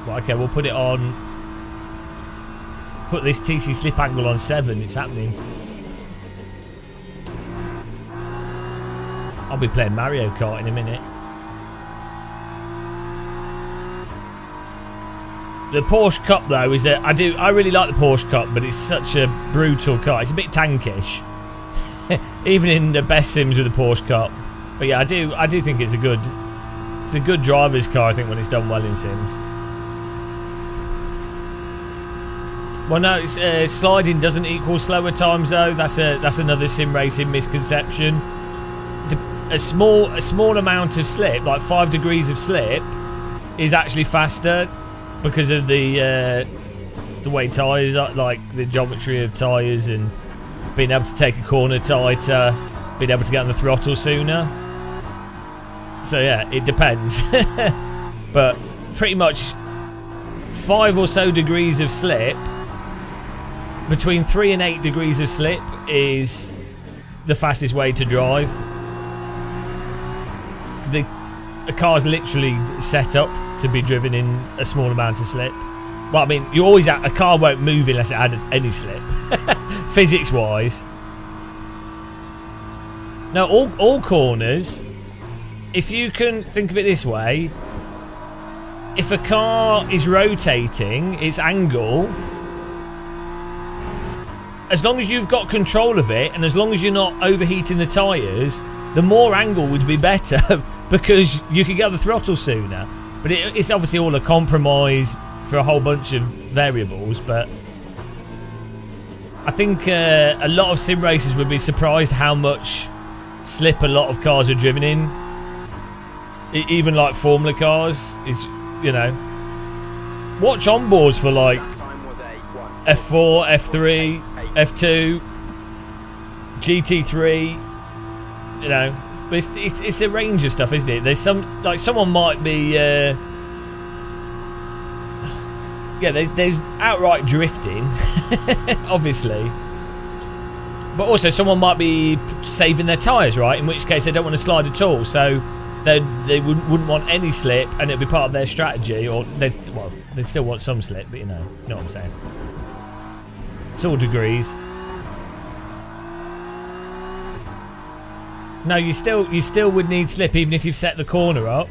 [SPEAKER 1] well, okay, we'll put it on. Put this TC slip angle on 7. It's happening. I'll be playing Mario Kart in a minute. The Porsche Cup though is that I really like the Porsche Cup, but it's such a brutal car. It's a bit tankish, even in the best sims with the Porsche Cup. But yeah, I do think it's a good driver's car. I think when it's done well in sims. Well, no, it's, sliding doesn't equal slower times though. That's another sim racing misconception. A small amount of slip, like 5 degrees of slip, is actually faster because of the way tyres are, like the geometry of tyres and being able to take a corner tighter, being able to get on the throttle sooner. So yeah, it depends. But pretty much 5 or so degrees of slip, between 3 and 8 degrees of slip is the fastest way to drive. A car's literally set up to be driven in a small amount of slip. Well, I mean, a car won't move unless it added any slip, physics-wise. Now, all corners if you can think of it this way, if a car is rotating its angle, as long as you've got control of it and as long as you're not overheating the tyres, the more angle would be better because you could get the throttle sooner. But it's obviously all a compromise for a whole bunch of variables. But I think a lot of sim racers would be surprised how much slip a lot of cars are driven in. Even like Formula cars is, you know, watch onboards for like F4, F3, F2, GT3, you know, but it's a range of stuff, isn't it? There's some, like someone might be, there's outright drifting, obviously, but also someone might be saving their tyres, right? In which case they don't want to slide at all, so they wouldn't want any slip, and it'd be part of their strategy, or they still want some slip, but you know what I'm saying. It's all degrees. No, you still would need slip even if you've set the corner up.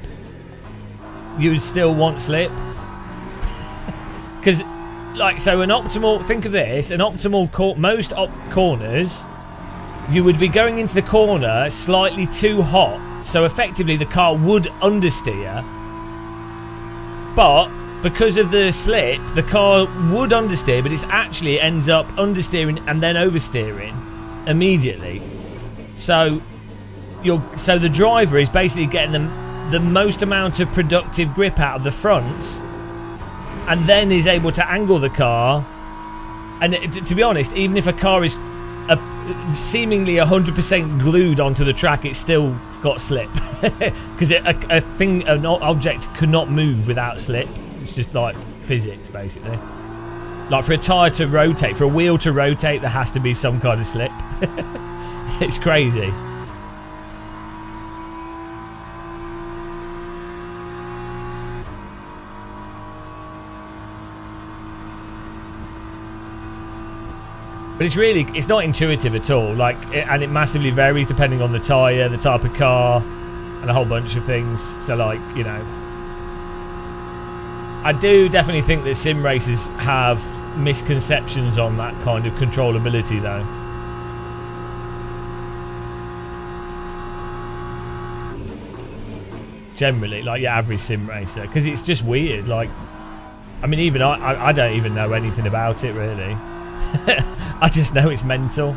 [SPEAKER 1] You would still want slip. Because, like, so an optimal, think of this, an optimal, most corners, you would be going into the corner slightly too hot. So effectively the car would understeer. But because of the slip, the car would understeer, but it actually ends up understeering and then oversteering immediately. So the driver is basically getting the most amount of productive grip out of the front, and then is able to angle the car. And to be honest, even if a car is seemingly 100% glued onto the track, it's still got slip because an object could not move without slip. It's just like physics, basically. Like for a tyre to rotate, for a wheel to rotate, there has to be some kind of slip. It's crazy. But it's not intuitive at all. And it massively varies depending on the tyre, the type of car, and a whole bunch of things. So, like, you know, I do definitely think that sim racers have misconceptions on that kind of controllability, though. Generally, like your average sim racer, because it's just weird. Like, I mean, even I don't even know anything about it, really. I just know it's mental.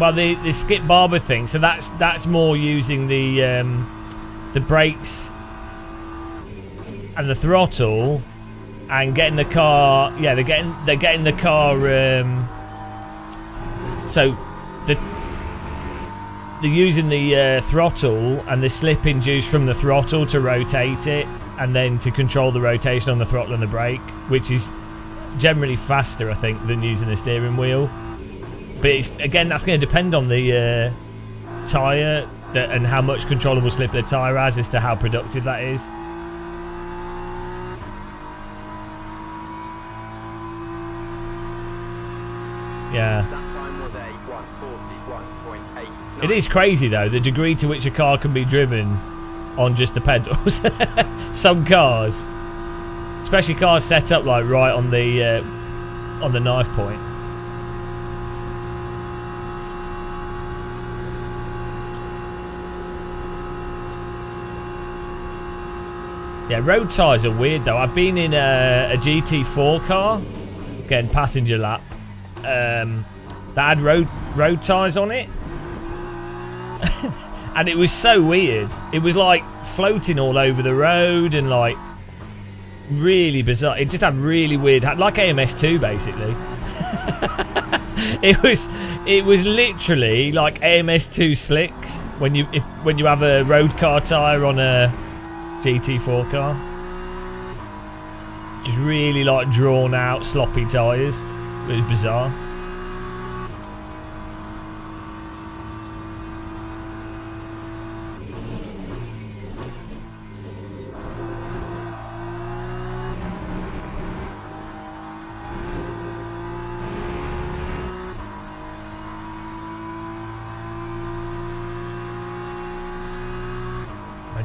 [SPEAKER 1] Well, the skip barber thing, so that's more using the brakes and the throttle and getting the car. Yeah, they're getting the car. So they're using the throttle and the slip induced from the throttle to rotate it, and then to control the rotation on the throttle and the brake, which is generally faster, I think, than using the steering wheel. But that's going to depend on the tyre and how much controllable slip the tyre has as to how productive that is. Yeah. It is crazy though, the degree to which a car can be driven on just the pedals. Some cars, especially cars set up like right on the knife point. Yeah, road tyres are weird though. I've been in a GT4 car, again passenger lap, that had road tyres on it. And it was so weird. It was like floating all over the road and like really bizarre. It just had really weird, like AMS2 basically. It was literally like AMS2 slicks when you have a road car tyre on a GT4 car. Just really like drawn out sloppy tyres. It was bizarre.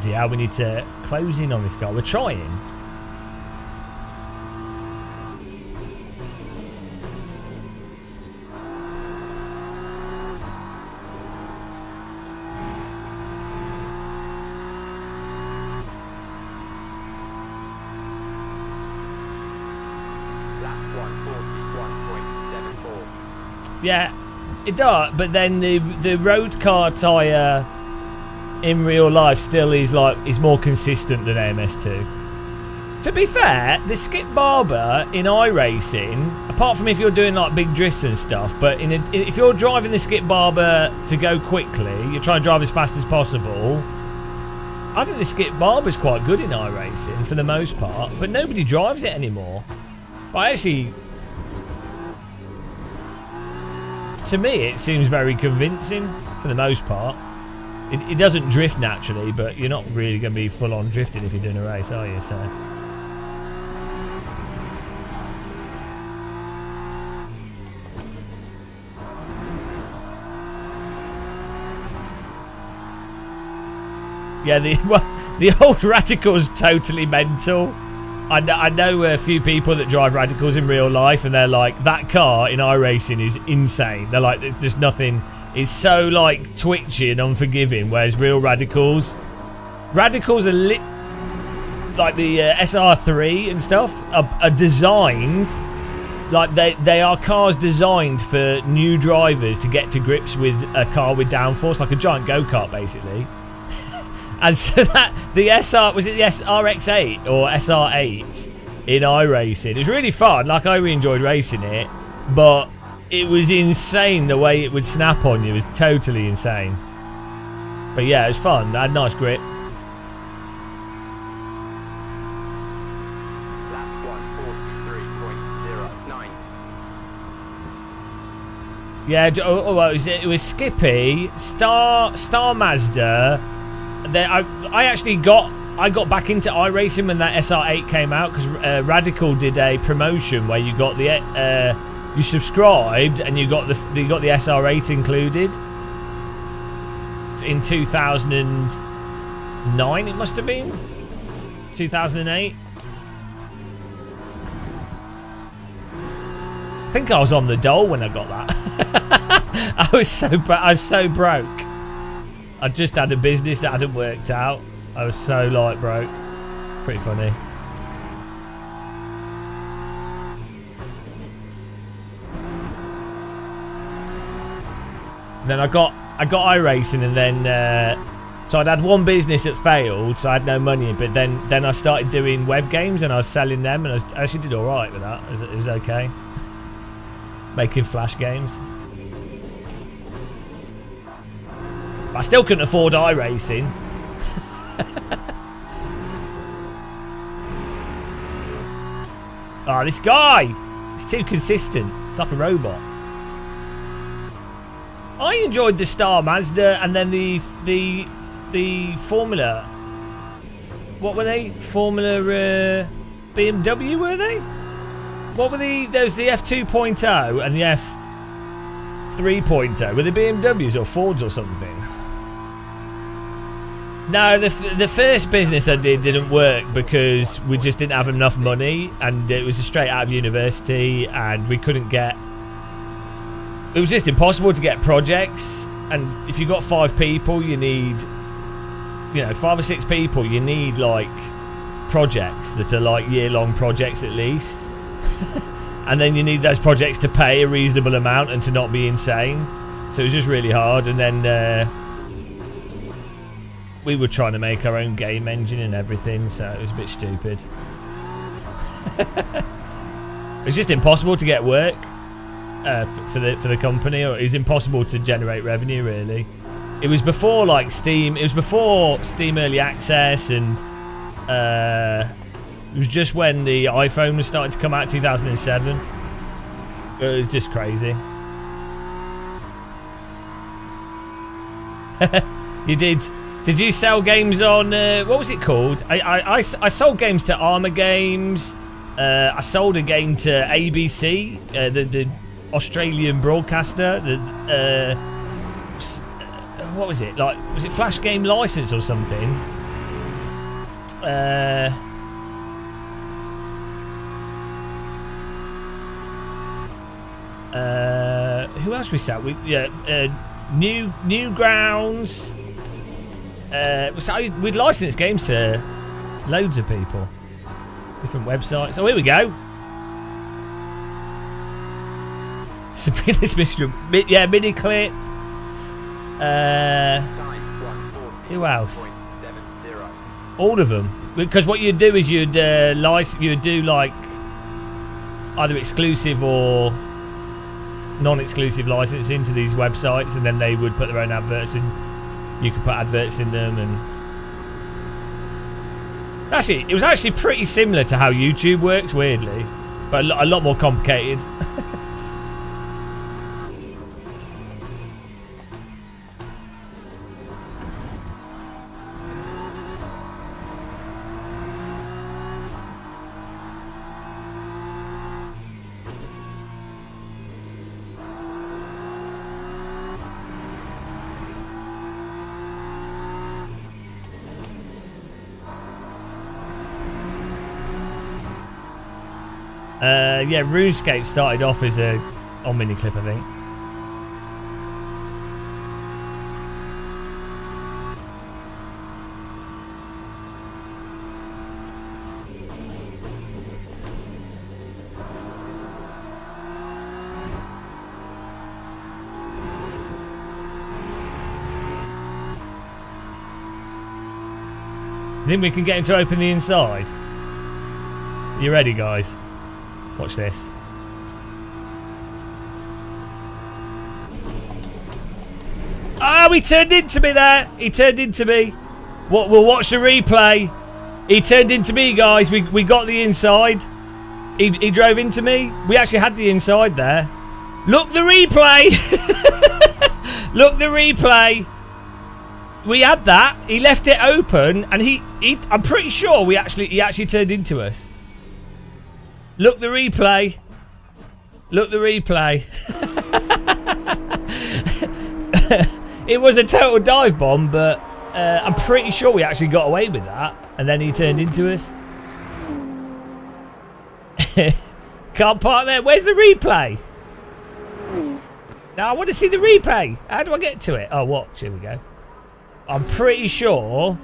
[SPEAKER 1] bloody hell, we need to close in on this guy. We're trying.
[SPEAKER 3] Lap 141.74.
[SPEAKER 1] Yeah, it does, but then the road car tyre in real life still is more consistent than AMS2. To be fair, the skip barber in iRacing, apart from if you're doing like big drifts and stuff, but if you're driving the skip barber to go quickly, you're trying to drive as fast as possible. I think the skip barber's quite good in iRacing for the most part, but nobody drives it anymore. But actually, to me, it seems very convincing for the most part. It doesn't drift naturally, but you're not really going to be full on drifting if you're doing a race, are you? So. Yeah, the old Radical's totally mental. I know a few people that drive Radicals in real life, and they're like, that car in iRacing is insane. They're like, there's nothing. It's so like twitchy and unforgiving, whereas real Radicals are like the SR3 and stuff are designed like they are cars designed for new drivers to get to grips with a car with downforce, like a giant go-kart basically. And so that the was it the RX-8 or SR8 in iRacing? It was really fun. Like, I really enjoyed racing it, but it was insane the way it would snap on you. It was totally insane. But yeah, it was fun. I had nice grip.
[SPEAKER 3] Lap 143.09.
[SPEAKER 1] Yeah, it was Skippy, Star Mazda. Then I actually got back into iRacing when that SR8 came out, because Radical did a promotion where you got the you subscribed and you got the SR8 included in 2009. It must have been 2008. I think I was on the dole when I got that. I was so broke. I just had a business that hadn't worked out. I was so like broke. Pretty funny. And then I got iRacing, and then so I'd had one business that failed, so I had no money. But then I started doing web games, and I was selling them, and I actually did all right with that. It was okay. Making flash games. I still couldn't afford iRacing. Oh, this guy! He's too consistent. It's like a robot. I enjoyed the Star Mazda, and then the Formula. What were they? Formula BMW, were they? What were there was the F2.0 and the F3.0. Were they BMWs or Fords or something? No, the first business I did didn't work because we just didn't have enough money, and it was straight out of university, and we couldn't get. It was just impossible to get projects, and if you got 5 people, you need, 5 or 6 people, you need like projects that are like year-long projects at least, and then you need those projects to pay a reasonable amount and to not be insane. So it was just really hard, and then. We were trying to make our own game engine and everything, so it was a bit stupid. It was just impossible to get work for the company, or it was impossible to generate revenue. Really, it was before like Steam. It was before Steam Early Access, and it was just when the iPhone was starting to come out, 2007. It was just crazy. You did. Did you sell games on, what was it called? I sold games to Armour Games. I sold a game to ABC, the Australian broadcaster. What was it? Was it Flash Game License or something? Who else we sat? New Grounds. We'd licensed games to loads of people, different websites. Oh, here we go. Sabrina's Mystery. Yeah, mini clip. Who else? All of them. Because what you'd do is you'd do like either exclusive or non-exclusive license into these websites, and then they would put their own adverts in. You could put adverts in them, and that's it. It was actually pretty similar to how YouTube works, weirdly, but a lot more complicated. Yeah, RuneScape started off as on miniclip, I think. Think we can get him to open the inside? You ready, guys? Watch this. Oh, he turned into me there. He turned into me. We'll watch the replay. He turned into me, guys. We got the inside. He drove into me. We actually had the inside there. Look the replay. Look the replay. We had that. He left it open, and I'm pretty sure he actually turned into us. Look the replay. Look the replay. It was a total dive bomb, but I'm pretty sure we actually got away with that. And then he turned into us. Can't park there. Where's the replay? Now I want to see the replay. How do I get to it? Oh, watch. Here we go. I'm pretty sure...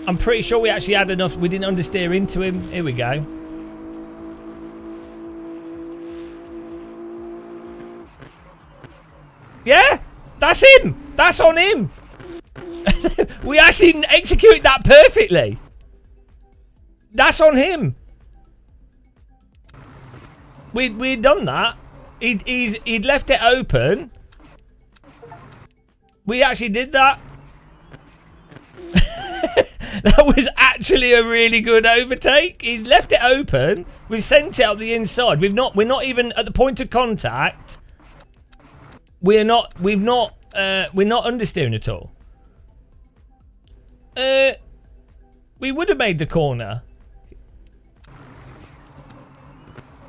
[SPEAKER 1] I'm pretty sure we actually had enough. We didn't understeer into him. Here we go. Yeah, that's him. That's on him. We actually executed that perfectly. That's on him. We'd done that. He'd left it open. We actually did that. That was actually a really good overtake. He left it open. We sent it up the inside. We're not even at the point of contact. We're not understeering at all. We would have made the corner.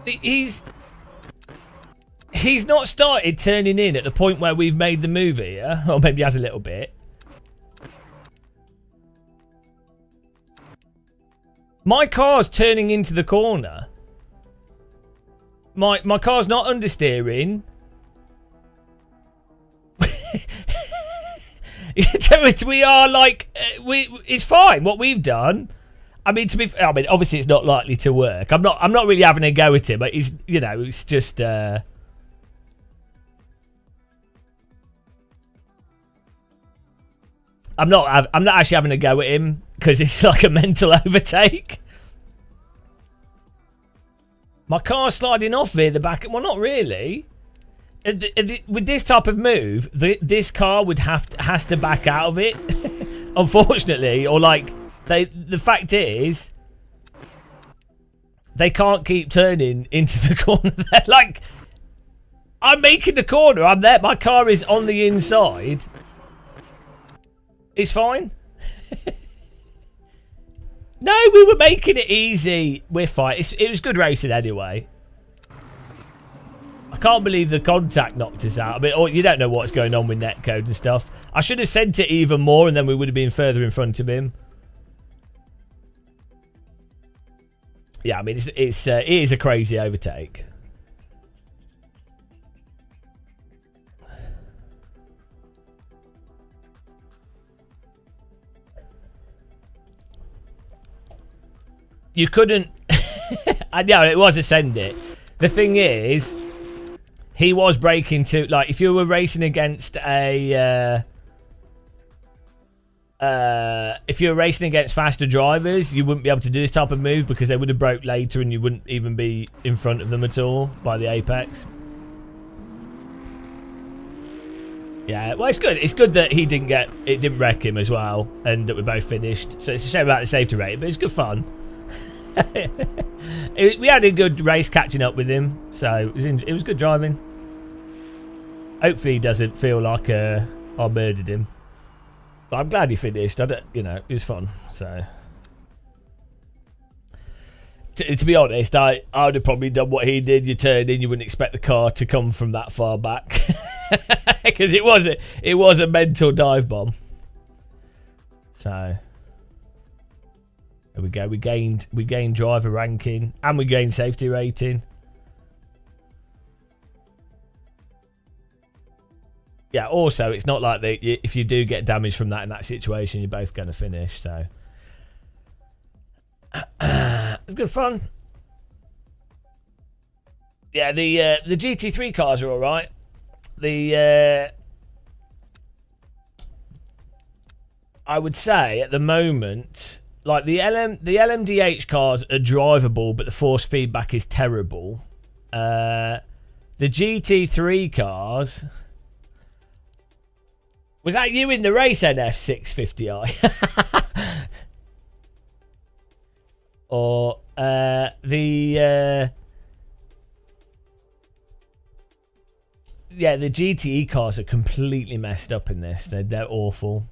[SPEAKER 1] He's not started turning in at the point where we've made the move here, or maybe he has a little bit. My car's turning into the corner. My car's not understeering. We are like it's fine what we've done. I mean, obviously it's not likely to work. I'm not really having a go at it, but it's just I'm not actually having a go at him because it's like a mental overtake. My car's sliding off via the back. Well, not really. With this type of move, this car has to back out of it, unfortunately, or like the fact is they can't keep turning into the corner. They're like, I'm making the corner. I'm there. My car is on the inside. It's fine. No, we were making it easy. We're fine. It was good racing anyway. I can't believe the contact knocked us out. I mean, you don't know what's going on with netcode and stuff. I should have sent it even more, and then we would have been further in front of him. Yeah, I mean, it is a crazy overtake. You couldn't. Yeah, it was a send it. The thing is, he was braking to, like, if you were racing against a if you were racing against faster drivers, you wouldn't be able to do this type of move because they would have broke later and you wouldn't even be in front of them at all by the apex. Yeah, well, it's good. It's good that it didn't wreck him as well, and that we both finished. So it's a shame about the safety rate, but it's good fun. We had a good race catching up with him, so it was good driving. Hopefully he doesn't feel like I murdered him. But I'm glad he finished. It was fun. So to be honest, I would have probably done what he did. You turn in, you wouldn't expect the car to come from that far back because it was a mental dive bomb. So there we go. We gained driver ranking and we gained safety rating. Yeah, also, it's not like if you do get damage from that in that situation, you're both going to finish. So it's good fun. Yeah, the GT3 cars are all right. I would say at the moment, like the LMDH cars are drivable, but the force feedback is terrible. The GT3 cars. Was that you in the race, NF650i? Or the GTE cars are completely messed up in this. They're awful.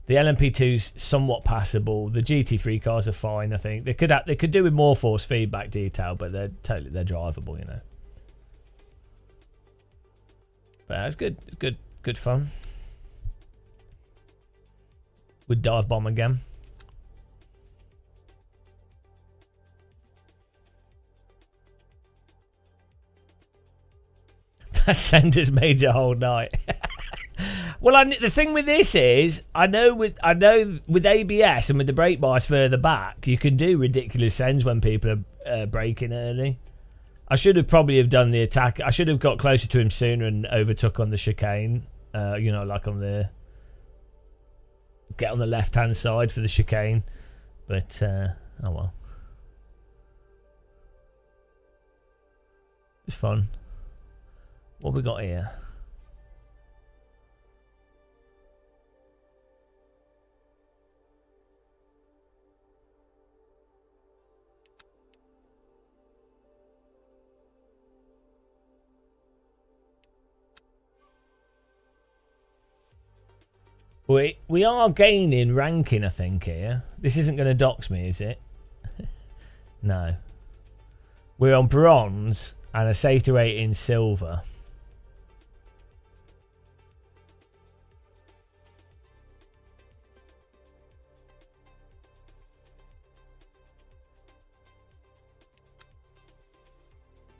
[SPEAKER 1] The LMP2's somewhat passable. The GT3 cars are fine, I think. They could do with more force feedback detail, but they're drivable, you know. But it's good. It's good fun. Would dive bomb again. That sender's made your whole night. Well, the thing with this is, I know with ABS and with the brake bars further back, you can do ridiculous sends when people are braking early. I should have probably have done the attack. I should have got closer to him sooner and overtook on the chicane. Like on the. Get on the left-hand side for the chicane, but oh well. It's fun. What have we got here? We are gaining ranking, I think, here. This isn't going to dox me, is it? No. We're on bronze and a safety rating silver.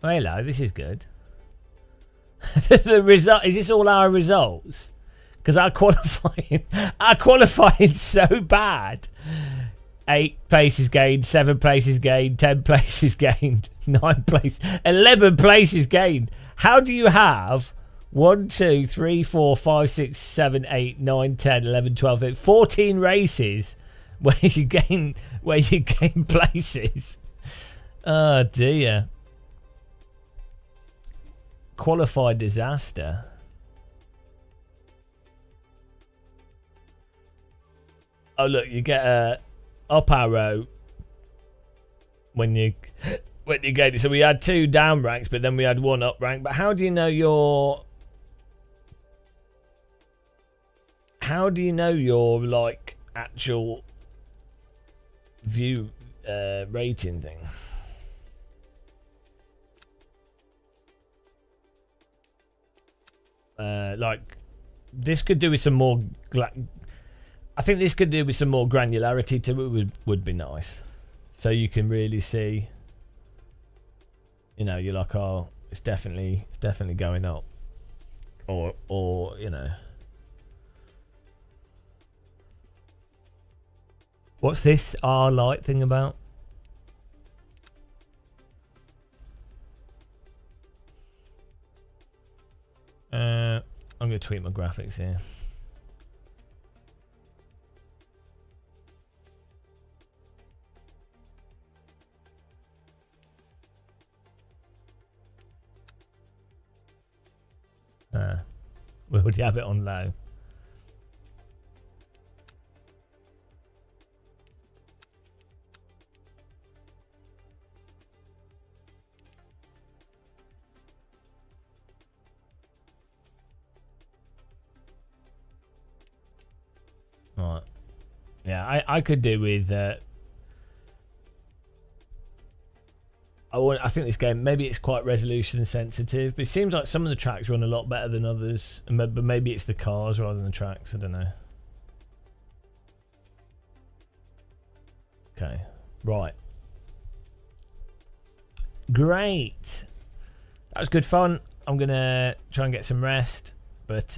[SPEAKER 1] Oh, hello, this is good. The result, is this all our results? Because our qualifying so bad. 8 places gained, 7 places gained, 10 places gained, 9 places, 11 places gained. How do you have 1, 2, 3, 4, 5, 6, 7, 8, 9, 10, 11, 12, 14 races where you gain places? Oh dear. Qualified disaster. Oh look, you get a up arrow when you get it. So we had 2 down ranks, but then we had 1 up rank. But how do you know your like actual view rating thing? Like this could do with some more. I think this could do with some more granularity to it. Would be nice, so you can really see. You know, you're like, oh, it's definitely going up, or you know. What's this R light thing about? I'm going to tweak my graphics here. Would you have it on low? Right. Yeah, I could do with. I think this game, maybe it's quite resolution sensitive, but it seems like some of the tracks run a lot better than others. But maybe it's the cars rather than the tracks. I don't know. Okay. Right. Great. That was good fun. I'm going to try and get some rest. But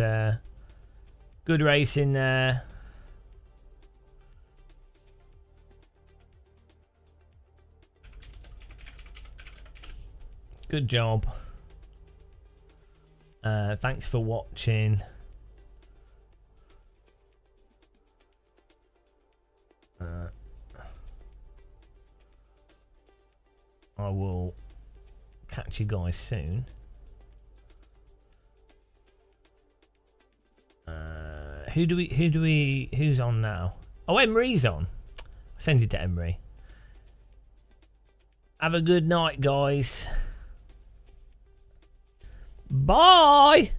[SPEAKER 1] good racing there. Good job. Thanks for watching. I will catch you guys soon. Who's on now? Oh, Emery's on. I'll send you to Emery. Have a good night, guys. Bye.